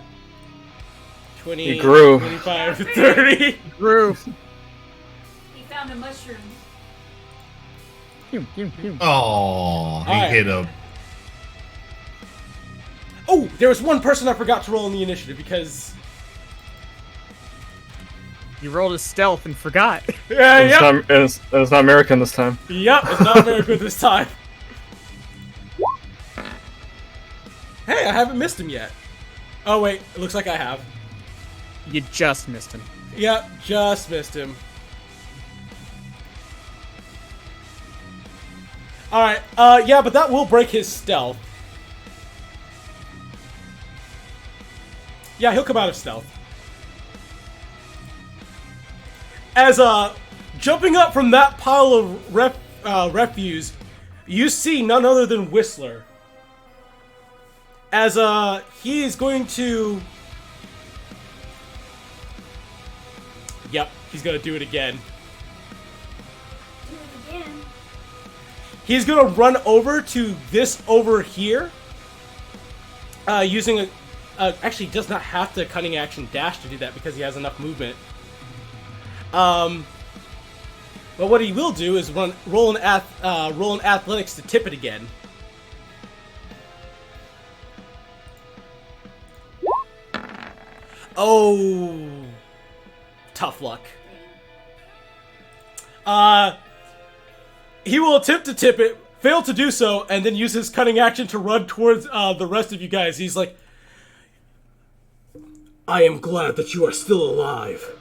[SPEAKER 1] 20,
[SPEAKER 2] He grew.
[SPEAKER 1] 25, 30.
[SPEAKER 5] Grew.
[SPEAKER 6] He found a mushroom.
[SPEAKER 4] Oh, he
[SPEAKER 1] Alright.
[SPEAKER 4] hit him.
[SPEAKER 1] Oh, there was one person I forgot to roll in the initiative because...
[SPEAKER 5] You rolled a stealth and forgot.
[SPEAKER 1] Yeah,
[SPEAKER 2] It's
[SPEAKER 1] yep.
[SPEAKER 2] not, it's not American this time.
[SPEAKER 1] Yep, it's not very good this time. Hey, I haven't missed him yet. Oh wait, it looks like I have.
[SPEAKER 5] You just missed him.
[SPEAKER 1] Yep, just missed him. Alright, yeah, but that will break his stealth. Yeah, he'll come out of stealth. As, jumping up from that pile of refuse, you see none other than Whistler. As, he is going to... Yep, he's gonna do it again.
[SPEAKER 6] Do it again.
[SPEAKER 1] He's gonna run over to this over here. Using a... actually, he does not have to cunning action dash to do that because he has enough movement. But what he will do is roll an athletics to tip it again. Oh, tough luck. He will attempt to tip it, fail to do so, and then use his cunning action to run towards the rest of you guys. He's like, I am glad that you are still alive.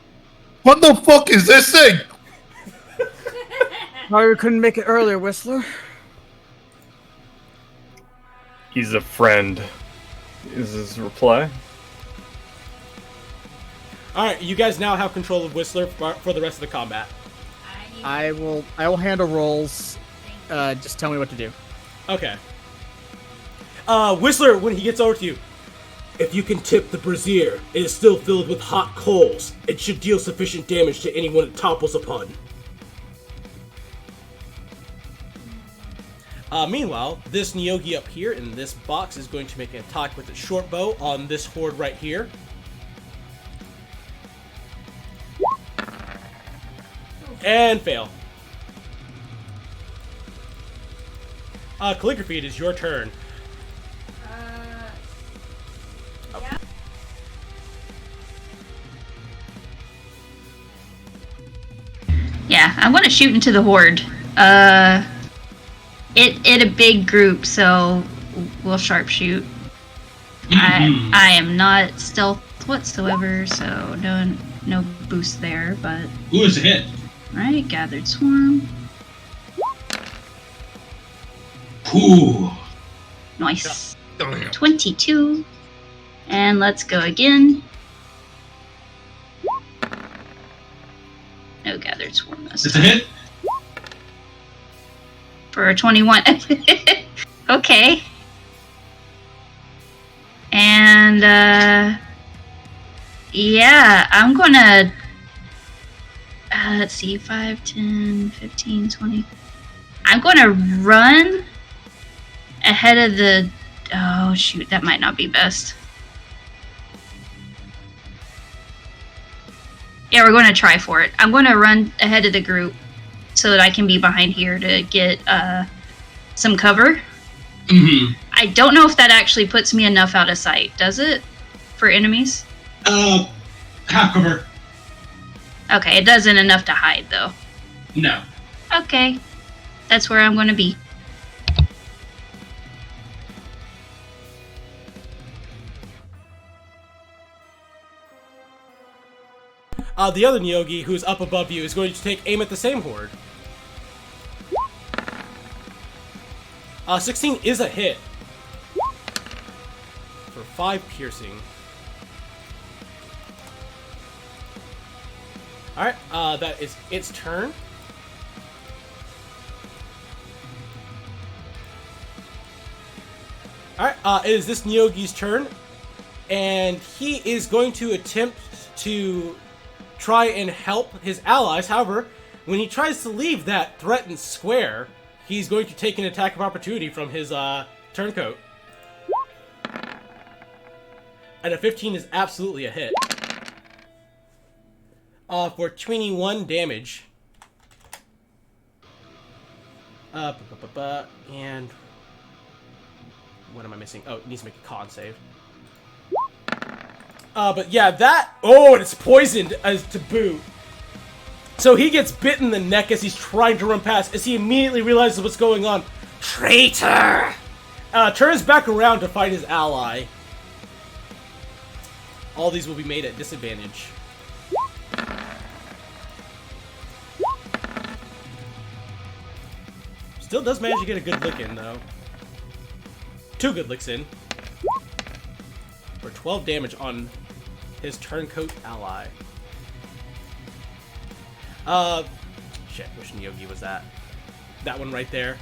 [SPEAKER 4] What the fuck is this thing?
[SPEAKER 5] Sorry we couldn't make it earlier, Whistler.
[SPEAKER 2] He's a friend. Is his reply?
[SPEAKER 1] Alright, you guys now have control of Whistler for the rest of the combat.
[SPEAKER 5] I will handle rolls. Just tell me what to do.
[SPEAKER 1] Okay. Whistler, when he gets over to you, if you can tip the brazier, it is still filled with hot coals. It should deal sufficient damage to anyone it topples upon. Meanwhile, this Nyogi up here in this box is going to make an attack with its short bow on this horde right here. And fail. Calligraphy, it is your turn.
[SPEAKER 6] Yeah.
[SPEAKER 3] Yeah, I want to shoot into the horde. It a big group, so we'll sharpshoot. I am not stealth whatsoever, so no boost there. But
[SPEAKER 7] Who is a hit?
[SPEAKER 3] right, gathered swarm,
[SPEAKER 7] Ooh.
[SPEAKER 3] nice. 22, and let's go again. No gathered swarm
[SPEAKER 7] It's a
[SPEAKER 3] this
[SPEAKER 7] hit?
[SPEAKER 3] for a 21. Okay. And yeah, I'm gonna let's see, 5, 10, 15, 20. I'm gonna run ahead of the... Oh, shoot, that might not be best. Yeah, we're going to try for it. I'm going to run ahead of the group so that I can be behind here to get some cover.
[SPEAKER 7] Mm-hmm.
[SPEAKER 3] I don't know if that actually puts me enough out of sight, does it? For enemies?
[SPEAKER 7] Half cover.
[SPEAKER 3] Okay, it doesn't enough to hide, though.
[SPEAKER 7] No.
[SPEAKER 3] Okay. That's where I'm going to be.
[SPEAKER 1] the other Nyogi, who's up above you, is going to take aim at the same horde. 16 is a hit. For 5 piercing. Alright, that is its turn. Alright, it is this Nyogi's turn. And he is going to attempt to try and help his allies. However, when he tries to leave that threatened square, he's going to take an attack of opportunity from his turncoat. And a 15 is absolutely a hit. For 21 damage. And what am I missing? Oh, it needs to make a con save. But yeah, that... Oh, and it's poisoned as to boot. So he gets bit in the neck as he's trying to run past, as he immediately realizes what's going on. Traitor! Turns back around to fight his ally. All these will be made at disadvantage. Still does manage to get a good lick in, though. 2 good licks in. For 12 damage on his turncoat ally. Shit, which Nyogi was that? That one right there.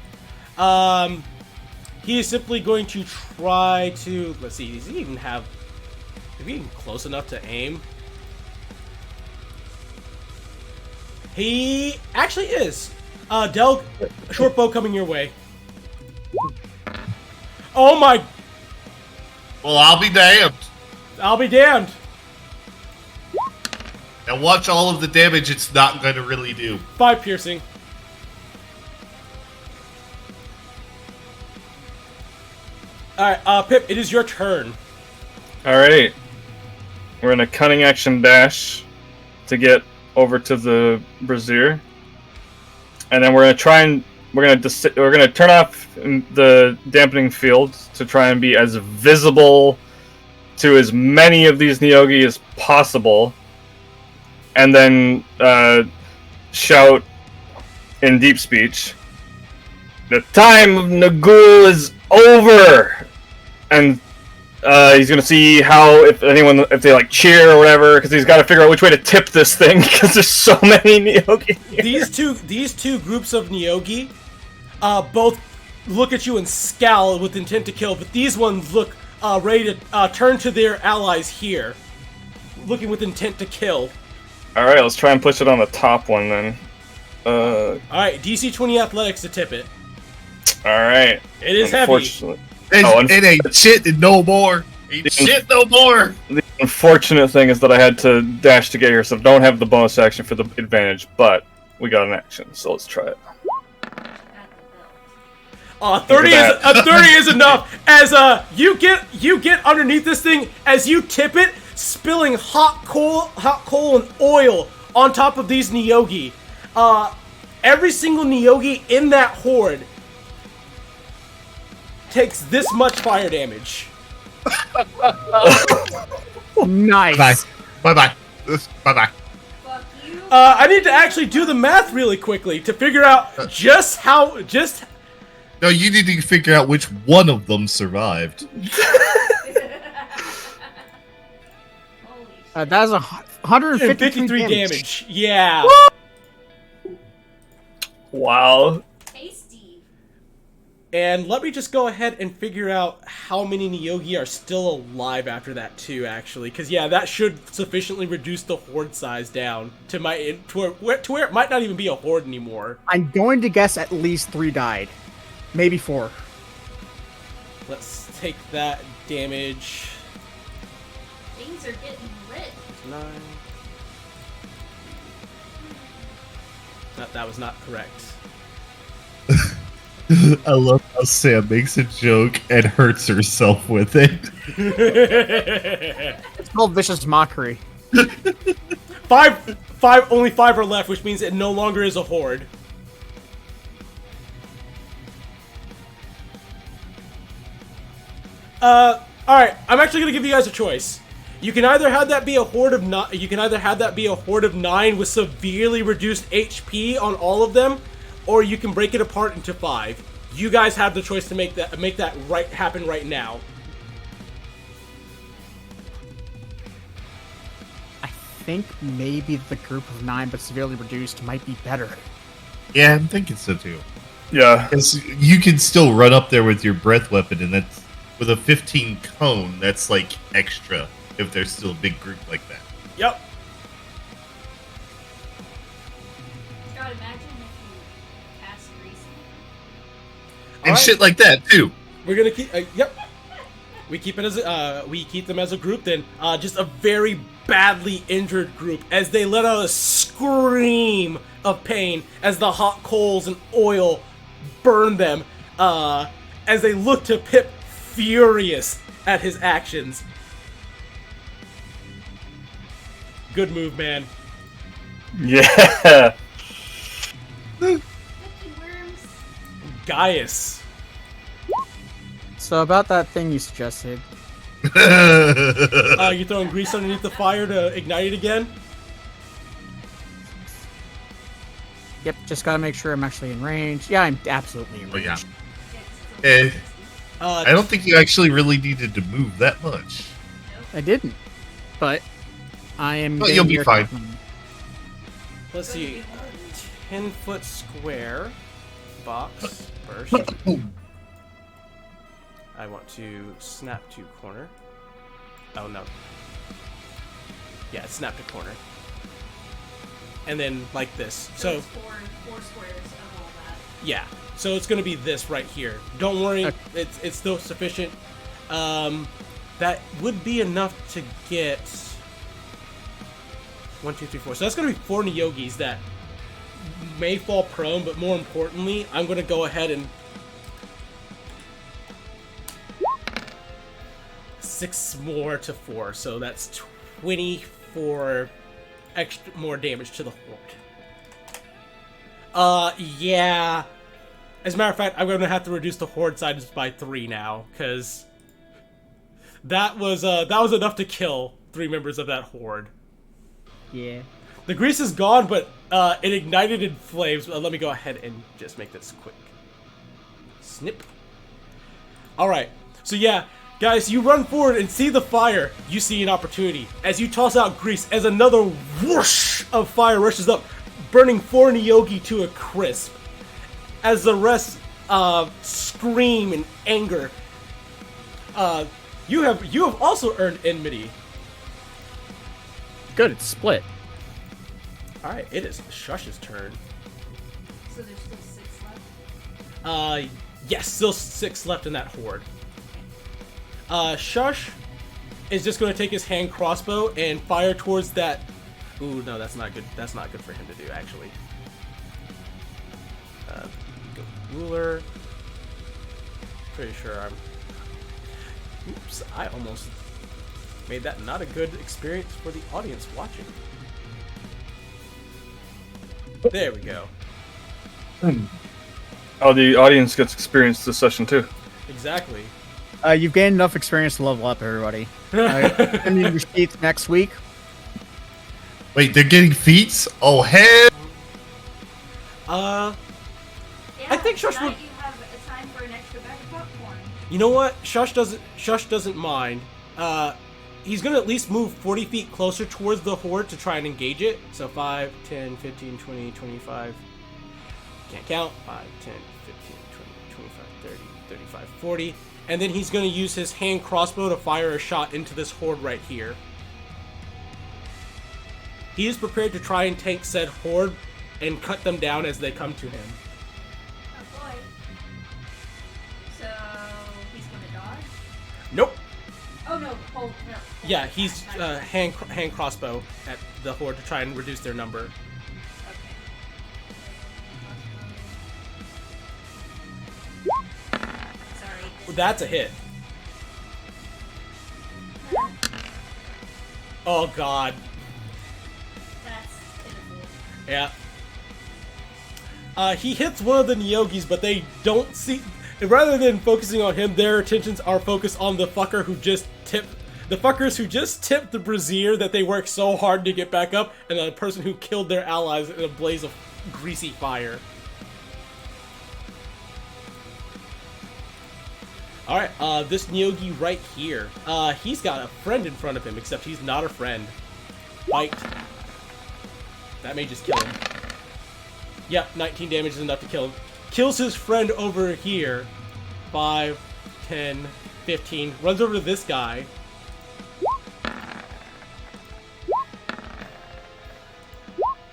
[SPEAKER 1] He is simply going to try to... Let's see, does he even have... Is he even close enough to aim? He actually is. Delg, short bow coming your way. Oh my...
[SPEAKER 4] Well, I'll be damned.
[SPEAKER 1] I'll be damned.
[SPEAKER 4] And watch all of the damage it's not going to really do.
[SPEAKER 1] 5 piercing. Alright, Pip, it is your turn.
[SPEAKER 2] Alright. We're in a cunning action dash to get over to the brazier. And then we're gonna try and we're gonna turn off the dampening field to try and be as visible to as many of these Nyogi as possible. And then shout in deep speech, "The time of Nagul is over!" And he's gonna see how if they like cheer or whatever, because he's got to figure out which way to tip this thing because there's so many Nyogi here.
[SPEAKER 1] These two groups of Nyogi, both look at you and scowl with intent to kill, but these ones look ready to turn to their allies here, looking with intent to kill.
[SPEAKER 2] All right, let's try and push it on the top one then.
[SPEAKER 1] All right, DC 20 athletics to tip it.
[SPEAKER 2] All right.
[SPEAKER 1] It is heavy.
[SPEAKER 4] It ain't shit no more. Ain't shit no more.
[SPEAKER 2] The unfortunate thing is that I had to dash to get here, so don't have the bonus action for the advantage, but we got an action, so let's try it.
[SPEAKER 1] 30 is enough. As you get underneath this thing, as you tip it, spilling hot coal and oil on top of these Nyogi. Every single Nyogi in that horde takes this much fire damage.
[SPEAKER 5] Nice.
[SPEAKER 4] Bye-bye. Bye-bye.
[SPEAKER 6] Fuck you.
[SPEAKER 1] I need to actually do the math really quickly to figure out just how...
[SPEAKER 4] No, you need to figure out which one of them survived.
[SPEAKER 6] Holy
[SPEAKER 5] That is 153
[SPEAKER 1] damage. Yeah.
[SPEAKER 2] Wow.
[SPEAKER 6] tasty.
[SPEAKER 1] And let me just go ahead and figure out how many Nyogi are still alive after that too, actually. Because, yeah, that should sufficiently reduce the horde size down to where it might not even be a horde anymore.
[SPEAKER 5] I'm going to guess at least 3 died. Maybe 4.
[SPEAKER 1] Let's take that damage.
[SPEAKER 6] Things are getting lit.
[SPEAKER 1] 9. That was not correct.
[SPEAKER 4] I love how Sam makes a joke and hurts herself with it.
[SPEAKER 5] It's called vicious mockery.
[SPEAKER 1] Only 5 are left, which means it no longer is a horde. Alright, I'm actually gonna give you guys a choice. You can either have that be a horde of you can either have that be a horde of 9 with severely reduced HP on all of them, or you can break it apart into 5. You guys have the choice to make that right happen right now.
[SPEAKER 5] I think maybe the group of 9 but severely reduced might be better.
[SPEAKER 4] Yeah, I'm thinking so too.
[SPEAKER 2] Yeah.
[SPEAKER 4] Because you can still run up there with your breath weapon, and that's with a 15 cone. That's like extra if there's still a big group like that.
[SPEAKER 1] Yep.
[SPEAKER 6] God, imagine if you cast grease.
[SPEAKER 4] And
[SPEAKER 1] Alright.
[SPEAKER 4] shit like that too.
[SPEAKER 1] We're gonna keep. Yep. We keep it as we keep them as a group. Then just a very badly injured group as they let out a scream of pain as the hot coals and oil burn them. As they look to Pip, furious at his actions. Good move, man.
[SPEAKER 2] Yeah.
[SPEAKER 6] Lucky worms.
[SPEAKER 1] Gaius.
[SPEAKER 5] So about that thing you suggested,
[SPEAKER 1] You throwing grease underneath the fire to ignite it again?
[SPEAKER 5] yep, just gotta make sure I'm actually in range. Yeah, I'm absolutely in
[SPEAKER 4] Oh
[SPEAKER 5] range.
[SPEAKER 4] yeah.
[SPEAKER 6] It's
[SPEAKER 4] Eh,
[SPEAKER 1] Uh,
[SPEAKER 4] I don't think you actually really needed to move that much.
[SPEAKER 5] I didn't, but I am.
[SPEAKER 4] Well,
[SPEAKER 5] getting
[SPEAKER 4] you'll be
[SPEAKER 5] near
[SPEAKER 4] fine.
[SPEAKER 5] top.
[SPEAKER 1] Let's see. 10-foot square box first. I want to snap to corner. Oh no. Yeah, snap to corner. And then like this. So
[SPEAKER 6] it's four squares of all that.
[SPEAKER 1] yeah. So it's gonna be this right here. Don't worry,
[SPEAKER 5] Okay.
[SPEAKER 1] it's still sufficient. That would be enough to get 1, 2, 3, 4. So that's gonna be 4 Niyogis that may fall prone, but more importantly, I'm gonna go ahead and 6 more to 4. So that's 24 extra more damage to the horde. Yeah. As a matter of fact, I'm going to have to reduce the horde size by 3 now, because that was enough to kill 3 members of that horde.
[SPEAKER 5] Yeah.
[SPEAKER 1] The grease is gone, but it ignited in flames. Let me go ahead and just make this quick. Snip. Alright, so yeah, guys, you run forward and see the fire. You see an opportunity. As you toss out grease, as another whoosh of fire rushes up, burning 4 Niyogi to a crisp. As the rest scream in anger. You have also earned enmity.
[SPEAKER 5] Good, it's split.
[SPEAKER 1] Alright, it is Shush's turn.
[SPEAKER 6] So there's still 6 left.
[SPEAKER 1] Yes, still 6 left in that horde. Shush is just going to take his hand crossbow and fire towards that. Ooh, no, that's not good. That's not good for him to do, actually. Go ruler. Pretty sure I'm. Oops, I almost made that not a good experience for the audience watching. There we go.
[SPEAKER 2] Oh, the audience gets experience this session too.
[SPEAKER 1] Exactly.
[SPEAKER 5] You've gained enough experience to level up, everybody. Send me your sheets next week.
[SPEAKER 4] Wait, they're getting feats? Oh hell!
[SPEAKER 6] Yeah,
[SPEAKER 1] I think Shush
[SPEAKER 6] tonight
[SPEAKER 1] would-
[SPEAKER 6] you have a time for an extra bag of popcorn.
[SPEAKER 1] You know what? Shush doesn't mind. He's gonna at least move 40 feet closer towards the horde to try and engage it. So 5, 10, 15, 20, 25. Can't count. 5, 10, 15, 20, 25, 30, 35, 40. And then he's gonna use his hand crossbow to fire a shot into this horde right here. He is prepared to try and tank said horde and cut them down as they come to him.
[SPEAKER 6] Oh boy. So he's gonna dodge.
[SPEAKER 1] Nope.
[SPEAKER 6] Oh no, hold no. hold
[SPEAKER 1] Yeah,
[SPEAKER 6] attack,
[SPEAKER 1] he's
[SPEAKER 6] not-
[SPEAKER 1] hand crossbow at the horde to try and reduce their number.
[SPEAKER 6] Okay. Sorry.
[SPEAKER 1] That's a hit. Oh god.
[SPEAKER 6] That's pitiful.
[SPEAKER 1] Yeah. He hits one of the Niyogis, but they don't see. Rather than focusing on him, their attentions are focused on the fucker who just The fuckers who just tipped the brazier that they worked so hard to get back up, and the person who killed their allies in a blaze of greasy fire. Alright, this Nyogi right here, he's got a friend in front of him, except he's not a friend. Bite. That may just kill him. Yep, 19 damage is enough to kill him. Kills his friend over here. 5, 10, 15. Runs over to this guy.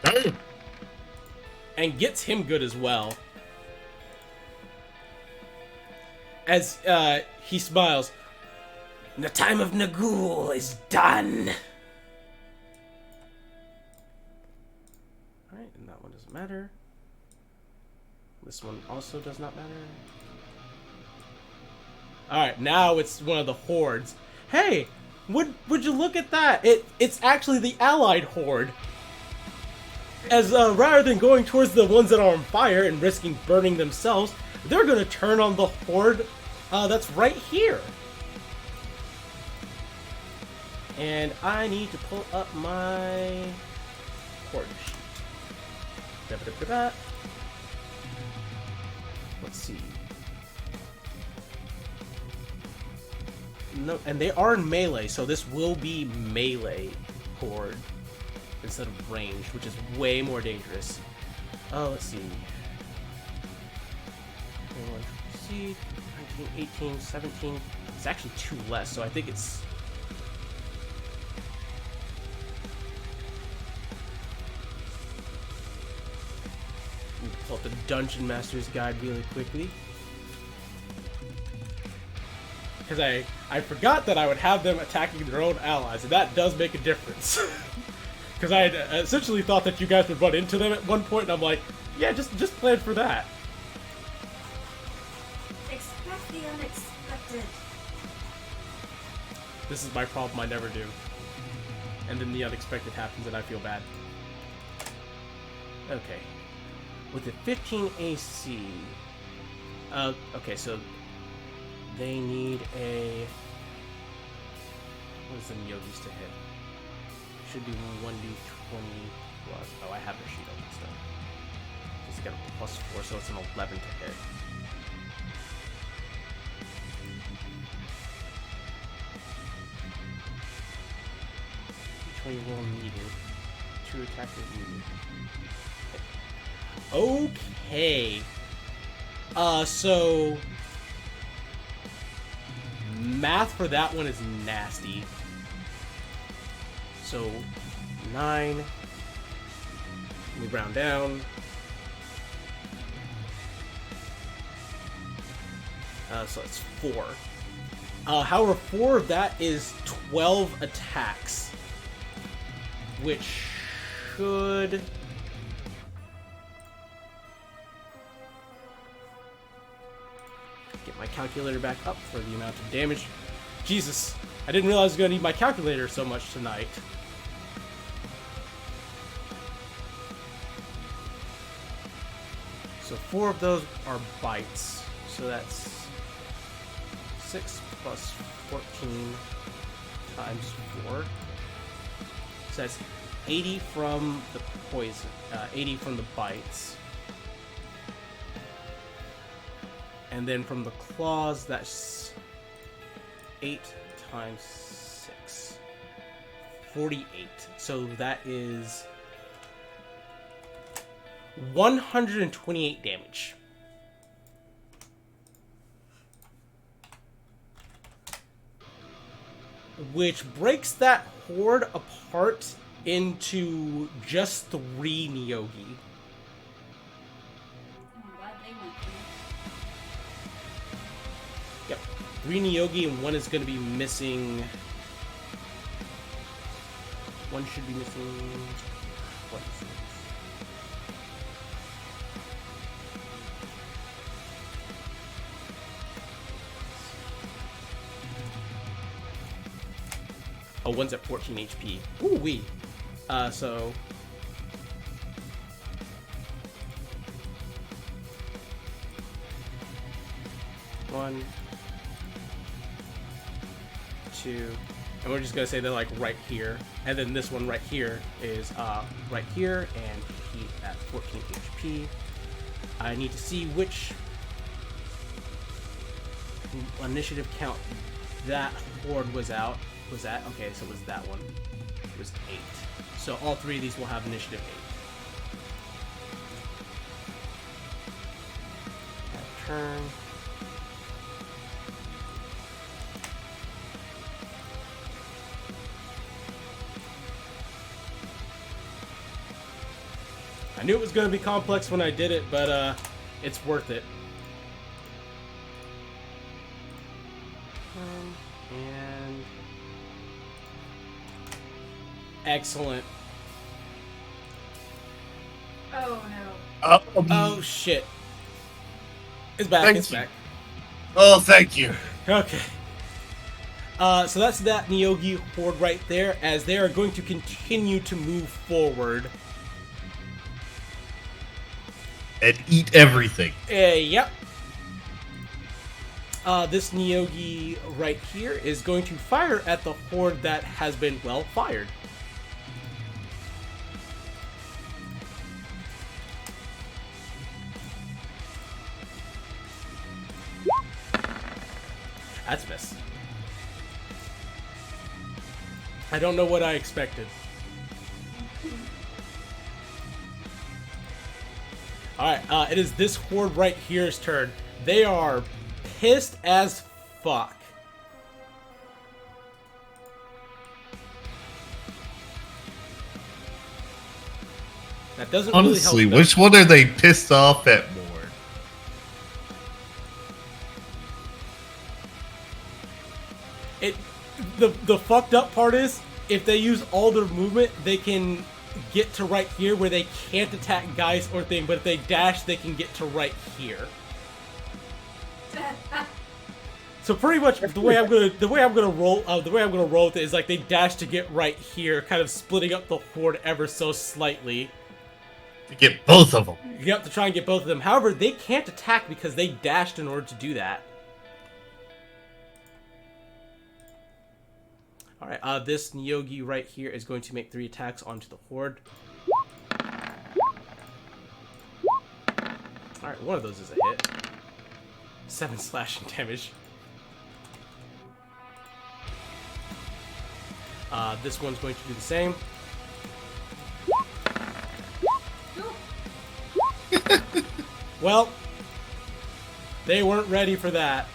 [SPEAKER 4] Damn.
[SPEAKER 1] And gets him good as well. As he smiles. The time of Nagul is done. Alright, and that one doesn't matter. This one also does not matter. Alright, now it's one of the hordes. Hey, would you look at that? It's actually the allied horde. As rather than going towards the ones that are on fire and risking burning themselves, they're gonna turn on the horde that's right here. And I need to pull up my horde sheet. Da-ba-da-ba-da. Let's see. No, and they are in melee, so this will be melee horde instead of range, which is way more dangerous. Oh, let's see. 21, 19, 18, 17. It's actually 2 less, so I think it's... Let me pull up the Dungeon Master's Guide really quickly. Because I forgot that I would have them attacking their own allies, and that does make a difference. Because I had essentially thought that you guys would run into them at one point, and I'm like, yeah, just plan for that.
[SPEAKER 6] Expect the unexpected.
[SPEAKER 1] This is my problem, I never do. And then the unexpected happens and I feel bad. Okay. With the 15 AC... okay, so... They need a... What is the Yogis to hit? Should be 1d20 plus... Oh, I have their sheet open still. Just got a +4, so it's an 11 to hit. D20 roll needed. 2 attackers needed. Okay. So... Math for that one is nasty. So, 9. We round down. So it's 4. However, 4 of that is 12 attacks. Which should... Get my calculator back up for the amount of damage. Jesus, I didn't realize I was going to need my calculator so much tonight. So 4 of those are bites. So that's 6 plus 14 times 4. So that's 80 from the poison, 80 from the bites. And then from the claws, that's 8 times 6. 48. So that is 128 damage. Which breaks that horde apart into just 3 Nyogi.
[SPEAKER 6] I'm glad they went through.
[SPEAKER 1] Yep. 3 Nyogi and 1 is going to be missing... One should be missing... What is this? Oh, one's at 14 HP. Ooh wee. So... One, 2, And we're just gonna say they're like right here. And then this one right here is right here, and he's at 14 HP. I need to see which initiative count that horde was out. Was that? Okay, so it was that one. It was 8. So all 3 of these will have initiative 8. Turn. I knew it was going to be complex when I did it, but it's worth it. And excellent.
[SPEAKER 6] Oh no.
[SPEAKER 1] Oh shit. It's back.
[SPEAKER 4] Thank
[SPEAKER 1] It's
[SPEAKER 4] you.
[SPEAKER 1] back.
[SPEAKER 4] Oh, thank you.
[SPEAKER 1] Okay. So that's that Nyogi horde right there, as they are going to continue to move forward.
[SPEAKER 4] And eat everything.
[SPEAKER 1] Yep. This Nyogi right here is going to fire at the horde that has been, well, fired. That's a miss. I don't know what I expected. Alright, it is this horde right here's turn. They are pissed as fuck. That doesn't
[SPEAKER 4] Honestly,
[SPEAKER 1] really help.
[SPEAKER 4] which one are they pissed off at more?
[SPEAKER 1] The fucked up part is, if they use all their movement, they can get to right here where they can't attack guys or thing, but if they dash, they can get to right here. So pretty much the way I'm gonna roll with it is like they dash to get right here, kind of splitting up the horde ever so slightly.
[SPEAKER 4] To get both of them.
[SPEAKER 1] You have to try and get both of them. However, they can't attack because they dashed in order to do that. Alright, this Nyogi right here is going to make 3 attacks onto the horde. Alright, one of those is a hit. 7 slashing damage. This one's going to do the same. Well, they weren't ready for that.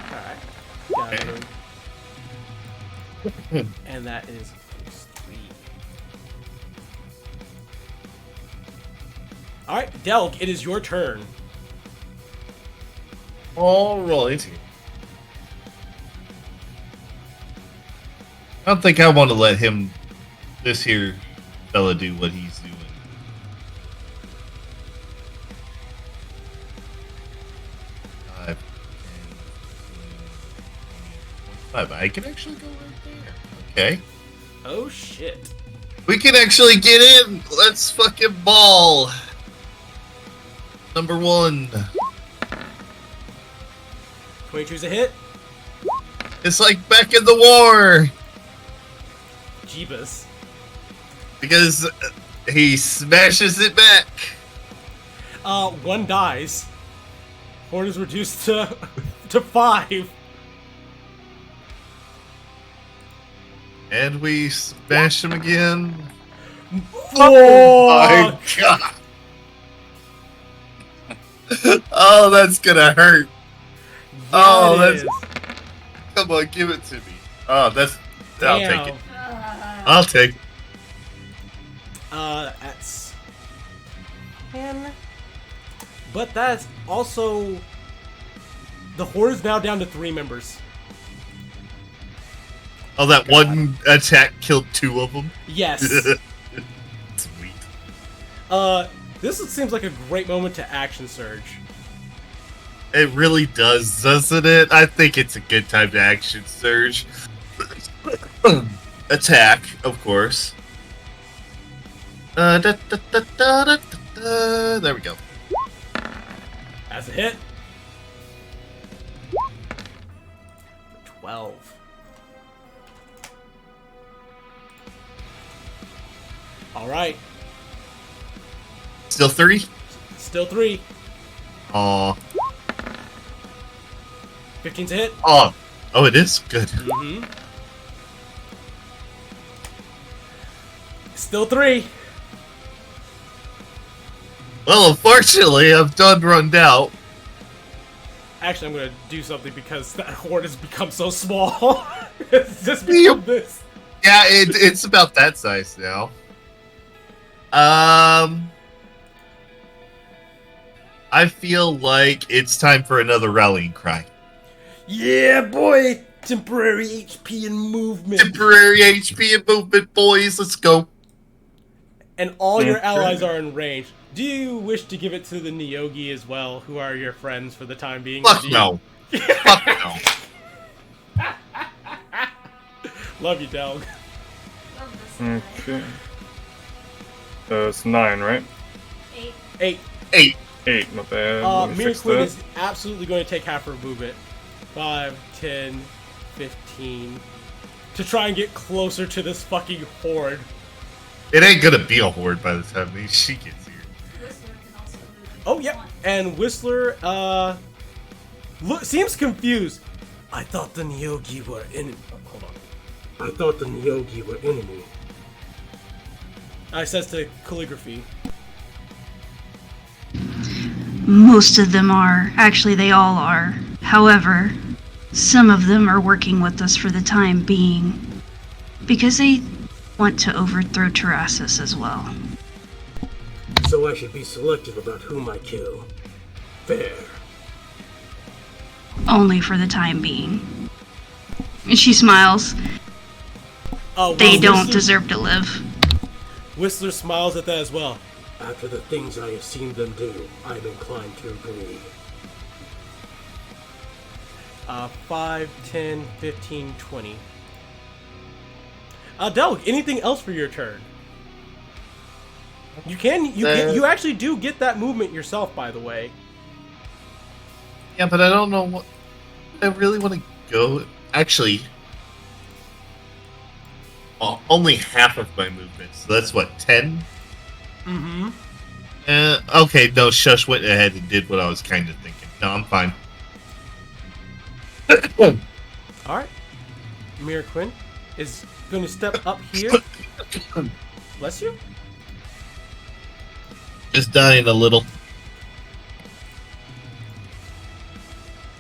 [SPEAKER 1] Alright. Got it. And that is 3. Alright, Delg, it is your turn.
[SPEAKER 4] Alright. I don't think I want to let this here fella do what he's doing. I can actually go right there. Okay.
[SPEAKER 1] Oh shit.
[SPEAKER 4] We can actually get in! Let's fucking ball! Number 1.
[SPEAKER 1] 22's a hit.
[SPEAKER 4] It's like back in the war!
[SPEAKER 1] Jeebus.
[SPEAKER 4] Because he smashes it back!
[SPEAKER 1] 1 dies. Horde is reduced to 5.
[SPEAKER 4] And we smash him again.
[SPEAKER 1] Oh
[SPEAKER 4] My god! Oh, that's gonna hurt. Oh, that's... Come on, give it to me. Oh, that's... I'll take it. I'll take it.
[SPEAKER 1] That's 10. But that's also... The horde is now down to 3 members.
[SPEAKER 4] Oh, that one attack killed 2 of them?
[SPEAKER 1] Yes.
[SPEAKER 4] Sweet.
[SPEAKER 1] This seems like a great moment to action surge.
[SPEAKER 4] It really does, doesn't it? I think it's a good time to action surge. Attack, of course. There we go.
[SPEAKER 1] That's a hit. 12. All right.
[SPEAKER 4] Still 3?
[SPEAKER 1] Still 3.
[SPEAKER 4] Aw.
[SPEAKER 1] 15's a hit.
[SPEAKER 4] Oh, it is? Good.
[SPEAKER 1] Mm-hmm. Still 3.
[SPEAKER 4] Well, unfortunately, I'm done run out.
[SPEAKER 1] Actually, I'm going to do something because that horde has become so small. It's just become this.
[SPEAKER 4] Yeah, it's about that size now. I feel like it's time for another rallying cry.
[SPEAKER 1] Yeah, boy! Temporary HP and movement.
[SPEAKER 4] Temporary HP and movement, boys. Let's go.
[SPEAKER 1] And all your
[SPEAKER 2] Okay.
[SPEAKER 1] allies are in range. Do you wish to give it to the Nyogi as well, who are your friends for the time being?
[SPEAKER 4] Fuck
[SPEAKER 1] Do you-
[SPEAKER 4] no. Fuck no.
[SPEAKER 1] Love you, Delg.
[SPEAKER 6] Love this guy.
[SPEAKER 2] Okay. It's 9, right?
[SPEAKER 6] 8.
[SPEAKER 1] 8.
[SPEAKER 4] 8.
[SPEAKER 2] 8, not bad. Let me
[SPEAKER 1] Mira
[SPEAKER 2] fix
[SPEAKER 1] Quinn
[SPEAKER 2] that.
[SPEAKER 1] is absolutely going to take half her movement. 5, 10, 15. To try and get closer to this fucking horde.
[SPEAKER 4] It ain't gonna be a horde by the time she gets here.
[SPEAKER 6] Whistler can also move.
[SPEAKER 1] Oh, yep. And Whistler, seems confused. I thought the Nyogi were enemy. Oh, hold on. I thought the Nyogi were enemy. I says to calligraphy.
[SPEAKER 3] Most of them are. Actually, they all are. However, some of them are working with us for the time being. Because they want to overthrow Terrassus as well.
[SPEAKER 1] So I should be selective about whom I kill. Fair.
[SPEAKER 3] Only for the time being. And she smiles.
[SPEAKER 1] Oh,
[SPEAKER 3] They don't
[SPEAKER 1] Whistler,
[SPEAKER 3] deserve to live.
[SPEAKER 1] Whistler smiles at that as well. After the things I have seen them do, I'm inclined to agree. 5, 10, 15, 20. Delg, anything else for your turn? You actually do get that movement yourself, by the way.
[SPEAKER 4] Yeah, but I don't know what I really want to go. Actually, only half of my movement. So that's what, 10?
[SPEAKER 1] Mm-hmm.
[SPEAKER 4] Okay, no, Shush went ahead and did what I was kind of thinking. No, I'm fine.
[SPEAKER 1] Alright. Mira Quinn is going to step up here. Bless you.
[SPEAKER 4] Just dying a little.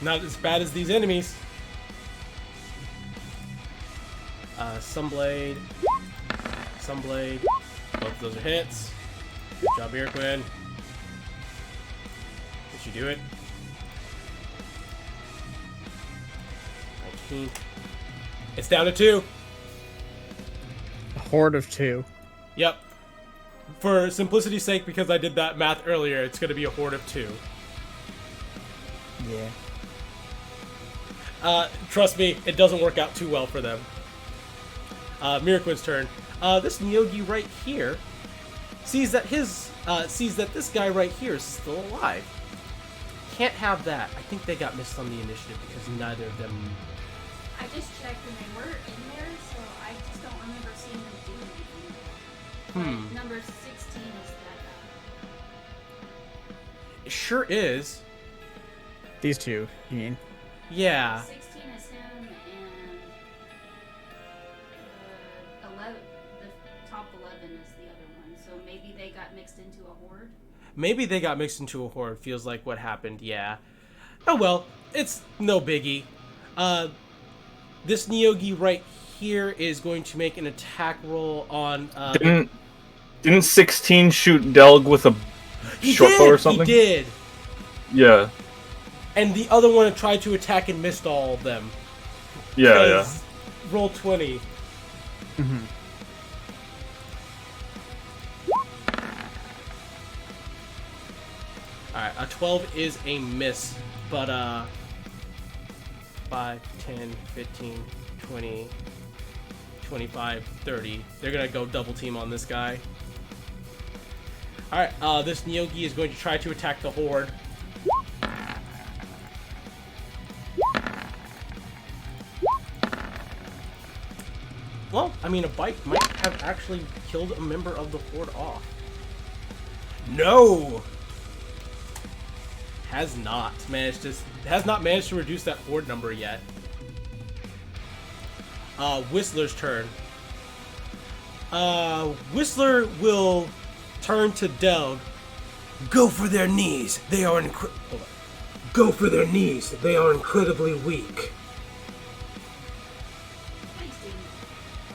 [SPEAKER 1] Not as bad as these enemies. Sunblade. Sunblade. Both of those are hits. Good job, Mira Quinn. Did you do it? 19. It's down to 2.
[SPEAKER 5] A horde of 2.
[SPEAKER 1] Yep. For simplicity's sake, because I did that math earlier, it's going to be a horde of 2.
[SPEAKER 5] Yeah.
[SPEAKER 1] Trust me, it doesn't work out too well for them. Mira Quinn's turn. This Nyogi right here sees that this guy right here is still alive. Can't have that. I think they got missed on the initiative because neither of them.
[SPEAKER 6] I just checked and they were in there, so I just don't remember seeing them do anything. But number 16 is that
[SPEAKER 1] It sure is.
[SPEAKER 5] These 2, you mean?
[SPEAKER 1] Yeah.
[SPEAKER 6] 16 is him, and 11, the top 11 is the other one. So maybe they got mixed into a horde.
[SPEAKER 1] Maybe they got mixed into a horde. Feels like what happened. Yeah. Oh well, it's no biggie. This Nyogi right here is going to make an attack roll on.
[SPEAKER 2] Didn't 16 shoot Delg with a short bow or something?
[SPEAKER 1] He did.
[SPEAKER 2] Yeah.
[SPEAKER 1] And the other one tried to attack and missed all of them.
[SPEAKER 2] Yeah.
[SPEAKER 1] Roll 20.
[SPEAKER 5] Mm-hmm.
[SPEAKER 1] Alright, a 12 is a miss, but 5, 10, 15, 20, 25, 30. They're gonna go double team on this guy. Alright, this Nyogi is going to try to attack the horde. Well, I mean, a bite might have actually killed a member of the horde off. No! Has not managed to reduce that horde number yet. Whistler's turn. Whistler will turn to Delg. Go for their knees. They are Go for their knees. They are incredibly weak.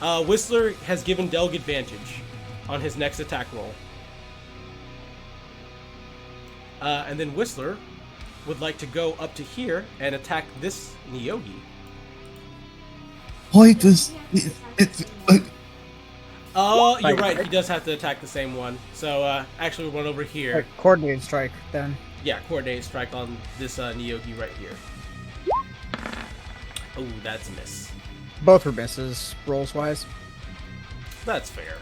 [SPEAKER 1] Whistler has given Delg advantage on his next attack roll. And then Whistler would like to go up to here and attack this Niyogi.
[SPEAKER 4] Why does
[SPEAKER 1] You're right. He does have to attack the same one. So, actually, we'll run over here.
[SPEAKER 5] Coordinated strike, then.
[SPEAKER 1] Yeah, coordinated strike on this Niyogi right here. Oh, that's a miss.
[SPEAKER 5] Both were misses, rolls-wise.
[SPEAKER 1] That's fair.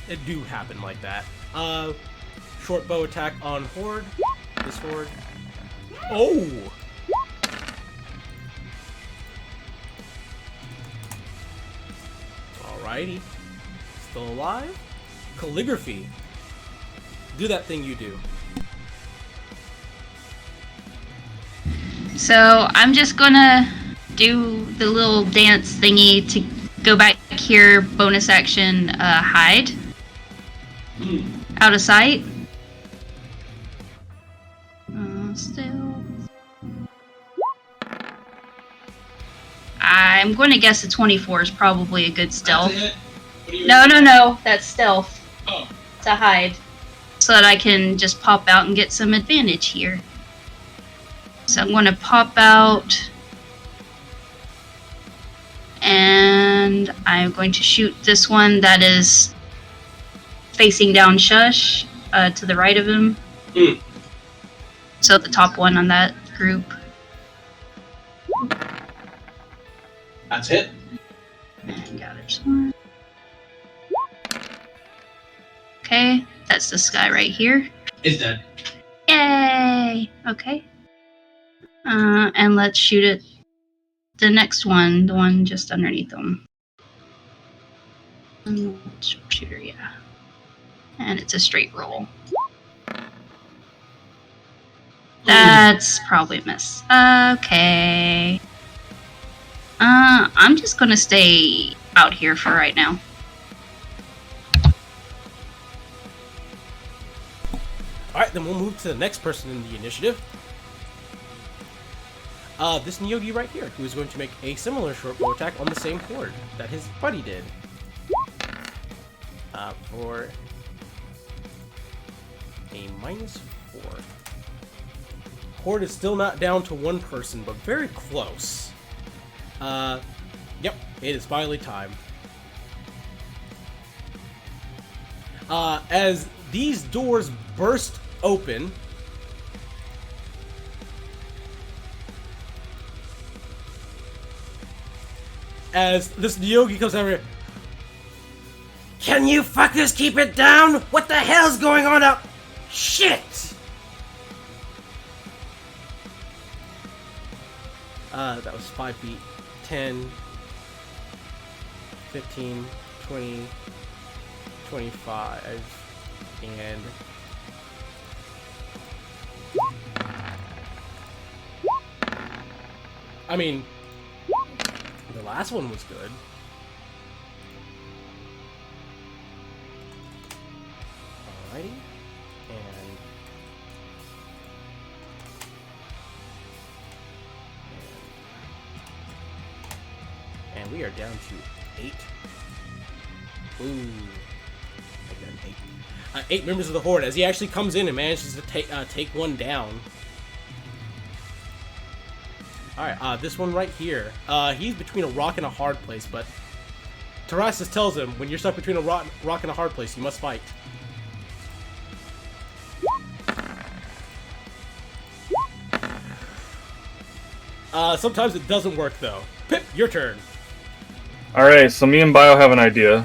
[SPEAKER 1] It do happen like that. Short bow attack on Horde. This Horde. Oh! Alrighty. Still alive. Calligraphy. Do that thing you do.
[SPEAKER 3] So I'm just gonna do the little dance thingy to go back here, bonus action, hide. Out of sight. Still. I'm going to guess a 24 is probably a good stealth. No, that's stealth.
[SPEAKER 7] Oh.
[SPEAKER 3] To hide. So that I can just pop out and get some advantage here. So I'm going to pop out. And I'm going to shoot this one that is facing down Shush, to the right of him. So the top one on that group.
[SPEAKER 7] That's it.
[SPEAKER 3] And gather sword. Okay, that's this guy right here.
[SPEAKER 7] It's dead.
[SPEAKER 3] Yay! Okay. And let's shoot at the next one, the one just underneath them. Shooter, yeah. And it's a straight roll. That's probably a miss. Okay. I'm just gonna stay out here for right now.
[SPEAKER 1] Alright, then we'll move to the next person in the initiative. This Niyogi right here, who is going to make a similar short bow attack on the same horde that his buddy did. For a -4. Horde is still not down to one person, but very close. Yep, it is finally time. As these doors burst open, as this Niyogi comes over here. Can you fuckers keep it down? What the hell's going on out? Shit! That was 5 feet. 10, 15, 20, 25, and... I mean, the last one was good. Alrighty. And we are down to 8. Ooh. Again, 8. 8 members of the Horde, as he actually comes in and manages to take one down. Alright, this one right here. He's between a rock and a hard place, but Tarasis tells him, when you're stuck between a rock and a hard place, you must fight. Sometimes it doesn't work, though. Pip, your turn.
[SPEAKER 2] Alright, so me and Bio have an idea.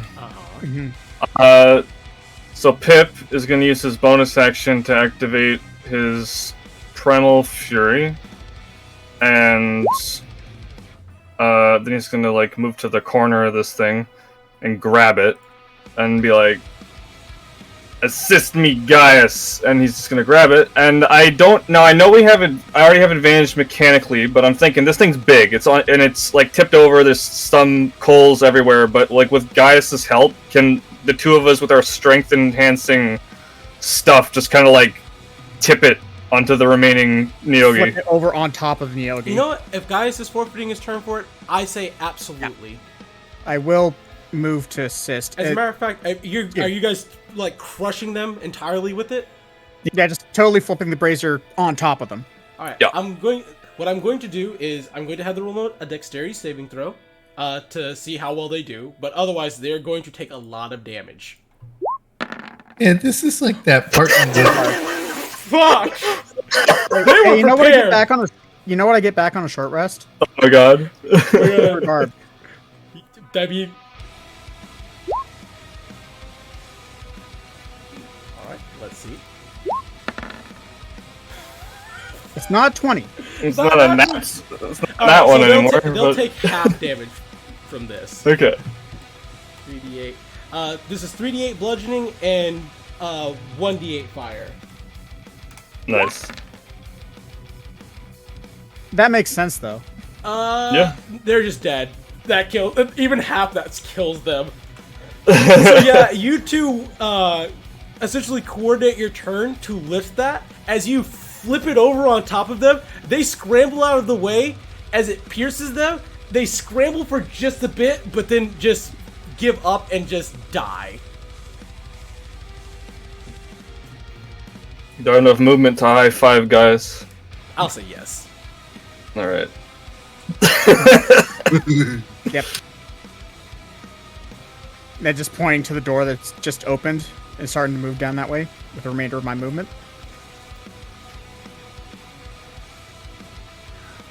[SPEAKER 2] So Pip is going to use his bonus action to activate his Primal Fury. And then he's going to like move to the corner of this thing. and grab it and be like, "Assist me, Gaius!" And he's just gonna grab it. And I don't now. I know I already have advantage mechanically, but I'm thinking this thing's big. It's on and it's like tipped over. There's some coals everywhere. But like with Gaius's help, can the two of us with our strength enhancing stuff just kind of like tip it onto the remaining Neogi?
[SPEAKER 5] Flip it over on top of Neogi.
[SPEAKER 1] You know what? If Gaius is forfeiting his turn for it, I say absolutely.
[SPEAKER 5] I will move to assist.
[SPEAKER 1] As a matter of fact, are you guys like crushing them entirely with it?
[SPEAKER 5] Yeah, just totally flipping the brazier on top of them.
[SPEAKER 1] All right.
[SPEAKER 2] Yeah.
[SPEAKER 1] What I'm going to do is I'm going to have the roll a dexterity saving throw, to see how well they do. But otherwise, they're going to take a lot of damage.
[SPEAKER 4] And this is like that part in
[SPEAKER 1] Fuck!
[SPEAKER 5] Hey, you know what I get back on a? You know what I get back on a short rest?
[SPEAKER 2] Oh my god.
[SPEAKER 5] Guard.
[SPEAKER 1] That'd be... Alright, let's see.
[SPEAKER 5] It's not 20.
[SPEAKER 2] It's not a nat. It's not
[SPEAKER 1] All
[SPEAKER 2] that
[SPEAKER 1] right,
[SPEAKER 2] one
[SPEAKER 1] so
[SPEAKER 2] anymore.
[SPEAKER 1] They'll take half damage from this.
[SPEAKER 2] Okay.
[SPEAKER 1] 3d8. This is 3d8 bludgeoning and 1d8 fire.
[SPEAKER 2] Nice.
[SPEAKER 5] That makes sense though.
[SPEAKER 2] Yeah.
[SPEAKER 1] They're just dead. That kills... Even half that kills them. So yeah, you two essentially coordinate your turn to lift that. As you flip it over on top of them, they scramble out of the way. As it pierces them, they scramble for just a bit, but then just give up and just die.
[SPEAKER 2] There enough movement to high five, guys.
[SPEAKER 1] I'll say yes.
[SPEAKER 2] All right.
[SPEAKER 5] Yep. They're just pointing to the door that's just opened and starting to move down that way with the remainder of my movement.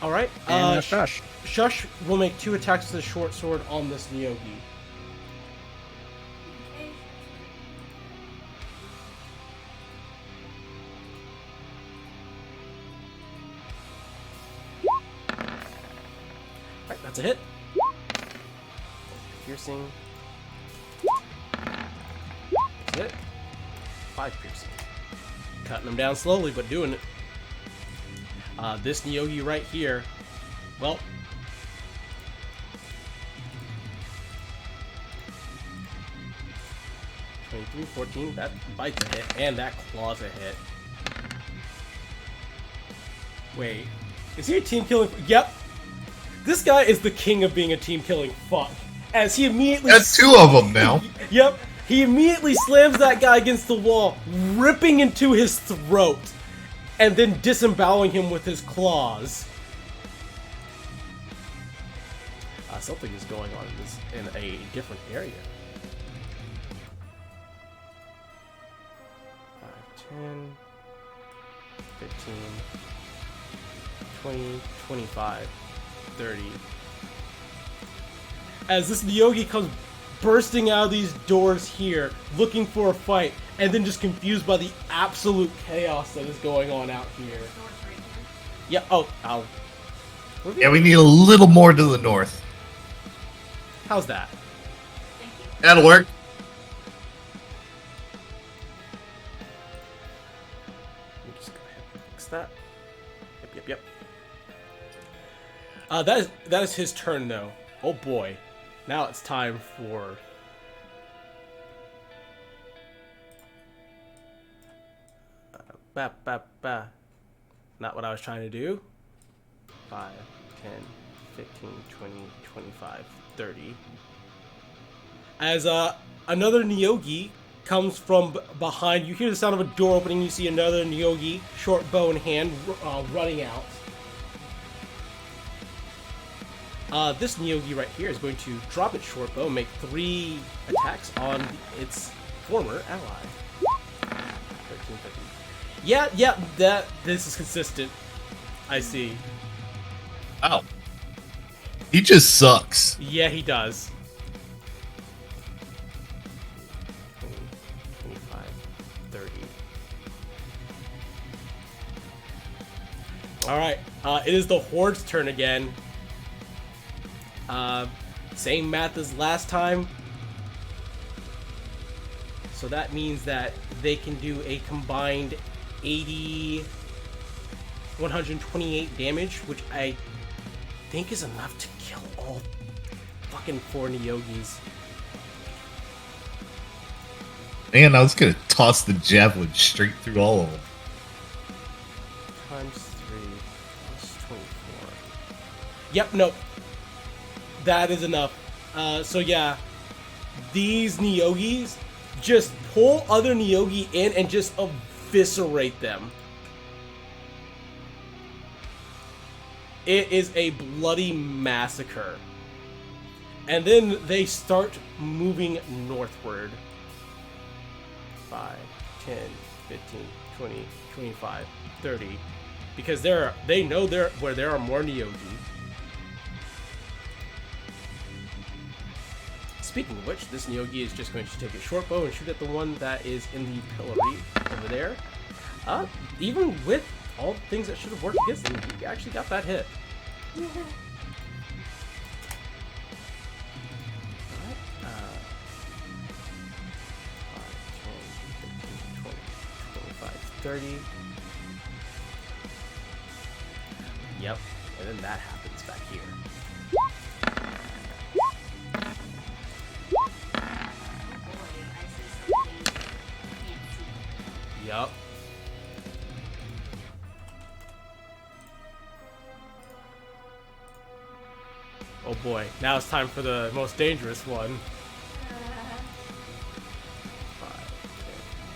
[SPEAKER 1] All right.
[SPEAKER 5] And Shush.
[SPEAKER 1] Shush will make 2 attacks with the short sword on this Neogi. Alright, that's a hit. Piercing. That's it. 5 piercing. Cutting them down slowly, but doing it. This Neogi right here, well, (23, 14), that bites a hit, and that claws a hit. Wait, is he a team killing? Yep. This guy is the king of being a team killing fuck. As he immediately...
[SPEAKER 4] That's 2 of them now.
[SPEAKER 1] Yep. He immediately slams that guy against the wall, ripping into his throat, and then disemboweling him with his claws. Something is going on in a different area. 5, 10, 15, 20, 25, 30. As this Neogi comes bursting out of these doors here, looking for a fight, and then just confused by the absolute chaos that is going on out here. Yeah, oh, ow.
[SPEAKER 4] Yeah, we need a little more to the north.
[SPEAKER 1] How's that?
[SPEAKER 4] That'll work.
[SPEAKER 1] Let me just go ahead and fix that. Yep. That is his turn, though. Oh boy. Now it's time for... Not what I was trying to do. 5, 10, 15, 20, 25, 30. As another Neogi comes from behind, you hear the sound of a door opening, you see another Neogi, short bow in hand, running out. This Neogi right here is going to drop its short bow and make 3 attacks on its former ally. 13, 15. Yeah, this is consistent. I see.
[SPEAKER 4] Oh. He just sucks.
[SPEAKER 1] Yeah, he does. 25, 30. Alright, it is the Horde's turn again. Same math as last time. So that means that they can do a combined 128 damage, which I think is enough to kill all fucking 4 Niyogis.
[SPEAKER 4] Man, I was gonna toss the javelin straight through all of them.
[SPEAKER 1] Times 3 plus 24. Yep, nope. That is enough. So yeah, these Niyogis just pull other Niyogi in and just eviscerate them. It is a bloody massacre. And then they start moving northward. 5, 10, 15, 20, 25, 30. Because they know where there are more Niyogi. Speaking of which, this Niyogi is just going to take a short bow and shoot at the one that is in the pillory over there. Even with all the things that should have worked against him, he actually got that hit. Alright, 5, 10, 15, 20, 25, 30. Yep, and then that happens back here. Yup. Oh boy, now it's time for the most dangerous one. 5, 10,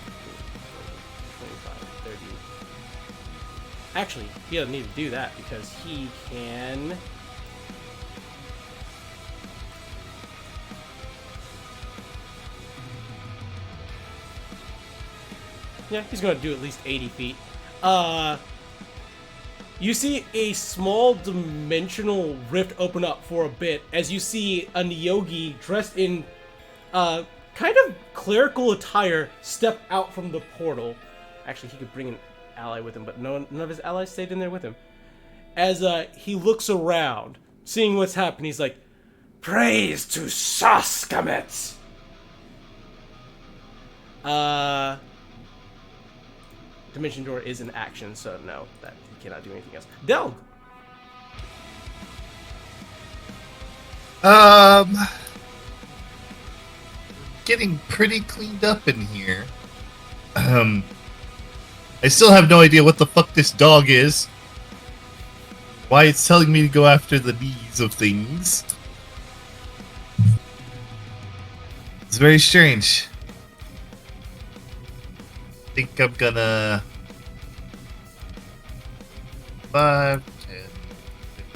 [SPEAKER 1] 15, 20, 25, 30. Actually, he doesn't need to do that because he can... Yeah, he's going to do at least 80 feet. You see a small dimensional rift open up for a bit as you see a Niyogi dressed in kind of clerical attire step out from the portal. Actually, he could bring an ally with him, but none of his allies stayed in there with him. As he looks around, seeing what's happening, he's like, "Praise to Saskamet!" Dimension Door is an action, so no, that you cannot do anything else. Delg!
[SPEAKER 4] Getting pretty cleaned up in here. I still have no idea what the fuck this dog is. Why it's telling me to go after the knees of things. It's very strange. I think I'm gonna... 5, 10, 15,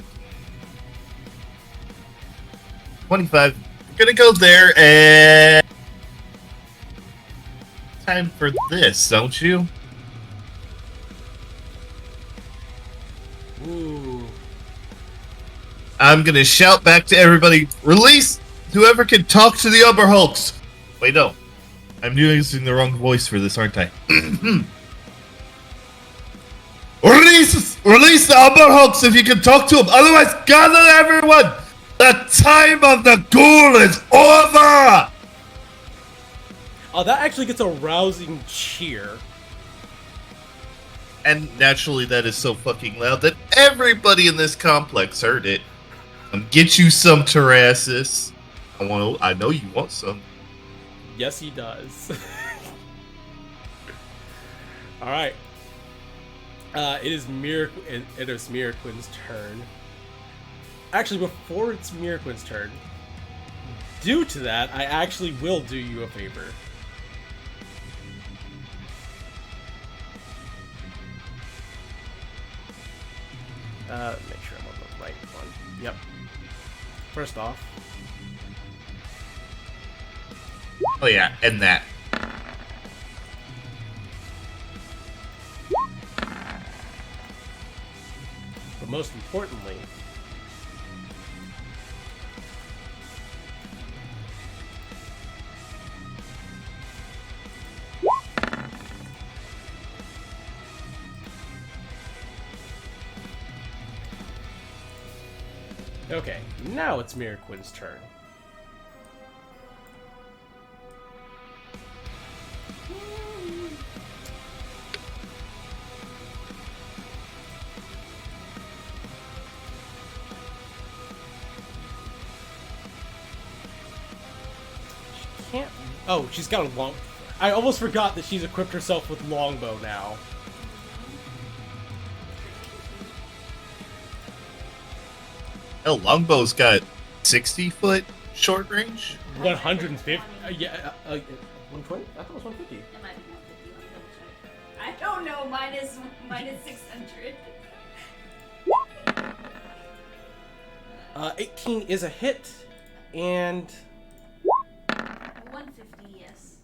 [SPEAKER 4] 25. I'm gonna go there and... Time for this, don't you?
[SPEAKER 1] Ooh.
[SPEAKER 4] I'm gonna shout back to everybody, release whoever can talk to the Upper Hulks! Wait, no. I'm using the wrong voice for this, aren't I? Release the Upper Hulks if you can talk to them. Otherwise, gather everyone. The time of the ghoul is over.
[SPEAKER 1] Oh, that actually gets a rousing cheer.
[SPEAKER 4] And naturally, that is so fucking loud that everybody in this complex heard it. Get you some Terrasis. I know you want some.
[SPEAKER 1] Yes, he does. All right. It is Miraquin's turn. Actually, before it's Miraquin's turn, due to that, I actually will do you a favor. Make sure I'm on the right one. Yep. First off.
[SPEAKER 4] Oh yeah, and that.
[SPEAKER 1] But most importantly, okay, now it's Miraquin's turn. can't. Oh, she's got a long. I almost forgot that she's equipped herself with longbow now.
[SPEAKER 4] Hell, Longbow's got 60-foot short range.
[SPEAKER 1] 150. Yeah. 120. I thought it was 150.
[SPEAKER 6] It might be 150. Let me double check. I don't know. Mine is 600.
[SPEAKER 1] 18 is a hit, and
[SPEAKER 6] 150, yes.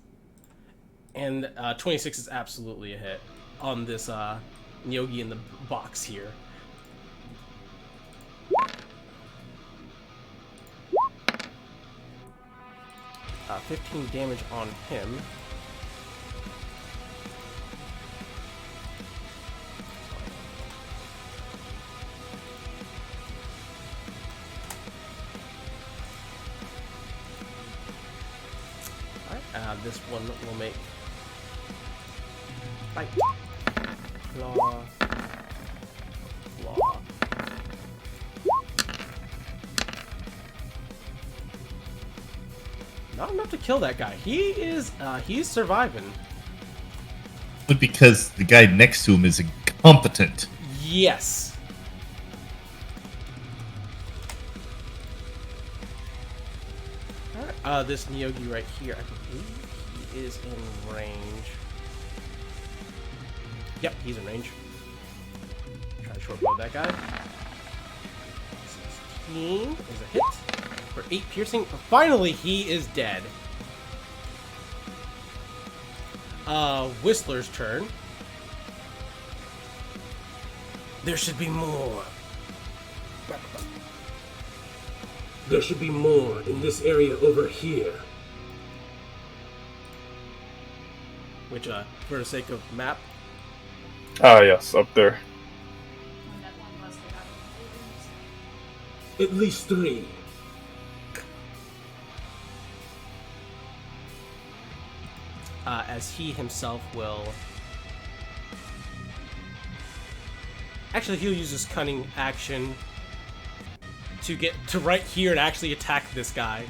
[SPEAKER 1] and 26 is absolutely a hit on this Nyogi in the box here. Uh, 15 damage on him. Alright, this one will make bite. Claw. Claw. Not enough to kill that guy. He's surviving.
[SPEAKER 4] But because the guy next to him is incompetent.
[SPEAKER 1] Yes. Alright, this Nyogi right here, I believe he is in range. Yep, he's in range. Try to short bow that guy. 16 is a hit for 8 piercing. Finally, he is dead. Whistler's turn. There should be more. There should be more in this area over here. Which, for the sake of map,
[SPEAKER 2] Ah, yes, up there.
[SPEAKER 6] When that one was the
[SPEAKER 1] at least 3. As he himself will... Actually, he'll use his cunning action to get to right here and actually attack this guy.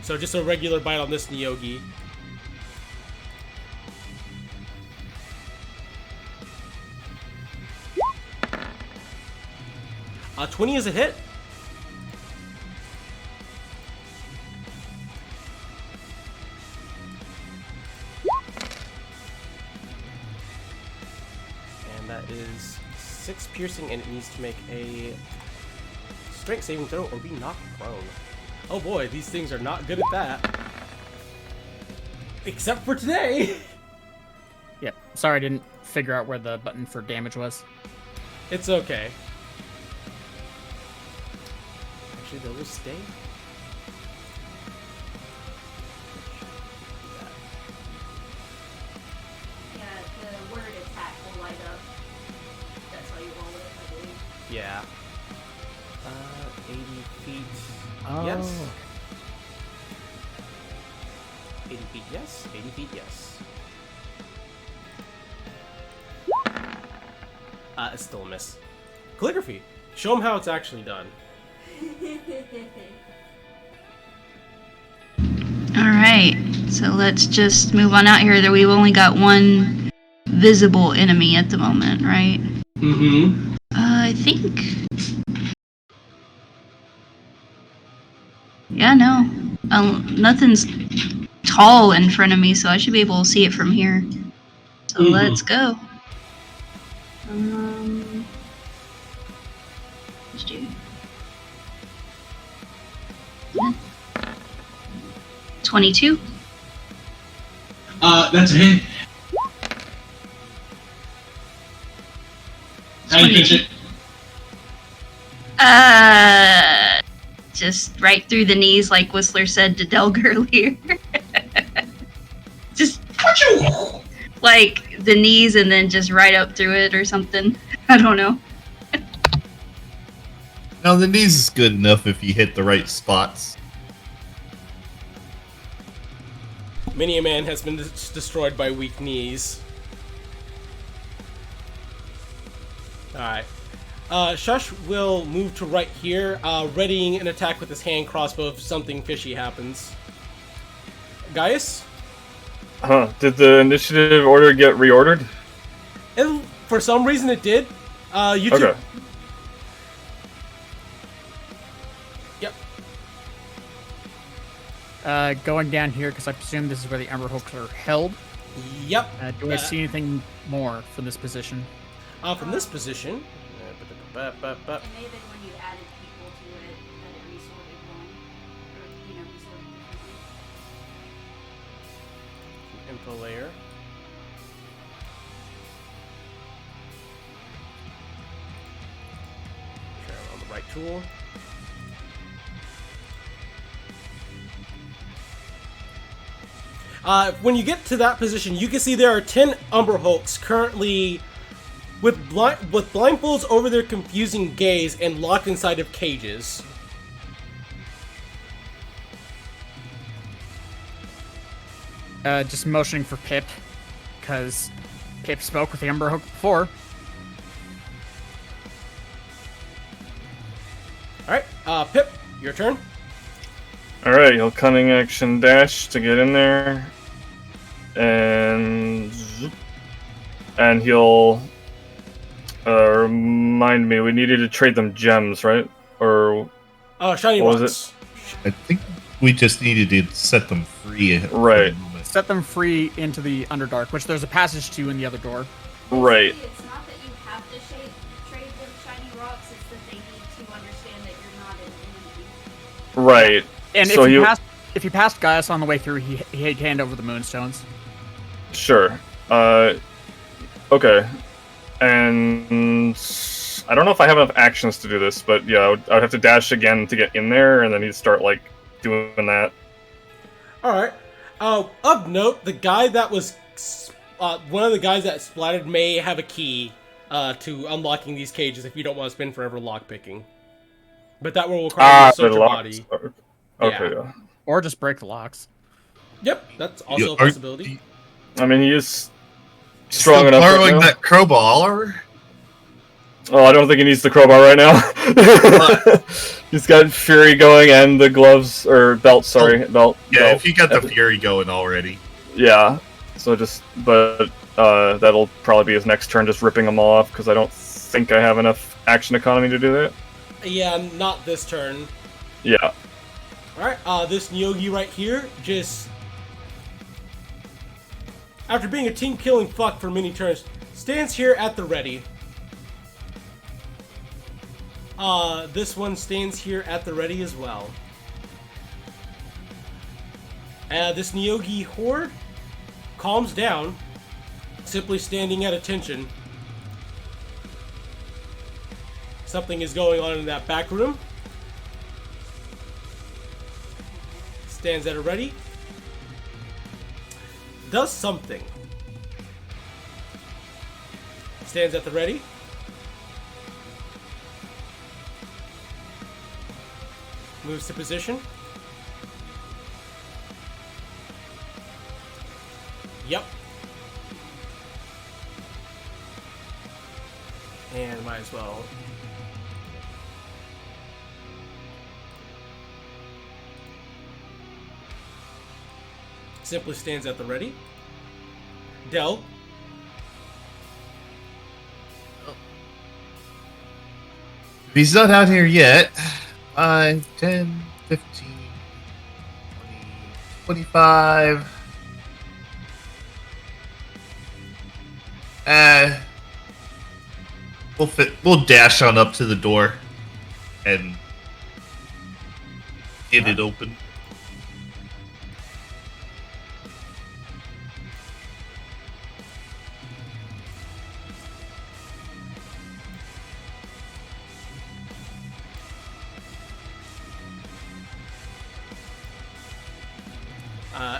[SPEAKER 1] So just a regular bite on this Nyogi. 20 is a hit. And that is 6 piercing, and it needs to make a strength saving throw or be knocked prone. Oh boy, these things are not good at that. Except for today.
[SPEAKER 5] Yep. Sorry, I didn't figure out where the button for damage was.
[SPEAKER 1] It's okay. Actually, they'll just stay.
[SPEAKER 6] Yeah, the word attack will light up. That's how you roll it, I believe.
[SPEAKER 1] Yeah. 80 feet.
[SPEAKER 5] Oh.
[SPEAKER 1] Yes. 80 feet, yes. 80 feet, yes. It's still a miss. Calligraphy. Show them how it's actually done.
[SPEAKER 3] Alright, so let's just move on out here. That we've only got one visible enemy at the moment, right?
[SPEAKER 7] Mm-hmm.
[SPEAKER 3] I think... Yeah, no. Nothing's tall in front of me, so I should be able to see it from here. So
[SPEAKER 7] Mhm.
[SPEAKER 3] let's go. Let's do... 22.
[SPEAKER 7] That's a hit. How do you finish it?
[SPEAKER 3] Just right through the knees, like Whistler said to Delg earlier. Just like the knees and then just right up through it or something. I don't know.
[SPEAKER 4] Now, the knees is good enough if you hit the right spots.
[SPEAKER 1] Many a man has been destroyed by weak knees. Alright. Shush will move to right here, readying an attack with his hand crossbow if something fishy happens. Gaius?
[SPEAKER 2] Huh? Did the initiative order get reordered?
[SPEAKER 1] And for some reason it did. You two.
[SPEAKER 2] Okay.
[SPEAKER 1] Yep.
[SPEAKER 5] Going down here because I presume this is where the Ember Hooks are held.
[SPEAKER 1] Yep.
[SPEAKER 5] Do I see anything more from this position?
[SPEAKER 1] From this position.
[SPEAKER 6] It may have been when you added people to it that it resorted wrong. Or, resorted differently.
[SPEAKER 1] Info layer. Sure, I'm on the right tool. When you get to that position, you can see there are 10 Umber Hulks currently with blindfolds over their confusing gaze and locked inside of cages.
[SPEAKER 5] Just motioning for Pip, because Pip spoke with the Ember Hook before.
[SPEAKER 1] Alright, Pip, your turn.
[SPEAKER 2] Alright, he'll cunning action dash to get in there. And he'll remind me, we needed to trade them gems, right? Or
[SPEAKER 1] Shiny
[SPEAKER 2] what
[SPEAKER 1] Rocks.
[SPEAKER 2] was
[SPEAKER 4] I think we just needed to set them free. For
[SPEAKER 2] Right.
[SPEAKER 4] the moment.
[SPEAKER 5] Set them free into the Underdark, which there's a passage to in the other door.
[SPEAKER 2] right.
[SPEAKER 6] Basically, it's not that you have to trade them shiny rocks, it's that they need to understand that you're not an enemy.
[SPEAKER 2] Right.
[SPEAKER 5] And
[SPEAKER 2] So
[SPEAKER 5] if you passed Gaius on the way through, he'd hand over the Moonstones.
[SPEAKER 2] Sure. Okay. And I don't know if I have enough actions to do this, but yeah, I would have to dash again to get in there, and then he'd start, like, doing that.
[SPEAKER 1] Alright. Of note, the guy that was... one of the guys that splattered may have a key to unlocking these cages if you don't want to spend forever lockpicking. But that will require you to search your body.
[SPEAKER 2] Okay,
[SPEAKER 1] Yeah.
[SPEAKER 2] yeah.
[SPEAKER 5] Or just break the locks.
[SPEAKER 1] Yep, that's also a
[SPEAKER 4] Are-
[SPEAKER 1] possibility.
[SPEAKER 2] I mean, he is strong
[SPEAKER 4] Still
[SPEAKER 2] enough.
[SPEAKER 4] borrowing
[SPEAKER 2] Right now.
[SPEAKER 4] that crowbar?
[SPEAKER 2] Oh, I don't think he needs the crowbar right now. He's got Fury going and the gloves, or belt, sorry. Belt.
[SPEAKER 4] Yeah,
[SPEAKER 2] belt.
[SPEAKER 4] if you got the Fury going already.
[SPEAKER 2] Yeah. So that'll probably be his next turn, just ripping them all off, because I don't think I have enough action economy to do that.
[SPEAKER 1] Yeah, not this turn.
[SPEAKER 2] Yeah.
[SPEAKER 1] Alright, this Nyogi right here just... After being a team-killing fuck for many turns, stands here at the ready. This one stands here at the ready as well. This Nyogi horde calms down, simply standing at attention. Something is going on in that back room. Stands at a ready. Does something. Stands at the ready. Moves to position. Yep. And might as well. Simply stands at the ready. Del.
[SPEAKER 4] If he's not out here yet, 5, 10, 15, 20, 25. We'll dash on up to the door and get it open.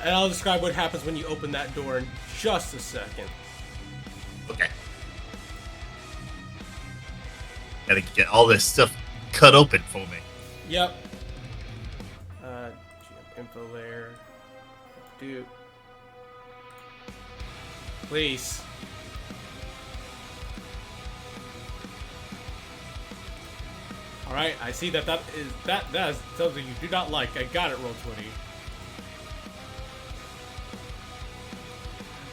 [SPEAKER 1] And I'll describe what happens when you open that door in just a second.
[SPEAKER 4] Okay. Gotta get all this stuff cut open for me.
[SPEAKER 1] Yep. Info layer. Do. Please. Alright, I see that is something you do not like. I got it, roll 20.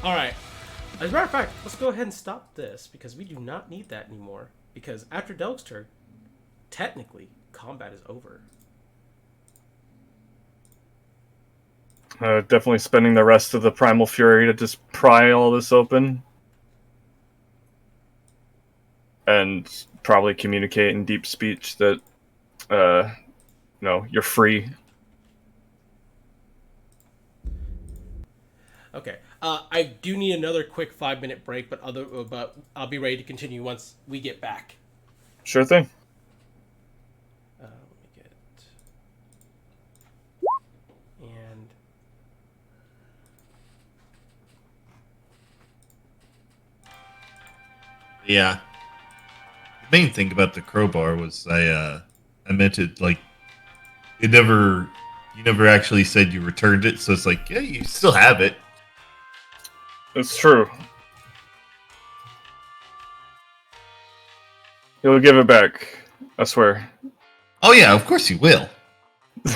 [SPEAKER 1] All right. As a matter of fact, let's go ahead and stop this because we do not need that anymore. Because after Delg's turn, technically, combat is over.
[SPEAKER 2] Definitely spending the rest of the Primal Fury to just pry all this open. And probably communicate in deep speech that, you're free.
[SPEAKER 1] Okay. I do need another quick 5-minute break, but I'll be ready to continue once we get back.
[SPEAKER 2] Sure thing.
[SPEAKER 1] Let me get and
[SPEAKER 4] Yeah. The main thing about the crowbar was I meant it like you never actually said you returned it, so it's like, yeah, you still have it.
[SPEAKER 2] It's true. He'll give it back. I swear.
[SPEAKER 4] Oh yeah, of course you will.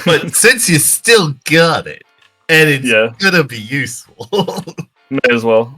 [SPEAKER 4] But since you still got it, and it's gonna be useful.
[SPEAKER 2] May as well.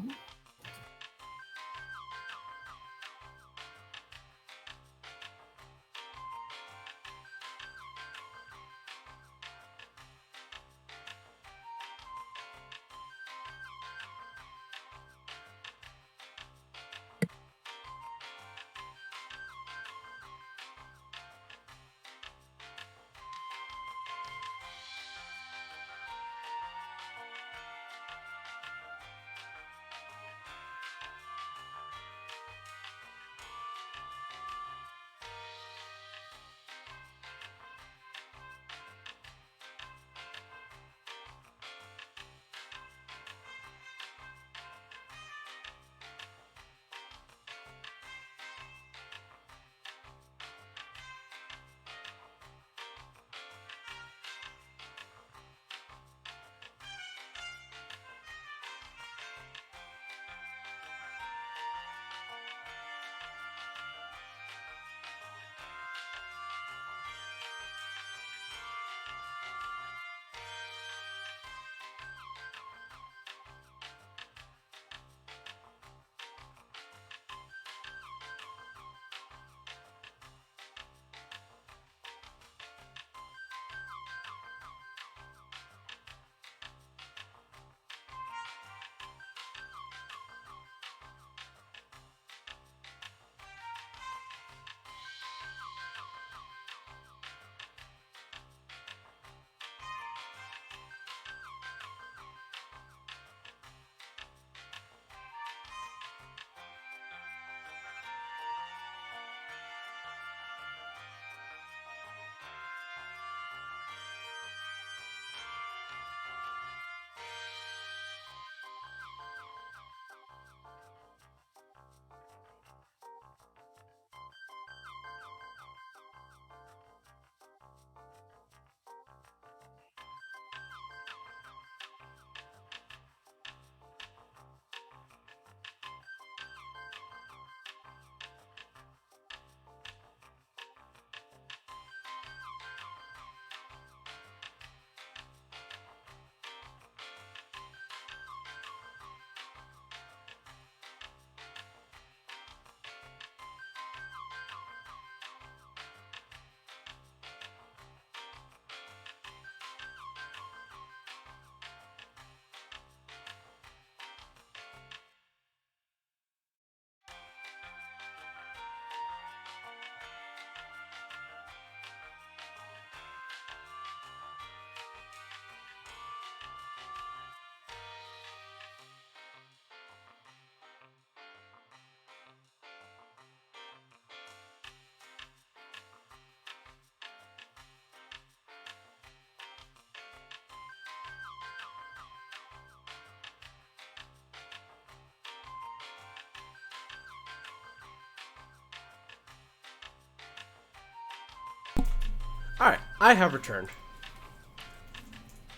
[SPEAKER 1] all right. I have returned.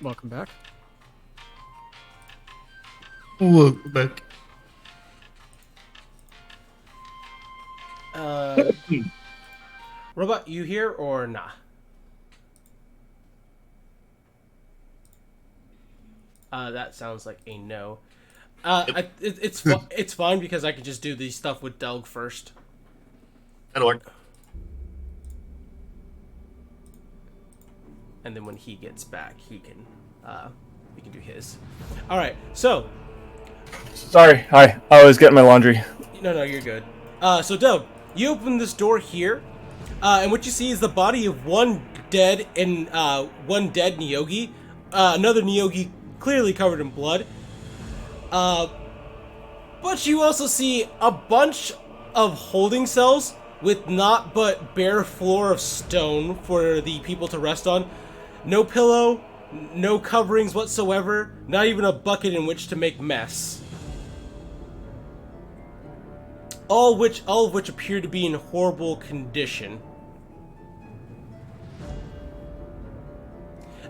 [SPEAKER 5] Welcome back.
[SPEAKER 4] Welcome back.
[SPEAKER 1] Robot, you here or nah? That sounds like a no. It's fine because I could just do the stuff with Delg first.
[SPEAKER 4] That'll work.
[SPEAKER 1] And then when he gets back, we can do his. All right. So.
[SPEAKER 2] Sorry, hi. I was getting my laundry.
[SPEAKER 1] No, you're good. So Delg, you open this door here, and what you see is the body of one dead Neogi, another Neogi clearly covered in blood. But you also see a bunch of holding cells with naught but bare floor of stone for the people to rest on. No pillow, no coverings whatsoever, not even a bucket in which to make mess. All of which appear to be in horrible condition.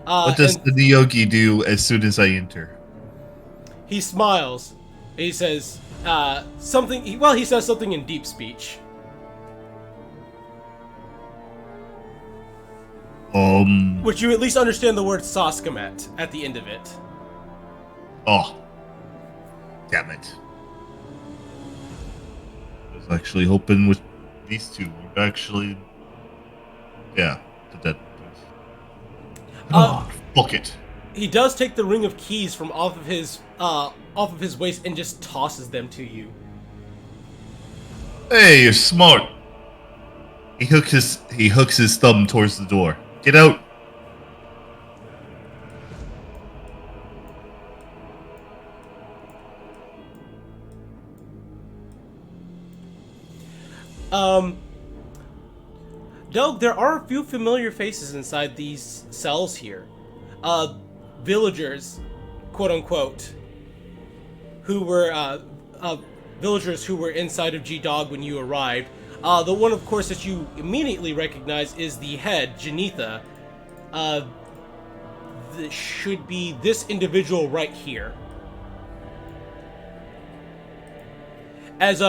[SPEAKER 4] What does the Neogi do as soon as I enter?
[SPEAKER 1] He smiles. He says something. He says something in deep speech. Which you at least understand the word Saskamet at the end of it.
[SPEAKER 4] Oh. Damn it. I was actually hoping with these two would actually... Yeah, the dead fuck it.
[SPEAKER 1] He does take the ring of keys from off of his waist and just tosses them to you.
[SPEAKER 4] Hey, you're smart. He hooks his thumb towards the door. Get out.
[SPEAKER 1] Doug, there are a few familiar faces inside these cells here. Villagers, quote unquote, who were villagers who were inside of G-Dog when you arrived. The one, of course, that you immediately recognize is the head, Janitha. This should be this individual right here. As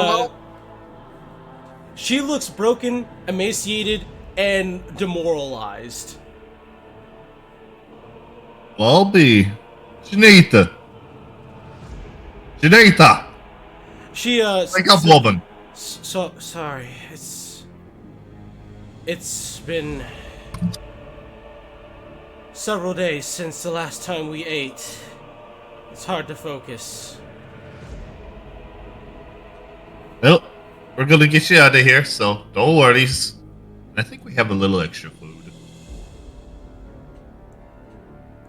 [SPEAKER 1] she looks broken, emaciated, and demoralized.
[SPEAKER 4] Well, I'll be Janitha. Janitha.
[SPEAKER 1] She
[SPEAKER 4] wake up, woman.
[SPEAKER 1] So sorry. It's been several days since the last time we ate. It's hard to focus.
[SPEAKER 4] Well, we're gonna get you out of here, so don't worry. I think we have a little extra food.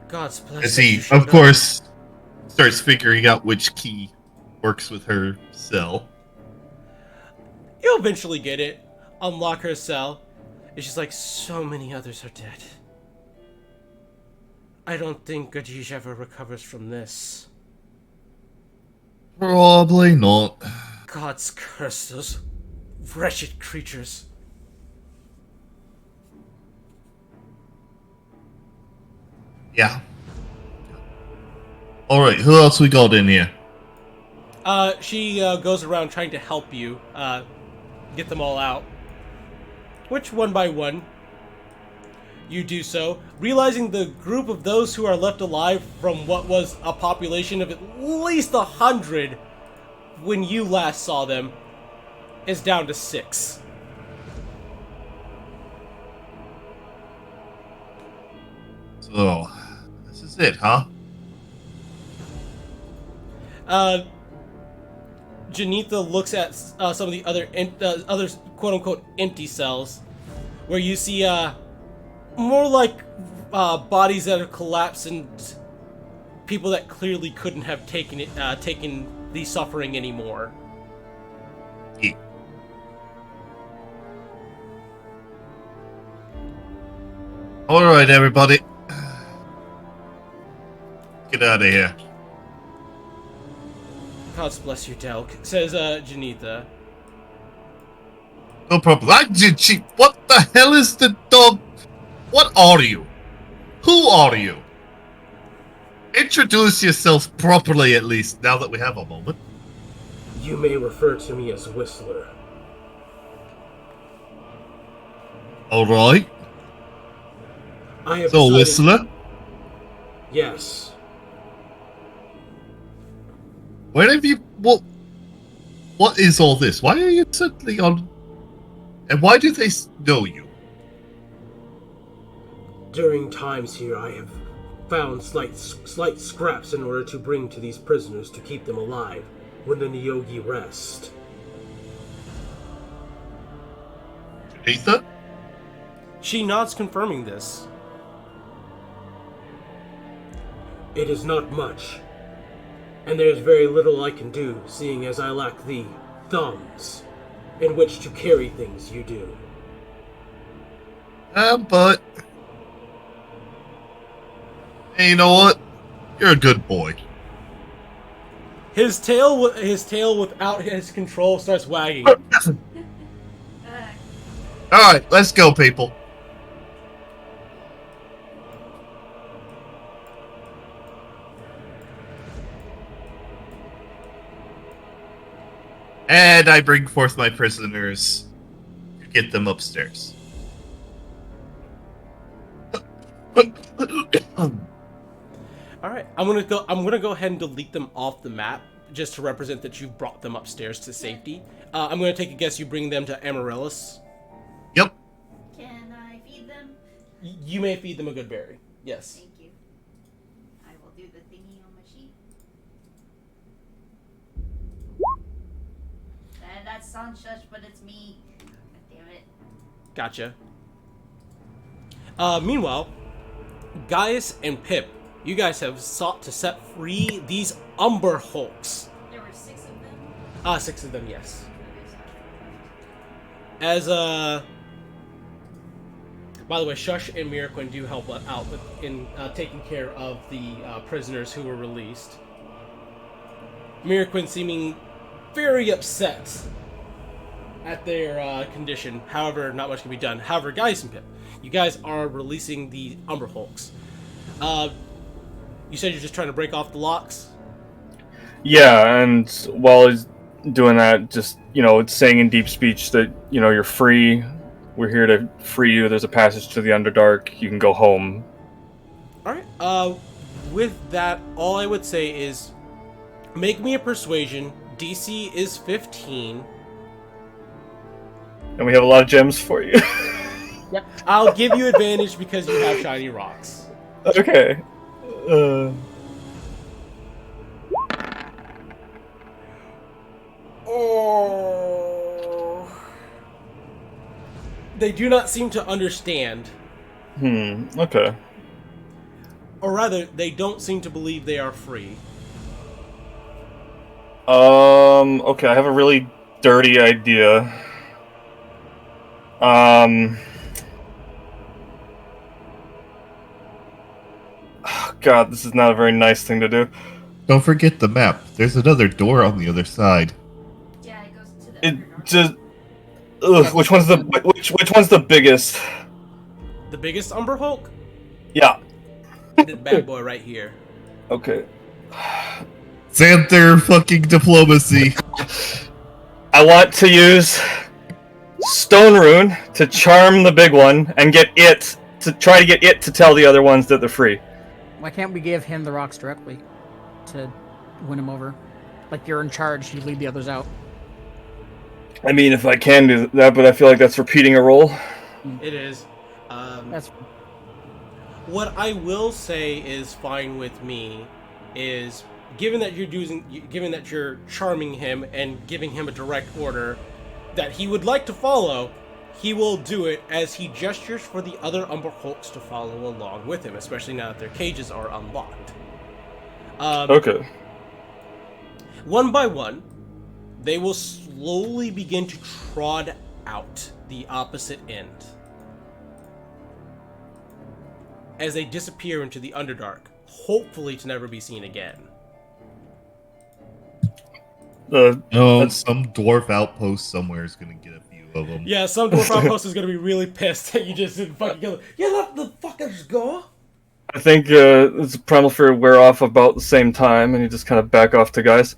[SPEAKER 1] God's blessing.
[SPEAKER 4] As he, of course, starts figuring out which key works with her cell.
[SPEAKER 1] You'll eventually get it. Unlock her cell. It's just like so many others are dead. I don't think Gadij ever recovers from this.
[SPEAKER 4] Probably not.
[SPEAKER 1] God's curse, those wretched creatures.
[SPEAKER 4] Yeah. Alright, who else we got in here?
[SPEAKER 1] She goes around trying to help you get them all out. Which, one by one, you do so, realizing the group of those who are left alive from what was a population of at least 100 when you last saw them is down to 6.
[SPEAKER 4] So, this is it, huh?
[SPEAKER 1] Janitha looks at some of the other quote-unquote empty cells, where you see more like bodies that are collapsed and people that clearly couldn't have taken the suffering anymore.
[SPEAKER 4] Yeah. All right, everybody, get out of here.
[SPEAKER 1] God bless you, Delk, says Janitha.
[SPEAKER 4] No problem. What the hell is the dog? What are you? Who are you? Introduce yourself properly, at least, now that we have a moment.
[SPEAKER 1] You may refer to me as Whistler.
[SPEAKER 4] Alright.
[SPEAKER 1] I have
[SPEAKER 4] So,
[SPEAKER 1] decided...
[SPEAKER 4] Whistler?
[SPEAKER 1] Yes.
[SPEAKER 4] Where have you? What is all this? Why are you suddenly on? And why do they know you?
[SPEAKER 1] During times here, I have found slight scraps in order to bring to these prisoners to keep them alive when the Niyogi rest.
[SPEAKER 4] Ethan?
[SPEAKER 1] She nods, confirming this. It is not much, and there is very little I can do, seeing as I lack the thumbs in which to carry things you do.
[SPEAKER 4] But hey, you know what? You're a good boy.
[SPEAKER 1] His tail without his control starts wagging.
[SPEAKER 4] All right, let's go, people. And I bring forth my prisoners to get them upstairs.
[SPEAKER 1] All right, I'm gonna go ahead and delete them off the map just to represent that you've brought them upstairs to safety. I'm gonna take a guess you bring them to Amaryllis.
[SPEAKER 4] Yep.
[SPEAKER 6] Can I feed them?
[SPEAKER 1] You may feed them a good berry. Yes.
[SPEAKER 6] Thank you. I will do the thingy on my sheet. That's Sunshush, but it's me. God damn it.
[SPEAKER 1] Gotcha. Meanwhile, Gaius and Pip, you guys have sought to set free these Umber Hulks.
[SPEAKER 6] There were 6 of them?
[SPEAKER 1] 6 of them, yes.
[SPEAKER 6] Okay, sorry.
[SPEAKER 1] As, by the way, Shush and Miraquin do help out in taking care of the prisoners who were released. Miraquin seeming very upset at their condition. However, not much can be done. However, Gaius and Pip, you guys are releasing the Umber Hulks. You said you're just trying to break off the locks?
[SPEAKER 2] Yeah, and while he's doing that, just, it's saying in deep speech that, you're free. We're here to free you. There's a passage to the Underdark. You can go home.
[SPEAKER 1] Alright, with that, all I would say is make me a persuasion. DC is 15.
[SPEAKER 2] And we have a lot of gems for you.
[SPEAKER 1] Yep. I'll give you advantage because you have shiny rocks.
[SPEAKER 2] Okay.
[SPEAKER 1] Oh. They do not seem to understand.
[SPEAKER 2] Okay.
[SPEAKER 1] Or rather, they don't seem to believe they are free.
[SPEAKER 2] Okay, I have a really dirty idea. God, this is not a very nice thing to do.
[SPEAKER 4] Don't forget the map. There's another door on the other side.
[SPEAKER 6] Yeah, it goes to the
[SPEAKER 2] It
[SPEAKER 6] Underdark.
[SPEAKER 2] just... which one's the biggest?
[SPEAKER 1] The biggest Umber Hulk?
[SPEAKER 2] Yeah.
[SPEAKER 1] This bad boy right here.
[SPEAKER 2] Okay.
[SPEAKER 4] Xanther fucking diplomacy.
[SPEAKER 2] I want to use Stone Rune to charm the big one and try to get it to tell the other ones that they're free.
[SPEAKER 5] Why can't we give him the rocks directly to win him over? Like, you're in charge, you lead the others out.
[SPEAKER 2] I mean, if I can do that, but I feel like that's repeating a role.
[SPEAKER 1] It is.
[SPEAKER 5] That's
[SPEAKER 1] What I will say is fine with me is given that you're charming him and giving him a direct order that he would like to follow, he will do it as he gestures for the other Umber Hulks to follow along with him, especially now that their cages are unlocked.
[SPEAKER 2] Okay.
[SPEAKER 1] One by one, they will slowly begin to trod out the opposite end as they disappear into the Underdark, hopefully to never be seen again.
[SPEAKER 4] Some dwarf outpost somewhere is gonna get a few of them.
[SPEAKER 1] Yeah, some dwarf outpost is gonna be really pissed that you just didn't fucking kill them. You let the fuckers go?
[SPEAKER 2] I think it's Primal Fear wear off about the same time, and you just kind of back off to guys.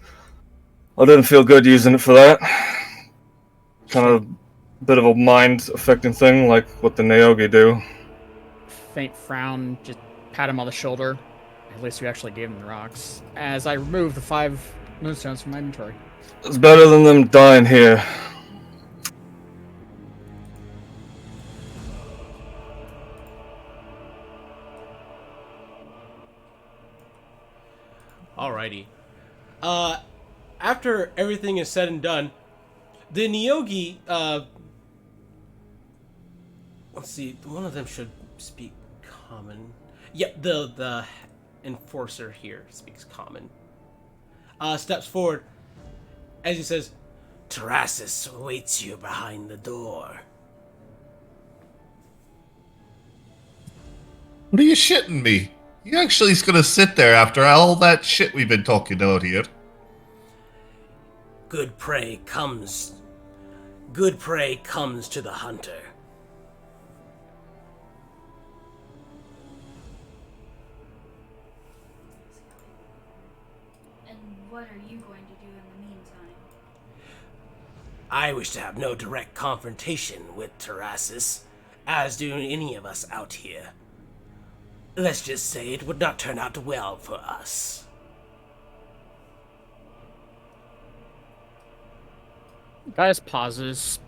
[SPEAKER 2] I didn't feel good using it for that. Kind of a bit of a mind-affecting thing, like what the Naogi do.
[SPEAKER 5] faint frown, just pat him on the shoulder. At least we actually gave him the rocks. As I remove the 5 No sounds from my inventory.
[SPEAKER 2] It's better than them dying here.
[SPEAKER 1] Alrighty. After everything is said and done, the Nyogi, let's see, one of them should speak common. Yeah, the enforcer here speaks common. Steps forward as he says, Terrassus awaits you behind the door.
[SPEAKER 4] What are you shitting me? You actually is gonna sit there after all that shit we've been talking about here?
[SPEAKER 1] Good prey comes to the hunter.
[SPEAKER 6] And what are you going to do in the meantime?
[SPEAKER 1] I wish to have no direct confrontation with Terrassus, as do any of us out here. Let's just say it would not turn out well for us.
[SPEAKER 5] Gaius pauses,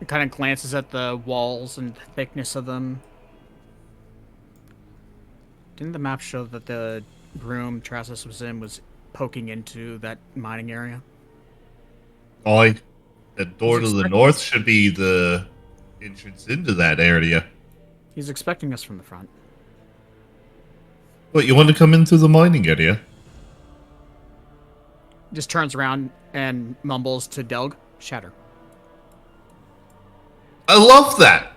[SPEAKER 5] kind of glances at the walls and the thickness of them. Didn't the map show that the room Terrassus was in was poking into that mining area?
[SPEAKER 4] Oh, the door
[SPEAKER 5] He's
[SPEAKER 4] to the
[SPEAKER 5] expecting-
[SPEAKER 4] north should be the entrance into that area.
[SPEAKER 5] He's expecting us from the front.
[SPEAKER 4] What, you want to come into the mining area?
[SPEAKER 5] Just turns around and mumbles to Delg, shatter.
[SPEAKER 4] I love that!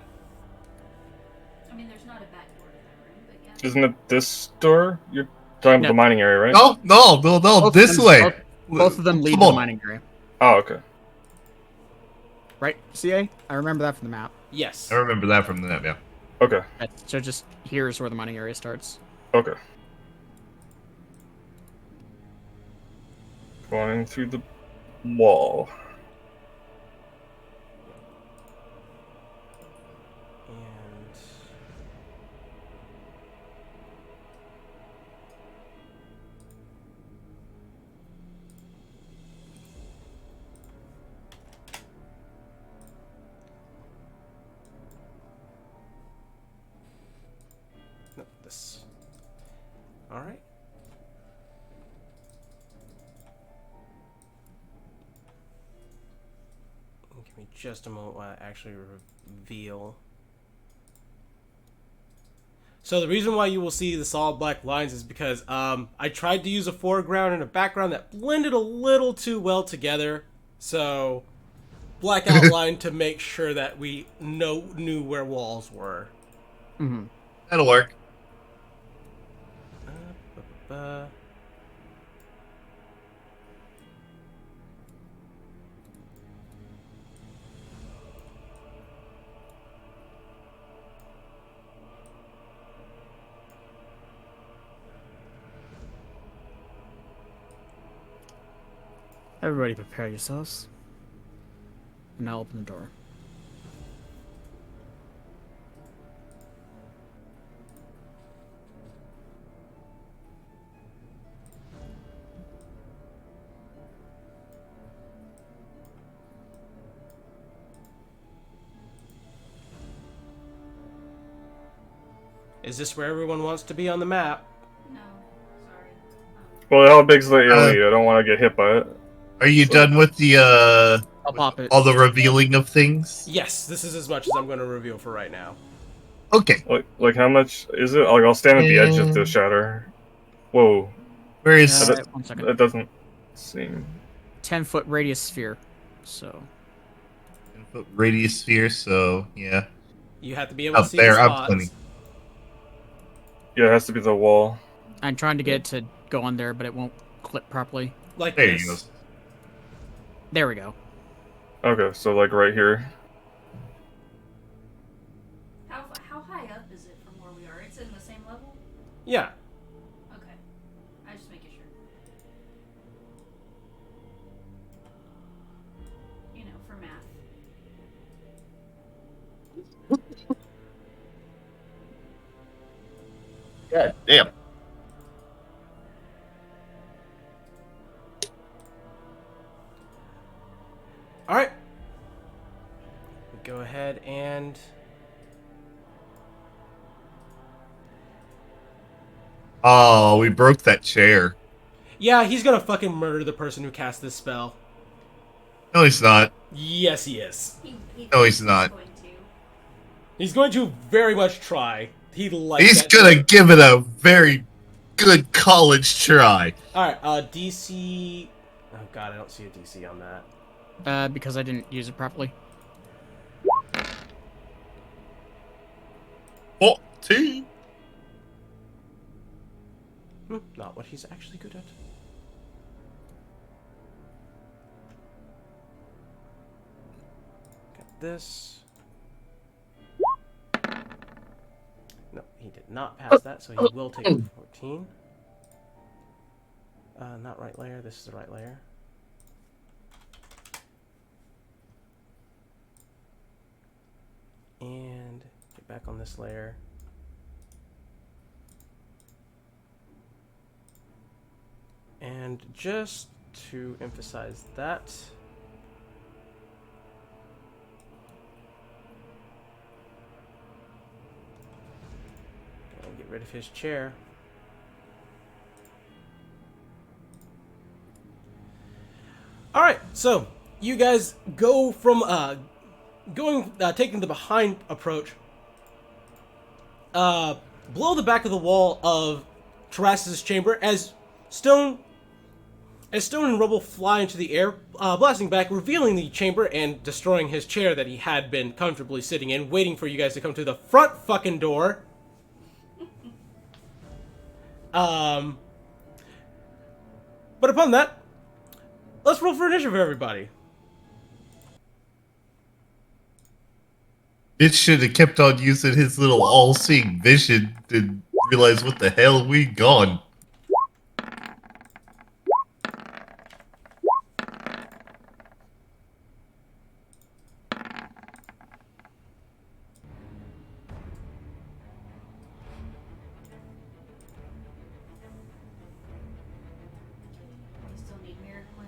[SPEAKER 6] I mean, there's not a back door to that room, but yeah.
[SPEAKER 2] Isn't it this door? You're talking
[SPEAKER 5] No.
[SPEAKER 2] about the mining area, right?
[SPEAKER 4] No,
[SPEAKER 5] Both
[SPEAKER 4] this
[SPEAKER 5] of them-
[SPEAKER 4] way!
[SPEAKER 5] Both of them lead
[SPEAKER 4] Come
[SPEAKER 5] to the
[SPEAKER 4] on.
[SPEAKER 5] mining area.
[SPEAKER 2] Oh, okay.
[SPEAKER 5] Right, CA? I remember that from the map.
[SPEAKER 1] Yes.
[SPEAKER 4] I remember that from the map, yeah.
[SPEAKER 2] Okay.
[SPEAKER 5] So just here's where the mining area starts.
[SPEAKER 2] Okay. Going through the wall.
[SPEAKER 1] And no, this. All right. Give me just a moment while I actually reveal. So the reason why you will see the solid black lines is because I tried to use a foreground and a background that blended a little too well together. So black outline to make sure that we knew where walls were.
[SPEAKER 5] Mm-hmm.
[SPEAKER 4] That'll work.
[SPEAKER 1] Uh,
[SPEAKER 5] Everybody prepare yourselves. And I'll open the door.
[SPEAKER 1] Is this where everyone wants to be on the map?
[SPEAKER 6] No, sorry.
[SPEAKER 2] Well, how big's the area? I don't want to get hit by it.
[SPEAKER 4] Are you done with the,
[SPEAKER 5] I'll pop it.
[SPEAKER 4] all the revealing of things?
[SPEAKER 1] Yes, this is as much as I'm going to reveal for right now.
[SPEAKER 4] Okay.
[SPEAKER 2] Like how much is it? Like, I'll stand at the edge of the shatter. Whoa.
[SPEAKER 4] Where is...
[SPEAKER 5] Uh, 1 second.
[SPEAKER 2] That doesn't seem...
[SPEAKER 5] 10-foot radius sphere. So
[SPEAKER 4] 10-foot radius sphere, so, yeah.
[SPEAKER 1] You have to be able to
[SPEAKER 4] Up
[SPEAKER 1] see
[SPEAKER 4] there,
[SPEAKER 1] the
[SPEAKER 4] up
[SPEAKER 1] spots.
[SPEAKER 4] 20.
[SPEAKER 2] Yeah, it has to be the wall.
[SPEAKER 5] I'm trying to get it to go on there, but it won't clip properly.
[SPEAKER 1] Like
[SPEAKER 4] There
[SPEAKER 1] this.
[SPEAKER 4] you go.
[SPEAKER 5] There we go.
[SPEAKER 2] Okay, so like right here.
[SPEAKER 6] How high up is it from where we are? It's in the same level?
[SPEAKER 1] Yeah.
[SPEAKER 6] Okay. I just making sure. You know, for math.
[SPEAKER 4] God damn. Oh, we broke that chair.
[SPEAKER 1] Yeah, he's gonna fucking murder the person who cast this spell.
[SPEAKER 4] No, he's not.
[SPEAKER 1] Yes, he is.
[SPEAKER 4] No, he's not.
[SPEAKER 6] Going to.
[SPEAKER 1] He's going to very much try. He likes
[SPEAKER 4] He's
[SPEAKER 1] that
[SPEAKER 4] gonna
[SPEAKER 1] shit.
[SPEAKER 4] give it a very good college try.
[SPEAKER 1] Alright, DC... Oh god, I don't see a DC on that.
[SPEAKER 5] Because I didn't use it properly.
[SPEAKER 4] 14.
[SPEAKER 1] Not what he's actually good at. Got this. No, he did not pass that, so he will take 14. Not right layer, this is the right layer. And get back on this layer. And just to emphasize that, gonna get rid of his chair. Alright, so you guys go from taking the behind approach, below the back of the wall of Terras's chamber as stone and rubble fly into the air, blasting back, revealing the chamber and destroying his chair that he had been comfortably sitting in, waiting for you guys to come to the front fucking door. But upon that, let's roll for initiative, everybody.
[SPEAKER 4] It should have kept on using his little all-seeing vision to realize what the hell we gone.
[SPEAKER 6] We still need Miracle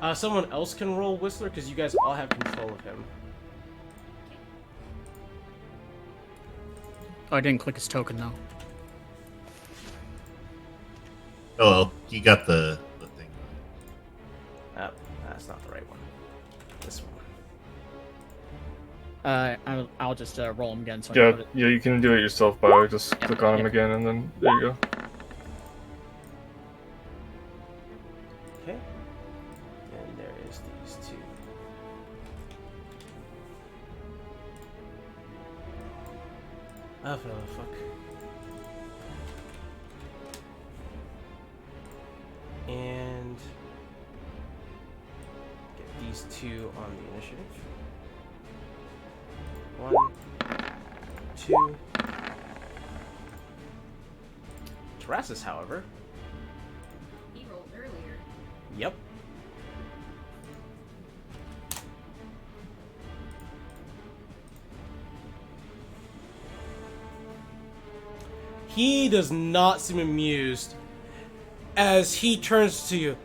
[SPEAKER 6] and
[SPEAKER 1] Someone else can roll Whistler because you guys all have control of him.
[SPEAKER 5] Oh, I didn't click his token though.
[SPEAKER 4] Oh well, you got the thing.
[SPEAKER 1] Oh, that's not the right one. This one.
[SPEAKER 5] I'll just roll him again. So I
[SPEAKER 2] Yeah,
[SPEAKER 5] can put it.
[SPEAKER 2] yeah, you can do it yourself, by just click on him again, and then there you go.
[SPEAKER 1] Okay. And there is these two. Oh, for the fuck. And get these two on the initiative. 1, 2. Terrasis, however.
[SPEAKER 6] he rolled earlier.
[SPEAKER 1] Yep. He does not seem amused as he turns to you.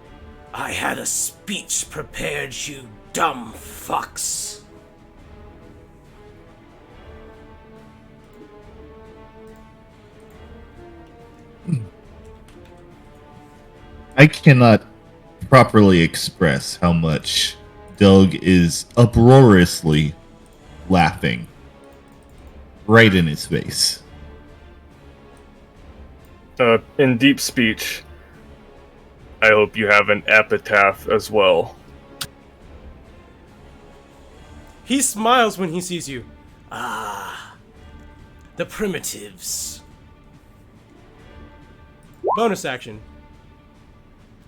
[SPEAKER 1] I had a speech prepared, you dumb fucks.
[SPEAKER 4] I cannot properly express how much Doug is uproariously laughing right in his face.
[SPEAKER 2] In deep speech, I hope you have an epitaph as well.
[SPEAKER 1] He smiles when he sees you. Ah, the primitives. Bonus action.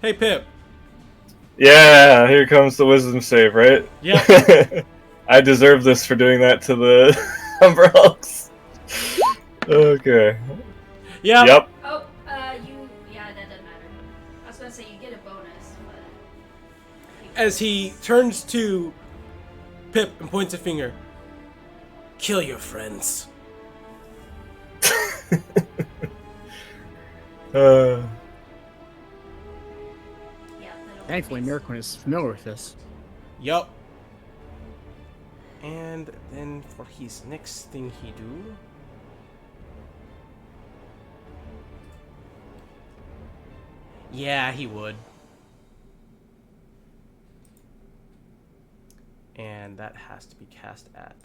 [SPEAKER 1] Hey, Pip.
[SPEAKER 2] Yeah, here comes the wisdom save, right?
[SPEAKER 1] Yeah.
[SPEAKER 2] I deserve this for doing that to the umbrellas. Okay.
[SPEAKER 1] Yeah.
[SPEAKER 2] Yep.
[SPEAKER 6] Oh, yeah, that doesn't matter. I was gonna say you get a bonus, but...
[SPEAKER 1] As he turns to Pip and points a finger. Kill your friends.
[SPEAKER 2] Uh,
[SPEAKER 6] Yeah, that'll
[SPEAKER 5] Thankfully, Miracle is familiar with this.
[SPEAKER 1] Yup. And then for his next thing he do, Yeah, he would. And that has to be cast at...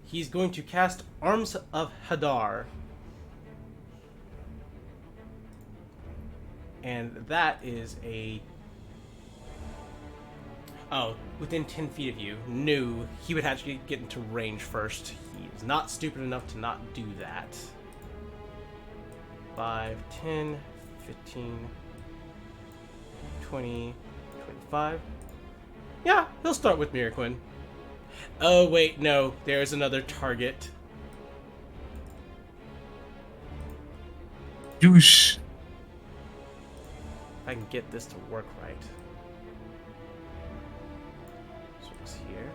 [SPEAKER 1] He's going to cast Arms of Hadar. And that is a... Oh, within 10 feet of you. No, he would have to get into range first. He is not stupid enough to not do that. 5, 10, 15, 20, 25. Yeah, he'll start with Miraquin. Oh, wait, no. There's another target.
[SPEAKER 4] Douche.
[SPEAKER 1] If I can get this to work right. So it's here.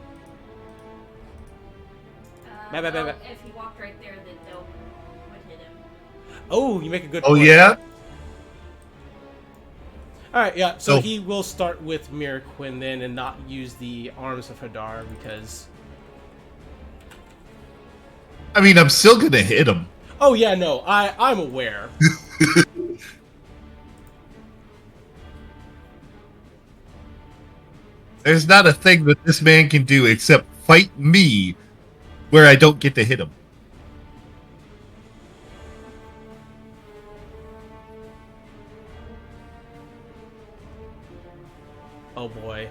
[SPEAKER 6] Well, if he walked right there, then Dope would hit him.
[SPEAKER 1] Oh, you make a good
[SPEAKER 4] Oh
[SPEAKER 1] point.
[SPEAKER 4] yeah.
[SPEAKER 1] Alright, yeah, so
[SPEAKER 4] Oh.
[SPEAKER 1] he will start with Miraquin then and not use the Arms of Hadar because...
[SPEAKER 4] I mean, I'm still gonna hit him.
[SPEAKER 1] Oh yeah, no, I'm aware.
[SPEAKER 4] There's not a thing that this man can do except fight me where I don't get to hit him.
[SPEAKER 1] Oh boy.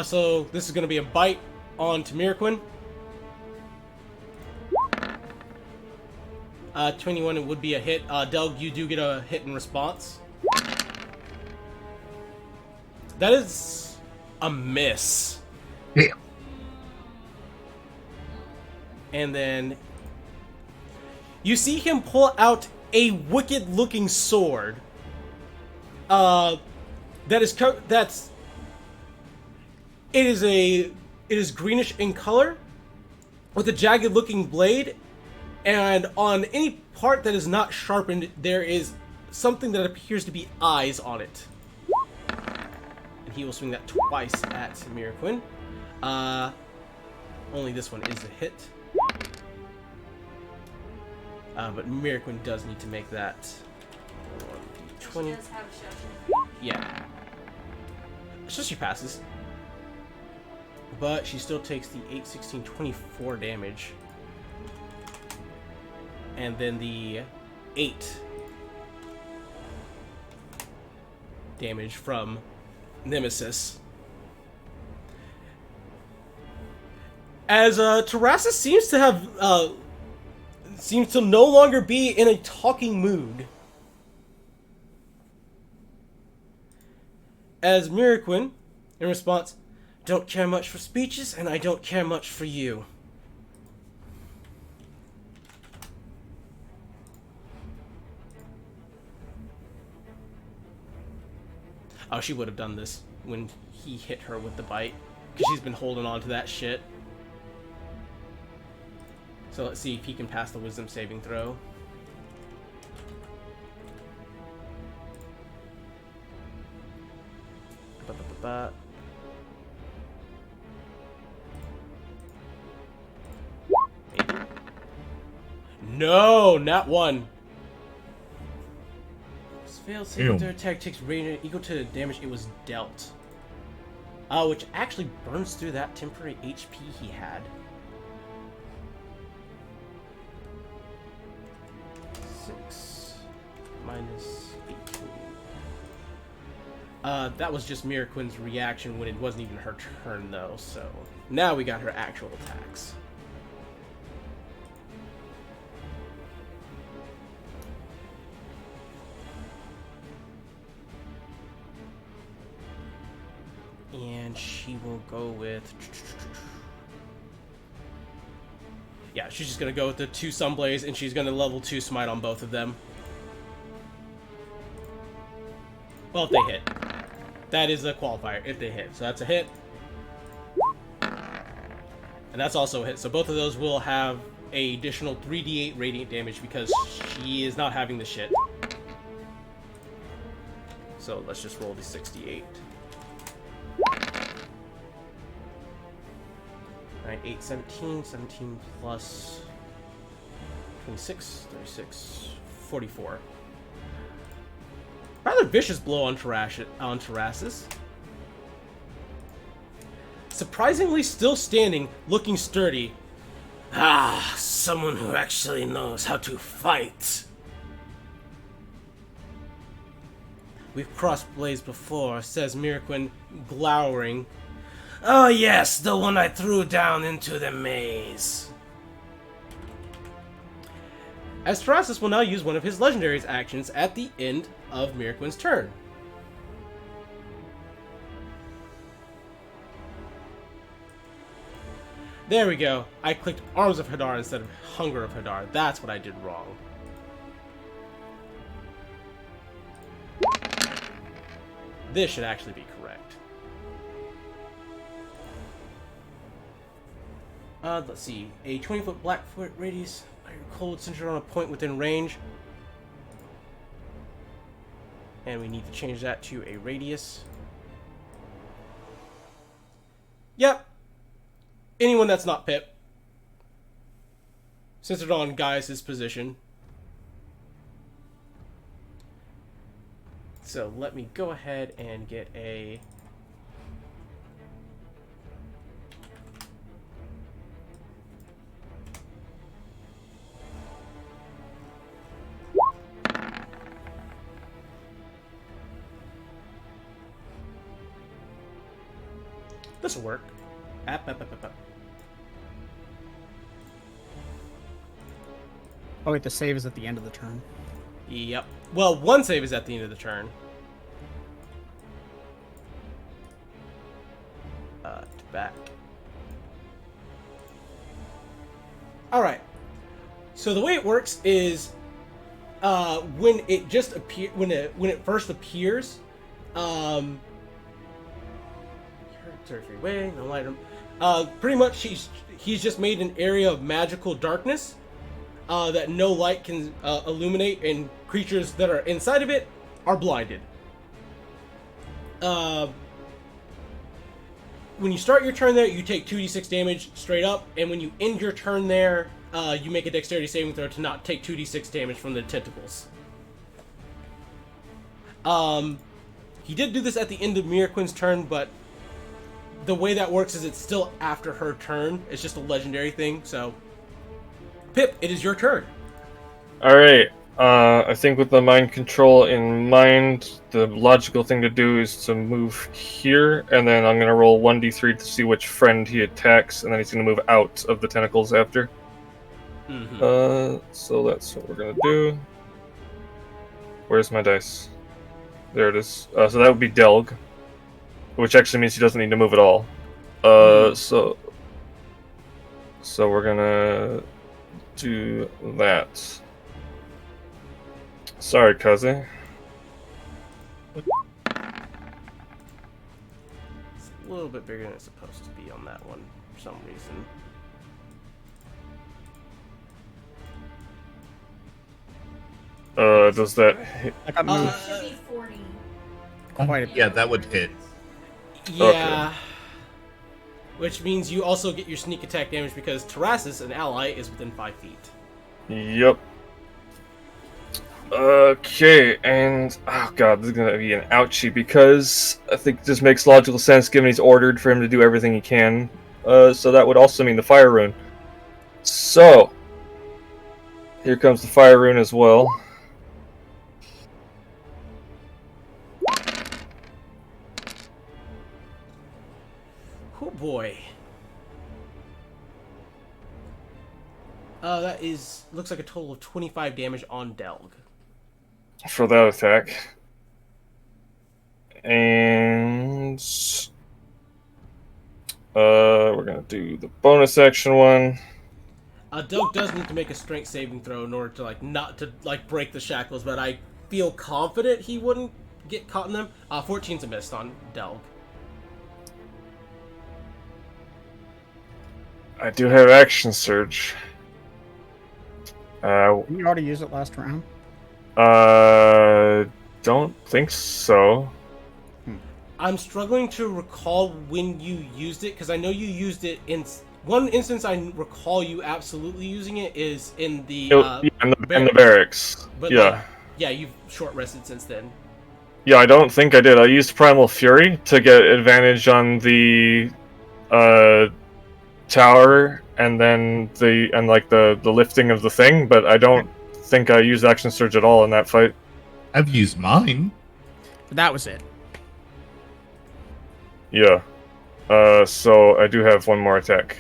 [SPEAKER 1] So this is gonna be a bite on Miraquin. 21, it would be a hit. Delg, you do get a hit in response. That is a miss.
[SPEAKER 4] Damn.
[SPEAKER 1] And then you see him pull out a wicked-looking sword. It is greenish in color, with a jagged-looking blade, and on any part that is not sharpened, there is something that appears to be eyes on it. And he will swing that twice at Miraquin. Only this one is a hit. But Miraquin does need to make that 20.
[SPEAKER 6] She does have Shoshin.
[SPEAKER 1] Yeah. So she passes. But she still takes the 8, 16, 24 damage. And then the 8 damage from Nemesis. As Terrassa seems to have seems to no longer be in a talking mood. As Miraquin, in response, don't care much for speeches, and I don't care much for you. Oh, she would have done this when he hit her with the bite, because she's been holding on to that shit. So let's see if he can pass the wisdom saving throw. Ba-ba-ba-ba. No, not one. This failed saving throw attack takes radiant equal to the damage it was dealt. Which actually burns through that temporary HP he had. 6 minus 18. That was just Miraquin's reaction when it wasn't even her turn, though. So now we got her actual attacks. And she will go with... Yeah, she's just going to go with the 2 Sunblaze, and she's going to level 2 Smite on both of them. Well, if they hit. That is a qualifier, if they hit. So that's a hit. And that's also a hit. So both of those will have an additional 3d8 radiant damage because she is not having the shit. So let's just roll the 68. Alright, 8, 17. 17 plus 26, 36, 44. Rather vicious blow on Terrassus. Surprisingly still standing, looking sturdy. Ah, someone who actually knows how to fight. We've crossed blades before, says Mirquin, glowering. Oh yes, the one I threw down into the maze. As Terrassus will now use one of his legendary's actions at the end of Mirquin's turn. There we go. I clicked Arms of Hadar instead of Hunger of Hadar. That's what I did wrong. This should actually be correct. Let's see. A 20-foot Blackfoot radius. Cold centered on a point within range. And we need to change that to a radius. Yep. Anyone that's not Pip. Centered on Gaius' position. So let me go ahead and get a... This'll work. App.
[SPEAKER 5] Oh wait, the save is at the end of the turn.
[SPEAKER 1] Yep. Well, one save is at the end of the turn. To back. Alright. So the way it works is when it just when it first appears, 33 way, no light. Pretty much he's just made an area of magical darkness that no light can illuminate, and creatures that are inside of it are blinded. When you start your turn there, you take 2d6 damage straight up, and when you end your turn there, you make a dexterity saving throw to not take 2d6 damage from the tentacles. He did do this at the end of Mirquin's turn, but the way that works is it's still after her turn. It's just a legendary thing, so... Pip, it is your turn.
[SPEAKER 2] Alright, I think with the mind control in mind, the logical thing to do is to move here, and then I'm going to roll 1d3 to see which friend he attacks, and then he's going to move out of the tentacles after.
[SPEAKER 1] Mm-hmm.
[SPEAKER 2] So that's what we're going to do. Where's my dice? There it is. So that would be Delg, which actually means he doesn't need to move at all. So we're going to do that. Sorry, cousin.
[SPEAKER 1] It's a little bit bigger than it's supposed to be on that one for some reason.
[SPEAKER 2] Does that hit?
[SPEAKER 5] I got moved
[SPEAKER 6] It should be 40.
[SPEAKER 5] quite a bit.
[SPEAKER 4] Yeah, that would hit.
[SPEAKER 1] Yeah. Which means you also get your sneak attack damage because Terrassus, an ally, is within 5 feet.
[SPEAKER 2] Yep. Okay, and oh god, this is gonna be an ouchie because I think this makes logical sense given he's ordered for him to do everything he can. So that would also mean the fire rune. So here comes the fire rune as well.
[SPEAKER 1] Oh boy. That looks like a total of 25 damage on Delg.
[SPEAKER 2] For that attack. And we're gonna do the bonus action one.
[SPEAKER 1] Delg does need to make a strength saving throw in order to not to break the shackles, but I feel confident he wouldn't get caught in them. 14's a miss on Delg.
[SPEAKER 2] I do have action surge.
[SPEAKER 5] Didn't you already use it last round?
[SPEAKER 2] Don't think so.
[SPEAKER 1] I'm struggling to recall when you used it because I know you used it one instance I recall you absolutely using it is in the
[SPEAKER 2] in the barracks.
[SPEAKER 1] But
[SPEAKER 2] Yeah.
[SPEAKER 1] yeah, you've short rested since then.
[SPEAKER 2] Yeah, I don't think I did. I used Primal Fury to get advantage on the tower and then the lifting of the thing, but I don't think I used Action Surge at all in that fight.
[SPEAKER 4] I've used mine.
[SPEAKER 5] But that was it.
[SPEAKER 2] Yeah. So I do have one more attack.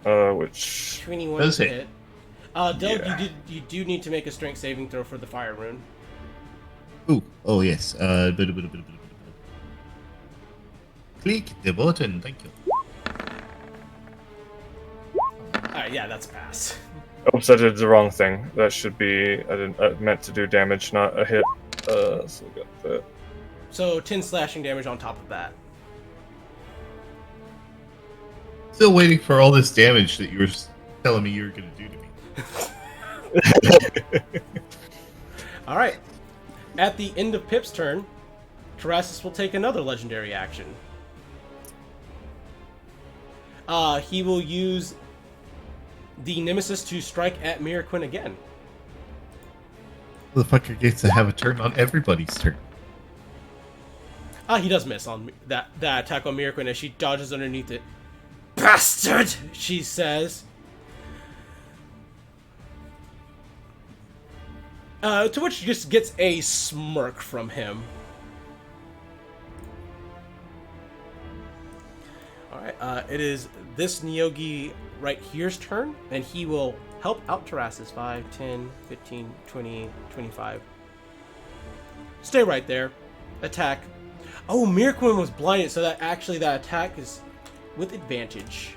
[SPEAKER 2] Which
[SPEAKER 1] 21
[SPEAKER 4] Does
[SPEAKER 1] to
[SPEAKER 4] hit.
[SPEAKER 1] hit. Del,
[SPEAKER 2] Yeah.
[SPEAKER 1] you do need to make a strength saving throw for the fire rune.
[SPEAKER 4] Ooh, oh yes. Click the button. Thank you.
[SPEAKER 1] Alright, yeah, that's a pass.
[SPEAKER 2] Oops, I did the wrong thing. That should be I meant to do damage, not a hit. So we got that.
[SPEAKER 1] So 10 slashing damage on top of that.
[SPEAKER 4] Still waiting for all this damage that you were telling me you were going to do to me.
[SPEAKER 1] Alright. At the end of Pip's turn, Terrassus will take another legendary action. He will use the Nemesis to strike at Miraquin again.
[SPEAKER 4] The fucker gets to have a turn on everybody's turn.
[SPEAKER 1] He does miss on that attack on Miraquin as she dodges underneath it. Bastard! She says. To which she just gets a smirk from him. Alright, it is this Nyogi right here's turn, and he will help out Terrassus. 5, 10, 15, 20, 25. Stay right there. Attack. Oh, Miraquin was blinded, so that actually that attack is with advantage.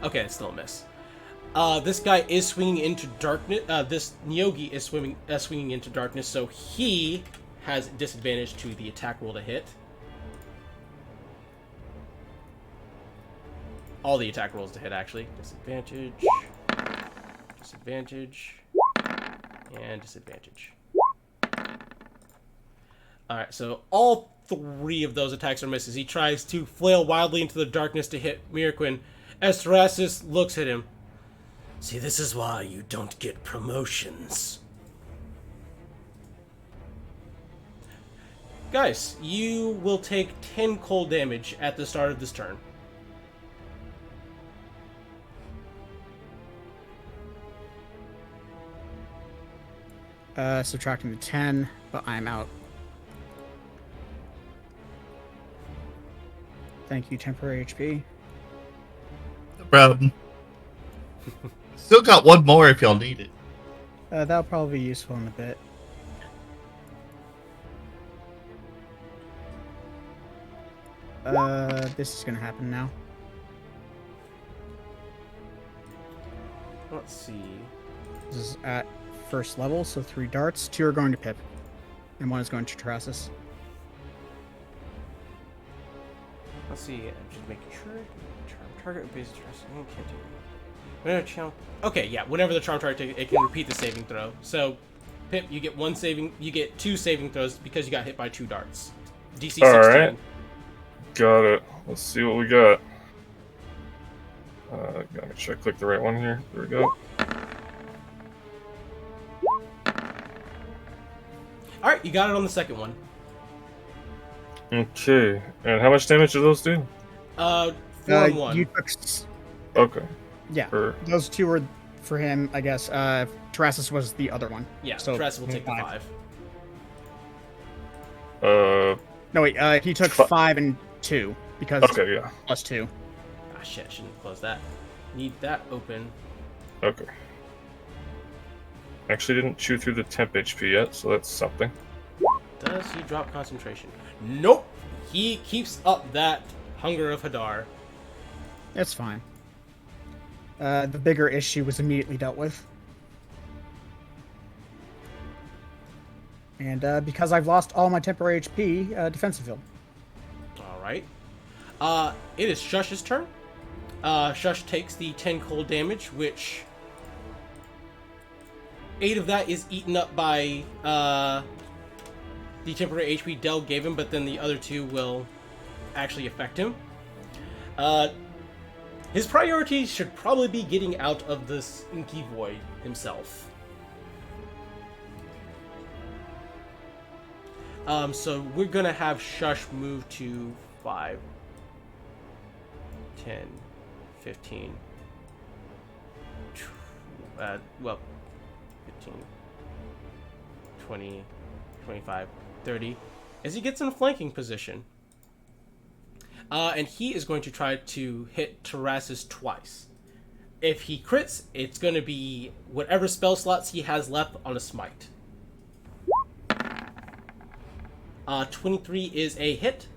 [SPEAKER 1] Okay, it's still a miss. This guy is swinging into darkness. This Nyogi is swinging into darkness, so he has disadvantage to the attack roll to hit. All the attack rolls to hit, actually. Disadvantage, disadvantage, and disadvantage. Alright, so all 3 of those attacks are misses. He tries to flail wildly into the darkness to hit Miraquin as Terrassus looks at him. See, this is why you don't get promotions. Guys, you will take 10 cold damage at the start of this turn.
[SPEAKER 5] Subtracting the 10, but I'm out. Thank you, temporary HP.
[SPEAKER 4] No problem. Still got one more if y'all need it.
[SPEAKER 5] That'll probably be useful in a bit. This is gonna happen now.
[SPEAKER 1] Let's see.
[SPEAKER 5] This is at first level, so 3 darts. 2 are going to Pip, and 1 is going to Terrassus.
[SPEAKER 1] Let's see. I'm just making sure. Charm target base Terrassus. I can't do it. Whenever channel. Okay, yeah. Whenever the charm target, it can repeat the saving throw. So, Pip, you get 2 saving throws because you got hit by 2 darts. DC 16.
[SPEAKER 2] Alright. Got it. Let's see what we got. Gotta make sure I click the right one here. There we go.
[SPEAKER 1] Alright, you got it on the second one.
[SPEAKER 2] Okay. And how much damage do those do?
[SPEAKER 1] 4 and 1.
[SPEAKER 5] You took...
[SPEAKER 2] Okay.
[SPEAKER 5] Yeah,
[SPEAKER 2] Or-
[SPEAKER 5] those 2 were for him, I guess. Terrassus was the other one.
[SPEAKER 1] Yeah,
[SPEAKER 5] so
[SPEAKER 1] Terrassus will take the
[SPEAKER 5] 5.
[SPEAKER 1] 5.
[SPEAKER 5] No, wait, he took 5 and 2, because
[SPEAKER 2] Okay, yeah.
[SPEAKER 5] plus 2.
[SPEAKER 1] Ah, shit, I shouldn't close that. Need that open.
[SPEAKER 2] Okay. Actually didn't chew through the temp HP yet, so that's something.
[SPEAKER 1] Does he drop concentration? Nope! He keeps up that hunger of Hadar.
[SPEAKER 5] That's fine. The bigger issue was immediately dealt with. And because I've lost all my temporary HP, defensive field.
[SPEAKER 1] Alright. It is Shush's turn. Shush takes the 10 cold damage, which 8 of that is eaten up by the temporary HP Del gave him, but then the other 2 will actually affect him. His priority should probably be getting out of this inky void himself. So we're gonna have Shush move to 5, 10, 15, 15, 20, 25, 30, as he gets in a flanking position. And he is going to try to hit Terrasis twice. If he crits, it's going to be whatever spell slots he has left on a smite. 23 is a hit.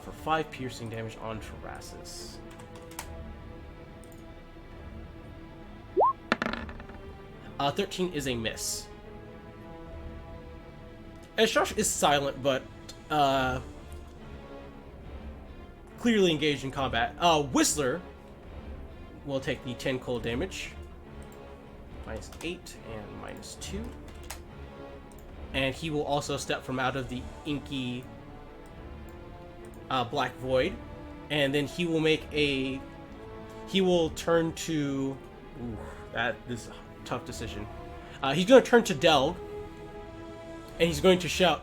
[SPEAKER 1] For 5 piercing damage on Terrasis. Uh, 13 is a miss. And Shush is silent, but clearly engaged in combat. Whistler will take the 10 cold damage. Minus 8 and minus 2. And he will also step from out of the inky black void. And then he will make a... He will turn to... Ooh, this is a tough decision. He's going to turn to Delg. And he's going to shout.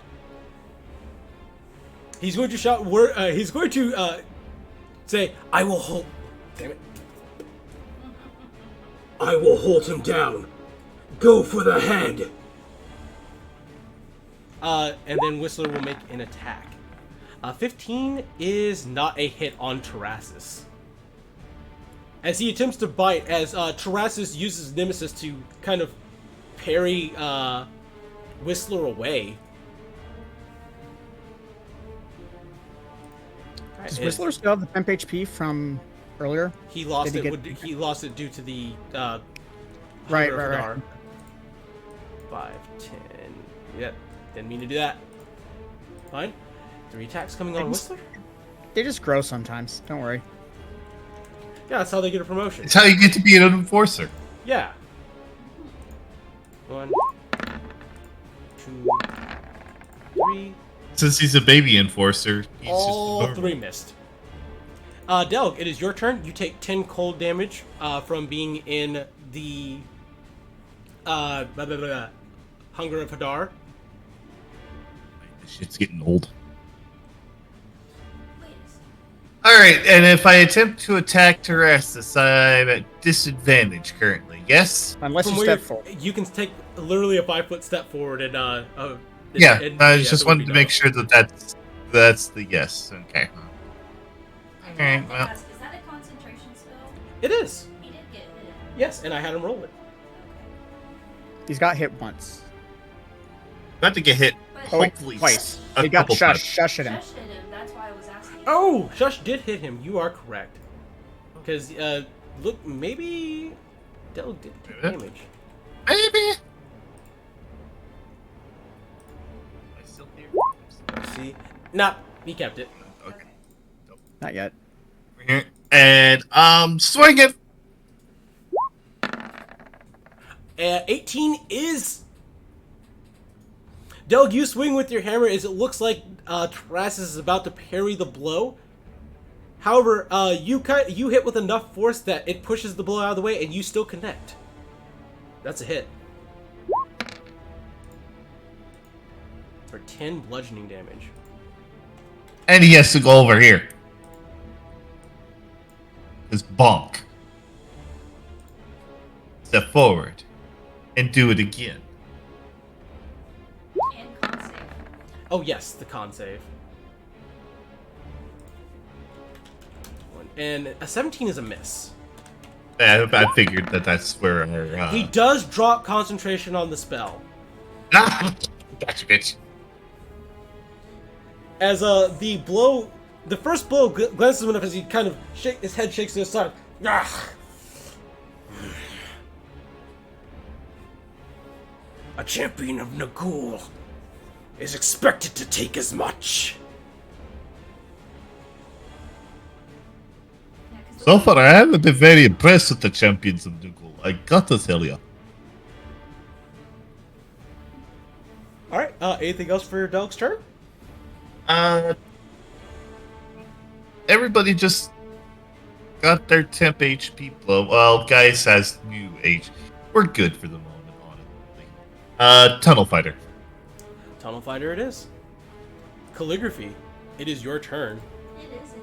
[SPEAKER 1] He's going to shout. He's going to say, "I will hold." Damn it! I will hold him down. Go for the head. And then Whistler will make an attack. 15 is not a hit on Terrasis. As he attempts to bite, as Terrasis uses Nemesis to kind of parry Whistler away.
[SPEAKER 5] Does Whistler still have the temp HP from earlier?
[SPEAKER 1] He lost it. He lost it due to the
[SPEAKER 5] right.
[SPEAKER 1] 5, 10. Yep, didn't mean to do that. Fine. 3 attacks coming on Whistler.
[SPEAKER 5] They just grow sometimes. Don't worry.
[SPEAKER 1] Yeah, that's how they get a promotion.
[SPEAKER 4] It's how you get to be an enforcer.
[SPEAKER 1] Yeah. 1, 2, 3.
[SPEAKER 4] Since he's a baby enforcer, he's
[SPEAKER 1] All
[SPEAKER 4] just
[SPEAKER 1] 3 missed. Delg, it is your turn. You take 10 cold damage from being in the Hunger of Hadar.
[SPEAKER 4] This shit's getting old. Alright, and if I attempt to attack Terrasis, I'm at disadvantage currently, yes?
[SPEAKER 5] Unless
[SPEAKER 1] From
[SPEAKER 5] you
[SPEAKER 1] where
[SPEAKER 5] step forward.
[SPEAKER 1] You can take literally a 5-foot step forward and
[SPEAKER 4] Yeah, I just
[SPEAKER 1] that would
[SPEAKER 4] wanted
[SPEAKER 1] be
[SPEAKER 4] to make
[SPEAKER 1] done.
[SPEAKER 4] sure that's the yes. Okay. Alright, well.
[SPEAKER 6] Is that a concentration spell?
[SPEAKER 1] It is.
[SPEAKER 6] He did get hit.
[SPEAKER 1] Yes, and I had him roll it.
[SPEAKER 5] He's got hit once.
[SPEAKER 4] About to get hit,
[SPEAKER 6] But
[SPEAKER 5] Oh, wait,
[SPEAKER 4] hopefully,
[SPEAKER 5] twice.
[SPEAKER 4] a
[SPEAKER 5] He got
[SPEAKER 4] couple
[SPEAKER 5] shush
[SPEAKER 4] times.
[SPEAKER 5] at him.
[SPEAKER 6] Shush hit him. That's why I was asking.
[SPEAKER 1] Oh, Shush did hit him. You are correct. Because, look, maybe Del did take
[SPEAKER 4] Maybe.
[SPEAKER 1] damage.
[SPEAKER 4] Maybe. Am I still here?
[SPEAKER 1] Let's see. Nah, he kept it.
[SPEAKER 4] Okay.
[SPEAKER 5] Not yet.
[SPEAKER 4] We're here. And swing it.
[SPEAKER 1] 18 is... Delg, you swing with your hammer as it looks like Terrasis is about to parry the blow. However, you hit with enough force that it pushes the blow out of the way and you still connect. That's a hit. For 10 bludgeoning damage.
[SPEAKER 4] And he has to go over here. His bonk. Step forward. And do it again.
[SPEAKER 6] And con save.
[SPEAKER 1] Oh yes, the con save. And a 17 is a miss.
[SPEAKER 4] I figured that's where our...
[SPEAKER 1] He does drop concentration on the spell.
[SPEAKER 4] Gotcha, bitch.
[SPEAKER 1] As the first blow glances him enough as he kind of his head shakes to the side. Ah! A champion of Nagul is expected to take as much.
[SPEAKER 6] Yeah, 'cause
[SPEAKER 4] So far, I haven't been very impressed with the champions of Nugul. I gotta tell ya.
[SPEAKER 1] Anything else for your dog's turn?
[SPEAKER 4] Everybody just got their temp HP blow. Well, Gaius has new H. We're good for the moment, honestly. Tunnel Fighter.
[SPEAKER 1] Tunnel Fighter it is. Calligraphy, it is your turn.
[SPEAKER 6] It is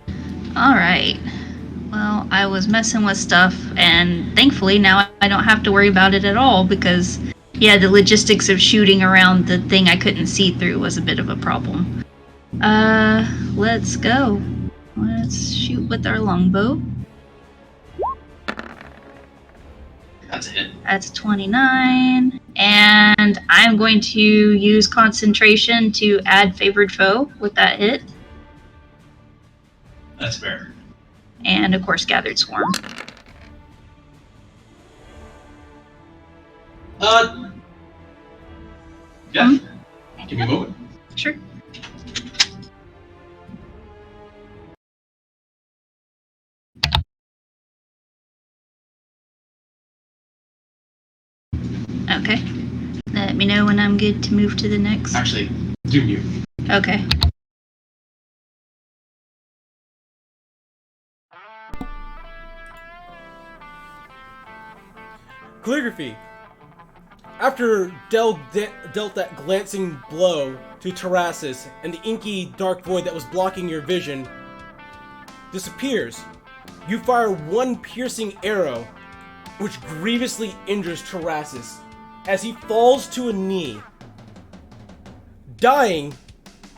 [SPEAKER 6] indeed.
[SPEAKER 3] Alright. Well, I was messing with stuff, and thankfully now I don't have to worry about it at all because, yeah, the logistics of shooting around the thing I couldn't see through was a bit of a problem. Let's go. Let's shoot with our longbow.
[SPEAKER 7] That's a hit.
[SPEAKER 3] That's 29. And I'm going to use concentration to add favored foe with that hit.
[SPEAKER 7] That's fair.
[SPEAKER 3] And, of course, gathered swarm.
[SPEAKER 7] Yeah. Give me a moment.
[SPEAKER 3] Sure. Okay. Let me know when I'm good to move to the next.
[SPEAKER 7] Actually, do mute.
[SPEAKER 3] Okay.
[SPEAKER 1] Calligraphy. After dealt that glancing blow to Terrassus, and the inky dark void that was blocking your vision disappears, you fire one piercing arrow, which grievously injures Terrassus as he falls to a knee, dying,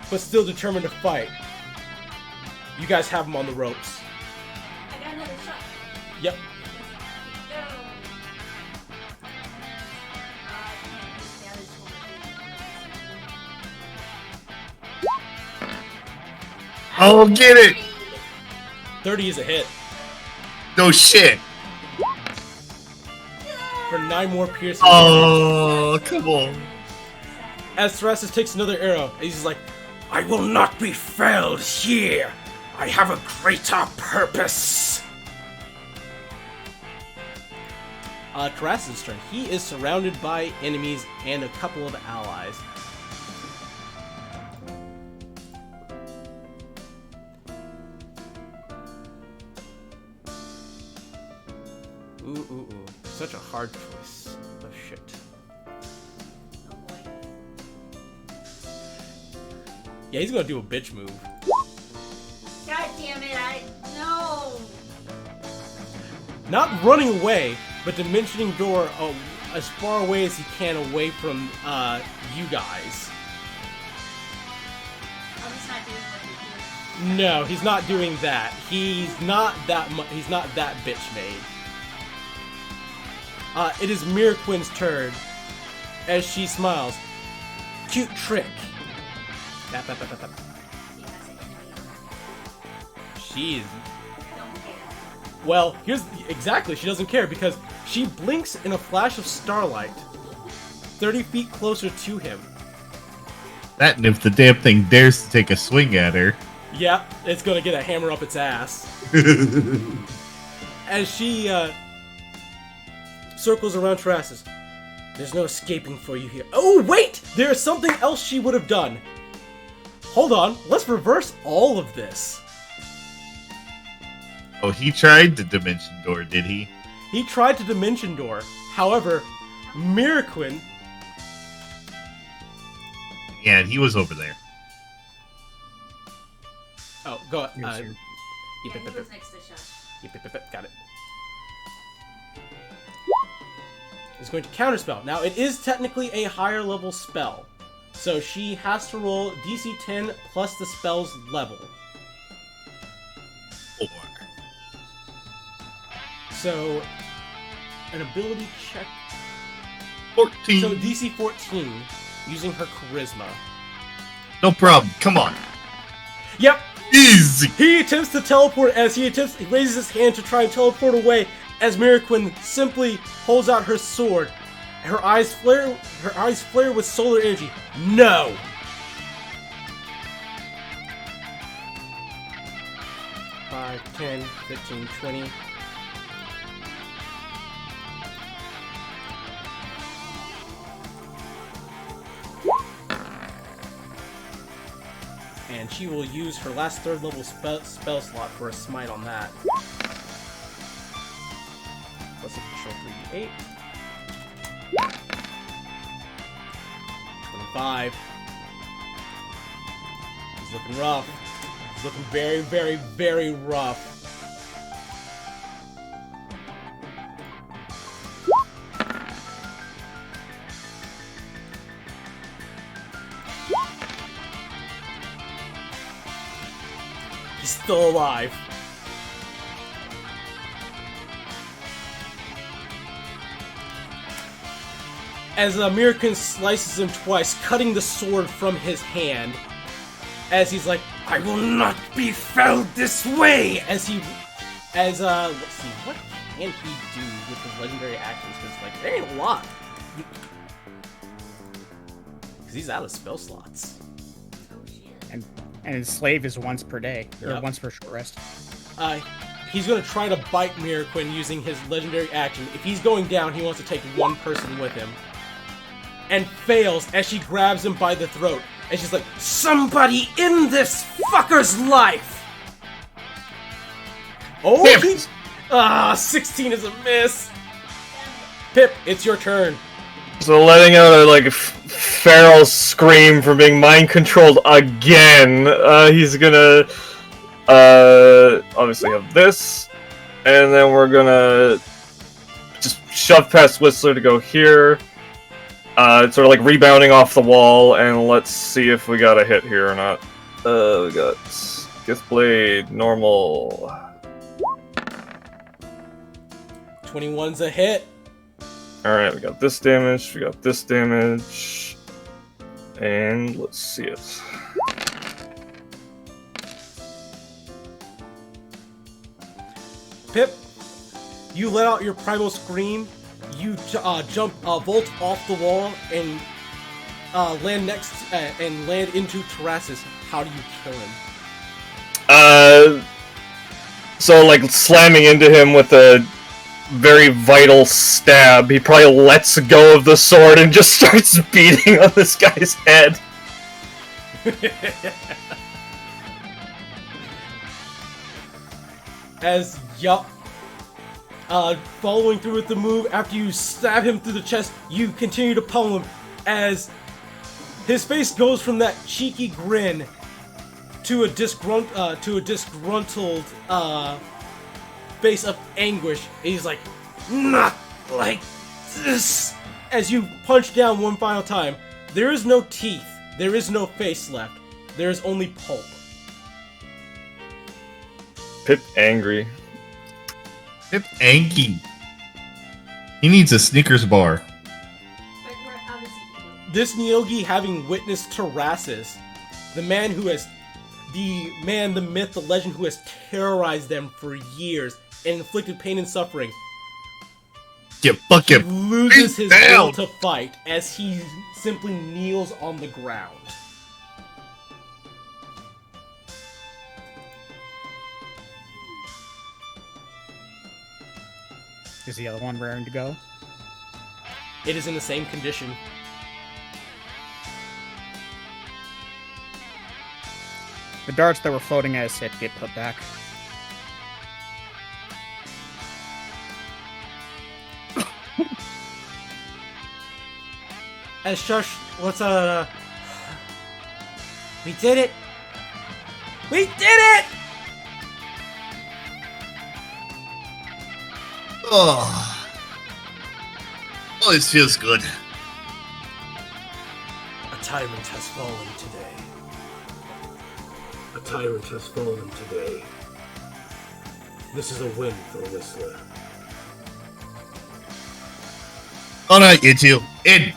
[SPEAKER 1] but still determined to fight. You guys have him on the ropes.
[SPEAKER 6] I got another shot.
[SPEAKER 1] Yep.
[SPEAKER 6] Go. The other
[SPEAKER 4] Oh, get it!
[SPEAKER 1] 30 is a hit
[SPEAKER 4] No shit!
[SPEAKER 1] for 9 more piercing.
[SPEAKER 4] Oh, come on.
[SPEAKER 1] As Terrassus takes another arrow, and he's just like, I will not be felled here. I have a greater purpose. Terrassus' turn. He is surrounded by enemies and a couple of allies. Ooh. Such a hard choice. Oh shit.
[SPEAKER 6] Oh boy.
[SPEAKER 1] Yeah, he's gonna do a bitch move.
[SPEAKER 6] God damn it, no!
[SPEAKER 1] Not running away, but dimensioning door as far away as he can away from you guys.
[SPEAKER 6] Oh, he's not doing what he
[SPEAKER 1] No, he's not doing that. He's not that he's not that bitch made. It is Miraquin's turn as she smiles. Cute trick. Bap, bap, bap, bap, bap.
[SPEAKER 6] She has an enemy.
[SPEAKER 1] She's
[SPEAKER 6] Don't care.
[SPEAKER 1] well. Here's exactly. She doesn't care because she blinks in a flash of starlight, 30 feet closer to him.
[SPEAKER 4] That and if the damn thing dares to take a swing at her.
[SPEAKER 1] Yeah, it's gonna get a hammer up its ass. As she circles around Terrassus. There's no escaping for you here. Oh, wait! There's something else she would have done. Hold on, let's reverse all of this.
[SPEAKER 4] Oh, he tried the dimension door, did he?
[SPEAKER 1] He tried to dimension door. However, Miraquin.
[SPEAKER 4] Yeah, he was over there.
[SPEAKER 1] Oh, go.
[SPEAKER 5] Yes, sir.
[SPEAKER 6] Yeah, he was next to Shush.
[SPEAKER 1] Got it. Is going to counterspell. Now, it is technically a higher level spell, so she has to roll DC 10 plus the spell's level.
[SPEAKER 4] 4.
[SPEAKER 1] So, an ability check.
[SPEAKER 4] 14.
[SPEAKER 1] So DC 14, using her charisma.
[SPEAKER 4] No problem. Come on.
[SPEAKER 1] Yep.
[SPEAKER 4] Easy.
[SPEAKER 1] He attempts to teleport as he raises his hand to try and teleport away. As Miraquin simply holds out her sword, her eyes flare with solar energy. No! Five, 10, 15, 20. And she will use her last 3rd level spell slot for a smite on that. Plus additional 3d8. 25. He's looking rough. He's looking very, very, very rough. He's still alive. As American slices him twice, cutting the sword from his hand, as he's like, "I will not be felled this way!" Let's see, what can he do with his legendary actions? Because, like, there ain't a lot. Because he's out of spell slots.
[SPEAKER 6] Oh shit.
[SPEAKER 5] And his slave is once per day, or
[SPEAKER 1] Yep.
[SPEAKER 5] once per short rest.
[SPEAKER 1] He's gonna try to bite Miraquin using his legendary action. If he's going down, he wants to take one person with him. And fails as she grabs him by the throat. And she's like, "Somebody in this fucker's life!" Oh, he's... 16 is a miss. Pip, it's your turn.
[SPEAKER 2] So letting out a feral scream from being mind controlled again. He's gonna obviously have this, and then we're gonna just shove past Whistler to go here. It's sort of like rebounding off the wall, and let's see if we got a hit here or not. We got Gift Blade, normal.
[SPEAKER 1] 21's a hit.
[SPEAKER 2] Alright, we got this damage, we got this damage, and let's see it.
[SPEAKER 1] Pip, you let out your primal scream. You jump, vault off the wall, and land into Terrassus. How do you kill him?
[SPEAKER 2] So like slamming into him with a very vital stab, he probably lets go of the sword and just starts beating on this guy's head.
[SPEAKER 1] As yup. Following through with the move, after you stab him through the chest, you continue to pummel him as his face goes from that cheeky grin to a disgruntled face of anguish. And he's like, "Not like this!" As you punch down one final time, there is no teeth, there is no face left, there is only pulp.
[SPEAKER 2] Pip angry.
[SPEAKER 4] Pip Anky. He needs a Snickers bar.
[SPEAKER 6] But we're obviously eating.
[SPEAKER 1] This Nyogi, having witnessed Terrassus, the myth, the legend who has terrorized them for years and inflicted pain and suffering,
[SPEAKER 4] You
[SPEAKER 1] he
[SPEAKER 4] fucking
[SPEAKER 1] loses his
[SPEAKER 4] down.
[SPEAKER 1] will to fight as he simply kneels on the ground.
[SPEAKER 5] Is the other one raring to go?
[SPEAKER 1] It is in the same condition.
[SPEAKER 5] The darts that were floating at his hip get put back.
[SPEAKER 1] As Shush, what's we did it! We did it!
[SPEAKER 4] Oh, this feels good.
[SPEAKER 1] A tyrant has fallen today. A tyrant has fallen today. This is a win for Whistler.
[SPEAKER 4] Alright, you two. In!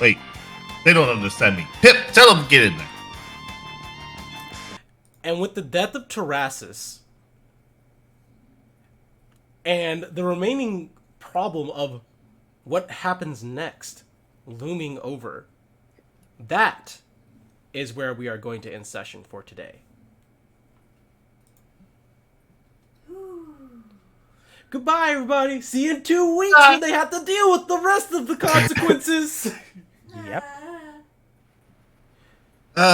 [SPEAKER 4] Wait. They don't understand me. Pip, tell them to get in there.
[SPEAKER 1] And with the death of Terrassus, and the remaining problem of what happens next looming over, that is where we are going to end session for today. Goodbye, everybody. See you in 2 weeks when they have to deal with the rest of the consequences.